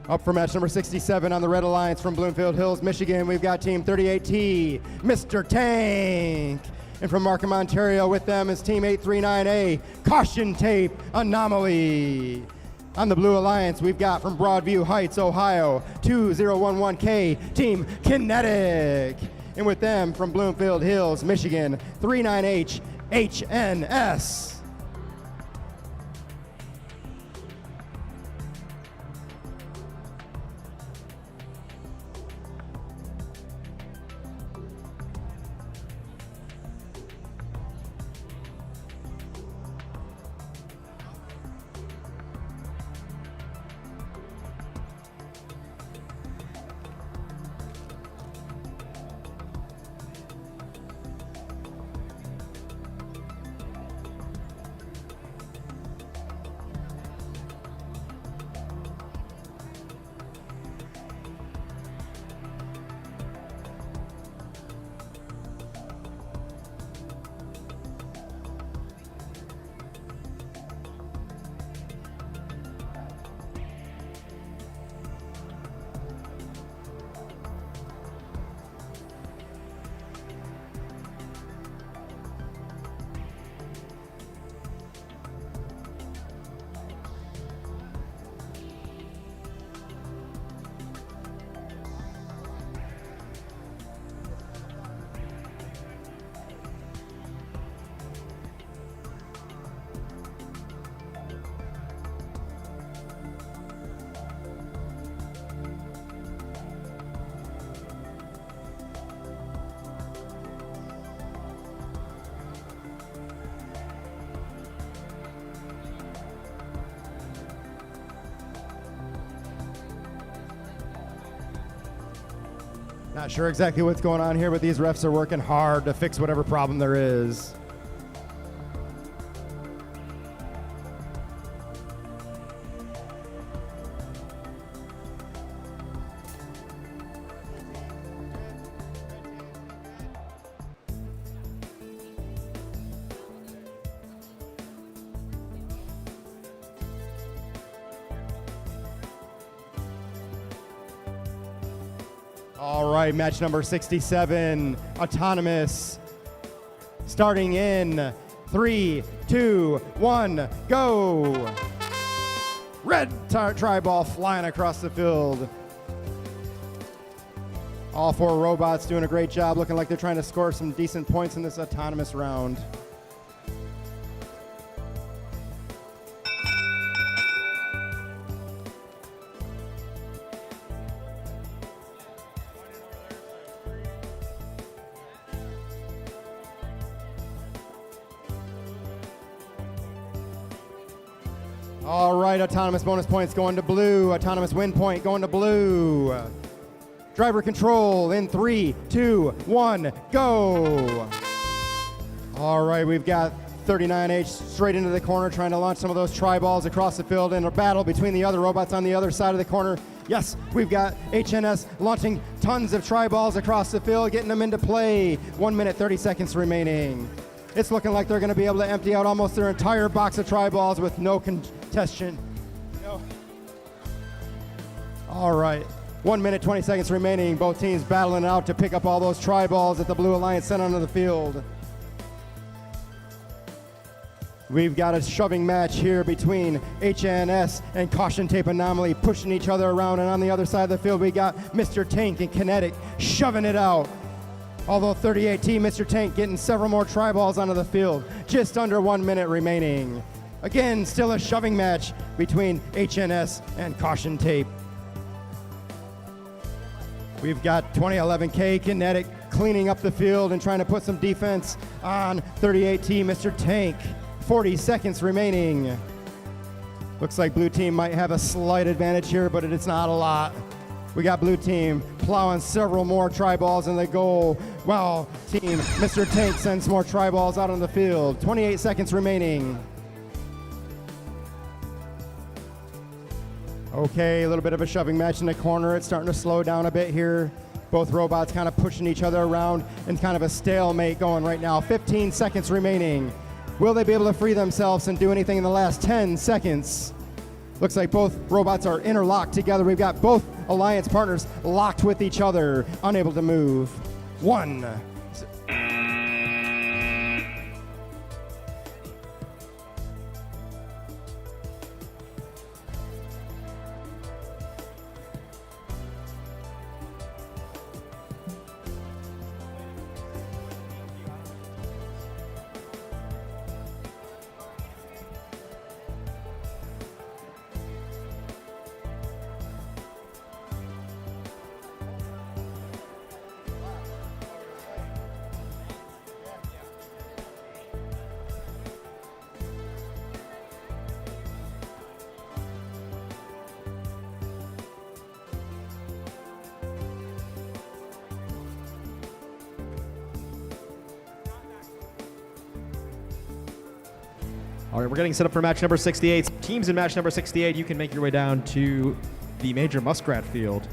Up for match number 67 on the Red Alliance from Bloomfield Hills, Michigan, we've got team 38T, Mr. Tank. And from Markham, Ontario, with them is team 839A, Caution Tape Anomaly. On the Blue Alliance, we've got from Broadview Heights, Ohio, 2011K, team Kinetic. And with them from Bloomfield Hills, Michigan, 39H, HNS. Not sure exactly what's going on here, but these refs are working hard to fix whatever problem there is. All right, match number 67, autonomous. Starting in 3, 2, 1, go. Red tri-ball flying across the field. All 4 robots doing a great job, looking like they're trying to score some decent points in this autonomous round. All right, autonomous bonus points going to blue. Autonomous win point going to blue. Driver control in 3, 2, 1, go. All right, we've got 39H straight into the corner trying to launch some of those tri-balls across the field in a battle between the other robots on the other side of the corner. Yes, we've got HNS launching tons of tri-balls across the field, getting them into play. 1 minute, 30 seconds remaining. It's looking like they're going to be able to empty out almost their entire box of tri-balls with no contestation. No. All right. 1 minute, 20 seconds remaining. Both teams battling out to pick up all those tri-balls that the Blue Alliance sent onto the field. We've got a shoving match here between HNS and Caution Tape Anomaly pushing each other around, and on the other side of the field we got Mr. Tank and Kinetic shoving it out. Although 38T, Mr. Tank getting several more tri-balls onto the field. Just under 1 minute remaining. Again, still a shoving match between HNS and Caution Tape. We've got 2011K Kinetic cleaning up the field and trying to put some defense on 38T, Mr. Tank. 40 seconds remaining. Looks like blue team might have a slight advantage here, but it's not a lot. We got blue team plowing several more tri-balls in the goal, while team Mr. Tank sends more tri-balls out on the field. 28 seconds remaining. Okay, a little bit of a shoving match in the corner. It's starting to slow down a bit here. Both robots kind of pushing each other around and kind of a stalemate going right now. 15 seconds remaining. Will they be able to free themselves and do anything in the last 10 seconds? Looks like both robots are interlocked together. We've got both alliance partners locked with each other, unable to move. 1. All right, we're getting set up for match number 68. Teams in match number 68, you can make your way down to the Major Muskrat Field.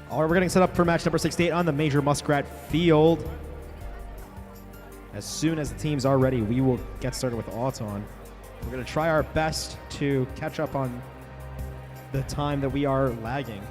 All right, we're getting set up for match number 68 on the Major Muskrat Field. As soon as the teams are ready, we will get started with Auton. We're going to try our best to catch up on the time that we are lagging.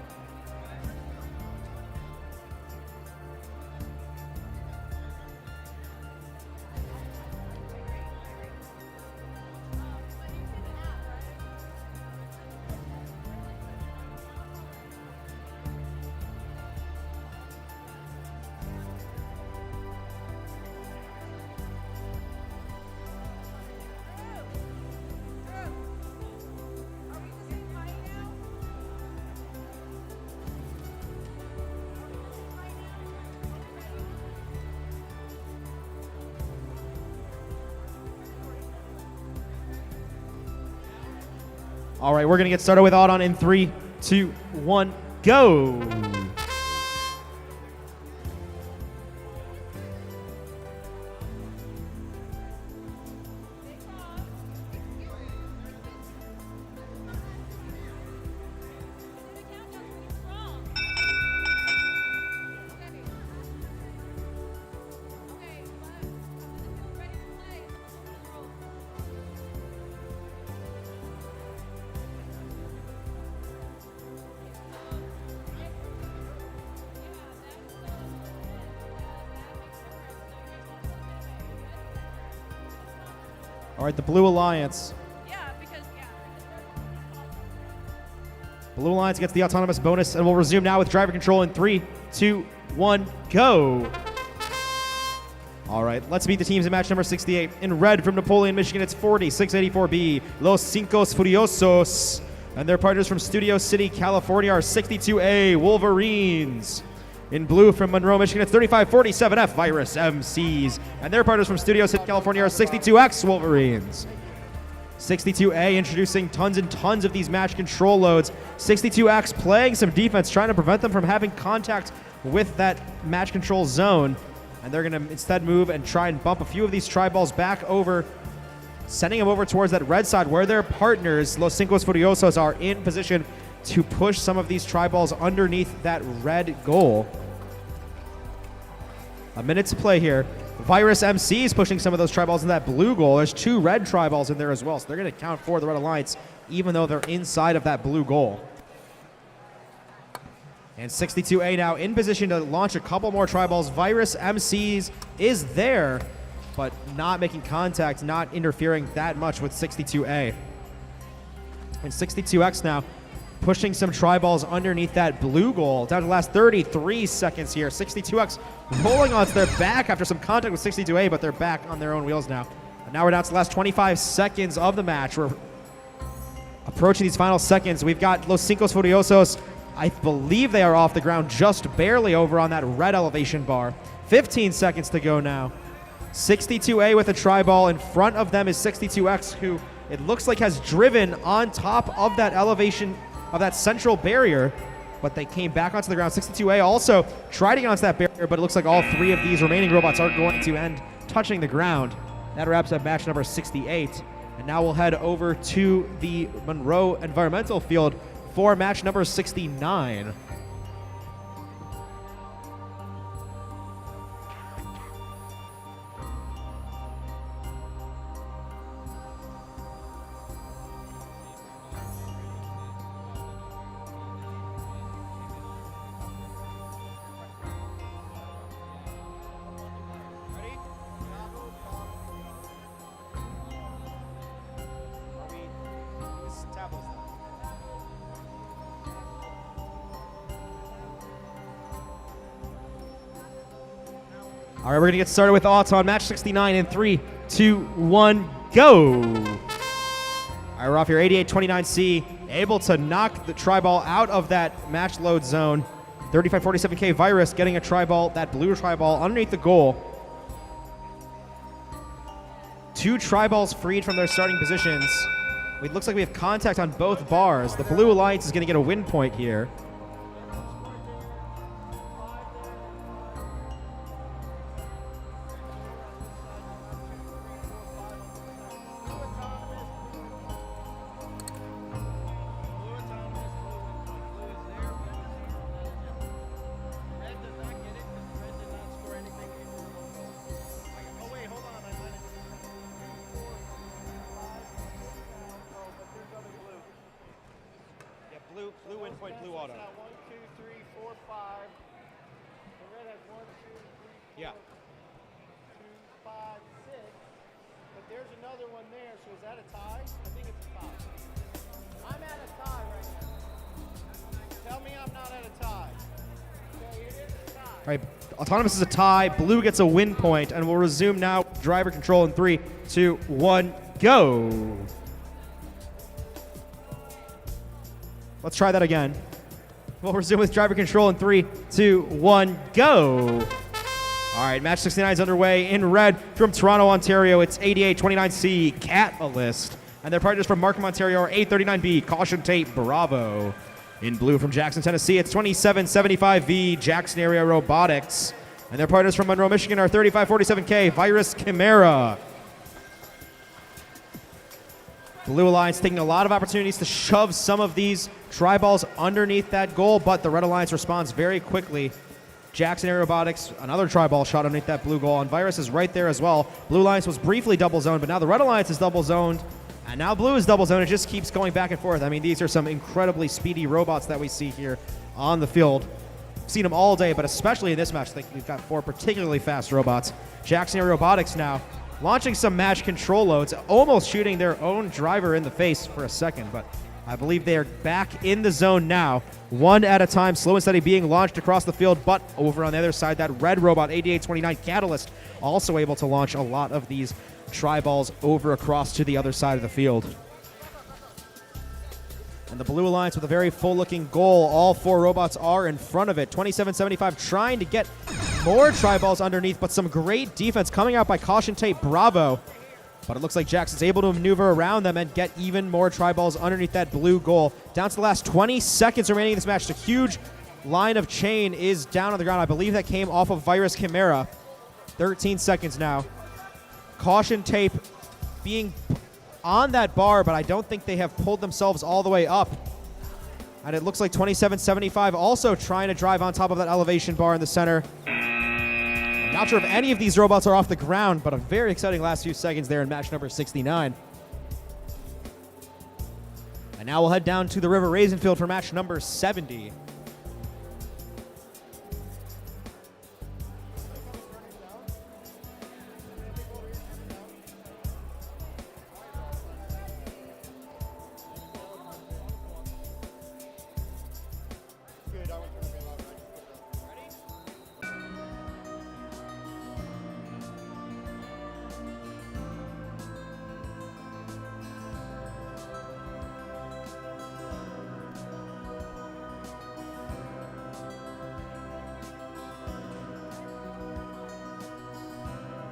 All right, we're going to get started with Auton in 3, 2, 1, go. All right, the Blue Alliance. Blue Alliance gets the autonomous bonus, and we'll resume now with driver control in 3, 2, 1, go. All right, let's meet the teams in match number 68. In red from Napoleon, Michigan, it's 4684B, Los Cincos Furiosos. And their partners from Studio City, California are 62A, Wolverines. In blue from Monroe, Michigan, it's 3547F, Virus MCs. And their partners from Studio City, California are 62X, Wolverines. 62A introducing tons and tons of these match control loads. 62X playing some defense, trying to prevent them from having contact with that match control zone. And they're going to instead move and try and bump a few of these tri-balls back over, sending them over towards that red side where their partners, Los Cincos Furiosos, are in position to push some of these tri-balls underneath that red goal. A minute to play here. Virus MC is pushing some of those tri-balls in that blue goal. There's 2 red tri-balls in there as well, so they're going to count for the Red Alliance, even though they're inside of that blue goal. And 62A now in position to launch a couple more tri-balls. Virus MCs is there, but not making contact, not interfering that much with 62A. And 62X now pushing some tri-balls underneath that blue goal. Down to the last 33 seconds here. 62X rolling onto their back after some contact with 62A, but they're back on their own wheels now. And now we're down to the last 25 seconds of the match. We're approaching these final seconds. We've got Los Cincos Furiosos. I believe they are off the ground just barely over on that red elevation bar. 15 seconds to go now. 62A with a tri-ball. In front of them is 62X, who it looks like has driven on top of that elevation of that central barrier, but they came back onto the ground. 62A also tried to get onto that barrier, but it looks like all 3 of these remaining robots are going to end touching the ground. That wraps up match number 68. And now we'll head over to the Monroe Environmental Field for match number 69. All right, we're going to get started with Auton, match 69 in 3, 2, 1, go. All right, we're off here, 8829C, able to knock the tri-ball out of that match load zone. 3547K Virus getting a tri-ball, that blue tri-ball underneath the goal. 2 tri-balls freed from their starting positions. It looks like we have contact on both bars. The Blue Alliance is going to get a win point here. point blue auto. 1, 2, 3, 4, 5. The red has 1, 2, 3, 4, Yeah. 2, 5, 6. But there's another one there, so is that a tie? I think it's a tie. I'm at a tie right now. Tell me I'm not at a tie. Okay, it is a tie. All right, Autonomous is a tie. Blue gets a win point, and we'll resume now. Driver control in 3, 2, 1, go. Let's try that again. We'll resume with driver control in 3, 2, 1, go. All right, match 69 is underway. In red from Toronto, Ontario, it's 8829C Catalyst. And their partners from Markham, Ontario are 839B Caution Tape Bravo. In blue from Jackson, Tennessee, it's 2775V Jackson Area Robotics. And their partners from Monroe, Michigan are 3547K Virus Chimera. Blue Alliance taking a lot of opportunities to shove some of these tri-balls underneath that goal, but the Red Alliance responds very quickly. Jackson Area Robotics, another tri-ball shot underneath that blue goal, and Virus is right there as well. Blue Alliance was briefly double zoned, but now the Red Alliance is double zoned, and now blue is double zoned. It just keeps going back and forth. I mean, these are some incredibly speedy robots that we see here on the field. Seen them all day, but especially in this match, I think we've got 4 particularly fast robots. Jackson Area Robotics now launching some match control loads, almost shooting their own driver in the face for a second, but I believe they are back in the zone now. One at a time, slow and steady being launched across the field, but over on the other side, that red robot, 8829 Catalyst, also able to launch a lot of these tri-balls over across to the other side of the field. And the Blue Alliance with a very full-looking goal. All 4 robots are in front of it. 2775 trying to get more tri-balls underneath, but some great defense coming out by Caution Tape Bravo. But it looks like Jackson's able to maneuver around them and get even more tri-balls underneath that blue goal. Down to the last 20 seconds remaining in this match. The huge line of chain is down on the ground. I believe that came off of Virus Chimera. 13 seconds now. Caution Tape being on that bar, but I don't think they have pulled themselves all the way up. And it looks like 2775 also trying to drive on top of that elevation bar in the center. I'm not sure if any of these robots are off the ground, but a very exciting last few seconds there in match number 69. And now we'll head down to the River Raisin Field for match number 70.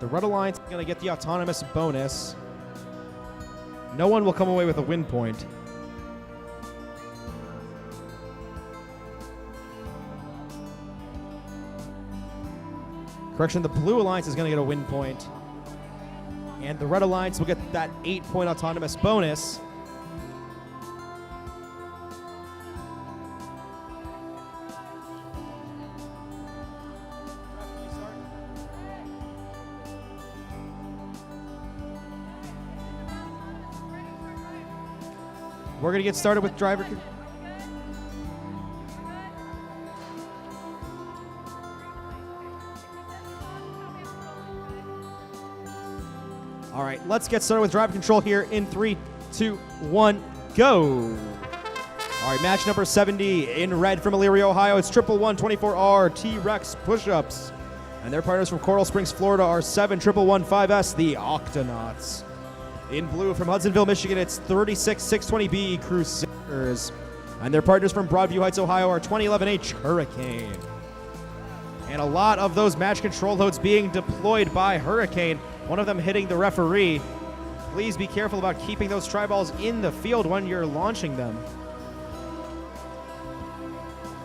The Red Alliance is going to get the autonomous bonus. No one will come away with a win point. Correction, the Blue Alliance is going to get a win point. And the Red Alliance will get that 8-point autonomous bonus. We're going to get started with driver. All right, let's get started with driver control here in 3, 2, 1, go. All right, match number 70 in red from Elyria, Ohio. It's 11124R T-Rex push-ups. And their partners from Coral Springs, Florida are 7115S, the Octonauts. In blue from Hudsonville, Michigan, it's 36620B Crusaders. And their partners from Broadview Heights, Ohio are 2011H Hurricane. And a lot of those match control loads being deployed by Hurricane, one of them hitting the referee. Please be careful about keeping those tri-balls in the field when you're launching them.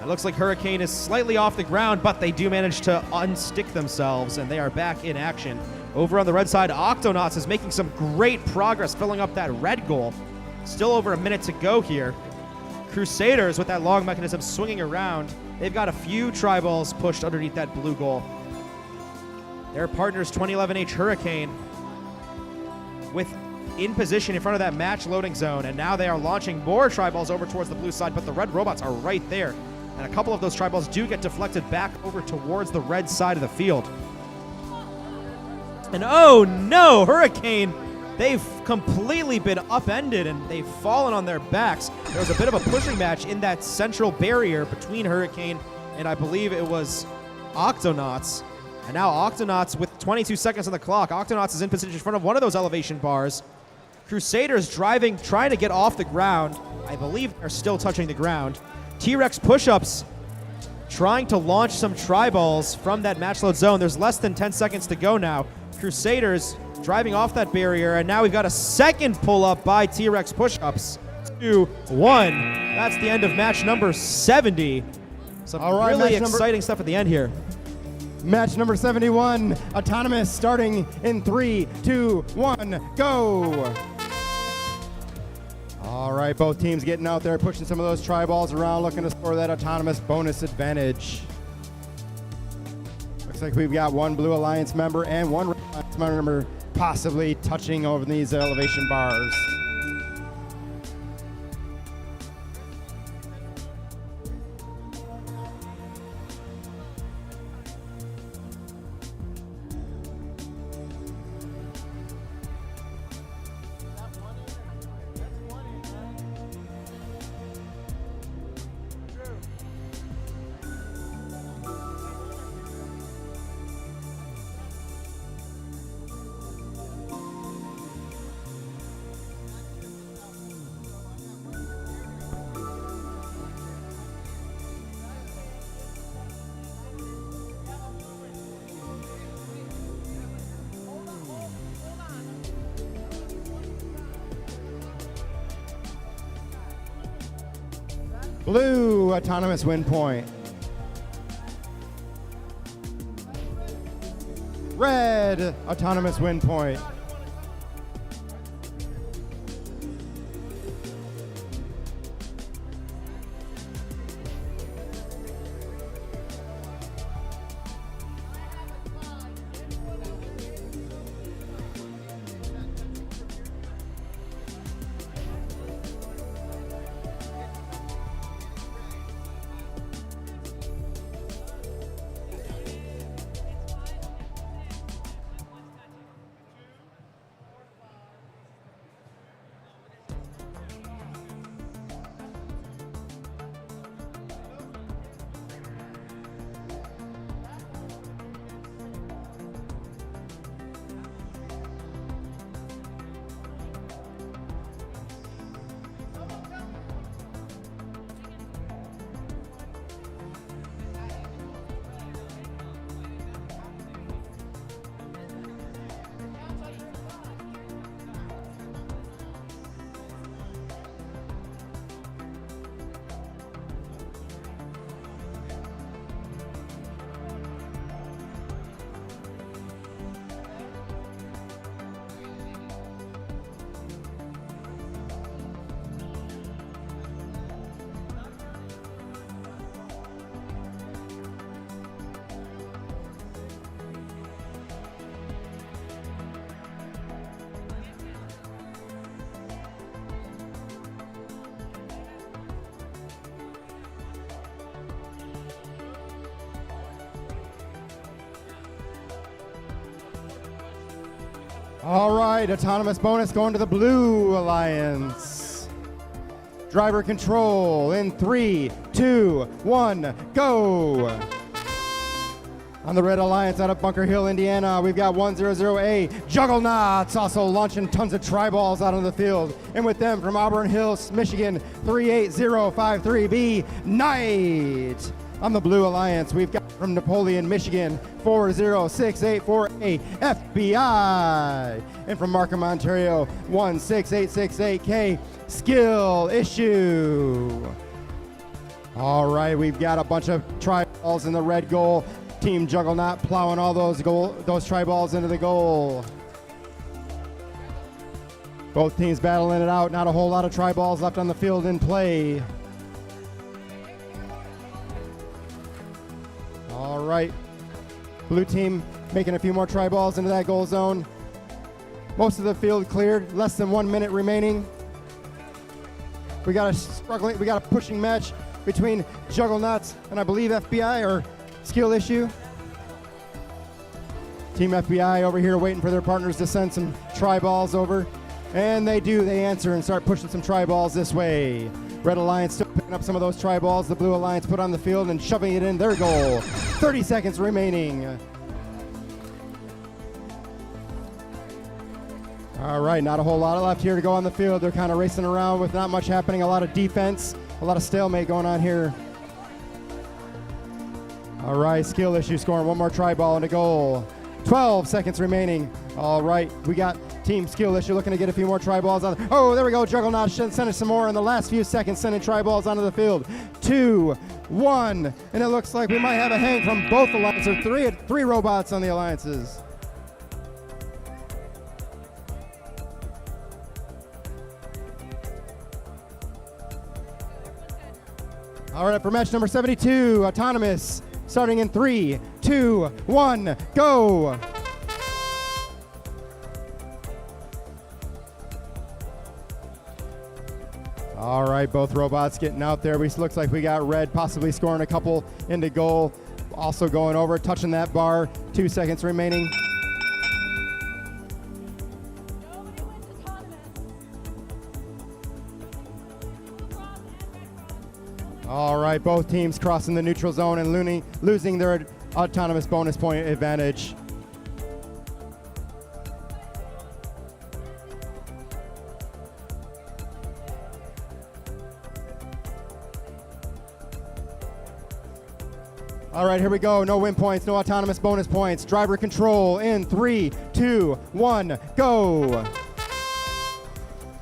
It looks like Hurricane is slightly off the ground, but they do manage to unstick themselves, and they are back in action. Over on the red side, Octonauts is making some great progress filling up that red goal. Still over a minute to go here. Crusaders with that long mechanism swinging around. They've got a few tri-balls pushed underneath that blue goal. Their partners, 2011H Hurricane, with in position in front of that match loading zone, and now they are launching more tri-balls over towards the blue side, but the red robots are right there. And a couple of those tri-balls do get deflected back over towards the red side of the field. And oh no, Hurricane, they've completely been upended and they've fallen on their backs. There was a bit of a pushing match in that central barrier between Hurricane and I believe it was Octonauts. And now Octonauts with 22 seconds on the clock. Octonauts is in position in front of one of those elevation bars. Crusaders driving, trying to get off the ground. I believe they're still touching the ground. T-Rex push-ups trying to launch some tri-balls from that match load zone. There's less than 10 seconds to go now. Crusaders driving off that barrier, and now we've got a second pull-up by T-Rex push-ups. 2-1. That's the end of match number 70. Some really exciting stuff at the end here. Match number 71, Autonomous, starting in 3, 2, 1, go! All right, both teams getting out there, pushing some of those tri-balls around, looking to score that Autonomous bonus advantage. Looks like we've got one Blue Alliance member and one Red Alliance member possibly touching over these elevation bars. Blue Autonomous win point. Red Autonomous win point. All right, Autonomous bonus going to the Blue Alliance. Driver control in 3, 2, 1, go! On the Red Alliance out of Bunker Hill, Indiana, we've got 100A Juggernauts also launching tons of tri-balls out on the field. And with them from Auburn Hills, Michigan, 38053B Knight. On the Blue Alliance, we've got from Napoleon, Michigan, 40684A FBI. And from Markham, Ontario, 16868K Skill Issue. All right, we've got a bunch of tri-balls in the red goal. Team Juggernaut plowing all those tri-balls into the goal. Both teams battling it out. Not a whole lot of tri-balls left on the field in play. All right, blue team making a few more tri-balls into that goal zone. Most of the field cleared, less than 1 minute remaining. We got a pushing match between Juggernauts and I believe FBI or Skill Issue. Team FBI over here waiting for their partners to send some tri-balls over. And they do, they answer and start pushing some tri-balls this way. Red Alliance still picking up some of those tri-balls. The Blue Alliance put on the field and shoving it in their goal. 30 seconds remaining. All right, not a whole lot left here to go on the field. They're kind of racing around with not much happening. A lot of defense, a lot of stalemate going on here. All right, Skill Issue scoring one more tri-ball and a goal. 12 seconds remaining. All right, we got Team Skill Issue looking to get a few more tri-balls on. Oh, there we go. Juggernaut sending some more in the last few seconds, sending tri-balls onto the field. 2, 1, and it looks like we might have a hang from both alliances. Three robots on the alliances. All right, for match number 72, Autonomous, starting in 3, 2, 1, go! All right, both robots getting out there. Looks like we got Red possibly scoring a couple into goal. Also going over, touching that bar. 2 seconds remaining. Nobody wins autonomous. All right, both teams crossing the neutral zone and losing their autonomous bonus point advantage. All right, here we go. No win points, no autonomous bonus points. Driver control in 3, 2, 1, go.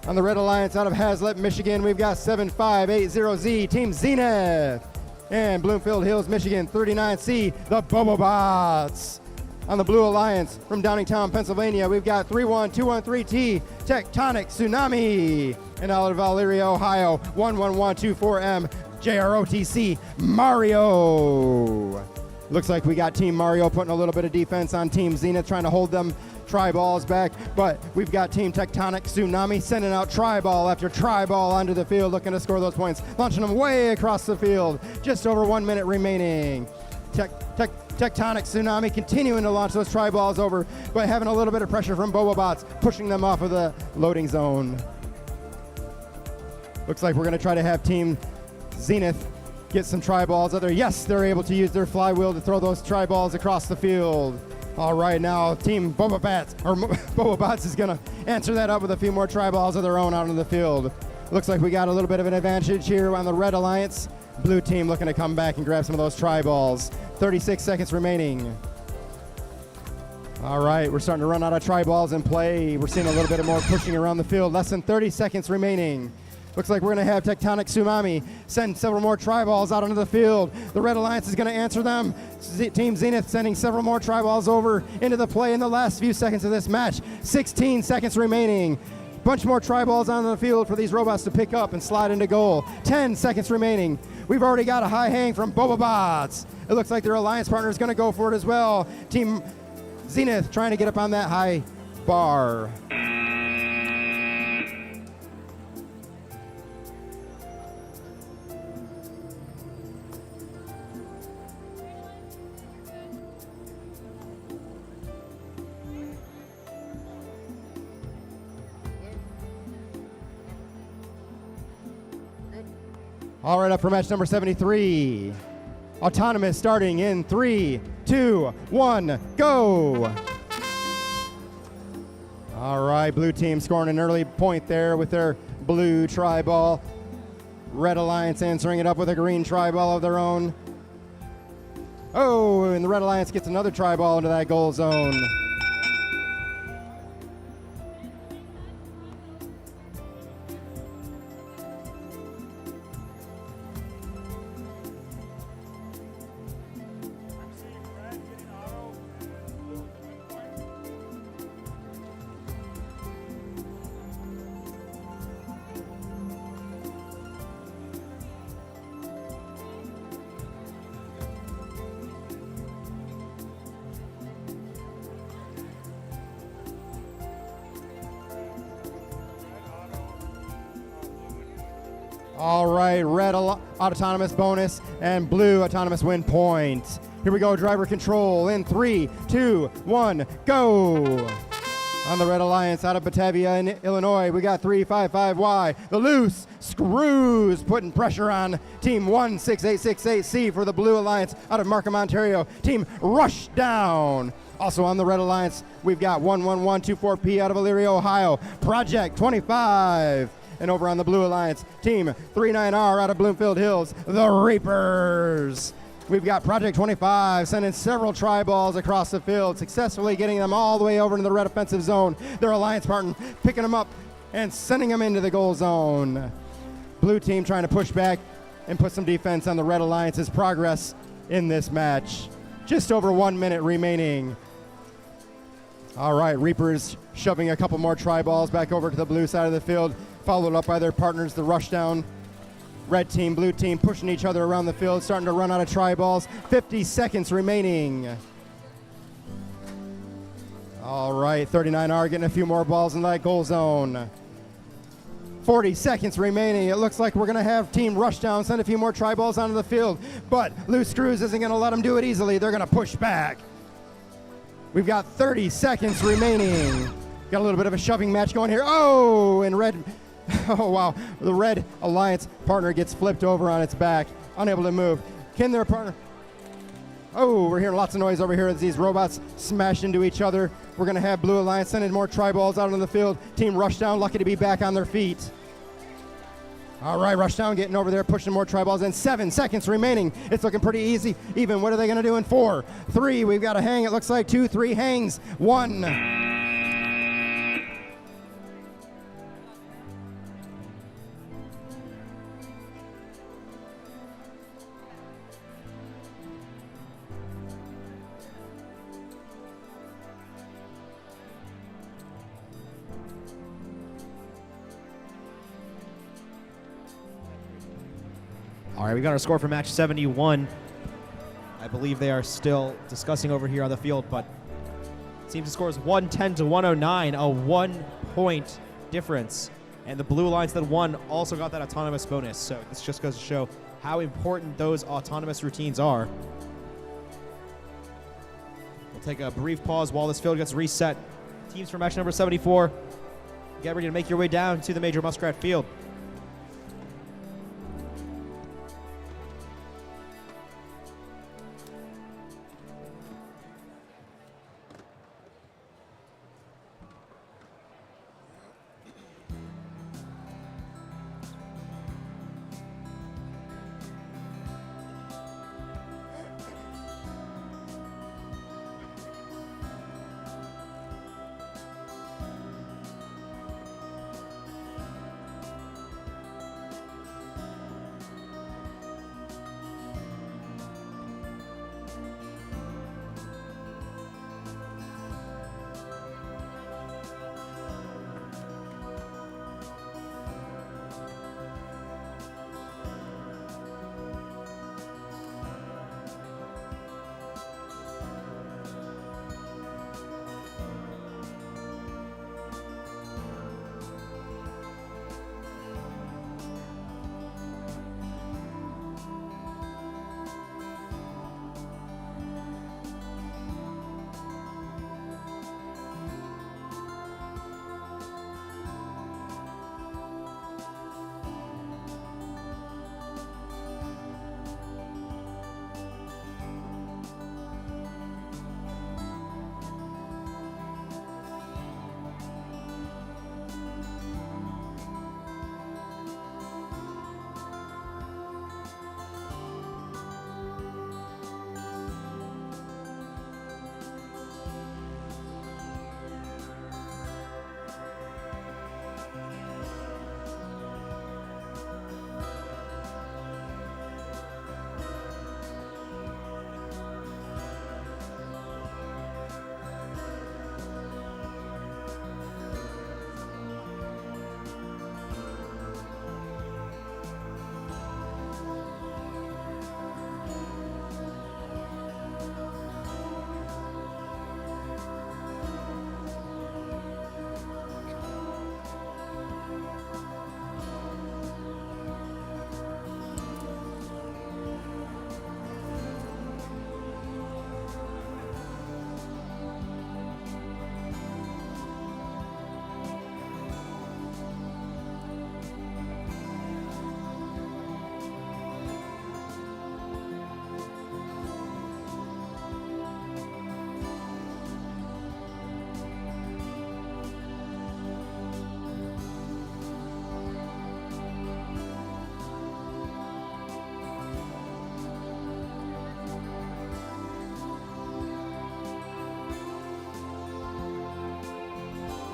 On the Red Alliance out of Hazlet, Michigan, we've got 7580Z, Team Zenith. And Bloomfield Hills, Michigan, 39C, the RiverBots. On the Blue Alliance from Downingtown, Pennsylvania, we've got 31213T, Tectonic Tsunami. And out of Elyria, Ohio, 11124M, JROTC, Mario. Looks like we got Team Mario putting a little bit of defense on Team Zenith, trying to hold them tri-balls back, but we've got Team Tectonic Tsunami sending out tri-ball after tri-ball onto the field, looking to score those points, launching them way across the field. Just over 1 minute remaining. Tectonic Tsunami continuing to launch those tri-balls over, but having a little bit of pressure from RiverBots, pushing them off of the loading zone. Looks like we're going to try to have Team Zenith get some tri-balls out there. Yes, they're able to use their flywheel to throw those tri-balls across the field. All right, now Team RiverBots is going to answer that up with a few more tri-balls of their own out on the field. Looks like we got a little bit of an advantage here on the Red Alliance. Blue team looking to come back and grab some of those tri-balls. 36 seconds remaining. All right, we're starting to run out of tri-balls in play. We're seeing a little bit more pushing around the field. Less than 30 seconds remaining. Looks like we're going to have Tectonic Tsunami send several more tri-balls out onto the field. The Red Alliance is going to answer them. Team Zenith sending several more tri-balls over into the play in the last few seconds of this match. 16 seconds remaining. Bunch more tri-balls on the field for these robots to pick up and slide into goal. 10 seconds remaining. We've already got a high hang from RiverBots. It looks like their alliance partner is going to go for it as well. Team Zenith trying to get up on that high bar. All right, up for match number 73. Autonomous starting in 3, 2, 1, go. All right, blue team scoring an early point there with their blue tri-ball. Red Alliance answering it up with a green tri-ball of their own. Oh, and the Red Alliance gets another tri-ball into that goal zone. All right, red autonomous bonus and blue autonomous win point. Here we go, driver control in 3, 2, 1, go. On the Red Alliance out of Batavia in Illinois, we got 355Y. The loose screws putting pressure on Team 16868C for the Blue Alliance out of Markham, Ontario. Team Rushdown. Also on the Red Alliance, we've got 11124P out of Elyria, Ohio. Project 25. And over on the Blue Alliance, Team 39R out of Bloomfield Hills, the Reapers. We've got Project 25 sending several tri-balls across the field, successfully getting them all the way over into the red offensive zone. Their alliance partner picking them up and sending them into the goal zone. Blue team trying to push back and put some defense on the Red Alliance's progress in this match. Just over 1 minute remaining. All right, Reapers shoving a couple more tri-balls back over to the blue side of the field, followed up by their partners, the Rushdown. Red team, blue team pushing each other around the field, starting to run out of tri-balls. 50 seconds remaining. All right, 39R getting a few more balls in that goal zone. 40 seconds remaining. It looks like we're going to have Team Rushdown send a few more tri-balls onto the field, but Loose Screws isn't going to let them do it easily. They're going to push back. We've got 30 seconds remaining. Got a little bit of a shoving match going here. Oh, and red. Oh, wow. The Red Alliance partner gets flipped over on its back, unable to move. Can their partner... Oh, we're hearing lots of noise over here as these robots smash into each other. We're going to have Blue Alliance sending more tri-balls out on the field. Team Rushdown lucky to be back on their feet. All right, Rushdown getting over there, pushing more tri-balls in. 7 seconds remaining. It's looking pretty easy. Even, what are they going to do in 4, 3? We've got a hang. It looks like 2, 3 hangs. 1. All right, we got our score for match 71. I believe they are still discussing over here on the field, but it seems the score is 110 to 109, a 1-point difference. And the Blue Alliance that won also got that autonomous bonus, so this just goes to show how important those autonomous routines are. We'll take a brief pause while this field gets reset. Teams for match number 74, get ready to make your way down to the Major Muskrat Field.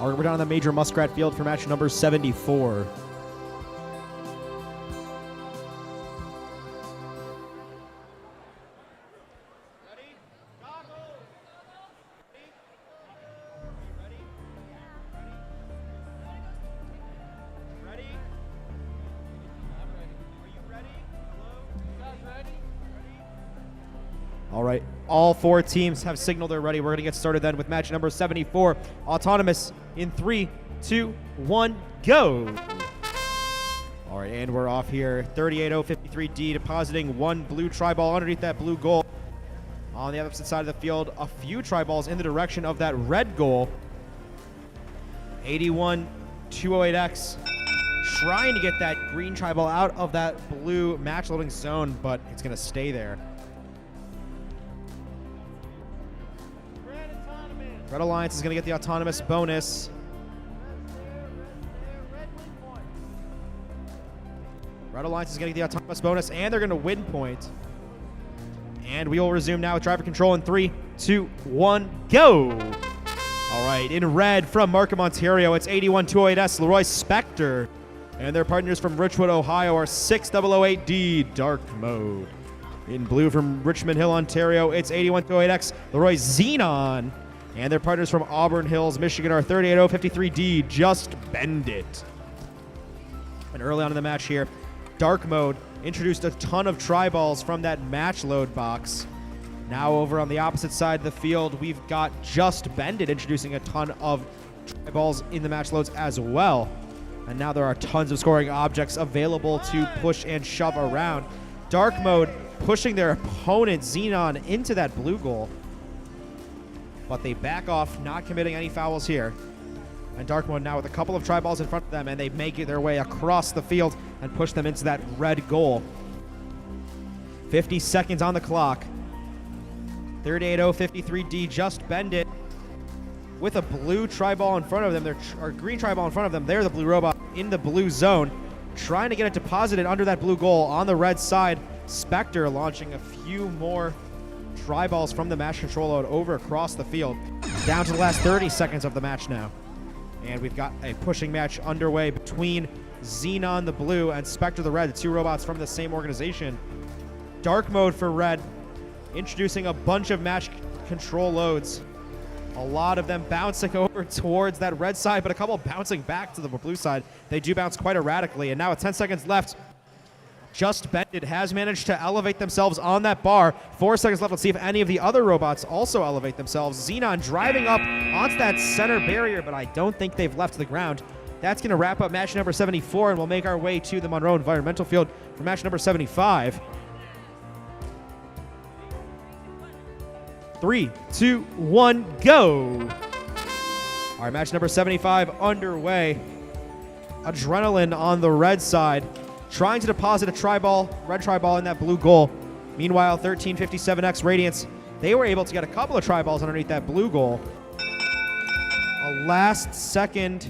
All right, we're down on the Major Muskrat Field for match number 74. All right, all 4 teams have signaled they're ready. We're going to get started then with match number 74. Autonomous in 3, 2, 1, go. All right, and we're off here. 38053D depositing 1 blue tri-ball underneath that blue goal. On the opposite side of the field, a few tri-balls in the direction of that red goal. 81208X trying to get that green tri-ball out of that blue match loading zone, but it's going to stay there. Red Alliance is going to get the autonomous bonus. Red Alliance is getting the autonomous bonus, and they're going to win point. And we will resume now with driver control in 3, 2, 1, go! All right, in red from Markham, Ontario, it's 81208S, Leroy Spector. And their partners from Richwood, Ohio are 6008D, Dark Mode. In blue from Richmond Hill, Ontario, it's 81208X, Leroy Xenon. And their partners from Auburn Hills, Michigan are 38053D, Just Bend It. And early on in the match here, Dark Mode introduced a ton of tri-balls from that match load box. Now over on the opposite side of the field, we've got Just Bend It introducing a ton of tri-balls in the match loads as well. And now there are tons of scoring objects available to push and shove around. Dark Mode pushing their opponent, Xenon, into that blue goal. But they back off, not committing any fouls here. And Dark Mode now with a couple of tri-balls in front of them, and they make their way across the field and push them into that red goal. 50 seconds on the clock. 38053D, Just Bend It. With a blue tri-ball in front of them, or green tri-ball in front of them, they're the blue robot in the blue zone. Trying to get it deposited under that blue goal on the red side. Spectre launching a few more tri-balls from the match control load over across the field. Down to the last 30 seconds of the match now. And we've got a pushing match underway between Xenon the blue and Spectre the red, the 2 robots from the same organization. Dark Mode for red, introducing a bunch of match control loads. A lot of them bouncing over towards that red side, but a couple bouncing back to the blue side. They do bounce quite erratically, and now with 10 seconds left, Just Bend It has managed to elevate themselves on that bar. 4 seconds left. Let's see if any of the other robots also elevate themselves. Xenon driving up onto that center barrier, but I don't think they've left the ground. That's going to wrap up match number 74, and we'll make our way to the Monroe Environmental Field for match number 75. 3, 2, 1, go! All right, match number 75 underway. Adrenaline on the red side, trying to deposit a tri-ball, red tri-ball in that blue goal. Meanwhile, 1357X Radiance, they were able to get a couple of tri-balls underneath that blue goal. A last-second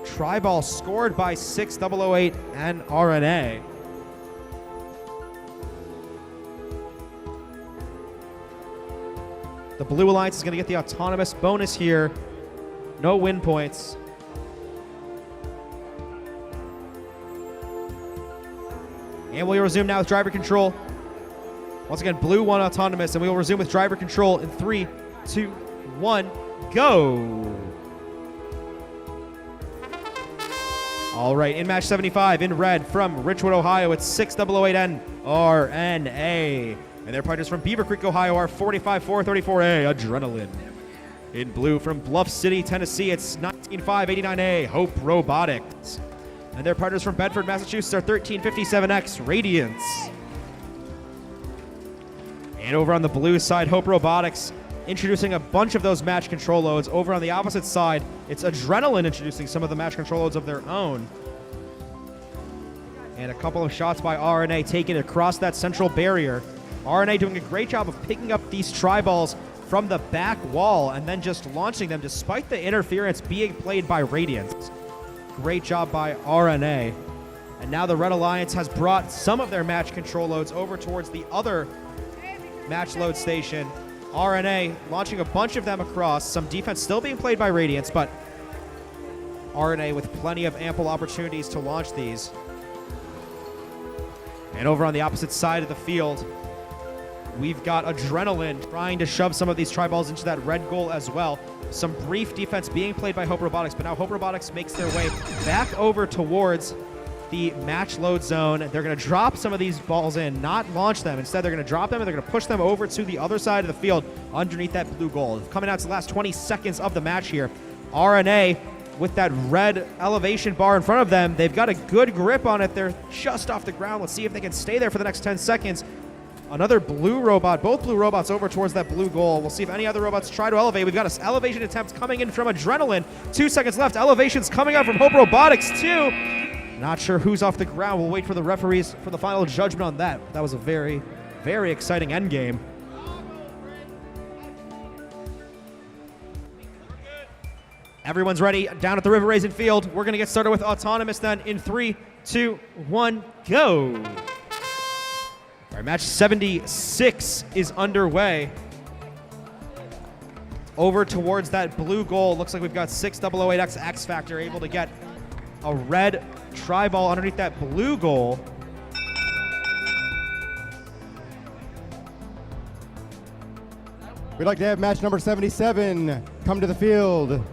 tri-ball scored by 6008 and RNA. The Blue Alliance is going to get the autonomous bonus here. No win points. And we'll resume now with driver control. Once again, Blue 1 autonomous, and we will resume with driver control in 3, 2, 1, go! All right, in match 75, in red from Richwood, Ohio, it's 6008N RNA. And their partners from Beaver Creek, Ohio are 45434A Adrenaline. In blue from Bluff City, Tennessee, it's 19589A Hope Robotics. And their partners from Bedford, Massachusetts are 1357X Radiance. And over on the blue side, Hope Robotics introducing a bunch of those match control loads. Over on the opposite side, it's Adrenaline introducing some of the match control loads of their own. And a couple of shots by RNA taken across that central barrier. RNA doing a great job of picking up these tri-balls from the back wall and then just launching them despite the interference being played by Radiance. Great job by RNA. And now the Red Alliance has brought some of their match control loads over towards the other match load station. RNA launching a bunch of them across. Some defense still being played by Radiance, but RNA with plenty of ample opportunities to launch these. And over on the opposite side of the field, we've got Adrenaline trying to shove some of these tri-balls into that red goal as well. Some brief defense being played by Hope Robotics, but now Hope Robotics makes their way back over towards the match load zone. They're going to drop some of these balls in, not launch them. Instead, they're going to drop them and they're going to push them over to the other side of the field underneath that blue goal. Coming out to the last 20 seconds of the match here. RNA with that red elevation bar in front of them. They've got a good grip on it. They're just off the ground. Let's see if they can stay there for the next 10 seconds. Another blue robot, both blue robots over towards that blue goal. We'll see if any other robots try to elevate. We've got an elevation attempt coming in from Adrenaline. 2 seconds left. Elevations coming out from Hope Robotics too. Not sure who's off the ground. We'll wait for the referees for the final judgment on that. That was a very, very exciting end game. Everyone's ready down at the River Raisin Field. We're going to get started with Autonomous then in 3, 2, 1, go. All right, match 76 is underway. Over towards that blue goal. Looks like we've got 6008X X Factor able to get a red tri-ball underneath that blue goal. We'd like to have match number 77 come to the field.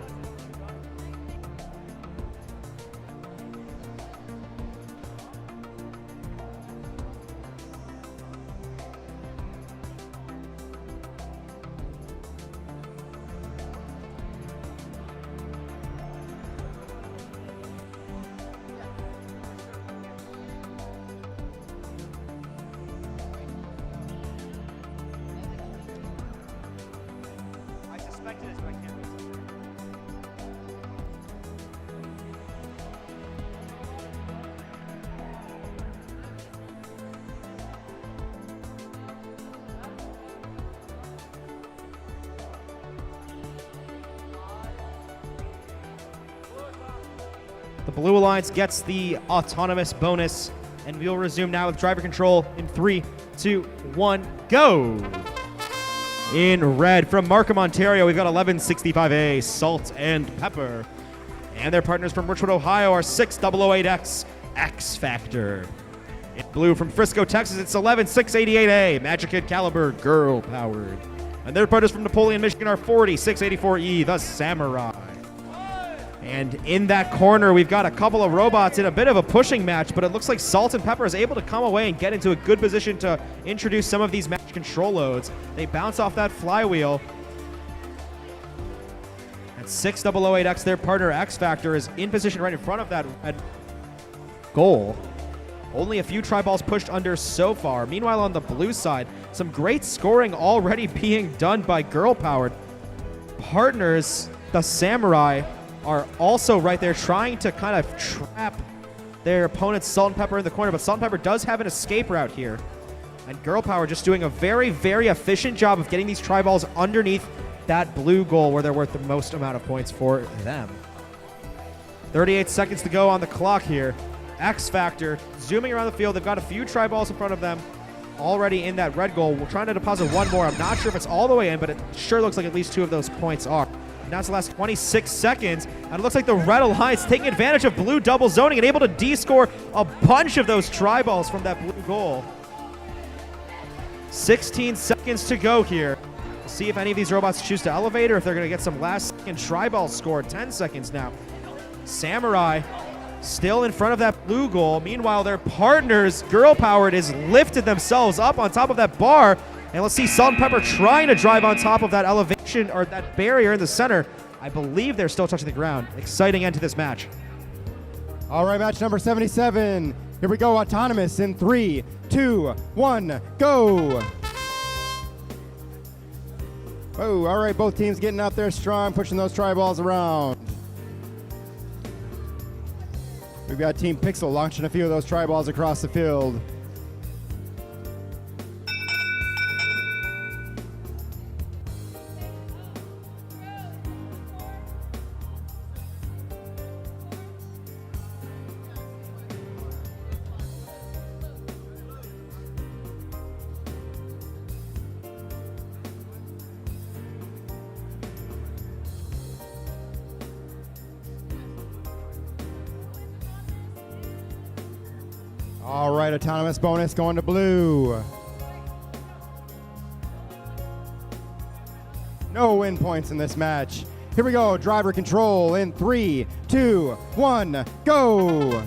I suspected it, but I can't wait to hear it. The Blue Alliance gets the autonomous bonus, and we'll resume now with driver control in 3, 2, 1, go! In red from Markham, Ontario, we've got 1165A, Salt and Pepper. And their partners from Richwood, Ohio are 6008X, X Factor. In blue from Frisco, Texas, it's 11688A, Magic Kid Caliber, Girl Powered. And their partners from Napoleon, Michigan are 40684E, the Samurai. And in that corner, we've got a couple of robots in a bit of a pushing match, but it looks like Salt and Pepper is able to come away and get into a good position to introduce some of these match control loads. They bounce off that flywheel. And 6008X, their partner X Factor, is in position right in front of that red goal. Only a few tri-balls pushed under so far. Meanwhile, on the blue side, some great scoring already being done by Girl Powered. Partners, the Samurai, are also right there trying to kind of trap their opponent's Salt and Pepper in the corner, but Salt and Pepper does have an escape route here. And Girl Power just doing a very, very efficient job of getting these tri-balls underneath that blue goal where they're worth the most amount of points for them. 38 seconds to go on the clock here. X Factor zooming around the field. They've got a few tri-balls in front of them already in that red goal. We're trying to deposit one more. I'm not sure if it's all the way in, but it sure looks like at least 2 of those points are. Now it's the last 26 seconds, and it looks like the Red Alliance taking advantage of blue double zoning and able to D-score a bunch of those tri-balls from that blue goal. 16 seconds to go here. We'll see if any of these robots choose to elevate or if they're going to get some last-second tri-balls scored. 10 seconds now. Samurai still in front of that blue goal. Meanwhile, their partners, Girl Powered, is lifted themselves up on top of that bar. And let's see Salt and Pepper trying to drive on top of that elevation or that barrier in the center. I believe they're still touching the ground. Exciting end to this match. All right, match number 77. Here we go, Autonomous in 3, 2, 1, go. Oh, all right, both teams getting out there strong, pushing those tri-balls around. We've got Team Pixel launching a few of those tri-balls across the field. All right, autonomous bonus going to blue. No win points in this match. Here we go, driver control in 3, 2, 1, go!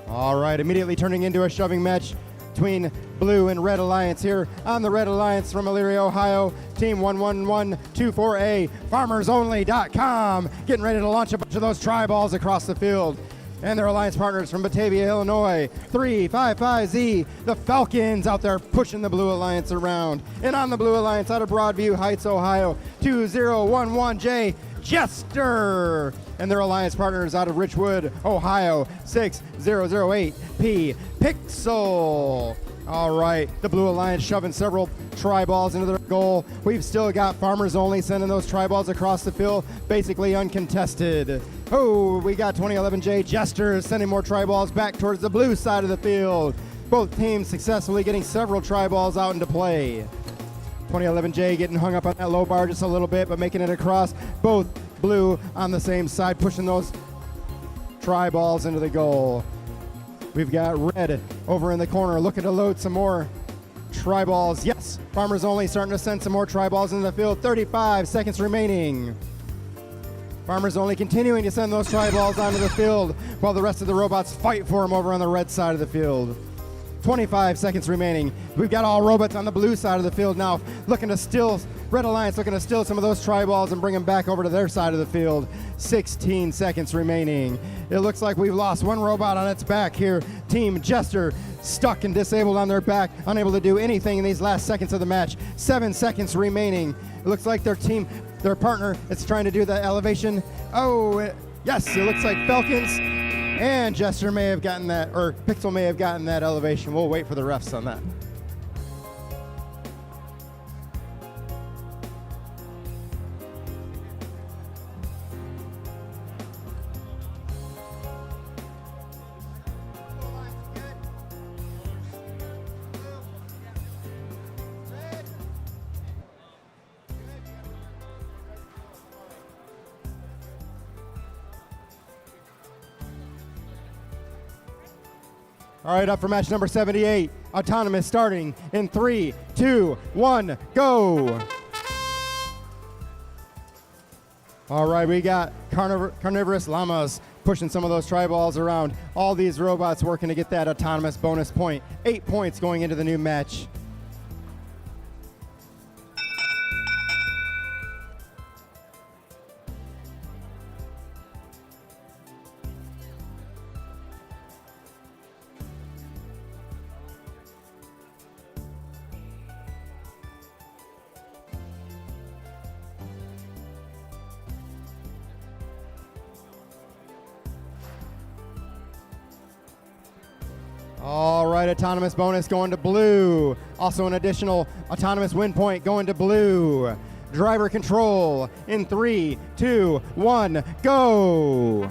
All right, immediately turning into a shoving match between Blue and Red Alliance here on the Red Alliance from Elyria, Ohio. Team 11124A, FarmersOnly.com, getting ready to launch a bunch of those tri-balls across the field. And their alliance partners from Batavia, Illinois, 355Z, the Falcons out there pushing the Blue Alliance around. And on the Blue Alliance out of Broadview Heights, Ohio, 2011J, Jester. And their alliance partners out of Richwood, Ohio, 6008P, Pixel. All right, the Blue Alliance shoving several tri-balls into their goal. We've still got Farmers Only sending those tri-balls across the field, basically uncontested. Oh, we got 2011J Jester sending more tri-balls back towards the blue side of the field. Both teams successfully getting several tri-balls out into play. 2011J getting hung up on that low bar just a little bit, but making it across. Both blue on the same side, pushing those tri-balls into the goal. We've got red over in the corner looking to load some more tri-balls. Yes, Farmers Only starting to send some more tri-balls into the field. 35 seconds remaining. Farmers Only continuing to send those tri-balls onto the field while the rest of the robots fight for them over on the red side of the field. 25 seconds remaining. We've got all robots on the blue side of the field now looking to steal, Red Alliance looking to steal some of those tri-balls and bring them back over to their side of the field. 16 seconds remaining. It looks like we've lost one robot on its back here. Team Jester stuck and disabled on their back, unable to do anything in these last seconds of the match. 7 seconds remaining. It looks like their partner is trying to do the elevation. Oh, yes, it looks like Falcons and Jester may have gotten that, or Pixel may have gotten that elevation. We'll wait for the refs on that. All right, up for match number 78. Autonomous starting in 3, 2, 1, go. All right, we got carnivorous llamas pushing some of those tri-balls around. All these robots working to get that autonomous bonus point. 8 points going into the new match. All right, autonomous bonus going to blue. Also an additional autonomous win point going to blue. Driver control in 3, 2, 1, go.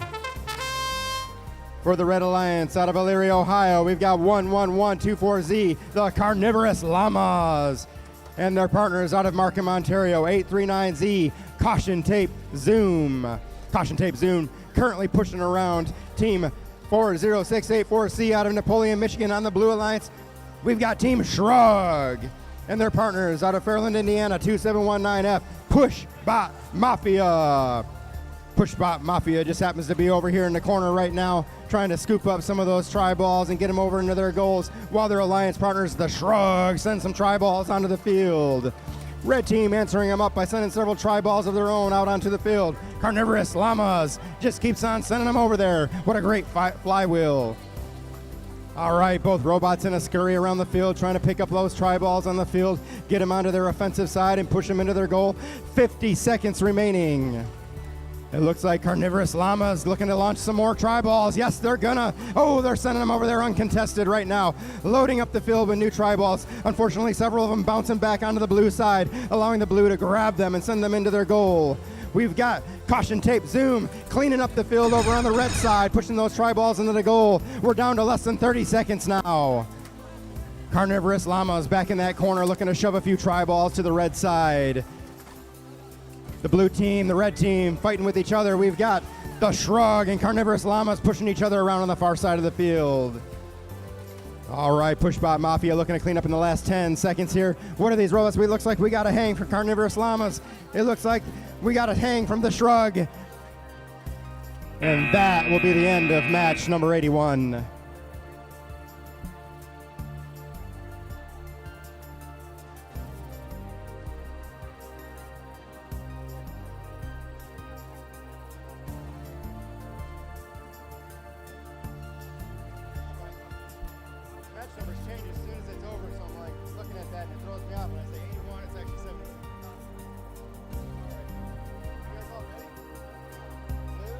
For the Red Alliance out of Elyria, Ohio, we've got 11124Z, the Carnivorous Llamas. And their partners out of Markham, Ontario, 839Z, Caution Tape Zoom. Caution Tape Zoom currently pushing around Team 40684C out of Napoleon, Michigan on the Blue Alliance. We've got Team Shrug and their partners out of Fairland, Indiana, 2719F, Pushbot Mafia. Pushbot Mafia just happens to be over here in the corner right now trying to scoop up some of those tri-balls and get them over into their goals while their alliance partners, the Shrug, send some tri-balls onto the field. Red team answering them up by sending several tri-balls of their own out onto the field. Carnivorous Llamas just keeps on sending them over there. What a great flywheel. All right, both robots in a scurry around the field trying to pick up those tri-balls on the field, get them onto their offensive side and push them into their goal. 50 seconds remaining. It looks like Carnivorous Llamas looking to launch some more tri-balls. Yes, they're gonna. Oh, they're sending them over there uncontested right now. Loading up the field with new tri-balls. Unfortunately, several of them bouncing back onto the blue side, allowing the blue to grab them and send them into their goal. We've got Caution Tape Zoom cleaning up the field over on the red side, pushing those tri-balls into the goal. We're down to less than 30 seconds now. Carnivorous Llamas back in that corner looking to shove a few tri-balls to the red side. The blue team, the red team fighting with each other. We've got The Shrug and Carnivorous Llamas pushing each other around on the far side of the field. All right, Pushbot Mafia looking to clean up in the last 10 seconds here. What are these robots? It looks like we got a hang from Carnivorous Llamas. It looks like we got a hang from the Shrug. And that will be the end of match number 81. Match numbers change as soon as it's over, so I'm like looking at that and it throws me off. When I say 81, it's actually 70. You guys all ready? Blue?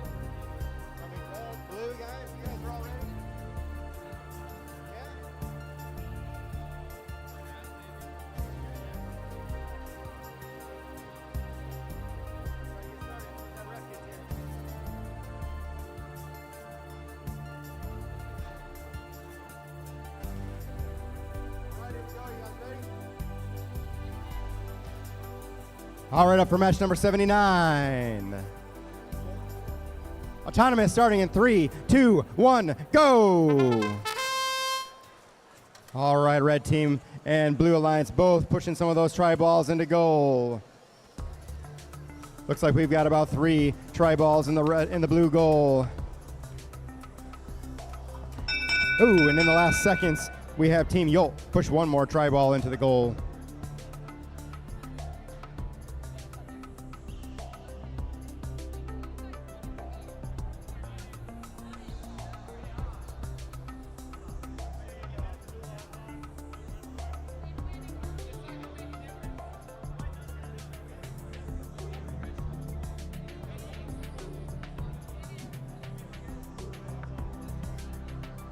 I mean red, blue guys, you guys are all ready? Yeah? Ready to get started. Once that ref gets here. All right, up for match number 79. Autonomous starting in 3, 2, 1, go! All right, red team and blue alliance both pushing some of those tri-balls into goal. Looks like we've got about 3 tri-balls in the blue goal. Ooh, and in the last seconds, we have Team Yolt push one more tri-ball into the goal.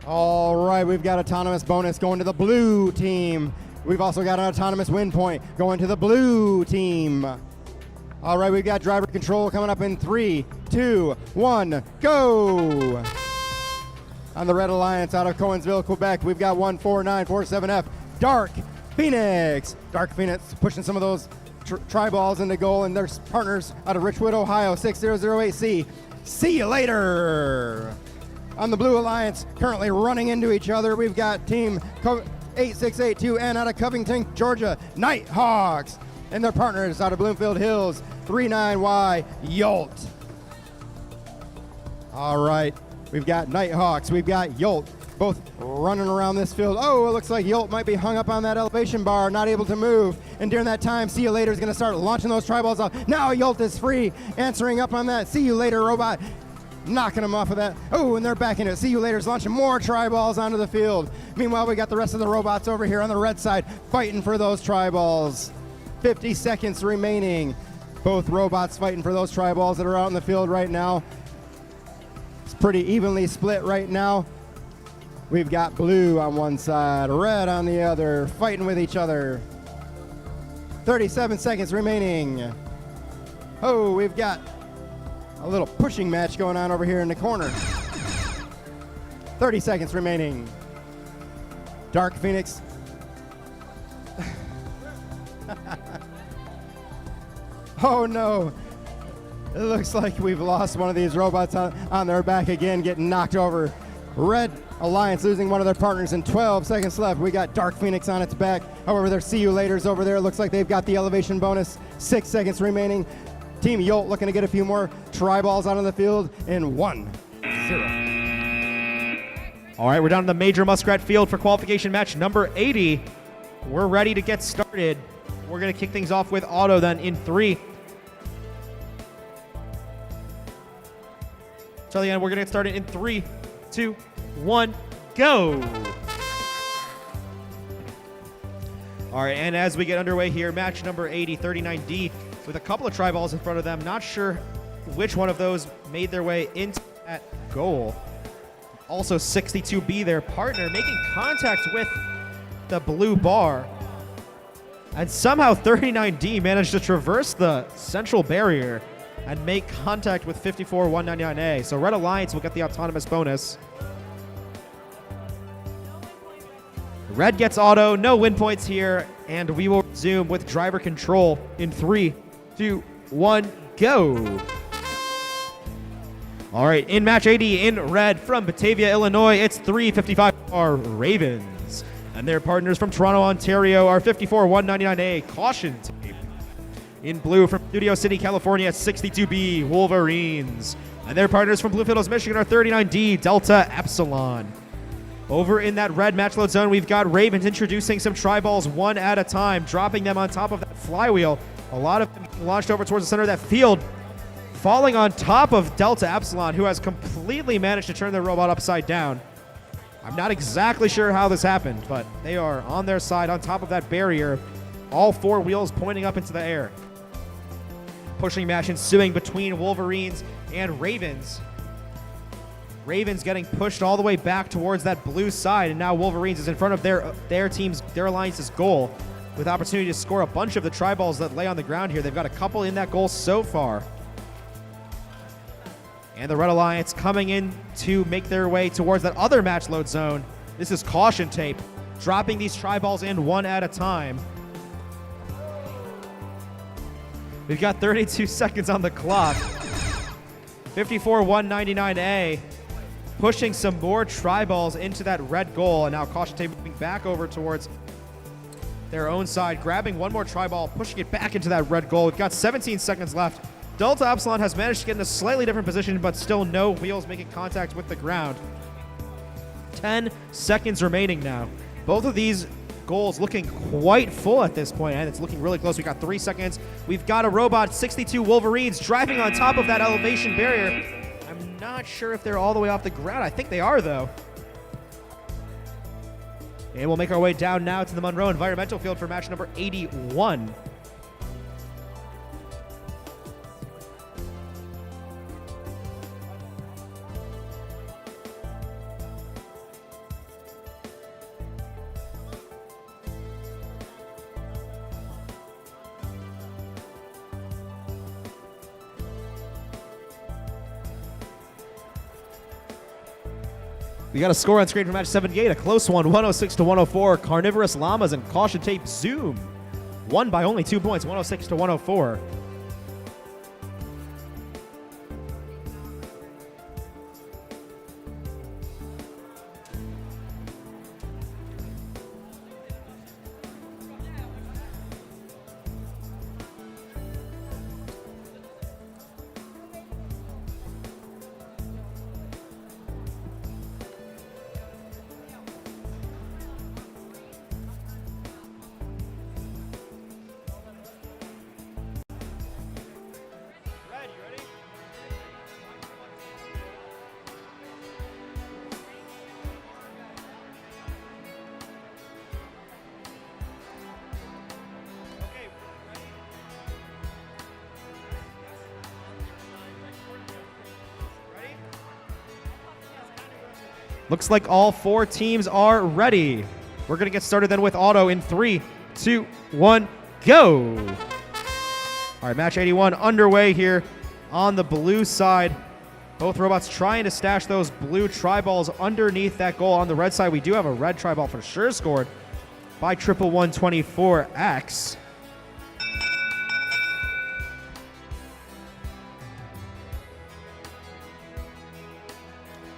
All right, we've got autonomous bonus going to the blue team. We've also got an autonomous win point going to the blue team. All right, we've got driver control coming up in 3, 2, 1, go! On the Red Alliance out of Cowansville, Quebec, we've got 14947F, Dark Phoenix. Dark Phoenix pushing some of those tri-balls into goal, and their partners out of Richwood, Ohio, 6008C. See you later! On the Blue Alliance, currently running into each other, we've got Team 8682N out of Covington, Georgia, Nighthawks, and their partners out of Bloomfield Hills, 39Y Yolt. All right, we've got Nighthawks, we've got Yolt, both running around this field. Oh, it looks like Yolt might be hung up on that elevation bar, not able to move. And during that time, See You Later is going to start launching those tri-balls out. Now Yolt is free, answering up on that See You Later robot, knocking him off of that. Oh, and they're back in it. See You Later's launching more tri-balls onto the field. Meanwhile, we got the rest of the robots over here on the red side fighting for those tri-balls. 50 seconds remaining. Both robots fighting for those tri-balls that are out in the field right now. It's pretty evenly split right now. We've got blue on one side, red on the other, fighting with each other. 37 seconds remaining. Oh, we've got a little pushing match going on over here in the corner. 30 seconds remaining. Dark Phoenix. Oh no. It looks like we've lost one of these robots on their back again, getting knocked over. Red Alliance losing one of their partners in 12 seconds left. We got Dark Phoenix on its back. However, their See You Laters over there. Looks like they've got the elevation bonus. 6 seconds remaining. Team Yolt looking to get a few more tri-balls out on the field in 1-0. All right, we're down to the Major Muskrat Field for qualification match number 80. We're ready to get started. We're going to kick things off with auto then in 3. So again, we're going to get started in 3, 2, 1, go! All right, and as we get underway here, match number 80, 39D, with a couple of tri-balls in front of them. Not sure which one of those made their way into that goal. Also 62B, their partner, making contact with the blue bar. And somehow 39D managed to traverse the central barrier and make contact with 54-199A. So Red Alliance will get the autonomous bonus. Red gets auto, no win points here, and we will resume with driver control in 3, 2, 1, go. All right, in match 80 in red from Batavia, Illinois, it's 355 are Ravens. And their partners from Toronto, Ontario are 54 199A Caution Tape. In blue from Studio City, California, 62B Wolverines. And their partners from Bluefield Hills, Michigan are 39D Delta Epsilon. Over in that red match load zone, we've got Ravens introducing some tri-balls one at a time, dropping them on top of that flywheel. A lot of them being launched over towards the center of that field, falling on top of Delta Epsilon, who has completely managed to turn their robot upside down. I'm not exactly sure how this happened, but they are on their side on top of that barrier, all four wheels pointing up into the air. Pushing match ensuing between Wolverines and Ravens. Ravens getting pushed all the way back towards that blue side, and now Wolverines is in front of their alliance's goal with opportunity to score a bunch of the tri-balls that lay on the ground here. They've got a couple in that goal so far. And the Red Alliance coming in to make their way towards that other match load zone. This is Caution Tape, dropping these tri-balls in one at a time. We've got 32 seconds on the clock. 54 199A. Pushing some more tri-balls into that red goal, and now Caution Tape moving back over towards their own side, grabbing one more tri-ball, pushing it back into that red goal. We've got 17 seconds left. Delta Epsilon has managed to get in a slightly different position, but still no wheels making contact with the ground. 10 seconds remaining now. Both of these goals looking quite full at this point, and it's looking really close. We've got 3 seconds. We've got a robot, 62 Wolverines, driving on top of that elevation barrier. I'm not sure if they're all the way off the ground. I think they are, though. And we'll make our way down now to the Monroe Environmental Field for match number 81. We got a score on screen for match 78, a close one, 106 to 104. Carnivorous Llamas and Caution Tape Zoom won by only 2 points, 106 to 104. Looks like all 4 teams are ready. We're going to get started then with auto in 3, 2, 1, go. All right, match 81 underway here on the blue side. Both robots trying to stash those blue tri-balls underneath that goal. On the red side, we do have a red tri-ball for sure scored by 11124X.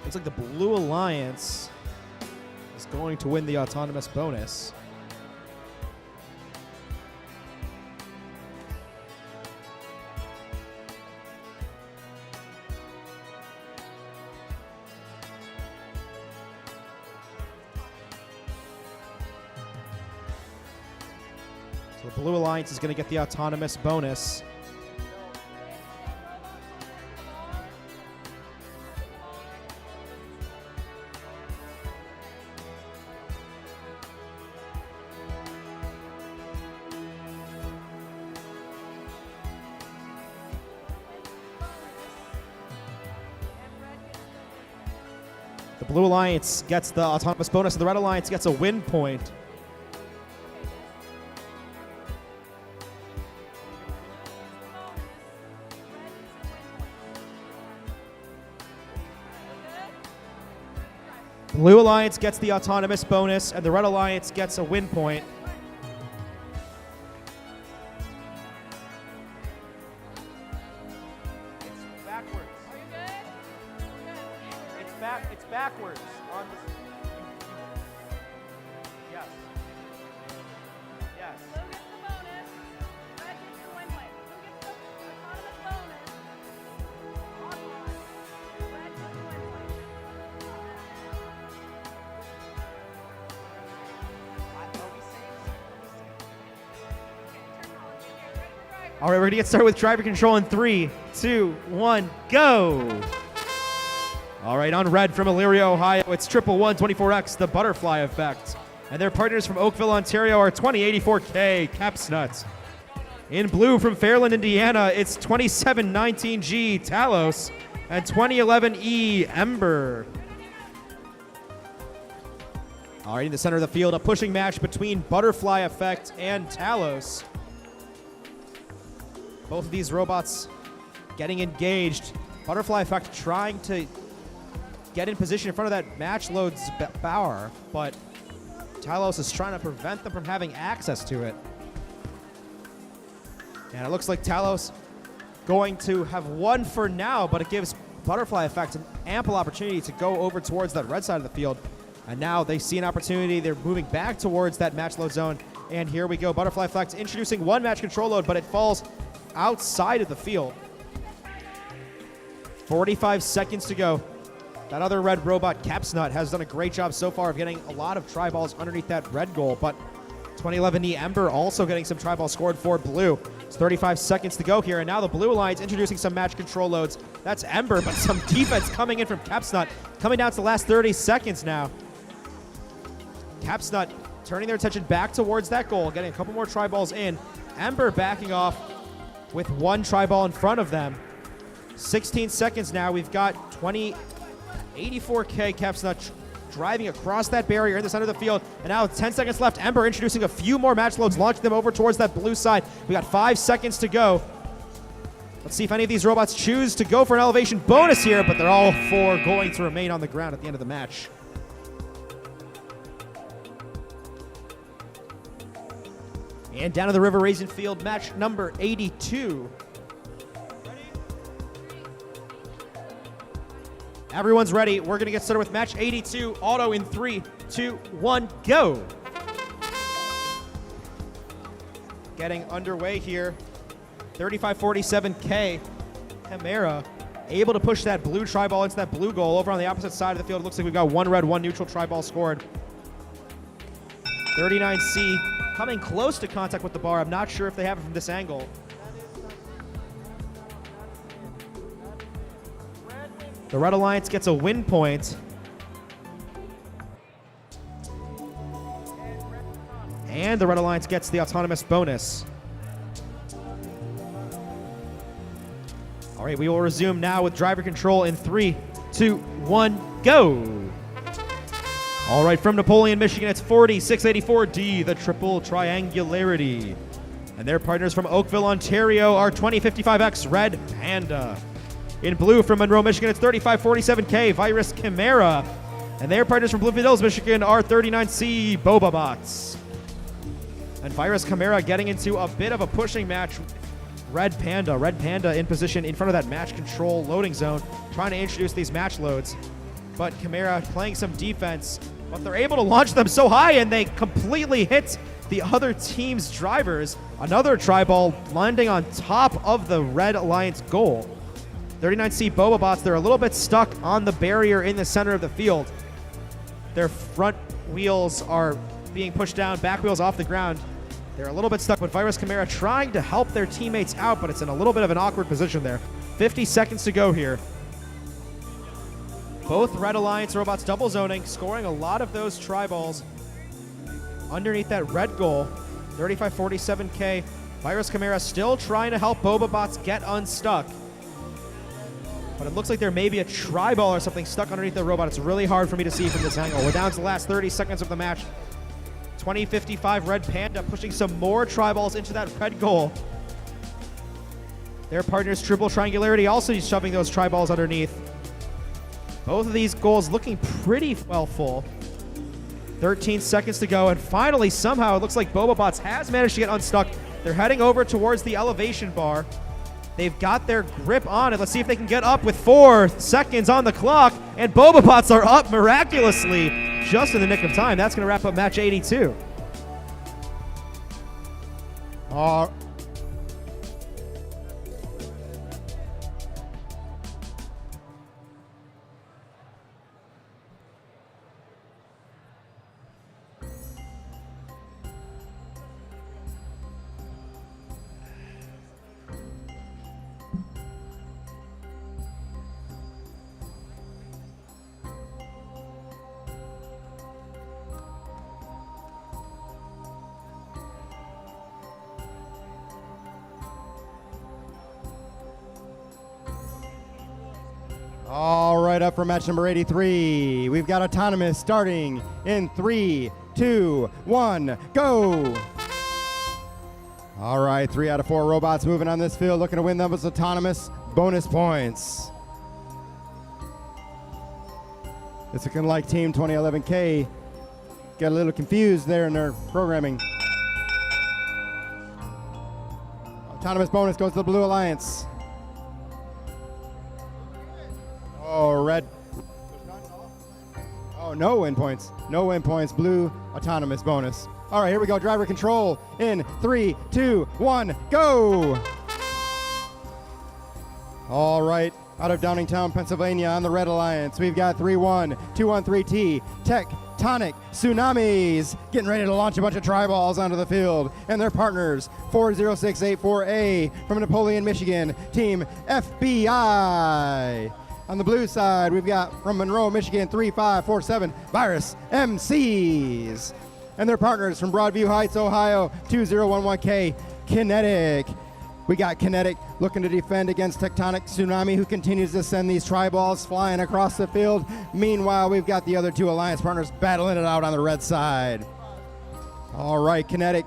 Looks like the Blue Alliance is going to win the autonomous bonus. So the Blue Alliance is going to get the autonomous bonus. The Blue Alliance gets the autonomous bonus, and the Red Alliance gets a win point. Blue Alliance gets the autonomous bonus, and the Red Alliance gets a win point. It's backwards on the. Yes. Yes. Blue gets the bonus. Red gets the win win. Blue gets the autonomous bonus. On one. Red gets the win win. All right, we're gonna get started with driver control in 3, 2, 1, go. All right, on red from Elyria, Ohio, it's 11124X, the butterfly effect. And their partners from Oakville, Ontario are 2084K, Capsnut. In blue from Fairland, Indiana, it's 2719G, Talos, and 2011E, Ember. All right, in the center of the field, a pushing match between Butterfly Effect and Talos. Both of these robots getting engaged. Butterfly Effect trying to get in position in front of that match load's bower, but Talos is trying to prevent them from having access to it. And it looks like Talos going to have won for now, but it gives Butterfly Effect an ample opportunity to go over towards that red side of the field. And now they see an opportunity. They're moving back towards that match load zone. And here we go. Butterfly Effect introducing one match control load, but it falls outside of the field. 45 seconds to go. That other red robot, Capsnut, has done a great job so far of getting a lot of tri-balls underneath that red goal, but 2011E Ember also getting some tri-balls scored for blue. It's 35 seconds to go here, and now the Blue Alliance introducing some match control loads. That's Ember, but some defense coming in from Capsnut, coming down to the last 30 seconds now. Capsnut turning their attention back towards that goal, getting a couple more tri-balls in. Ember backing off with one tri-ball in front of them. 16 seconds now. We've got 2084K Capsnut driving across that barrier in the center of the field. And now 10 seconds left. Ember introducing a few more match loads, launching them over towards that blue side. We got 5 seconds to go. Let's see if any of these robots choose to go for an elevation bonus here, but they're all 4 going to remain on the ground at the end of the match. And down to the River Raisin Field, match number 82. Everyone's ready. We're going to get started with match 82. Auto in 3, 2, 1, go. Getting underway here. 3547K. Chimera able to push that blue tri-ball into that blue goal. Over on the opposite side of the field, it looks like we've got one red, one neutral tri-ball scored. 39C coming close to contact with the bar. I'm not sure if they have it from this angle. The Red Alliance gets a win point. And the Red Alliance gets the autonomous bonus. All right, we will resume now with driver control in 3, 2, 1, go. All right, from Napoleon, Michigan, it's 4684D, the triple triangularity. And their partners from Oakville, Ontario are 2055X Red Panda. In blue from Monroe, Michigan, it's 3547K Virus Chimera. And their partners from Bloomfield Hills, Michigan are 39C RiverBots. And Virus Chimera getting into a bit of a pushing match. Red Panda in position in front of that match control loading zone, trying to introduce these match loads. But Chimera playing some defense, but they're able to launch them so high and they completely hit the other team's drivers. Another tri-ball landing on top of the Red Alliance goal. 39C RiverBots, they're a little bit stuck on the barrier in the center of the field. Their front wheels are being pushed down, back wheels off the ground. They're a little bit stuck, but Virus Chimera trying to help their teammates out, but it's in a little bit of an awkward position there. 50 seconds to go here. Both Red Alliance robots double zoning, scoring a lot of those tri-balls underneath that red goal. 3547K. Virus Chimera still trying to help RiverBots get unstuck. But it looks like there may be a tri-ball or something stuck underneath the robot. It's really hard for me to see from this angle. We're down to the last 30 seconds of the match. 2055 Red Panda pushing some more tri-balls into that red goal. Their partners Triple Triangularity also shoving those tri-balls underneath. Both of these goals looking pretty well full. 13 seconds to go, and finally, somehow, it looks like RiverBots has managed to get unstuck. They're heading over towards the elevation bar. They've got their grip on it. Let's see if they can get up with 4 seconds on the clock. And RiverBots are up miraculously just in the nick of time. That's going to wrap up match 82. All right, up for match number 83. We've got Autonomous starting in 3, 2, 1, go. All right, 3 out of 4 robots moving on this field, looking to win those Autonomous bonus points. It's looking like Team 2011K got a little confused there in their programming. Autonomous bonus goes to the Blue Alliance. Oh, red. Oh, no win points. No win points. Blue Autonomous bonus. All right, here we go. Driver control in 3, 2, 1, go. All right, out of Downingtown, Pennsylvania on the Red Alliance, we've got 3-1, 213T, Tectonic Tsunamis, getting ready to launch a bunch of tri-balls onto the field, and their partners, 40684A from Napoleon, Michigan, Team FBI. On the blue side, we've got from Monroe, Michigan, 3547 Virus MCs. And their partners from Broadview Heights, Ohio, 2011K Kinetic. We got Kinetic looking to defend against Tectonic Tsunami, who continues to send these tri-balls flying across the field. Meanwhile, we've got the other 2 Alliance partners battling it out on the red side. All right, Kinetic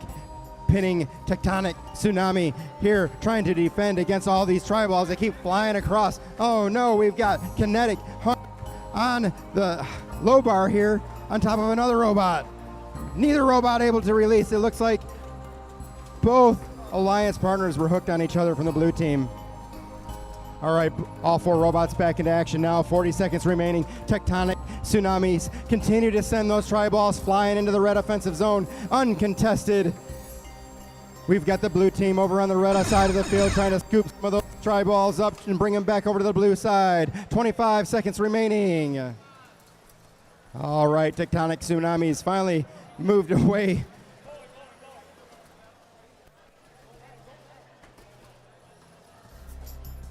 pinning Tectonic Tsunami here, trying to defend against all these tri-balls. They keep flying across. Oh no, we've got Kinetic on the low bar here on top of another robot. Neither robot able to release. It looks like both Alliance partners were hooked on each other from the blue team. All right, all 4 robots back into action now. 40 seconds remaining. Tectonic Tsunamis continue to send those tri-balls flying into the red offensive zone, uncontested. We've got the blue team over on the red side of the field trying to scoop some of those tri-balls up and bring them back over to the blue side. 25 seconds remaining. All right, Tectonic Tsunamis finally moved away.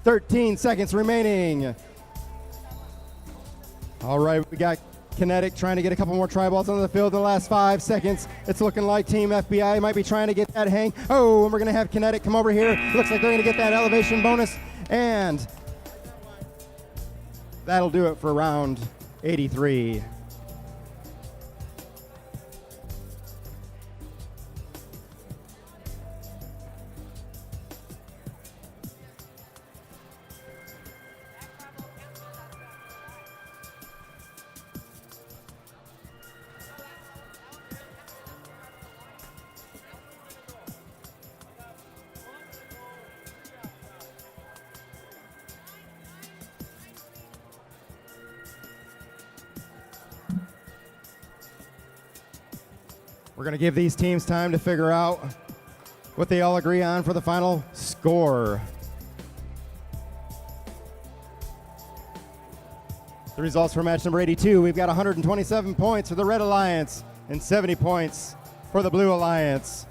"13 seconds remaining." All right, we got Kinetic trying to get a couple more tri-balls onto the field in the last 5 seconds. It's looking like Team FBI might be trying to get that hang. Oh, and we're going to have Kinetic come over here. Looks like they're going to get that elevation bonus. And that'll do it for round 83. We're going to give these teams time to figure out what they all agree on for the final score. The results for match number 82, we've got 127 points for the Red Alliance and 70 points for the Blue Alliance.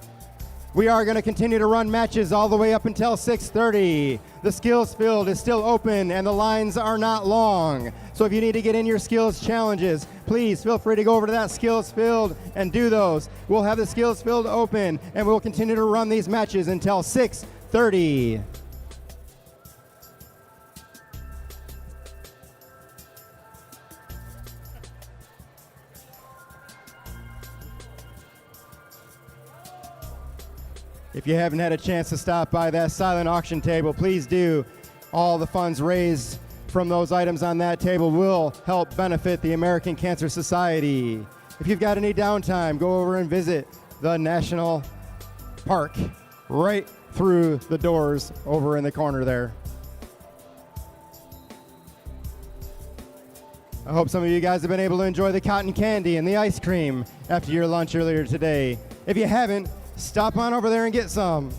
We are going to continue to run matches all the way up until 6:30. The skills field is still open and the lines are not long. So if you need to get in your skills challenges, please feel free to go over to that skills field and do those. We'll have the skills field open and we'll continue to run these matches until 6:30. If you haven't had a chance to stop by that silent auction table, please do. All the funds raised from those items on that table will help benefit the American Cancer Society. If you've got any downtime, go over and visit the National Park right through the doors over in the corner there. I hope some of you guys have been able to enjoy the cotton candy and the ice cream after your lunch earlier today. If you haven't, stop on over there and get some.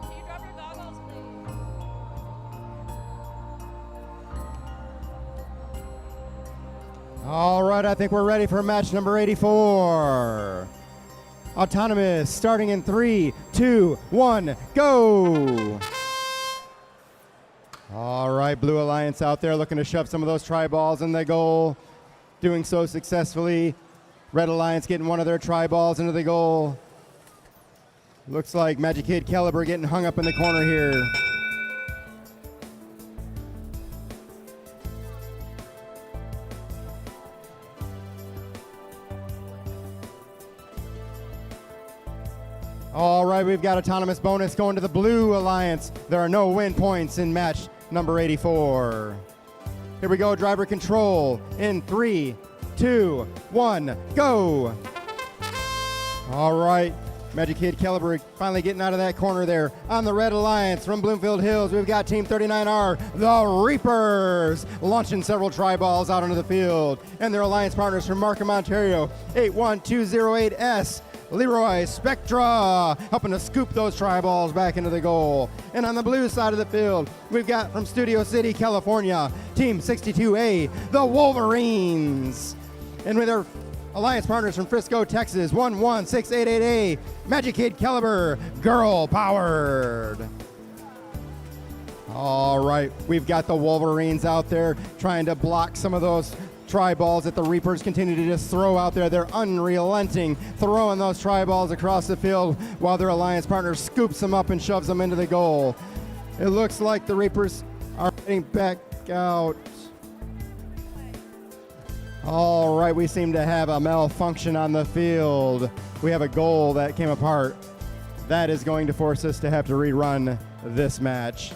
Can you drop your goggles, please? All right, I think we're ready for match number 84. Autonomous, starting in 3, 2, 1, go! All right, Blue Alliance out there looking to shove some of those tri-balls in the goal. Doing so successfully. Red Alliance getting one of their tri-balls into the goal. Looks like Magic Kid Caliber getting hung up in the corner here. All right, we've got autonomous bonus going to the Blue Alliance. There are no win points in match number 84. Here we go, driver control in 3, 2, 1, go. All right, Magic Kid Caliber finally getting out of that corner there. On the Red Alliance from Bloomfield Hills, we've got Team 39R, the Reapers, launching several tri-balls out onto the field. And their alliance partners from Markham, Ontario, 81208S, Leroy Spectra, helping to scoop those tri-balls back into the goal. And on the blue side of the field, we've got from Studio City, California, Team 62A, the Wolverines. And with their alliance partners from Frisco, Texas, 11688A, Magic Kid Caliber, Girl Powered. All right, we've got the Wolverines out there trying to block some of those tri-balls that the Reapers continue to just throw out there. They're unrelenting, throwing those tri-balls across the field while their alliance partner scoops them up and shoves them into the goal. It looks like the Reapers are getting back out. All right, we seem to have a malfunction on the field. We have a goal that came apart. That is going to force us to have to rerun this match.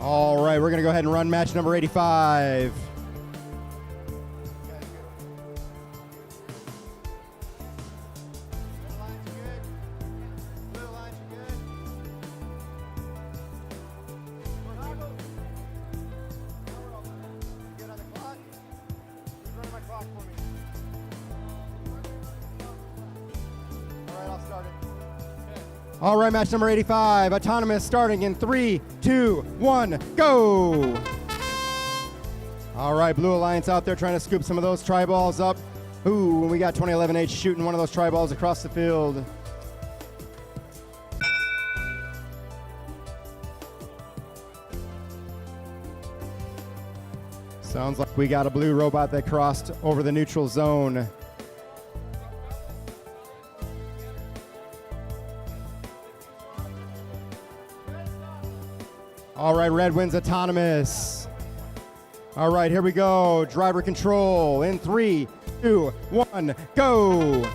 All right, we're going to go ahead and run match number 85. All right, match number 85, autonomous starting in 3, 2, 1, go! All right, Blue Alliance out there trying to scoop some of those tri-balls up. Ooh, we got 2011H shooting one of those tri-balls across the field. Sounds like we got a blue robot that crossed over the neutral zone. All right, red wins autonomous. All right, here we go. Driver control in 3, 2, 1, go.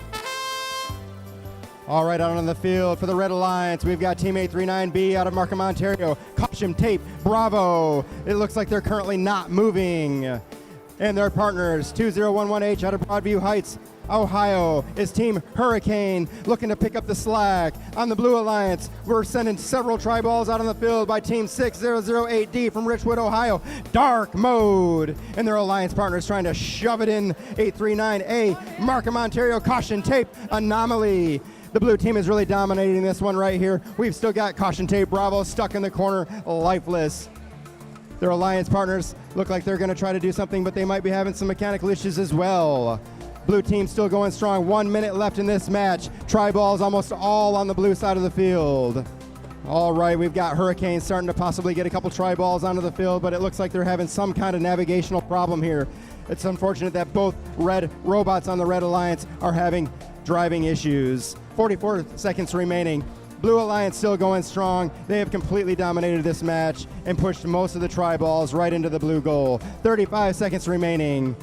All right, out on the field for the Red Alliance, we've got Team 839B out of Markham, Ontario. Caution tape, Bravo. It looks like they're currently not moving. And their partners, 2011H out of Broadview Heights, Ohio, is Team Hurricane looking to pick up the slack. On the Blue Alliance, we're sending several tri-balls out on the field by Team 6008D from Richwood, Ohio. Dark mode. And their alliance partners trying to shove it in. 839A, Markham, Ontario, caution tape, Anomaly. The blue team is really dominating this one right here. We've still got caution tape, Bravo stuck in the corner, lifeless. Their alliance partners look like they're going to try to do something, but they might be having some mechanical issues as well. Blue team still going strong. 1 minute left in this match. Tri-balls almost all on the blue side of the field. All right, we've got Hurricane starting to possibly get a couple tri-balls onto the field, but it looks like they're having some kind of navigational problem here. It's unfortunate that both red robots on the Red Alliance are having driving issues. 44 seconds remaining. Blue Alliance still going strong. They have completely dominated this match and pushed most of the tri-balls right into the blue goal. 35 seconds remaining.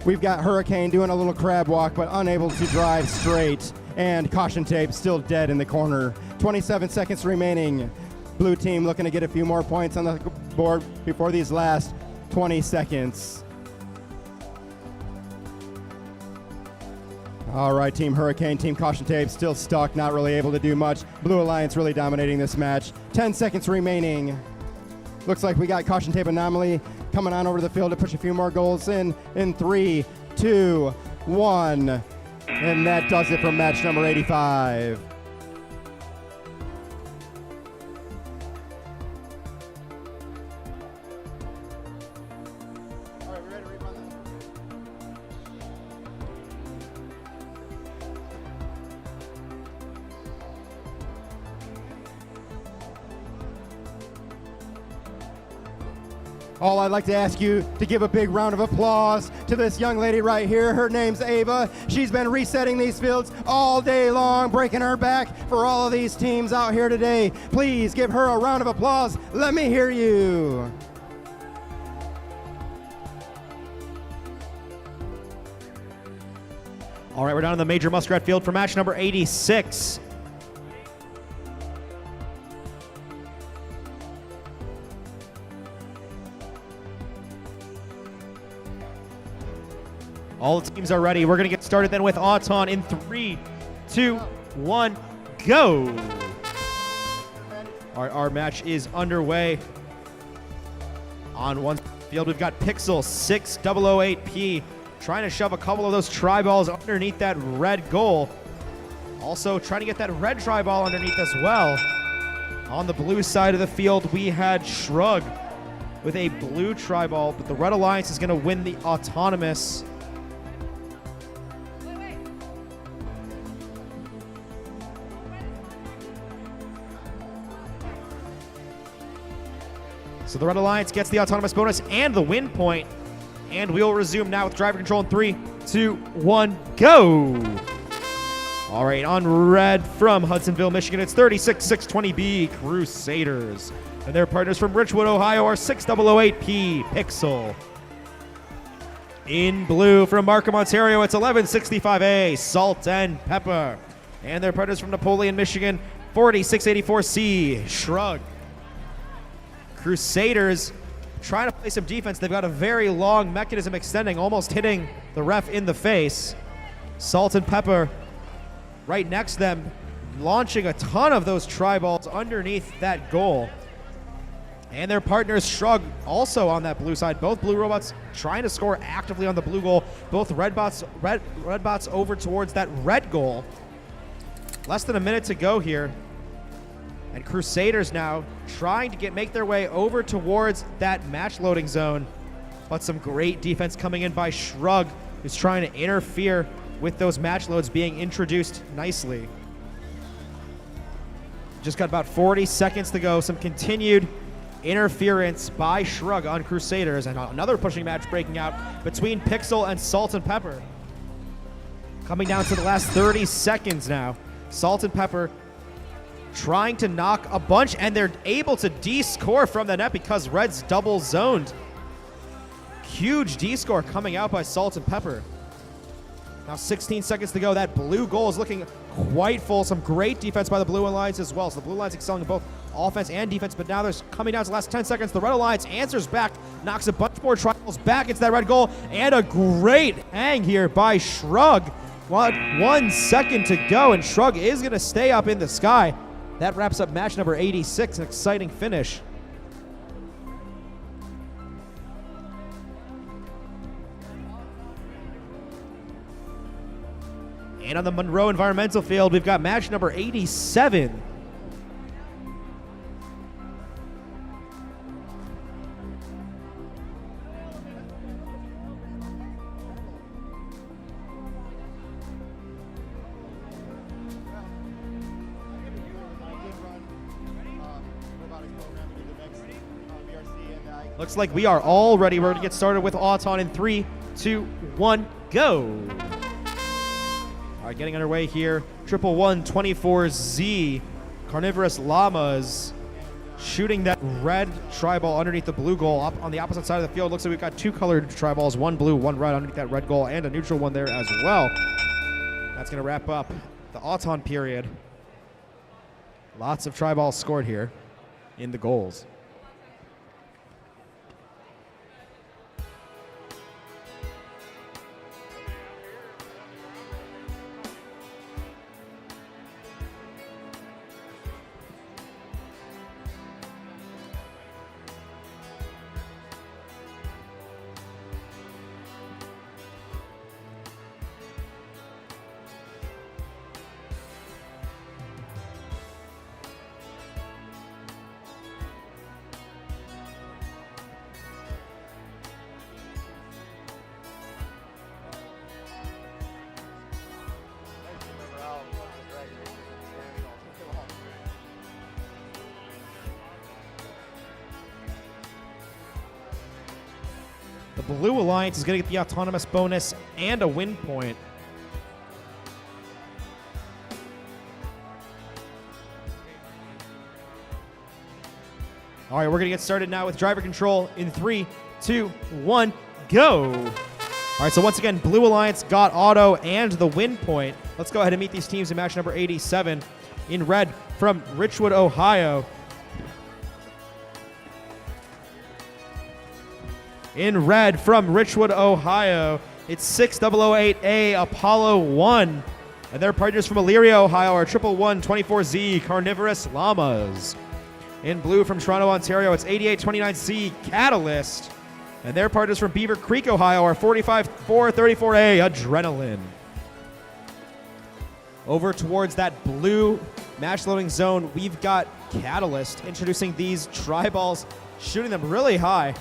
We've got Hurricane doing a little crab walk, but unable to drive straight. And caution tape still dead in the corner. 27 seconds remaining. Blue team looking to get a few more points on the board before these last 20 seconds. All right, Team Hurricane, Team Caution Tape still stuck, not really able to do much. Blue Alliance really dominating this match. 10 seconds remaining. Looks like we got Caution Tape Anomaly coming on over the field to push a few more goals in 3, 2, 1. And that does it for match number 85. All right, we ready to rerun that? All I'd like to ask you to give a big round of applause to this young lady right here. Her name's Ava. She's been resetting these fields all day long, breaking her back for all of these teams out here today. Please give her a round of applause. Let me hear you. All right, we're down in the Major Muskrat Field for match number 86. All the teams are ready. We're going to get started then with Auton in 3, 2, 1, go. All right, our match is underway. On one field, we've got Pixel 6008P trying to shove a couple of those tri-balls underneath that red goal. Also trying to get that red tri-ball underneath as well. On the blue side of the field, we had Shrug with a blue tri-ball, but the Red Alliance is going to win the autonomous. So the Red Alliance gets the autonomous bonus and the win point. And we'll resume now with driver control in 3, 2, 1, go. All right, on red from Hudsonville, Michigan, it's 36620B Crusaders. And their partners from Richwood, Ohio are 6008P Pixel. In blue from Markham, Ontario, it's 1165A Salt and Pepper. And their partners from Napoleon, Michigan, 4684C Shrug. Crusaders trying to play some defense. They've got a very long mechanism extending, almost hitting the ref in the face. Salt and Pepper right next to them, launching a ton of those tri-balls underneath that goal. And their partners Shrug also on that blue side. Both blue robots trying to score actively on the blue goal. Both red bots over towards that red goal. Less than a minute to go here. And Crusaders now trying to make their way over towards that match loading zone. But some great defense coming in by Shrug, who's trying to interfere with those match loads being introduced nicely. Just got about 40 seconds to go. Some continued interference by Shrug on Crusaders, and another pushing match breaking out between Pixel and Salt and Pepper. Coming down to the last 30 seconds now. Salt and Pepper trying to knock a bunch, and they're able to D-score from the net because Red's double zoned. Huge D-score coming out by Salt and Pepper. Now 16 seconds to go. That blue goal is looking quite full. Some great defense by the Blue Alliance as well. So the Blue Alliance excelling in both offense and defense, but now they're coming down to the last 10 seconds. The Red Alliance answers back, knocks a bunch more trials back into that red goal, and a great hang here by Shrug. 1 second to go, and Shrug is going to stay up in the sky. That wraps up match number 86, an exciting finish. And on the Monroe Environmental Field, we've got match number 87. Looks like we are all ready. We're going to get started with Auton in 3, 2, 1, go. All right, getting underway here. 11124Z, Carnivorous Llamas, shooting that red tri-ball underneath the blue goal up on the opposite side of the field. Looks like we've got 2 colored tri-balls, 1 blue, 1 red underneath that red goal, and a neutral one there as well. That's going to wrap up the Auton period. Lots of tri-balls scored here in the goals. The Blue Alliance is going to get the autonomous bonus and a win point. All right, we're going to get started now with driver control in 3, 2, 1, go. All right, so once again, Blue Alliance got auto and the win point. Let's go ahead and meet these teams in match number 87. In red from Richwood, Ohio. In red from Richwood, Ohio, it's 6008A Apollo 1. And their partners from Elyria, Ohio are 11124Z Carnivorous Llamas. In blue from Toronto, Ontario, it's 8829C Catalyst. And their partners from Beaver Creek, Ohio are 45434A Adrenaline. Over towards that blue match loading zone, we've got Catalyst introducing these tri-balls, shooting them really high.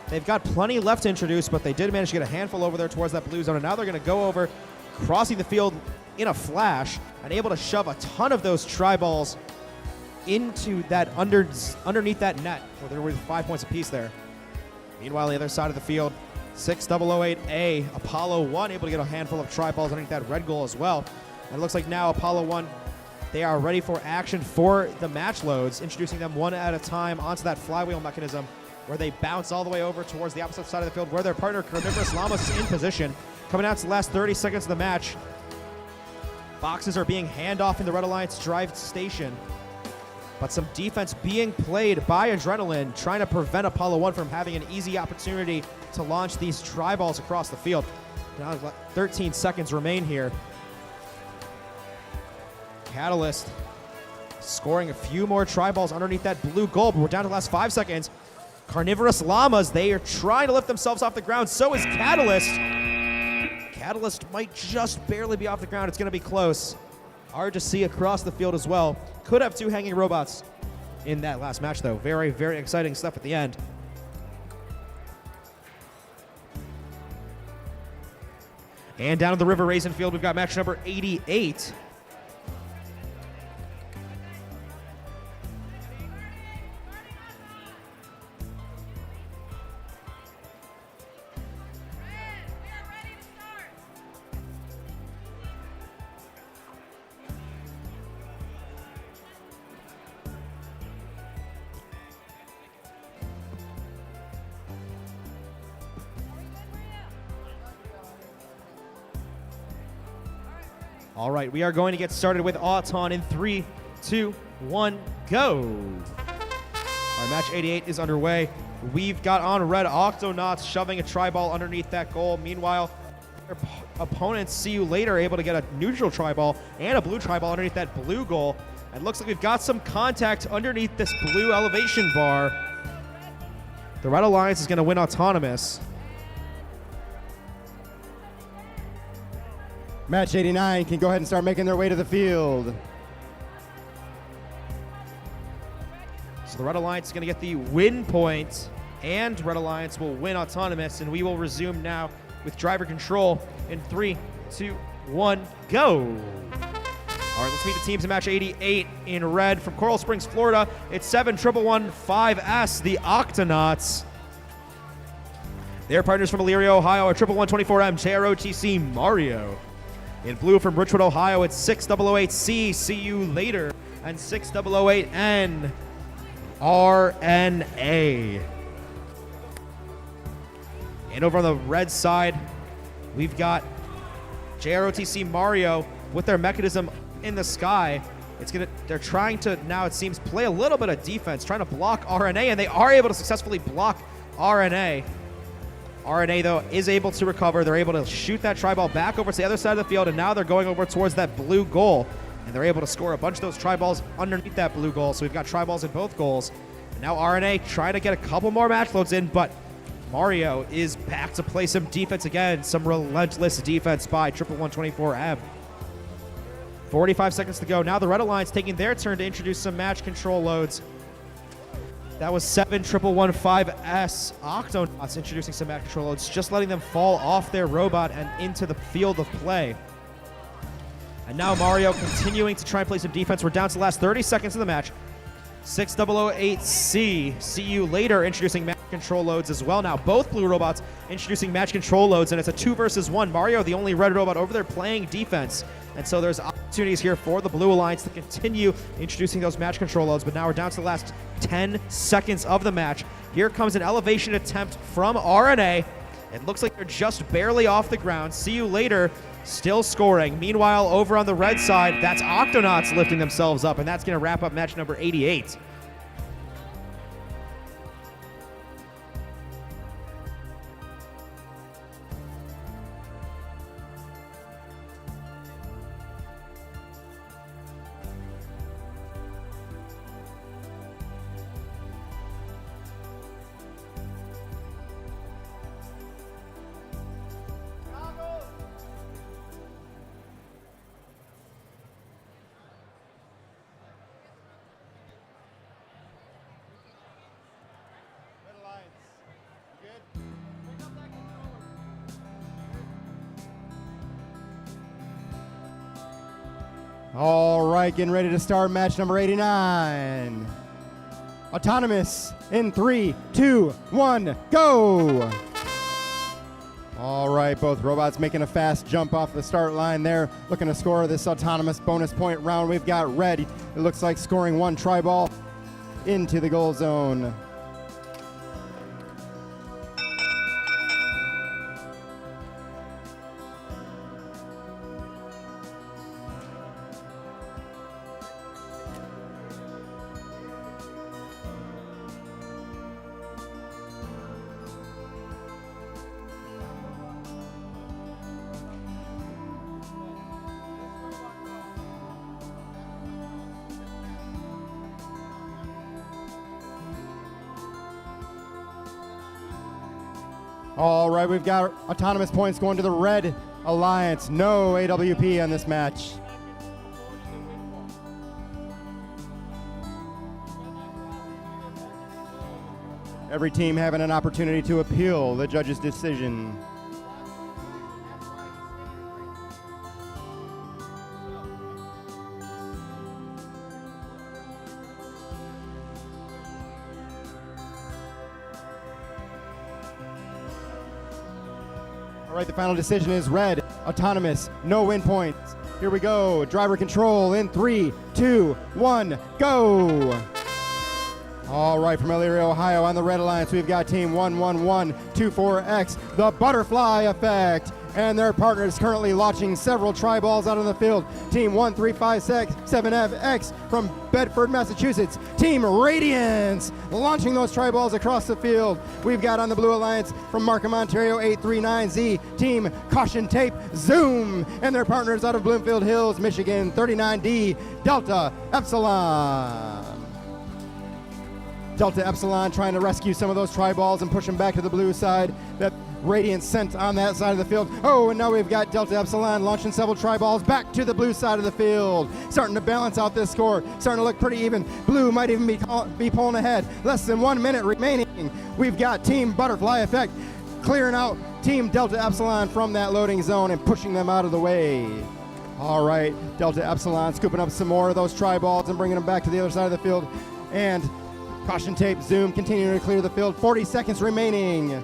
They've got plenty left to introduce, but they did manage to get a handful over there towards that blue zone, and now they're going to go over, crossing the field in a flash, and able to shove a ton of those tri-balls into that underneath that net, where there were 5 points apiece there. Meanwhile, on the other side of the field, 6008A Apollo 1 able to get a handful of tri-balls underneath that red goal as well. And it looks like now Apollo 1, they are ready for action for the match loads, introducing them one at a time onto that flywheel mechanism, where they bounce all the way over towards the opposite side of the field, where their partner Carnivorous Llamas is in position. Coming out to the last 30 seconds of the match. Boxes are being handed off in the Red Alliance drive station. but some defense being played by Adrenaline, trying to prevent Apollo 1 from having an easy opportunity to launch these tri-balls across the field. Now 13 seconds remain here. Catalyst scoring a few more tri-balls underneath that blue goal, but we're down to the last 5 seconds. Carnivorous Llamas, they are trying to lift themselves off the ground. So is Catalyst. Catalyst might just barely be off the ground. It's going to be close. Hard to see across the field as well. Could have 2 hanging robots in that last match, though. Very, very exciting stuff at the end. And down at the River Raisin Field, we've got match number 88. All right, we are going to get started with Auton in 3, 2, 1, go. All right, match 88 is underway. We've got on red Octonauts shoving a tri-ball underneath that goal. Meanwhile, their opponents, See You Later, able to get a neutral tri-ball and a blue tri-ball underneath that blue goal. And looks like we've got some contact underneath this blue elevation bar. The Red Alliance is going to win autonomous. Match 89 can go ahead and start making their way to the field. So the Red Alliance is going to get the win point, and Red Alliance will win autonomous, and we will resume now with driver control in 3, 2, 1, go. All right, let's meet the teams in match 88 in red from Coral Springs, Florida. It's 7115S, the Octonauts. Their partners from Elyria, Ohio are 11124M, JROTC, Mario. In blue from Richwood, Ohio, it's 6008C, See You Later, and 6008N, RNA. And over on the red side, we've got JROTC Mario with their mechanism in the sky. They're trying to now, it seems, play a little bit of defense, trying to block RNA, and they are able to successfully block RNA. RNA, though, is able to recover. They're able to shoot that tri-ball back over to the other side of the field, and now they're going over towards that blue goal. And they're able to score a bunch of those tri-balls underneath that blue goal. So we've got tri-balls in both goals. And now RNA trying to get a couple more match loads in, but Mario is back to play some defense again. Some relentless defense by 11124M. 45 seconds to go. Now the Red Alliance taking their turn to introduce some match control loads. That was 7115S Octonauts introducing some match control loads, just letting them fall off their robot and into the field of play. And now Mario continuing to try and play some defense. We're down to the last 30 seconds of the match. 6008C, See You Later, introducing match control loads as well. Now both blue robots introducing match control loads, and it's a 2 versus 1. Mario, the only red robot over there playing defense. And so there's opportunities here for the Blue Alliance to continue introducing those match control loads, but now we're down to the last 10 seconds of the match. Here comes an elevation attempt from RNA. It looks like they're just barely off the ground. See You Later still scoring. Meanwhile, over on the red side, that's Octonauts lifting themselves up, and that's going to wrap up match number 88. All right, getting ready to start match number 89. Autonomous in 3, 2, 1, go! All right, both robots making a fast jump off the start line there, looking to score this autonomous bonus point round. We've got red, it looks like scoring 1 tri-ball into the goal zone. All right, we've got autonomous points going to the Red Alliance. No AWP on this match. Every team having an opportunity to appeal the judge's decision. All right, the final decision is red, autonomous, no win points. Here we go, driver control in 3, 2, 1, go! All right, from Elyria, Ohio, on the Red Alliance, we've got Team 11124X, the Butterfly Effect, and their partners currently launching several tri-balls out on the field. Team 13567FX from Bedford, Massachusetts. Team Radiance launching those tri-balls across the field. We've got on the Blue Alliance from Markham, Ontario, 839Z, Team Caution Tape Zoom, and their partners out of Bloomfield Hills, Michigan, 39D Delta Epsilon. Delta Epsilon trying to rescue some of those tri-balls and push them back to the blue side that Radiance sent on that side of the field. Oh, and now we've got Delta Epsilon launching several tri-balls back to the blue side of the field. Starting to balance out this score, starting to look pretty even. Blue might even be pulling ahead. Less than 1 minute remaining. We've got Team Butterfly Effect clearing out Team Delta Epsilon from that loading zone and pushing them out of the way. All right, Delta Epsilon scooping up some more of those tri-balls and bringing them back to the other side of the field. And Caution Tape Zoom continuing to clear the field. 40 seconds remaining.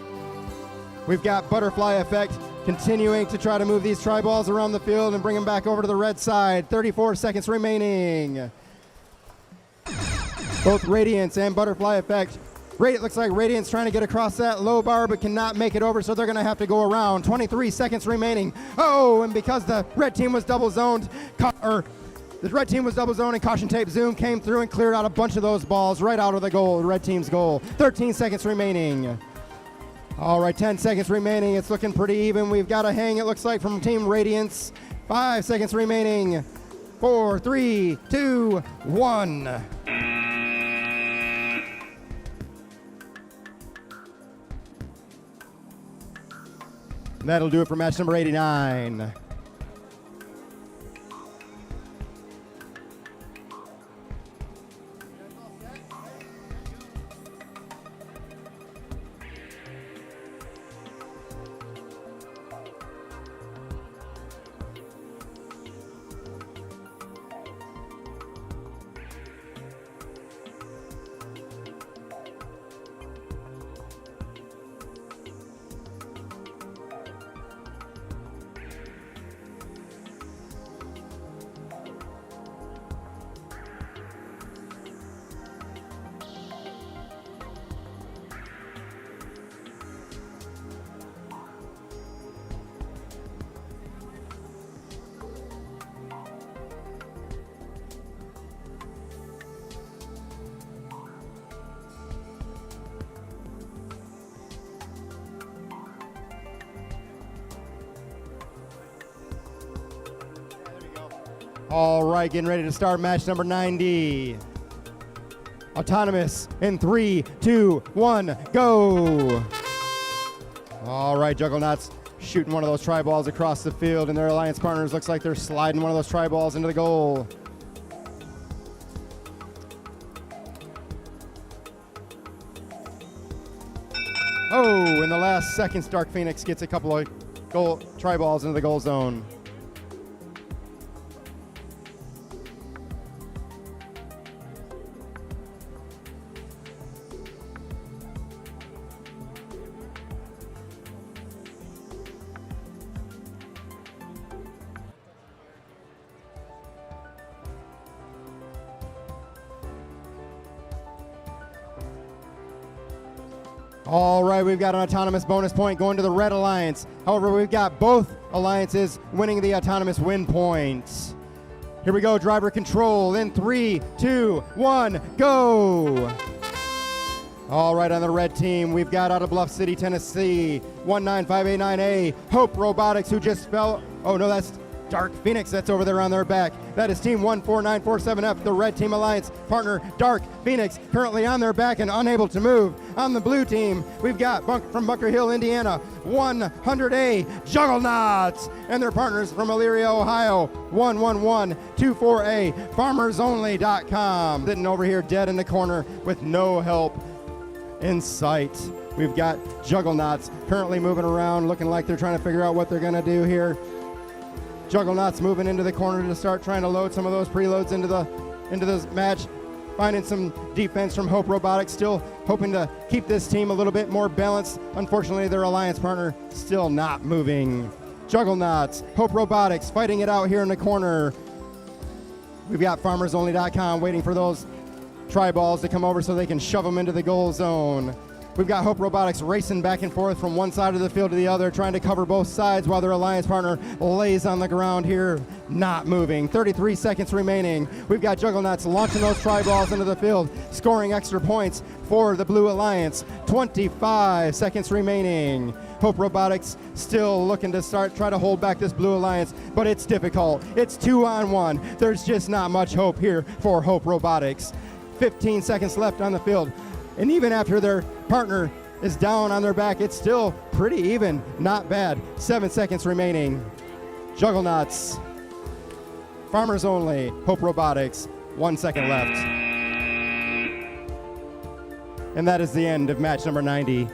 We've got Butterfly Effect continuing to try to move these tri-balls around the field and bring them back over to the red side. 34 seconds remaining. Both Radiance and Butterfly Effect. It looks like Radiance trying to get across that low bar but cannot make it over, so they're going to have to go around. 23 seconds remaining. Oh, and because the red team was double zoned, the red team was double zoned and Caution Tape Zoom came through and cleared out a bunch of those balls right out of the goal, the red team's goal. 13 seconds remaining. All right, 10 seconds remaining. It's looking pretty even. We've got a hang, it looks like, from Team Radiance. 5 seconds remaining. 4, 3, 2, 1. That'll do it for match number 89. All right, getting ready to start match number 90. Autonomous in 3, 2, 1, go. All right, Juggernauts shooting one of those tri-balls across the field, and their alliance partners looks like they're sliding one of those tri-balls into the goal. Oh, in the last seconds, Dark Phoenix gets a couple of tri-balls into the goal zone. All right, we've got an autonomous bonus point going to the Red Alliance. However, we've got both alliances winning the autonomous win points. Here we go, driver control in 3, 2, 1, go. All right, on the red team, we've got out of Bluff City, Tennessee, 19589A, Hope Robotics, who just fell. Oh no, that's Dark Phoenix that's over there on their back. That is Team 14947F, the red team alliance partner, Dark Phoenix, currently on their back and unable to move. On the blue team, we've got from Bunker Hill, Indiana, 100A Juggernauts, and their partners from Elyria, Ohio, 11124A, FarmersOnly.com. Sitting over here dead in the corner with no help in sight. We've got Juggernauts currently moving around, looking like they're trying to figure out what they're going to do here. Juggernauts moving into the corner to start trying to load some of those preloads into this match. Finding some defense from Hope Robotics, still hoping to keep this team a little bit more balanced. Unfortunately, their alliance partner still not moving. Juggernauts, Hope Robotics fighting it out here in the corner. We've got FarmersOnly.com waiting for those tri-balls to come over so they can shove them into the goal zone. We've got Hope Robotics racing back and forth from one side of the field to the other, trying to cover both sides while their alliance partner lays on the ground here, not moving. 33 seconds remaining. We've got Juggernauts launching those tri-balls into the field, scoring extra points for the Blue Alliance. 25 seconds remaining. Hope Robotics still looking to try to hold back this Blue Alliance, but it's difficult. It's 2-on-1. There's just not much hope here for Hope Robotics. 15 seconds left on the field. And even after their partner is down on their back, it's still pretty even, not bad. 7 seconds remaining. Juggernauts, Farmers Only, Hope Robotics, 1 second left. And that is the end of match number 90.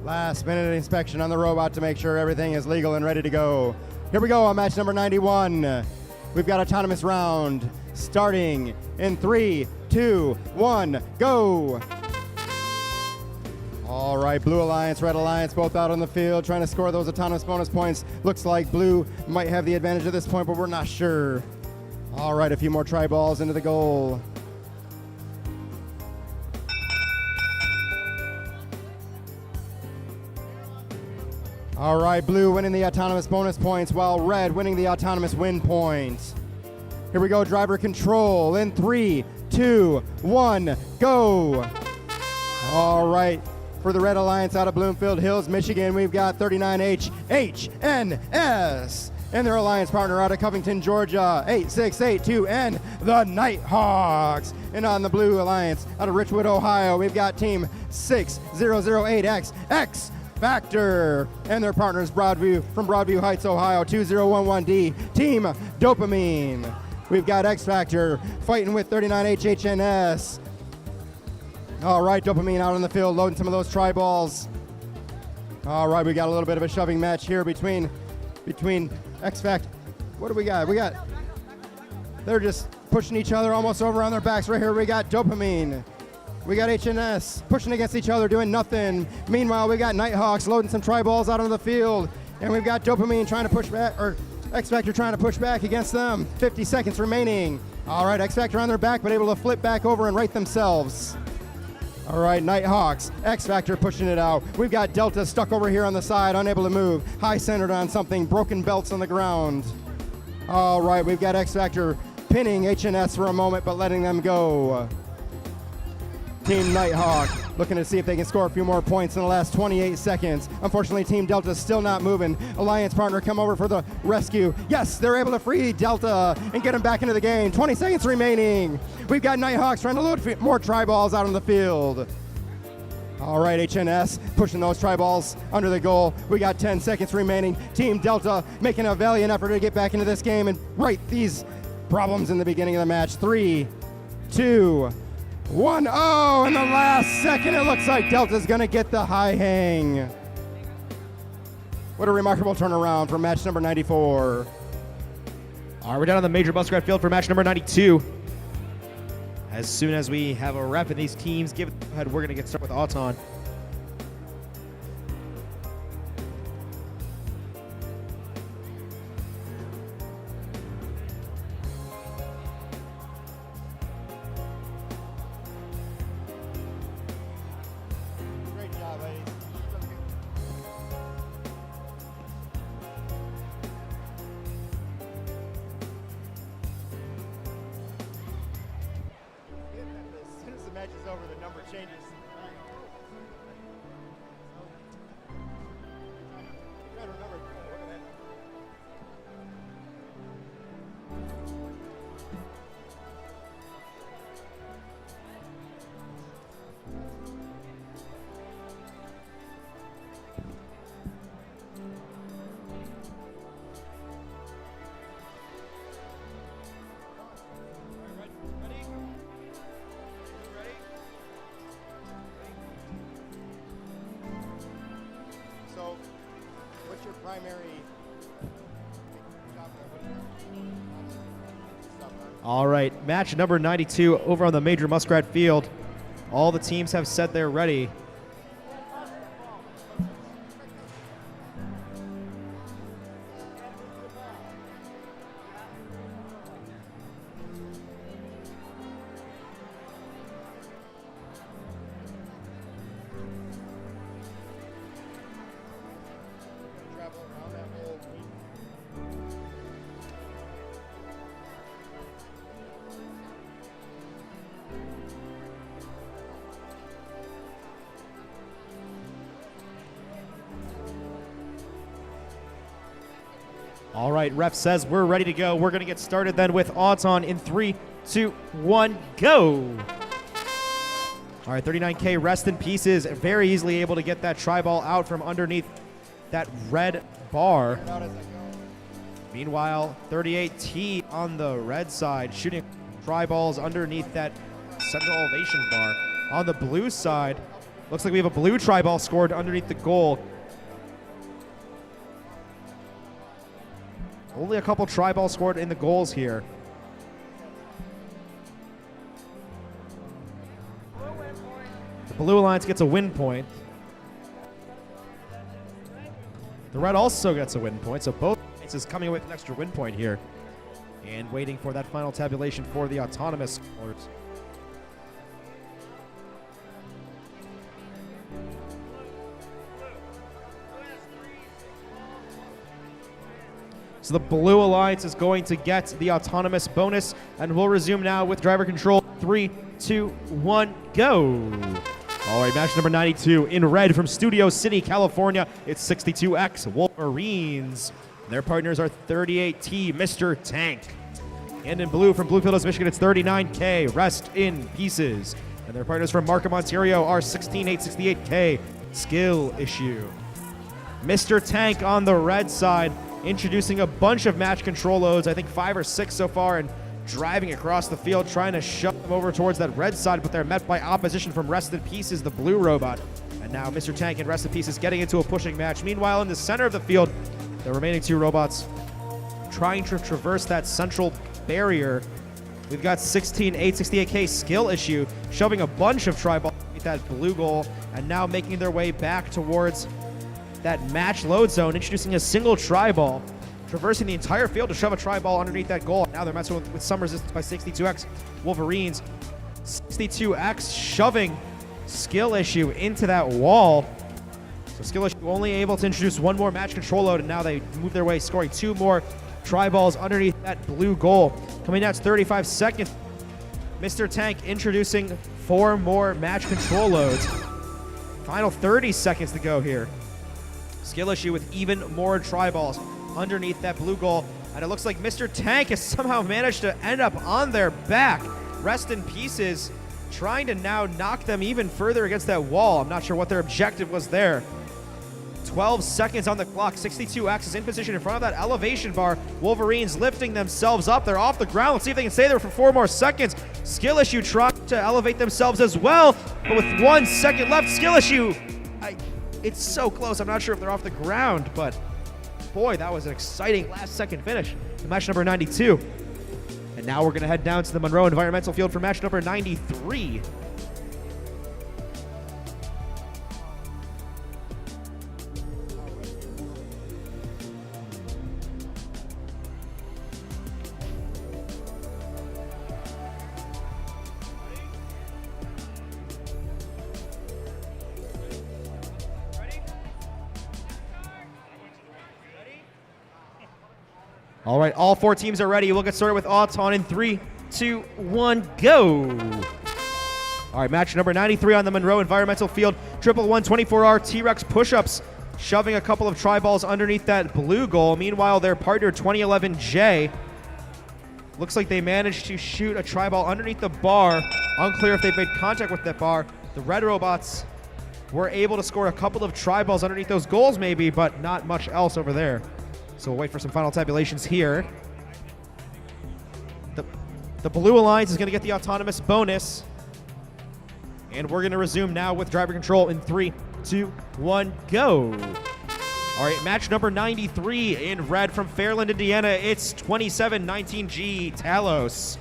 Last minute inspection on the robot to make sure everything is legal and ready to go. Here we go on match number 91. We've got autonomous round starting in 3, 2, 1, go. All right, Blue Alliance, Red Alliance, both out on the field trying to score those autonomous bonus points. Looks like Blue might have the advantage at this point, but we're not sure. All right, a few more try balls into the goal. All right, Blue winning the autonomous bonus points while Red winning the autonomous win points. Here we go, driver control in 3, 2, 1, go. All right, for the Red Alliance out of Bloomfield Hills, Michigan, we've got 39H HNS. And their alliance partner out of Covington, Georgia, 8682N, the Nighthawks. And on the Blue Alliance out of Richwood, Ohio, we've got team 6008X, X Factor, and their partners Broadview from Broadview Heights, Ohio, 2011D, Team Dopamine. We've got X Factor fighting with 39HHNS. All right, Dopamine out on the field, loading some of those tri-balls. All right, we got a little bit of a shoving match here between X Factor. What do we got? They're just pushing each other almost over on their backs. Right here we got Dopamine. We got HNS pushing against each other, doing nothing. Meanwhile, we got Nighthawks loading some tri-balls out on the field. And we've got Dopamine trying to push back, or X Factor trying to push back against them. 50 seconds remaining. All right, X Factor on their back, but able to flip back over and right themselves. All right, Nighthawks, X Factor pushing it out. We've got Delta stuck over here on the side, unable to move. High centered on something, broken belts on the ground. All right, we've got X Factor pinning HNS for a moment, but letting them go. Team Nighthawk looking to see if they can score a few more points in the last 28 seconds. Unfortunately, Team Delta still not moving. Alliance partner come over for the rescue. Yes, they're able to free Delta and get him back into the game. 20 seconds remaining. We've got Nighthawks trying to load more tri-balls out on the field. All right, HNS pushing those tri-balls under the goal. We got 10 seconds remaining. Team Delta making a valiant effort to get back into this game and right these problems in the beginning of the match. 3, 2, 1. Oh, in the last second, it looks like Delta's going to get the high hang. What a remarkable turnaround for match number 94. All right, we're down on the Major Muskrat Field for match number 92. As soon as we have a rep in these teams, give it ahead. We're going to get started with Auton. Great job, ladies. As soon as the match is over, the number changes. So, what's your primary job there? All right, match number 92 over on the Major Muskrat Field. All the teams have said they're ready. Travel around that whole week. All right, ref says we're ready to go. We're going to get started then with Auton in 3, 2, 1, go. All right, 39K rest in pieces. Very easily able to get that tri-ball out from underneath that red bar. Out as I go. Meanwhile, 38T on the red side, shooting tri-balls underneath that central elevation bar. On the blue side, looks like we have a blue tri-ball scored underneath the goal. Only a couple tri-balls scored in the goals here. The Blue Alliance gets a win point. The Red also gets a win point, so both is coming away with an extra win point here. And waiting for that final tabulation for the autonomous scores. So the Blue Alliance is going to get the autonomous bonus, and we'll resume now with driver control. 3, 2, 1, go. All right, match number 92 in red from Studio City, California. It's 62X Wolverines. Their partners are 38T Mr. Tank. And in blue from Bluefield, Michigan, it's 39K Rest in Pieces. And their partners from Markham, Ontario are 16868K Skill Issue. Mr. Tank on the red side, introducing a bunch of match control loads, I think 5 or 6 so far, and driving across the field, trying to shove them over towards that red side, but they're met by opposition from Rest in Pieces, the blue robot. And now Mr. Tank and Rest in Pieces getting into a pushing match. Meanwhile, in the center of the field, the remaining 2 robots trying to traverse that central barrier. We've got 16868K Skill Issue, shoving a bunch of tri-balls with that blue goal, and now making their way back towards that match load zone, introducing a single tri-ball, traversing the entire field to shove a tri-ball underneath that goal. Now they're messing with some resistance by 62X Wolverines. 62X shoving Skill Issue into that wall. So Skill Issue only able to introduce one more match control load, and now they move their way, scoring 2 more tri-balls underneath that blue goal. Coming down to 35 seconds, Mr. Tank introducing 4 more match control loads. Final 30 seconds to go here. Skill Issue with even more tri-balls underneath that blue goal. And it looks like Mr. Tank has somehow managed to end up on their back. Rest in Pieces trying to now knock them even further against that wall. I'm not sure what their objective was there. 12 seconds on the clock. 62X is in position in front of that elevation bar. Wolverines lifting themselves up. They're off the ground. Let's see if they can stay there for 4 more seconds. Skill Issue trying to elevate themselves as well, but with 1 second left, Skill Issue, it's so close. I'm not sure if they're off the ground, but boy, that was an exciting last second finish in match number 92. And now we're going to head down to the Monroe Environmental Field for match number 93. All right, all 4 teams are ready. We'll get started with Auton in 3, 2, 1, go. All right, match number 93 on the Monroe Environmental Field. 111 24R T-Rex push-ups, shoving a couple of tri-balls underneath that blue goal. Meanwhile, their partner 2011J looks like they managed to shoot a tri-ball underneath the bar. Unclear if they've made contact with that bar. The RiverBots were able to score a couple of tri-balls underneath those goals maybe, but not much else over there. So we'll wait for some final tabulations here. The Blue Alliance is going to get the autonomous bonus. And we're going to resume now with driver control in 3, 2, 1, go. All right, match number 93 in red from Fairland, Indiana. It's 2719G Talos.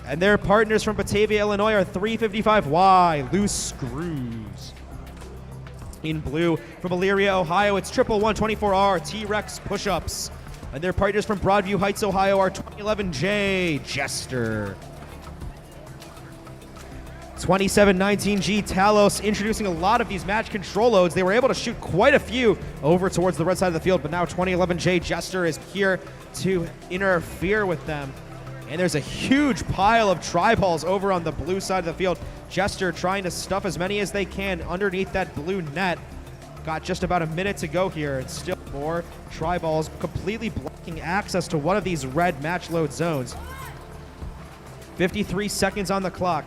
And their partners from Batavia, Illinois are 355Y Loose Screws. In blue from Elyria, Ohio, it's 111 24R T-Rex push-ups. And their partners from Broadview Heights, Ohio are 2011J Jester. 2719G Talos introducing a lot of these match control loads. They were able to shoot quite a few over towards the red side of the field, but now 2011J Jester is here to interfere with them. And there's a huge pile of tri-balls over on the blue side of the field. Jester trying to stuff as many as they can underneath that blue net. Got just about a minute to go here, and still more tri-balls completely blocking access to one of these red match load zones. 53 seconds on the clock.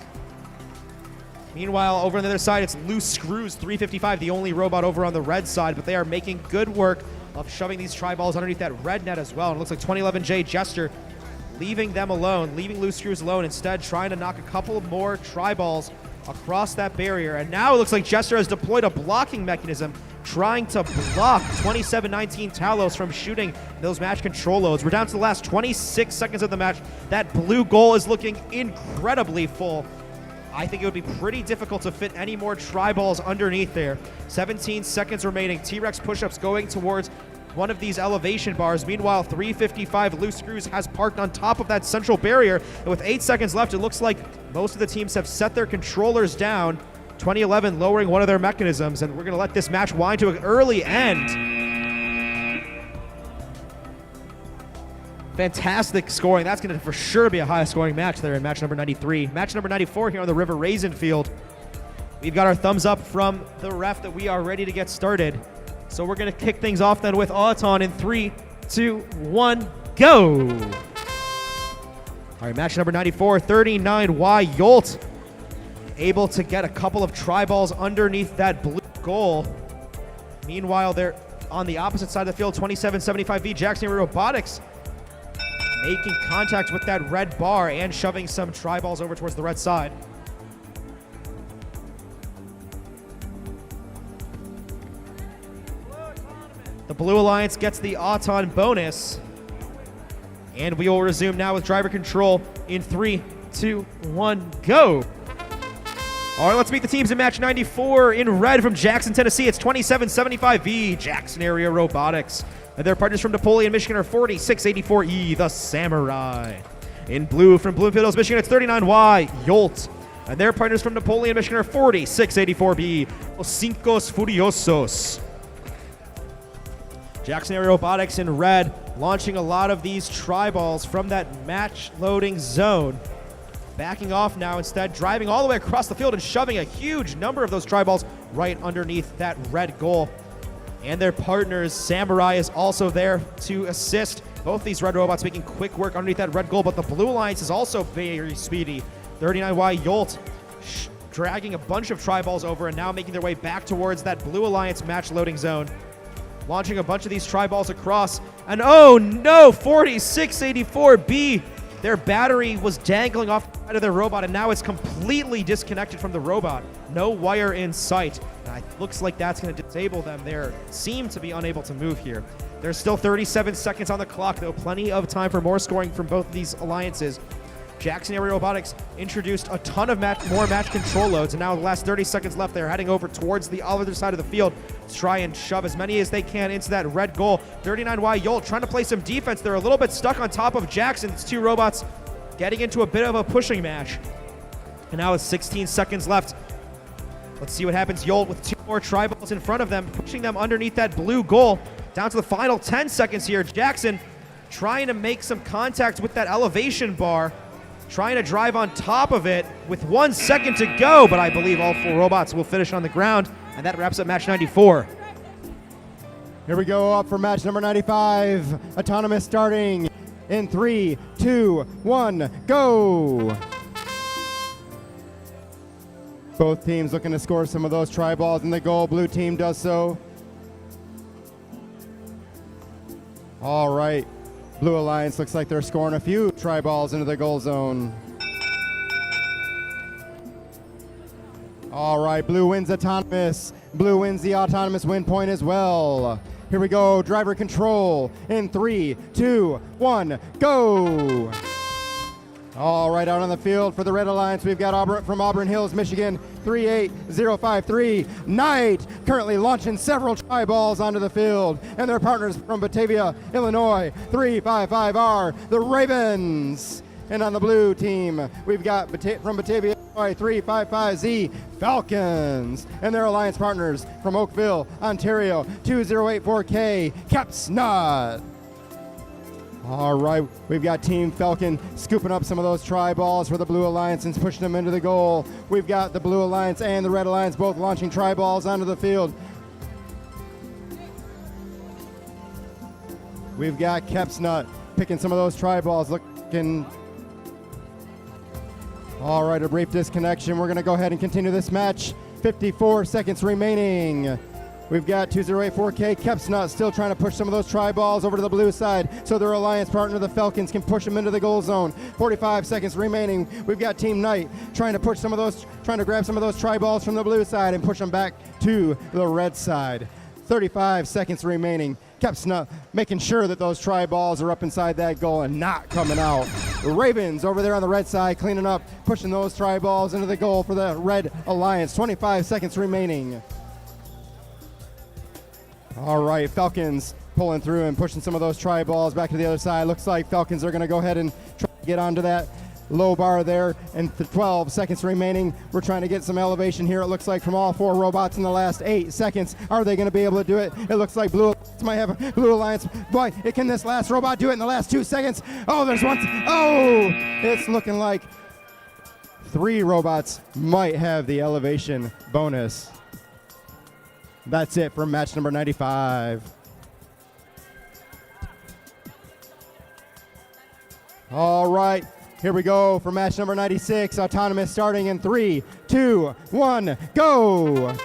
Meanwhile, over on the other side, it's Loose Screws 355, the only robot over on the red side, but they are making good work of shoving these tri-balls underneath that red net as well. And it looks like 2011J Jester leaving them alone, leaving Loose Screws alone, instead trying to knock a couple more tri-balls across that barrier. And now it looks like Jester has deployed a blocking mechanism, trying to block 2719 Talos from shooting those match control loads. We're down to the last 26 seconds of the match. That blue goal is looking incredibly full. I think it would be pretty difficult to fit any more tri-balls underneath there. 17 seconds remaining. T-Rex push-ups going towards one of these elevation bars. Meanwhile, 355 Loose Screws has parked on top of that central barrier. And with 8 seconds left, it looks like most of the teams have set their controllers down. 2011 lowering one of their mechanisms, and we're going to let this match wind to an early end. Fantastic scoring. That's going to for sure be a high-scoring match there in match number 93. Match number 94 here on the River Raisin Field. We've got our thumbs up from the ref that we are ready to get started. So we're going to kick things off then with Auton in 3, 2, 1, go! All right, match number 94, 39Y Yolt. Able to get a couple of tri-balls underneath that blue goal. Meanwhile, they're on the opposite side of the field, 2775V Jackson Robotics making contact with that red bar and shoving some tri-balls over towards the red side. The Blue Alliance gets the Auton bonus. And we will resume now with driver control in 3, 2, 1, go. All right, let's meet the teams in match 94. In red from Jackson, Tennessee, it's 2775V Jackson Area Robotics. And their partners from Napoleon, Michigan are 4684E, the Samurai. In blue from Bloomfield Hills, Michigan, it's 39Y Yolt. And their partners from Napoleon, Michigan are 4684B, Los Cincos Furiosos. Jackson Area Robotics in red, launching a lot of these tri-balls from that match loading zone. Backing off now, instead driving all the way across the field and shoving a huge number of those tri-balls right underneath that red goal. And their partners, Samurai, is also there to assist. Both these red robots making quick work underneath that red goal, but the Blue Alliance is also very speedy. 39Y Yolt dragging a bunch of tri-balls over and now making their way back towards that Blue Alliance match loading zone. Launching a bunch of these tri-balls across. And oh no, 4684B. Their battery was dangling off the side of their robot, and now it's completely disconnected from the robot. No wire in sight. And it looks like that's going to disable them. They seem to be unable to move here. There's still 37 seconds on the clock, though. Plenty of time for more scoring from both of these alliances. Jackson Aerial Robotics introduced a ton of more match control loads, and now the last 30 seconds left, they're heading over towards the other side of the field to try and shove as many as they can into that red goal. 39Y Yolt trying to play some defense. They're a little bit stuck on top of Jackson. It's two robots getting into a bit of a pushing match. And now with 16 seconds left, let's see what happens. Yolt with two more tri-balls in front of them, pushing them underneath that blue goal. Down to the final 10 seconds here. Jackson trying to make some contact with that elevation bar, trying to drive on top of it with 1 second to go, but I believe all four robots will finish on the ground, and that wraps up match 94. Here we go, up for match number 95. Autonomous starting in 3, 2, 1, go! Both teams looking to score some of those tri-balls in the goal. Blue team does so. All right. Blue Alliance looks like they're scoring a few tri-balls into the goal zone. All right, Blue wins autonomous. Blue wins the autonomous win point as well. Here we go, driver control in 3, 2, 1, go! All right, out on the field for the Red Alliance, we've got from Auburn Hills, Michigan, 38053, Knight, currently launching several tri-balls onto the field, and their partners from Batavia, Illinois, 355R, the Ravens. And on the blue team, we've got from Batavia, Illinois, 355Z, Falcons, and their alliance partners from Oakville, Ontario, 2084K, Capsnut. All right, we've got Team Falcon scooping up some of those tri-balls for the Blue Alliance and pushing them into the goal. We've got the Blue Alliance and the Red Alliance both launching tri-balls onto the field. We've got Capsnut picking some of those tri-balls, looking. All right, a brief disconnection. We're going to go ahead and continue this match. 54 seconds remaining. We've got 2084K Capsnut still trying to push some of those tri-balls over to the blue side so their alliance partner, the Falcons, can push them into the goal zone. 45 seconds remaining. We've got Team Knight trying to grab some of those tri-balls from the blue side and push them back to the red side. 35 seconds remaining. Capsnut making sure that those tri-balls are up inside that goal and not coming out. The Ravens over there on the red side cleaning up, pushing those tri-balls into the goal for the Red Alliance. 25 seconds remaining. All right, Falcons pulling through and pushing some of those tri-balls back to the other side. Looks like Falcons are going to go ahead and try to get onto that low bar there. And 12 seconds remaining. We're trying to get some elevation here, it looks like, from all four robots in the last 8 seconds. Are they going to be able to do it? It looks like Blue Alliance might have a Blue Alliance. Boy, can this last robot do it in the last 2 seconds? Oh, there's one. Oh, it's looking like 3 robots might have the elevation bonus. That's it for match number 95. All right, here we go for match number 96. Autonomous starting in 3, 2, 1, go!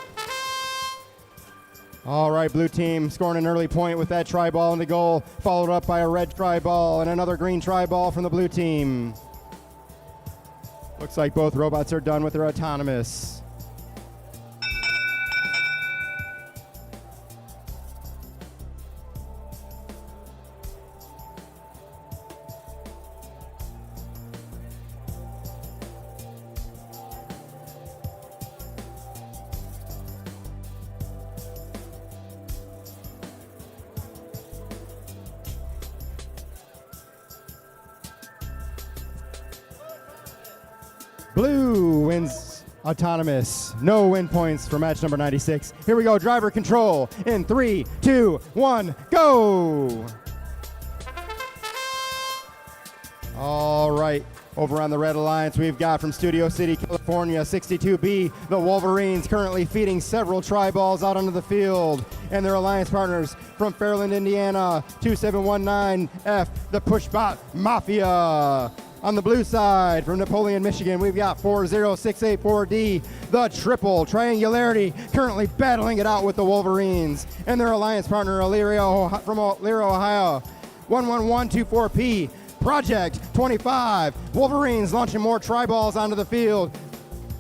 All right, blue team scoring an early point with that tri-ball in the goal, followed up by a red tri-ball and another green tri-ball from the blue team. Looks like both robots are done with their autonomous. Blue wins autonomous. No win points for match number 96. Here we go, driver control in 3, 2, 1, go! All right, Over on the Red Alliance, we've got from Studio City, California, 62B, the Wolverines currently feeding several tri-balls out onto the field. And their alliance partners from Fairland, Indiana, 2719F, the Pushbot Mafia. On the blue side, from Napoleon, Michigan, we've got 40684D, the Triple Triangularity, currently battling it out with the Wolverines. And their alliance partner, Elyria, from Elyria, Ohio, 11124P, Project 25. Wolverines launching more tri-balls onto the field,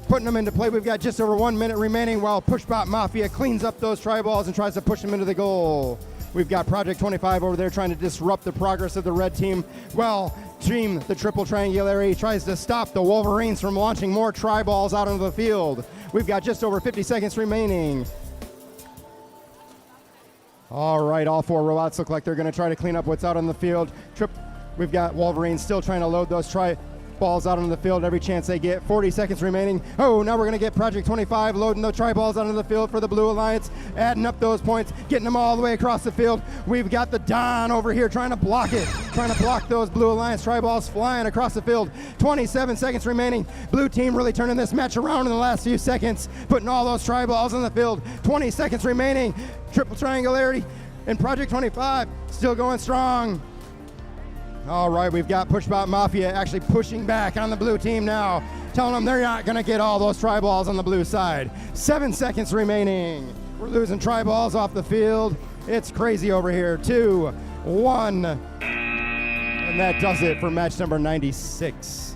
putting them into play. We've got just over 1 minute remaining while Pushbot Mafia cleans up those tri-balls and tries to push them into the goal. We've got Project 25 over there trying to disrupt the progress of the red team. Well, team, the Triple Triangularity, tries to stop the Wolverines from launching more tri-balls out onto the field. We've got just over 50 seconds remaining. All right, all four robots look like they're going to try to clean up what's out on the field. We've got Wolverines still trying to load those tri-balls out onto the field every chance they get. 40 seconds remaining. Oh, now we're going to get Project 25 loading the tri-balls out onto the field for the Blue Alliance, adding up those points, getting them all the way across the field. We've got the Don over here trying to block it, trying to block those Blue Alliance tri-balls flying across the field. 27 seconds remaining. Blue team really turning this match around in the last few seconds, putting all those tri-balls on the field. 20 seconds remaining. Triple Triangularity and Project 25 still going strong. All right, we've got Pushbot Mafia actually pushing back on the blue team now, telling them they're not going to get all those tri-balls on the blue side. 7 seconds remaining. We're losing tri-balls off the field. It's crazy over here. 2, 1. And that does it for match number 96.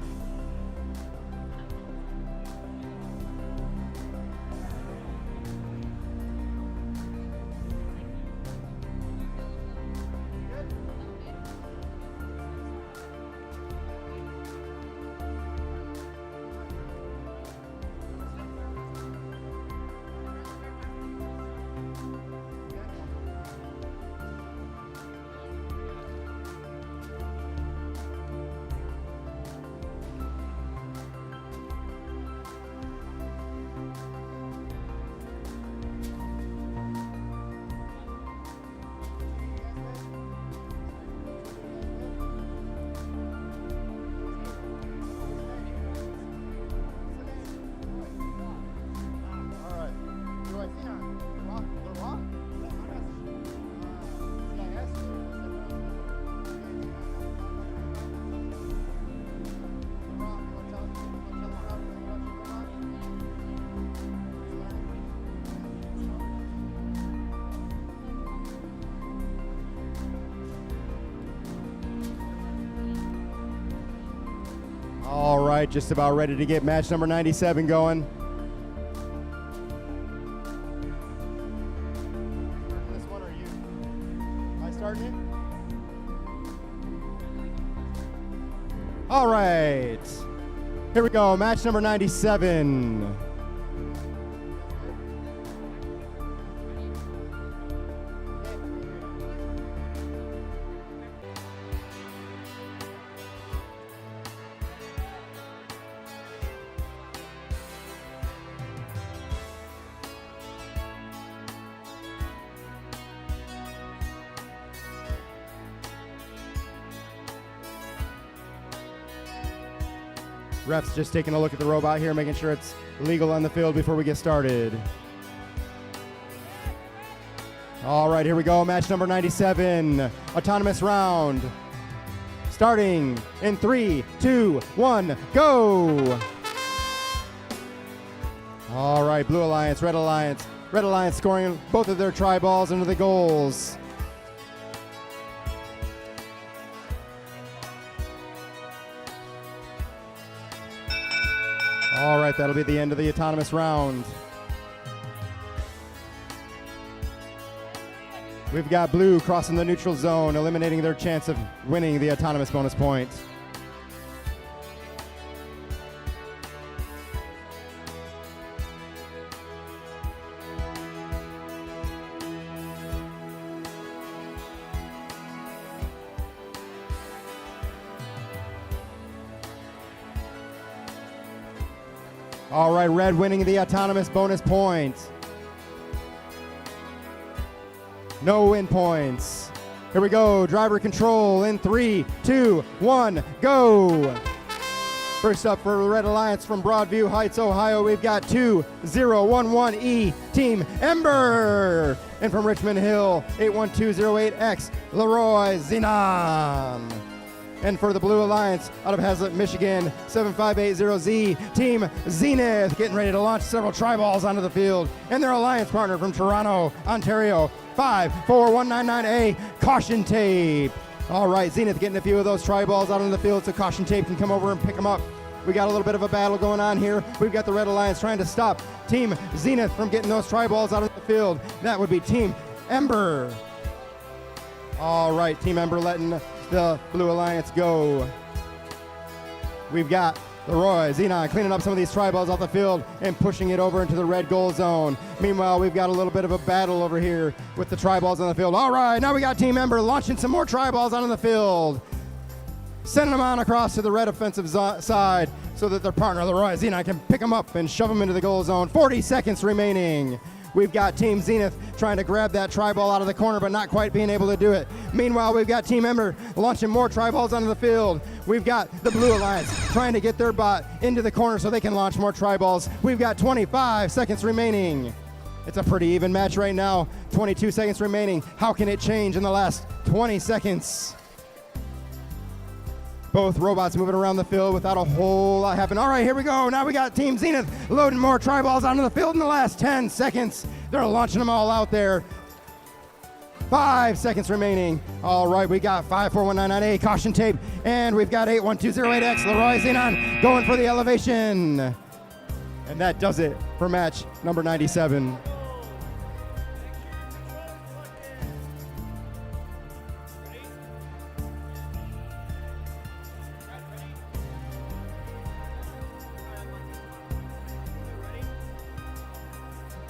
All right, just about ready to get match number 97 going. This one, or you? Am I starting it? All right, here we go, match number 97. Ref's just taking a look at the robot here, making sure it's legal on the field before we get started. All right, here we go, match number 97, autonomous round. Starting in 3, 2, 1, go! All right, Blue Alliance, Red Alliance. Red Alliance scoring both of their tri-balls into the goals. All right, that'll be the end of the autonomous round. We've got Blue crossing the neutral zone, eliminating their chance of winning the autonomous bonus point. All right, Red winning the autonomous bonus point. No win points. Here we go, driver control in 3, 2, 1, go. First up for the Red Alliance from Broadview Heights, Ohio, we've got 2011E Team Ember. And from Richmond Hill, 81208X, Leroy Zenon. And for the Blue Alliance, out of Hazlet, Michigan, 7580Z, Team Zenith, getting ready to launch several tri-balls onto the field. And their alliance partner from Toronto, Ontario, 54199A, Caution Tape. All right, Zenith getting a few of those tri-balls out on the field so Caution Tape can come over and pick them up. We got a little bit of a battle going on here. We've got the Red Alliance trying to stop Team Zenith from getting those tri-balls out of the field. That would be Team Ember. All right, Team Ember letting the Blue Alliance go. We've got Leroy Zenon cleaning up some of these tri-balls off the field and pushing it over into the red goal zone. Meanwhile, we've got a little bit of a battle over here with the tri-balls on the field. All right, now we got Team Ember launching some more tri-balls onto the field, sending them on across to the red offensive side so that their partner, Leroy Zenon, can pick them up and shove them into the goal zone. 40 seconds remaining. We've got Team Zenith trying to grab that tri-ball out of the corner, but not quite being able to do it. Meanwhile, we've got Team Ember launching more tri-balls onto the field. We've got the Blue Alliance trying to get their bot into the corner so they can launch more tri-balls. We've got 25 seconds remaining. It's a pretty even match right now. 22 seconds remaining. How can it change in the last 20 seconds? Both robots moving around the field without a whole lot happening. All right, here we go. Now we got Team Zenith loading more tri-balls onto the field in the last 10 seconds. They're launching them all out there. 5 seconds remaining. All right, we got 54199A, Caution Tape, and we've got 81208X, Leroy Zenon going for the elevation. And that does it for match number 97.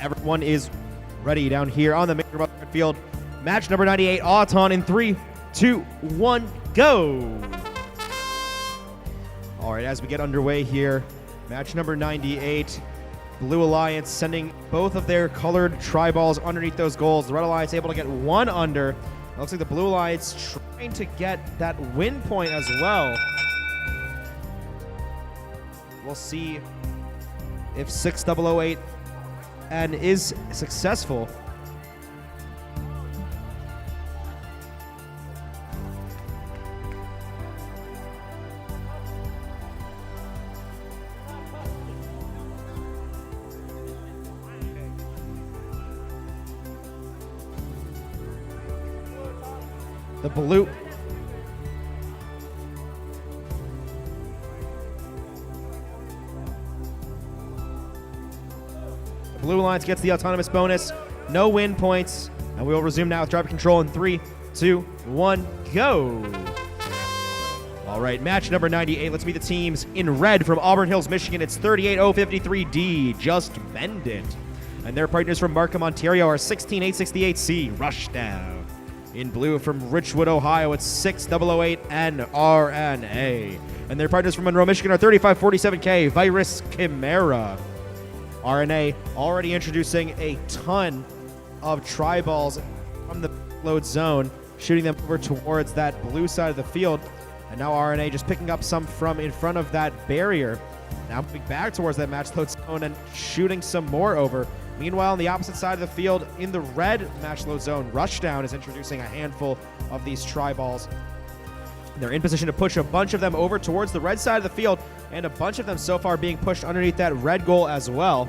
Everyone is ready down here on the main field. Match number 98, Auton in 3, 2, 1, go. All right, as we get underway here, match number 98, Blue Alliance sending both of their colored tri-balls underneath those goals. The Red Alliance able to get one under. It looks like the Blue Alliance trying to get that win point as well. We'll see if 6008 and is successful. The Blue Alliance gets the autonomous bonus. No win points. And we will resume now with driver control in 3, 2, 1, go. All right, match number 98. Let's meet the teams in red from Auburn Hills, Michigan. It's 38053D, Just Bend It. And their partners from Markham, Ontario are 16868C, Rushdown. In blue from Richwood, Ohio, it's 6008 NRNA. And their partners from Monroe, Michigan are 3547K, Virus Chimera. RNA already introducing a ton of tri-balls from the load zone, shooting them over towards that blue side of the field. And now RNA just picking up some from in front of that barrier. Now moving back towards that match load zone and shooting some more over. Meanwhile, on the opposite side of the field, in the red match load zone, Rushdown is introducing a handful of these tri-balls. They're in position to push a bunch of them over towards the red side of the field, and a bunch of them so far being pushed underneath that red goal as well.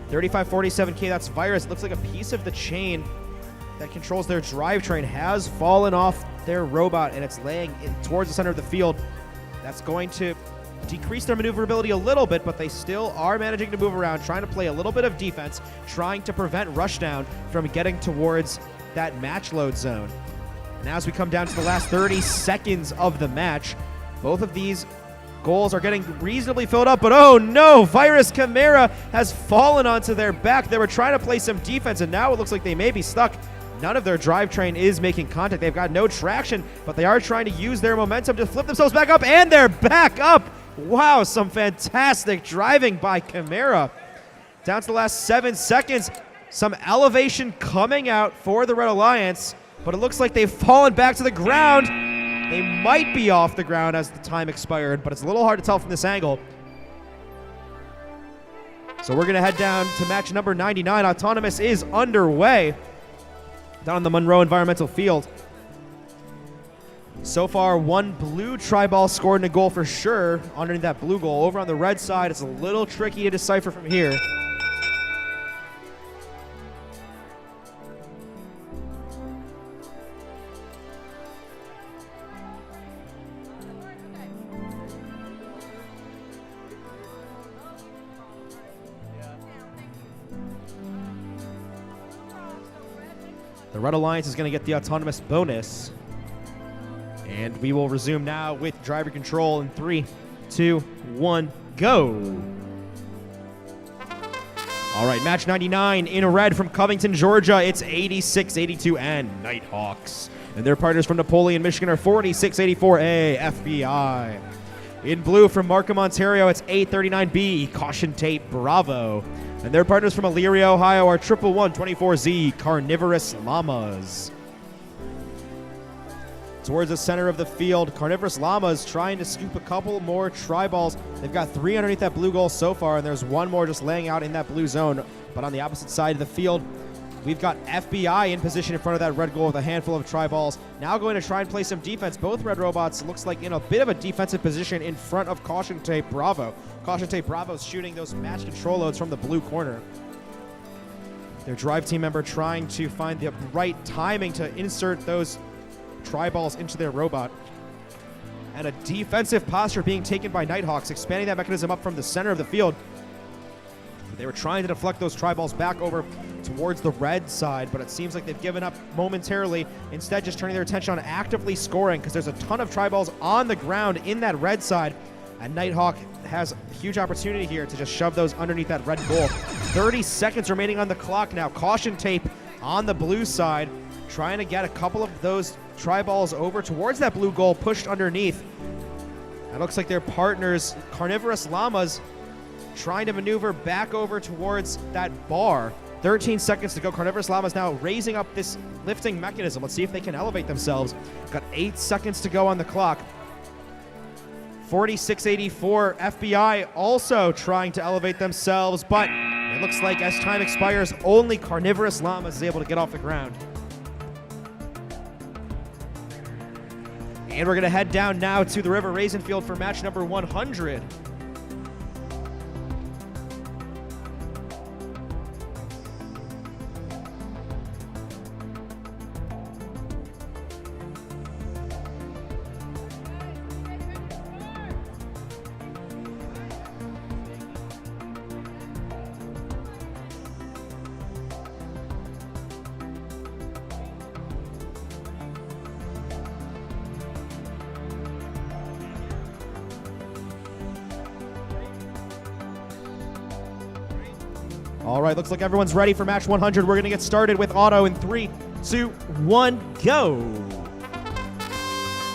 3547K, that's Virus. It looks like a piece of the chain that controls their drivetrain has fallen off their robot, and it's laying towards the center of the field. That's going to decrease their maneuverability a little bit, but they still are managing to move around, trying to play a little bit of defense, trying to prevent Rushdown from getting towards that match load zone. And as we come down to the last 30 seconds of the match, both of these goals are getting reasonably filled up, but oh no, Virus Chimera has fallen onto their back. They were trying to play some defense, and now it looks like they may be stuck. None of their drivetrain is making contact. They've got no traction, but they are trying to use their momentum to flip themselves back up, and they're back up. Wow, some fantastic driving by Chimera. Down to the last 7 seconds. Some elevation coming out for the Red Alliance, but it looks like they've fallen back to the ground. They might be off the ground as the time expired, but it's a little hard to tell from this angle. So we're going to head down to match number 99. Autonomous is underway down on the Monroe Environmental Field. So far, one blue tri-ball scored in a goal for sure underneath that blue goal. Over on the red side, it's a little tricky to decipher from here. The Red Alliance is going to get the autonomous bonus. And we will resume now with driver control in 3, 2, 1, go. All right, match 99 in red from Covington, Georgia. It's 86-82 and Nighthawks. And their partners from Napoleon, Michigan are 46-84A FBI. In blue from Markham, Ontario, it's 839B Caution Tape Bravo. And their partners from Elyria, Ohio are 11124Z Carnivorous Llamas. Towards the center of the field, Carnivorous Llamas trying to scoop a couple more tri-balls. They've got 3 underneath that blue goal so far, and there's one more just laying out in that blue zone. But on the opposite side of the field, we've got FBI in position in front of that red goal with a handful of tri-balls. Now going to try and play some defense. Both Red Robots looks like in a bit of a defensive position in front of Caution Tape Bravo. Caution Tape Bravo's shooting those match control loads from the blue corner. Their drive team member trying to find the right timing to insert those tri-balls into their robot. And a defensive posture being taken by Nighthawks, expanding that mechanism up from the center of the field. They were trying to deflect those tri-balls back over towards the red side, but it seems like they've given up momentarily, instead just turning their attention on actively scoring, because there's a ton of tri-balls on the ground in that red side, and Nighthawk has a huge opportunity here to just shove those underneath that red goal. 30 seconds remaining on the clock now. Caution Tape on the blue side, trying to get a couple of those tri-balls over towards that blue goal, pushed underneath. It looks like their partners, Carnivorous Llamas, trying to maneuver back over towards that bar. 13 seconds to go. Carnivorous Llamas now raising up this lifting mechanism. Let's see if they can elevate themselves. Got 8 seconds to go on the clock. 46-84 FBI also trying to elevate themselves, but it looks like as time expires, only Carnivorous Llamas is able to get off the ground. And we're going to head down now to the River Raisin Field for match number 100. All right, looks like everyone's ready for match 100. We're going to get started with auto in 3, 2, 1, go.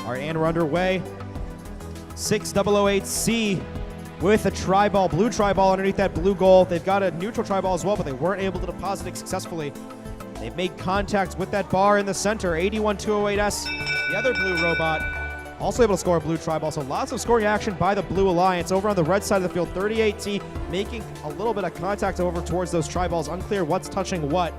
All right, and we're underway. 6008C with a tri-ball, blue tri-ball underneath that blue goal. They've got a neutral tri-ball as well, but they weren't able to deposit it successfully. They've made contact with that bar in the center. 81208S, the other blue robot, also able to score a blue tri-ball, so lots of scoring action by the Blue Alliance. Over on the red side of the field, 38T making a little bit of contact over towards those tri-balls. Unclear what's touching what.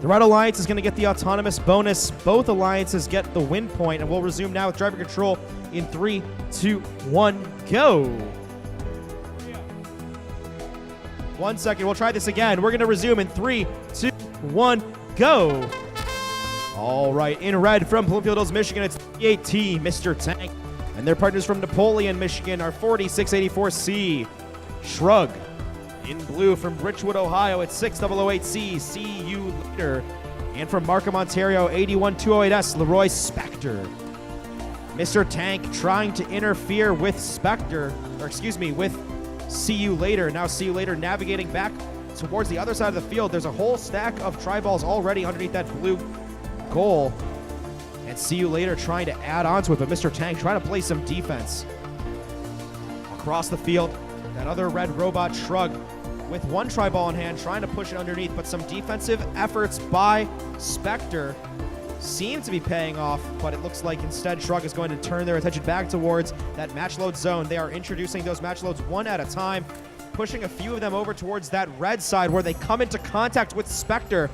The Red Alliance is going to get the autonomous bonus. Both alliances get the win point, and we'll resume now with driver control in 3, 2, 1, go. 1 second, we'll try this again. We're going to resume in 3, 2, 1, go. All right, in red from Bloomfield Hills, Michigan, it's 38T, Mr. Tank. And their partners from Napoleon, Michigan are 4684C, Shrug. In blue from Bridgewood, Ohio, it's 6008C, See You Later. And from Markham, Ontario, 81208S, Leroy Spectre. Mr. Tank trying to interfere with Spectre, with See You Later. Now See You Later navigating back towards the other side of the field. There's a whole stack of tri-balls already underneath that blue goal. And See You Later trying to add on to it, but Mr. Tank trying to play some defense. Across the field, that other red robot Shrug with one tri-ball in hand, trying to push it underneath, but some defensive efforts by Spectre seem to be paying off, but it looks like instead Shrug is going to turn their attention back towards that match load zone. They are introducing those match loads one at a time, pushing a few of them over towards that red side where they come into contact with Spectre.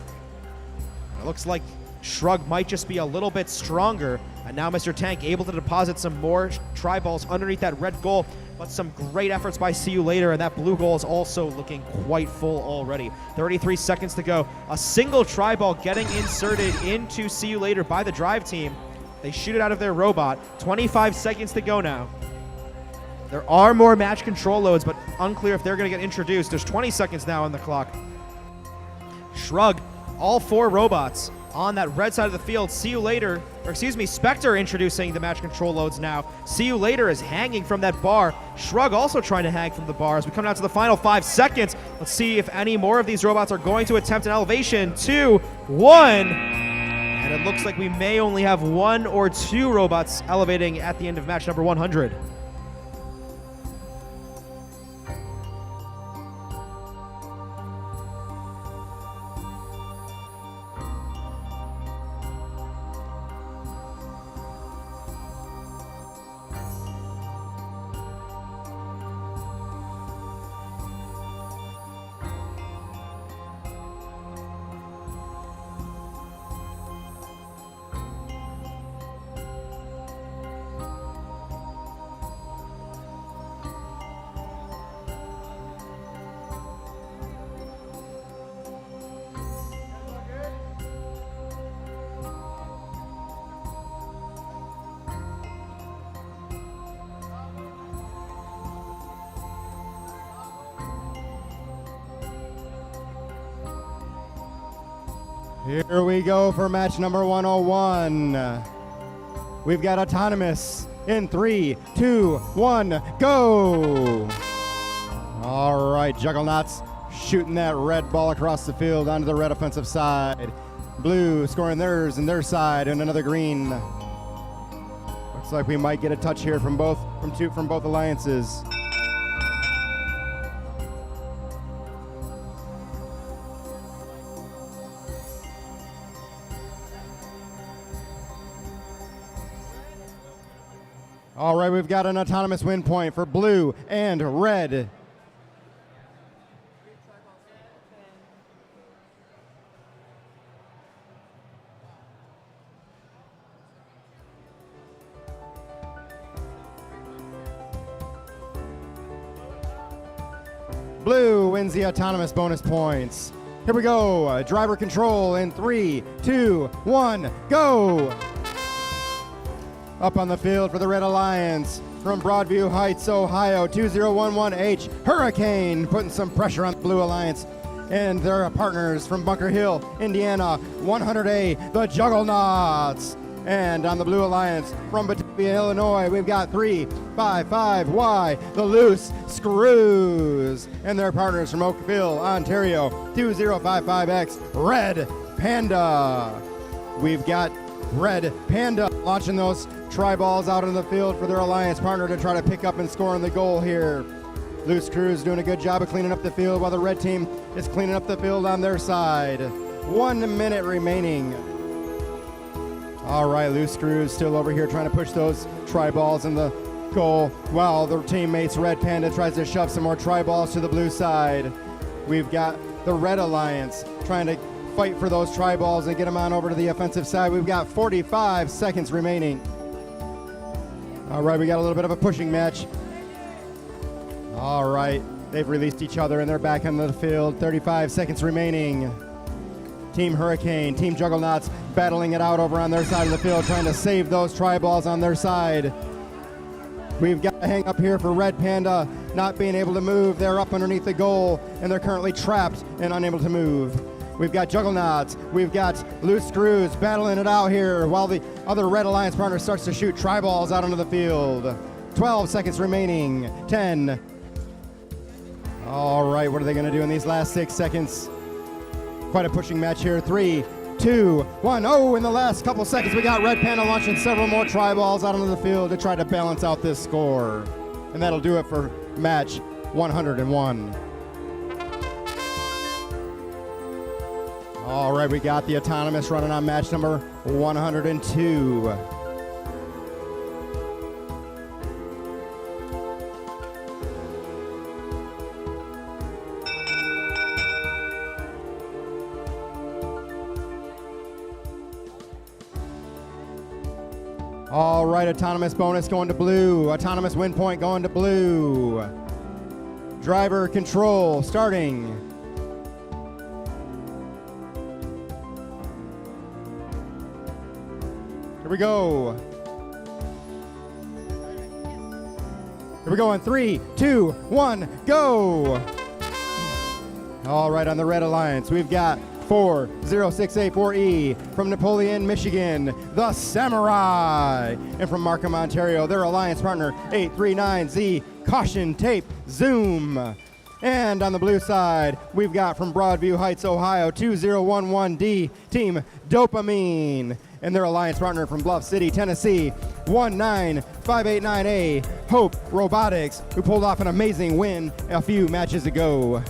It looks like Shrug might just be a little bit stronger, and now Mr. Tank able to deposit some more tri-balls underneath that red goal, but some great efforts by See You Later, and that blue goal is also looking quite full already. 33 seconds to go. A single tri-ball getting inserted into See You Later by the drive team. They shoot it out of their robot. 25 seconds to go now. There are more match control loads, but unclear if they're going to get introduced. There's 20 seconds now on the clock. Shrug, all four robots on that red side of the field. See You Later, Spectre introducing the match control loads now. See You Later is hanging from that bar. Shrug also trying to hang from the bar as we come down to the final 5 seconds. Let's see if any more of these robots are going to attempt an elevation. 2, 1. And it looks like we may only have 1 or 2 robots elevating at the end of match number 100. Here we go for match number 101. We've got Autonomous in 3, 2, 1, go! All right, Juggernauts shooting that red ball across the field onto the red offensive side. Blue scoring theirs and their side, and another green. Looks like we might get a touch here from both alliances. All right, we've got an autonomous win point for blue and red. Blue wins the autonomous bonus points. Here we go. Driver control in 3, 2, 1, go! Up on the field for the Red Alliance from Broadview Heights, Ohio, 2011H, Hurricane, putting some pressure on the Blue Alliance. And their partners from Bunker Hill, Indiana, 100A, the Juggernauts. And on the Blue Alliance from Batavia, Illinois, we've got 355Y, the Loose Screws. And their partners from Oakville, Ontario, 2055X, Red Panda. We've got Red Panda launching those tri-balls out in the field for their alliance partner to try to pick up and score on the goal here. Loose Crews doing a good job of cleaning up the field while the red team is cleaning up the field on their side. 1 minute remaining. All right, Loose Crews still over here trying to push those tri-balls in the goal while their teammates Red Panda tries to shove some more tri-balls to the blue side. We've got the Red Alliance trying to fight for those tri-balls and get them on over to the offensive side. We've got 45 seconds remaining. All right, we got a little bit of a pushing match. All right, they've released each other and they're back on the field. 35 seconds remaining. Team Hurricane, Team Juggernauts battling it out over on their side of the field, trying to save those tri-balls on their side. We've got a hang up here for Red Panda. not being able to move. They're up underneath the goal, and they're currently trapped and unable to move. We've got juggernauts, we've got loose screws battling it out here while the other Red Alliance partner starts to shoot tri-balls out onto the field. 12 seconds remaining, 10. All right, what are they gonna do in these last 6 seconds? Quite a pushing match here. 3, 2, 1. Oh, in the last couple seconds, we got Red Panda launching several more tri-balls out onto the field to try to balance out this score. And that'll do it for match 101. All right, we got the Autonomous running on match number 102. All right, Autonomous bonus going to blue. Autonomous win point going to blue. Driver control starting. Here we go. Here we go in 3, 2, 1, go. All right, on the Red Alliance, we've got 40684E from Napoleon, Michigan, the Samurai. And from Markham, Ontario, their alliance partner, 839Z, Caution Tape Zoom. And on the blue side, we've got from Broadview Heights, Ohio, 2011D, Team Dopamine. And their alliance partner from Bluff City, Tennessee, 19589A, Hope Robotics, who pulled off an amazing win a few matches ago.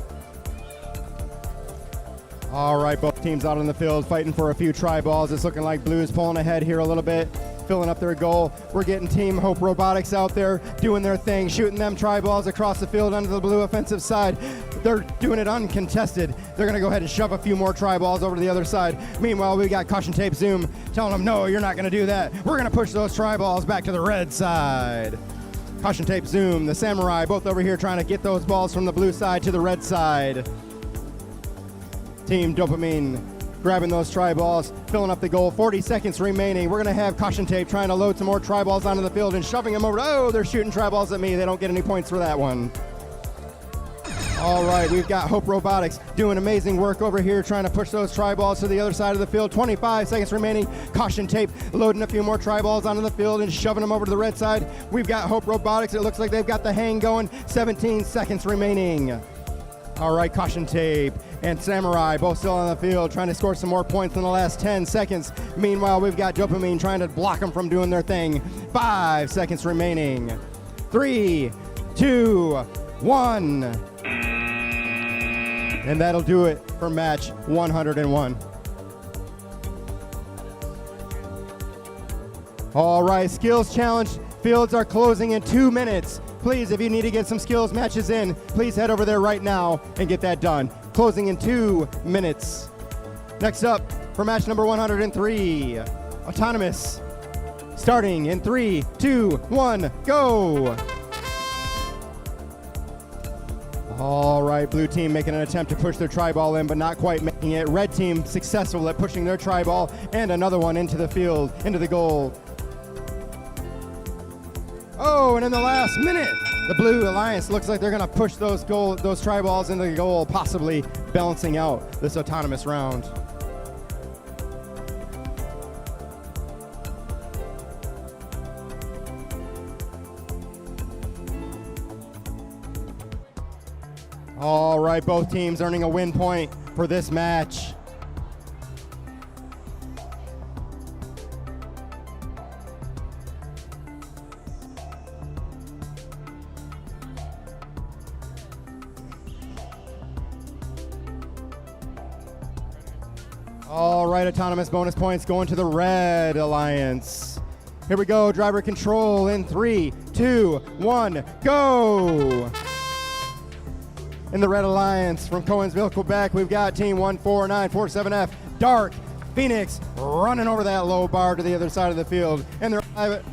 All right, both teams out on the field fighting for a few tri-balls. It's looking like Blue's pulling ahead here a little bit, filling up their goal. We're getting Team Hope Robotics out there doing their thing, shooting them tri-balls across the field onto the Blue offensive side. They're doing it uncontested. They're going to go ahead and shove a few more tri-balls over to the other side. Meanwhile, we got Caution Tape Zoom telling them, no, you're not going to do that. We're going to push those tri-balls back to the red side. Caution Tape Zoom, the Samurai, both over here trying to get those balls from the blue side to the red side. Team Dopamine grabbing those tri-balls, filling up the goal. 40 seconds remaining. We're going to have Caution Tape trying to load some more tri-balls onto the field and shoving them over. Oh, they're shooting tri-balls at me. They don't get any points for that one. All right, we've got Hope Robotics doing amazing work over here, trying to push those tri-balls to the other side of the field. 25 seconds remaining. Caution Tape loading a few more tri-balls onto the field and shoving them over to the red side. We've got Hope Robotics. It looks like they've got the hang going. 17 seconds remaining. All right, Caution Tape and Samurai both still on the field, trying to score some more points in the last 10 seconds. Meanwhile, we've got Dopamine trying to block them from doing their thing. 5 seconds remaining. 3, 2, 1. And that'll do it for match 101. All right, skills challenge fields are closing in 2 minutes. Please, if you need to get some skills matches in, please head over there right now and get that done. Closing in 2 minutes. Next up, for match number 103, Autonomous. Starting in 3, 2, 1, go! All right, blue team making an attempt to push their tri-ball in, but not quite making it. Red team successful at pushing their tri-ball and another one into the field, into the goal. Oh, and in the last minute, the Blue Alliance looks like they're going to push those tri-balls into the goal, possibly balancing out this Autonomous round. All right, both teams earning a win point for this match. All right, Autonomous bonus points going to the Red Alliance. Here we go, driver control in 3, 2, 1, go! In the Red Alliance from Cowansville, Quebec, we've got Team 14947F, Dark Phoenix, running over that low bar to the other side of the field. And their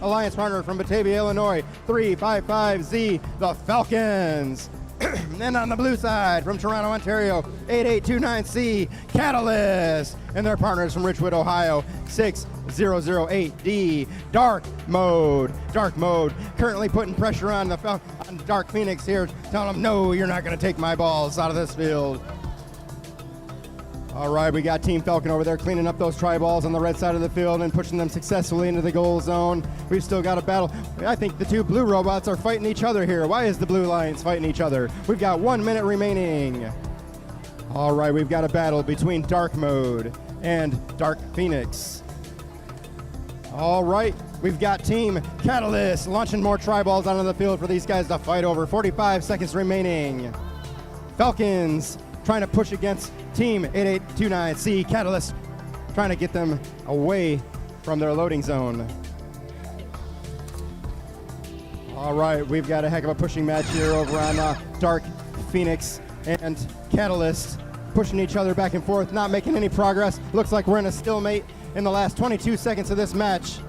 alliance partner from Batavia, Illinois, 355Z, the Falcons. And on the blue side, from Toronto, Ontario, 8829C, Catalyst. And their partners from Richwood, Ohio, 6008D, Dark Mode. Dark Mode currently putting pressure on on Dark Phoenix here, telling them, no, you're not going to take my balls out of this field. All right, we got Team Falcon over there cleaning up those tri-balls on the red side of the field and pushing them successfully into the goal zone. We've still got a battle. I think the two blue robots are fighting each other here. Why is the Blue Alliance fighting each other? We've got 1 minute remaining. All right, we've got a battle between Dark Mode and Dark Phoenix. All right, we've got Team Catalyst launching more tri-balls onto the field for these guys to fight over. 45 seconds remaining. Falcons trying to push against Team 8829C, Catalyst trying to get them away from their loading zone. All right, we've got a heck of a pushing match here over on Dark Phoenix and Catalyst, pushing each other back and forth, not making any progress. Looks like we're in a stalemate in the last 22 seconds of this match.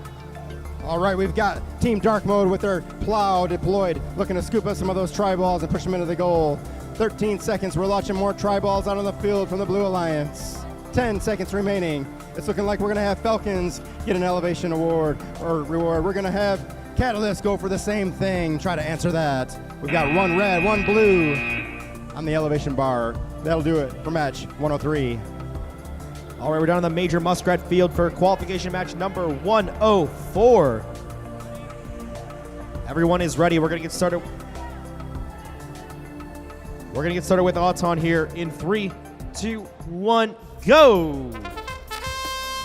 All right, we've got Team Dark Mode with their plow deployed, looking to scoop up some of those tri-balls and push them into the goal. 13 seconds, we're launching more tri-balls out on the field from the Blue Alliance. 10 seconds remaining. It's looking like we're gonna have Falcons get an elevation award or reward. We're gonna have Catalyst go for the same thing, try to answer that. We've got one red, one blue on the elevation bar. That'll do it for match 103. All right, we're down on the Major Muskrat Field for qualification match number 104. Everyone is ready. We're gonna get started. We're going to get started with Auton here in 3, 2, 1, go!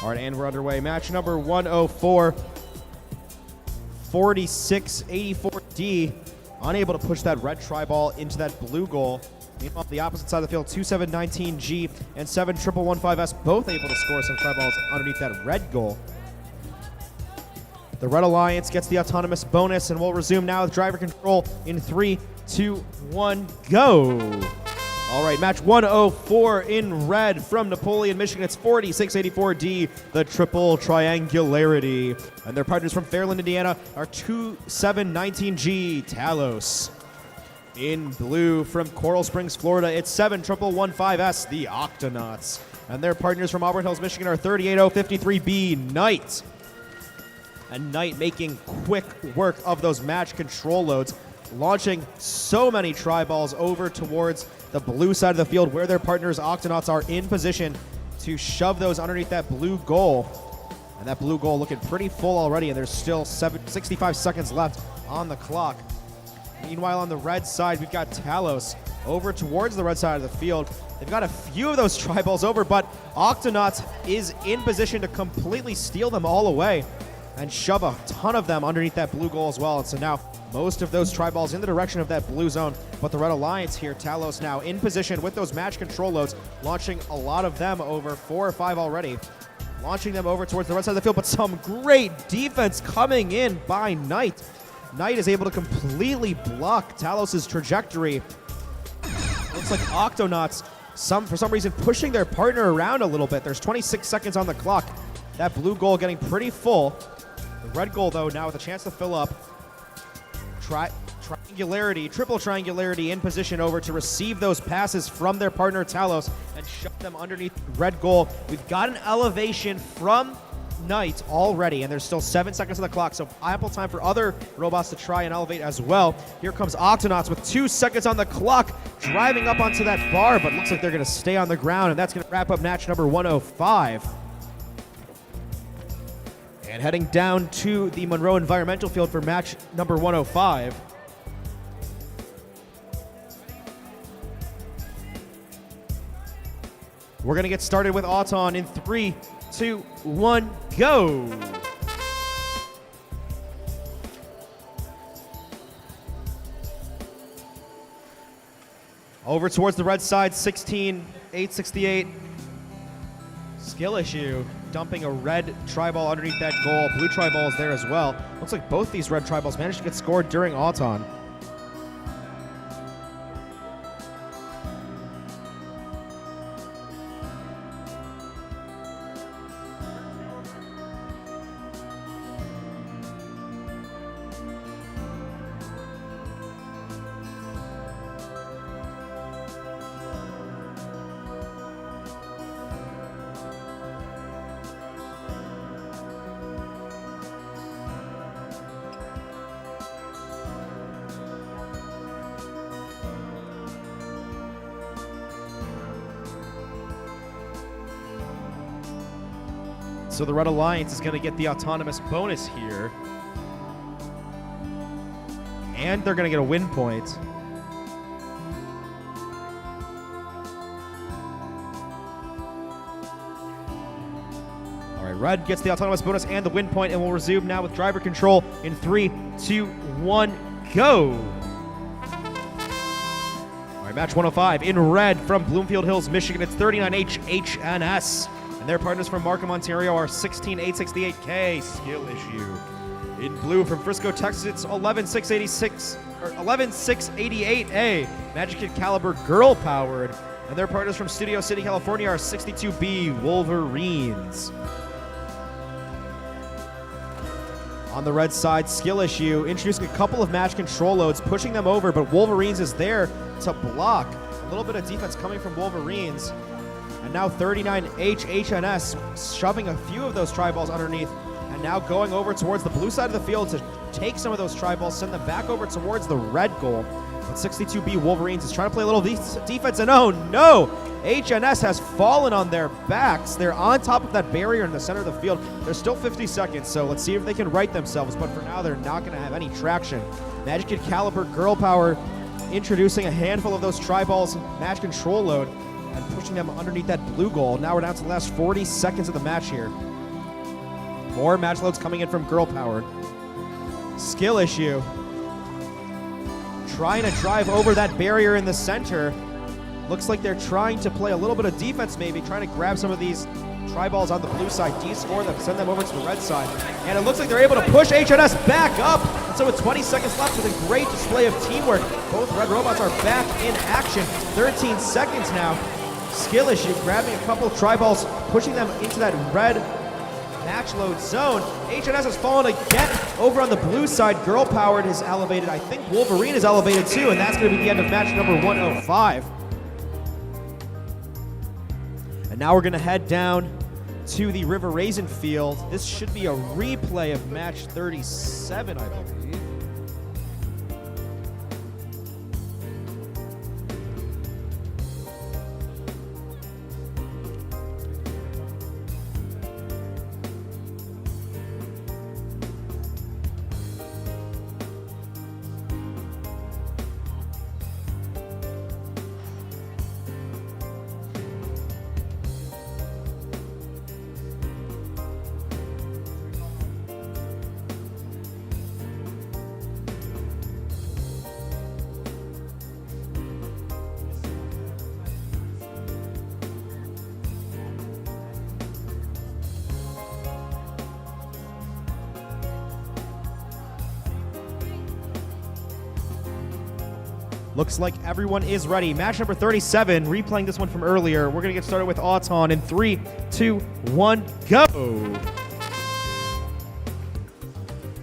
All right, and we're underway. Match number 104. 4684D, unable to push that red tri-ball into that blue goal. Meanwhile, the opposite side of the field, 2719G and 7115S, both able to score some tri-balls underneath that red goal. The Red Alliance gets the autonomous bonus, and we'll resume now with driver control in 3, 2, 1, go. All right, match 104 in red from Napoleon, Michigan. It's 4684D, the triple triangularity. And their partners from Fairland, Indiana are 2719G, Talos. In blue from Coral Springs, Florida, it's 7115S, the Octonauts. And their partners from Auburn Hills, Michigan are 38053B, Knight. And Knight making quick work of those match control loads, launching so many tri-balls over towards the blue side of the field where their partners Octonauts are in position to shove those underneath that blue goal. And that blue goal looking pretty full already, and there's still 65 seconds left on the clock. Meanwhile, on the red side, we've got Talos over towards the red side of the field. They've got a few of those tri-balls over, but Octonauts is in position to completely steal them all away and shove a ton of them underneath that blue goal as well. And so now most of those tri-balls in the direction of that blue zone, but the Red Alliance here, Talos now in position with those match control loads, launching a lot of them over, 4 or 5 already, launching them over towards the right side of the field, but some great defense coming in by Knight. Knight is able to completely block Talos' trajectory. Looks like Octonauts, for some reason, pushing their partner around a little bit. There's 26 seconds on the clock. That blue goal getting pretty full. The red goal, though, now with a chance to fill up. Triangularity, triple triangularity in position over to receive those passes from their partner Talos and shove them underneath the red goal. We've got an elevation from Knight already, and there's still 7 seconds on the clock, so ample time for other robots to try and elevate as well. Here comes Octonauts with 2 seconds on the clock, driving up onto that bar, but looks like they're going to stay on the ground, and that's going to wrap up match number 105. And heading down to the Monroe Environmental Field for match number 105. We're going to get started with Auton in 3, 2, 1, go! Over towards the red side, 16,868. Skill issue, dumping a red tri-ball underneath that goal. Blue tri-ball is there as well. Looks like both these red tri-balls managed to get scored during Auton. So the Red Alliance is going to get the autonomous bonus here. And they're going to get a win point. All right, Red gets the autonomous bonus and the win point, and we'll resume now with driver control in 3, 2, 1, go. All right, match 105 in red from Bloomfield Hills, Michigan. It's 39H HNS, and their partners from Markham, Ontario are 16868K. Skill issue. In blue from Frisco, Texas, it's 11686 or 11688A. Magic Kid Caliber girl powered, and their partners from Studio City, California are 62B Wolverines. On the red side, skill issue, introducing a couple of match control loads, pushing them over, but Wolverines is there to block. A little bit of defense coming from Wolverines. And now 39H HNS shoving a few of those tri-balls underneath, and now going over towards the blue side of the field to take some of those tri-balls, send them back over towards the red goal. But 62B Wolverines is trying to play a little defense, and oh no! HNS has fallen on their backs. They're on top of that barrier in the center of the field. There's still 50 seconds, so let's see if they can right themselves, but for now they're not going to have any traction. Magic Kid Caliber girl power introducing a handful of those tri-balls match control load and pushing them underneath that blue goal. Now we're down to the last 40 seconds of the match here. More match loads coming in from girl powered. Skill issue. Trying to drive over that barrier in the center. Looks like they're trying to play a little bit of defense maybe, trying to grab some of these tri-balls on the blue side, de-score them, send them over to the red side. And it looks like they're able to push HNS back up. And so with 20 seconds left, with a great display of teamwork, both Red Robots are back in action. 13 seconds now. Skill issue, grabbing a couple of tri-balls, pushing them into that red match load zone. HNS has fallen again over on the blue side. Girl powered is elevated. I think Wolverine is elevated too, and that's going to be the end of match number 105. And now we're going to head down to the River Raisin field. This should be a replay of match 37, I believe. Looks like everyone is ready. Match number 37, replaying this one from earlier. We're going to get started with Auton in 3, 2, 1, go!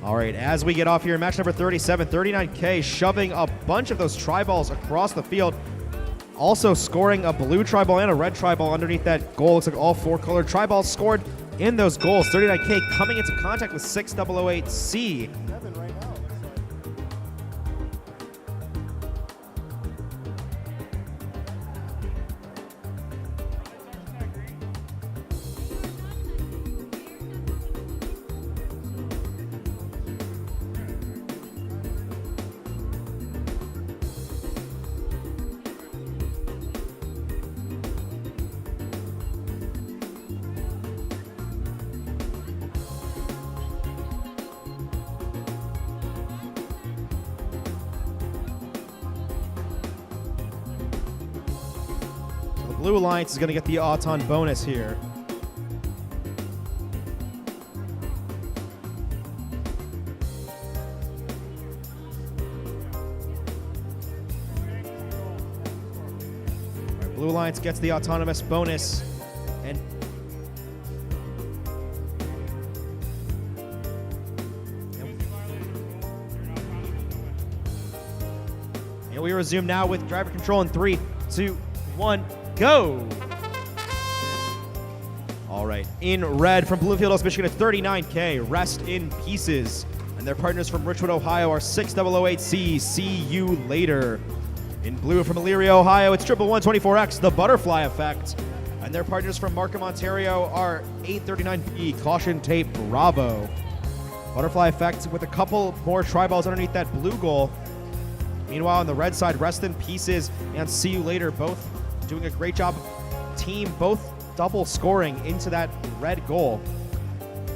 All right, as we get off here in match number 37, 39K shoving a bunch of those tri-balls across the field. Also scoring a blue tri-ball and a red tri-ball underneath that goal. Looks like all four colored tri-balls scored in those goals. 39K coming into contact with 6008C. Blue Alliance is going to get the Auton bonus here. All right, Blue Alliance gets the autonomous bonus, and we resume now with driver control in 3, 2, 1. Go! All right, in red from Bloomfield Hills, Michigan, it's 39K, Rest in Pieces. And their partners from Richwood, Ohio are 6008C, See You Later. In blue from Elyria, Ohio, it's 11124X, The Butterfly Effect. And their partners from Markham, Ontario are 839B, Caution Tape, Bravo. Butterfly Effect with a couple more tri-balls underneath that blue goal. Meanwhile, on the red side, Rest in Pieces and See You Later both doing a great job. Team both double scoring into that red goal.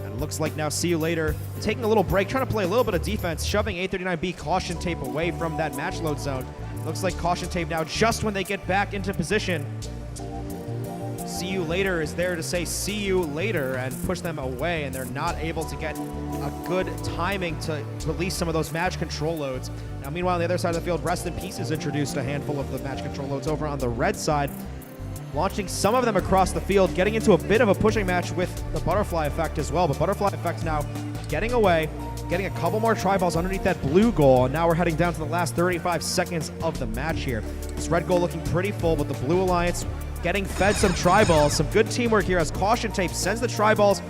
And it looks like now See You Later taking a little break, trying to play a little bit of defense, shoving 839B Caution Tape away from that match load zone. Looks like Caution Tape now, just when they get back into position, See You Later is there to say see you later and push them away, and they're not able to get a good timing to release some of those match control loads. Now, meanwhile, on the other side of the field, Rest in Pieces introduced a handful of the match control loads over on the red side, launching some of them across the field, getting into a bit of a pushing match with the Butterfly Effect as well. But Butterfly Effect now getting away, getting a couple more tri-balls underneath that blue goal, and now we're heading down to the last 35 seconds of the match here. This red goal looking pretty full, but the Blue Alliance getting fed some tri-balls. Some good teamwork here as Caution Tape sends the tri-balls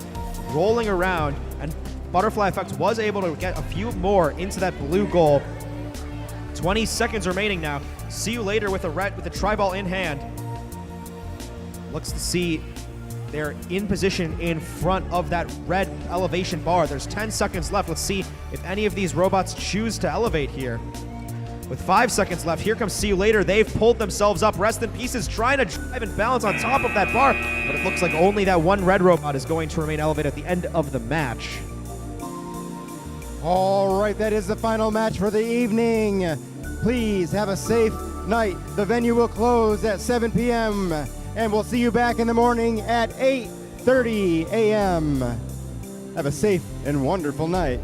rolling around, and Butterfly Effect was able to get a few more into that blue goal. 20 seconds remaining now. See You Later with a tri-ball in hand. Looks to see they're in position in front of that red elevation bar. There's 10 seconds left. Let's see if any of these robots choose to elevate here. With 5 seconds left, here comes See You Later. They've pulled themselves up. Rest in Pieces trying to drive and balance on top of that bar, but it looks like only that one red robot is going to remain elevated at the end of the match. All right, that is the final match for the evening. Please have a safe night. The venue will close at 7 p.m. and we'll see you back in the morning at 8:30 a.m. Have a safe and wonderful night.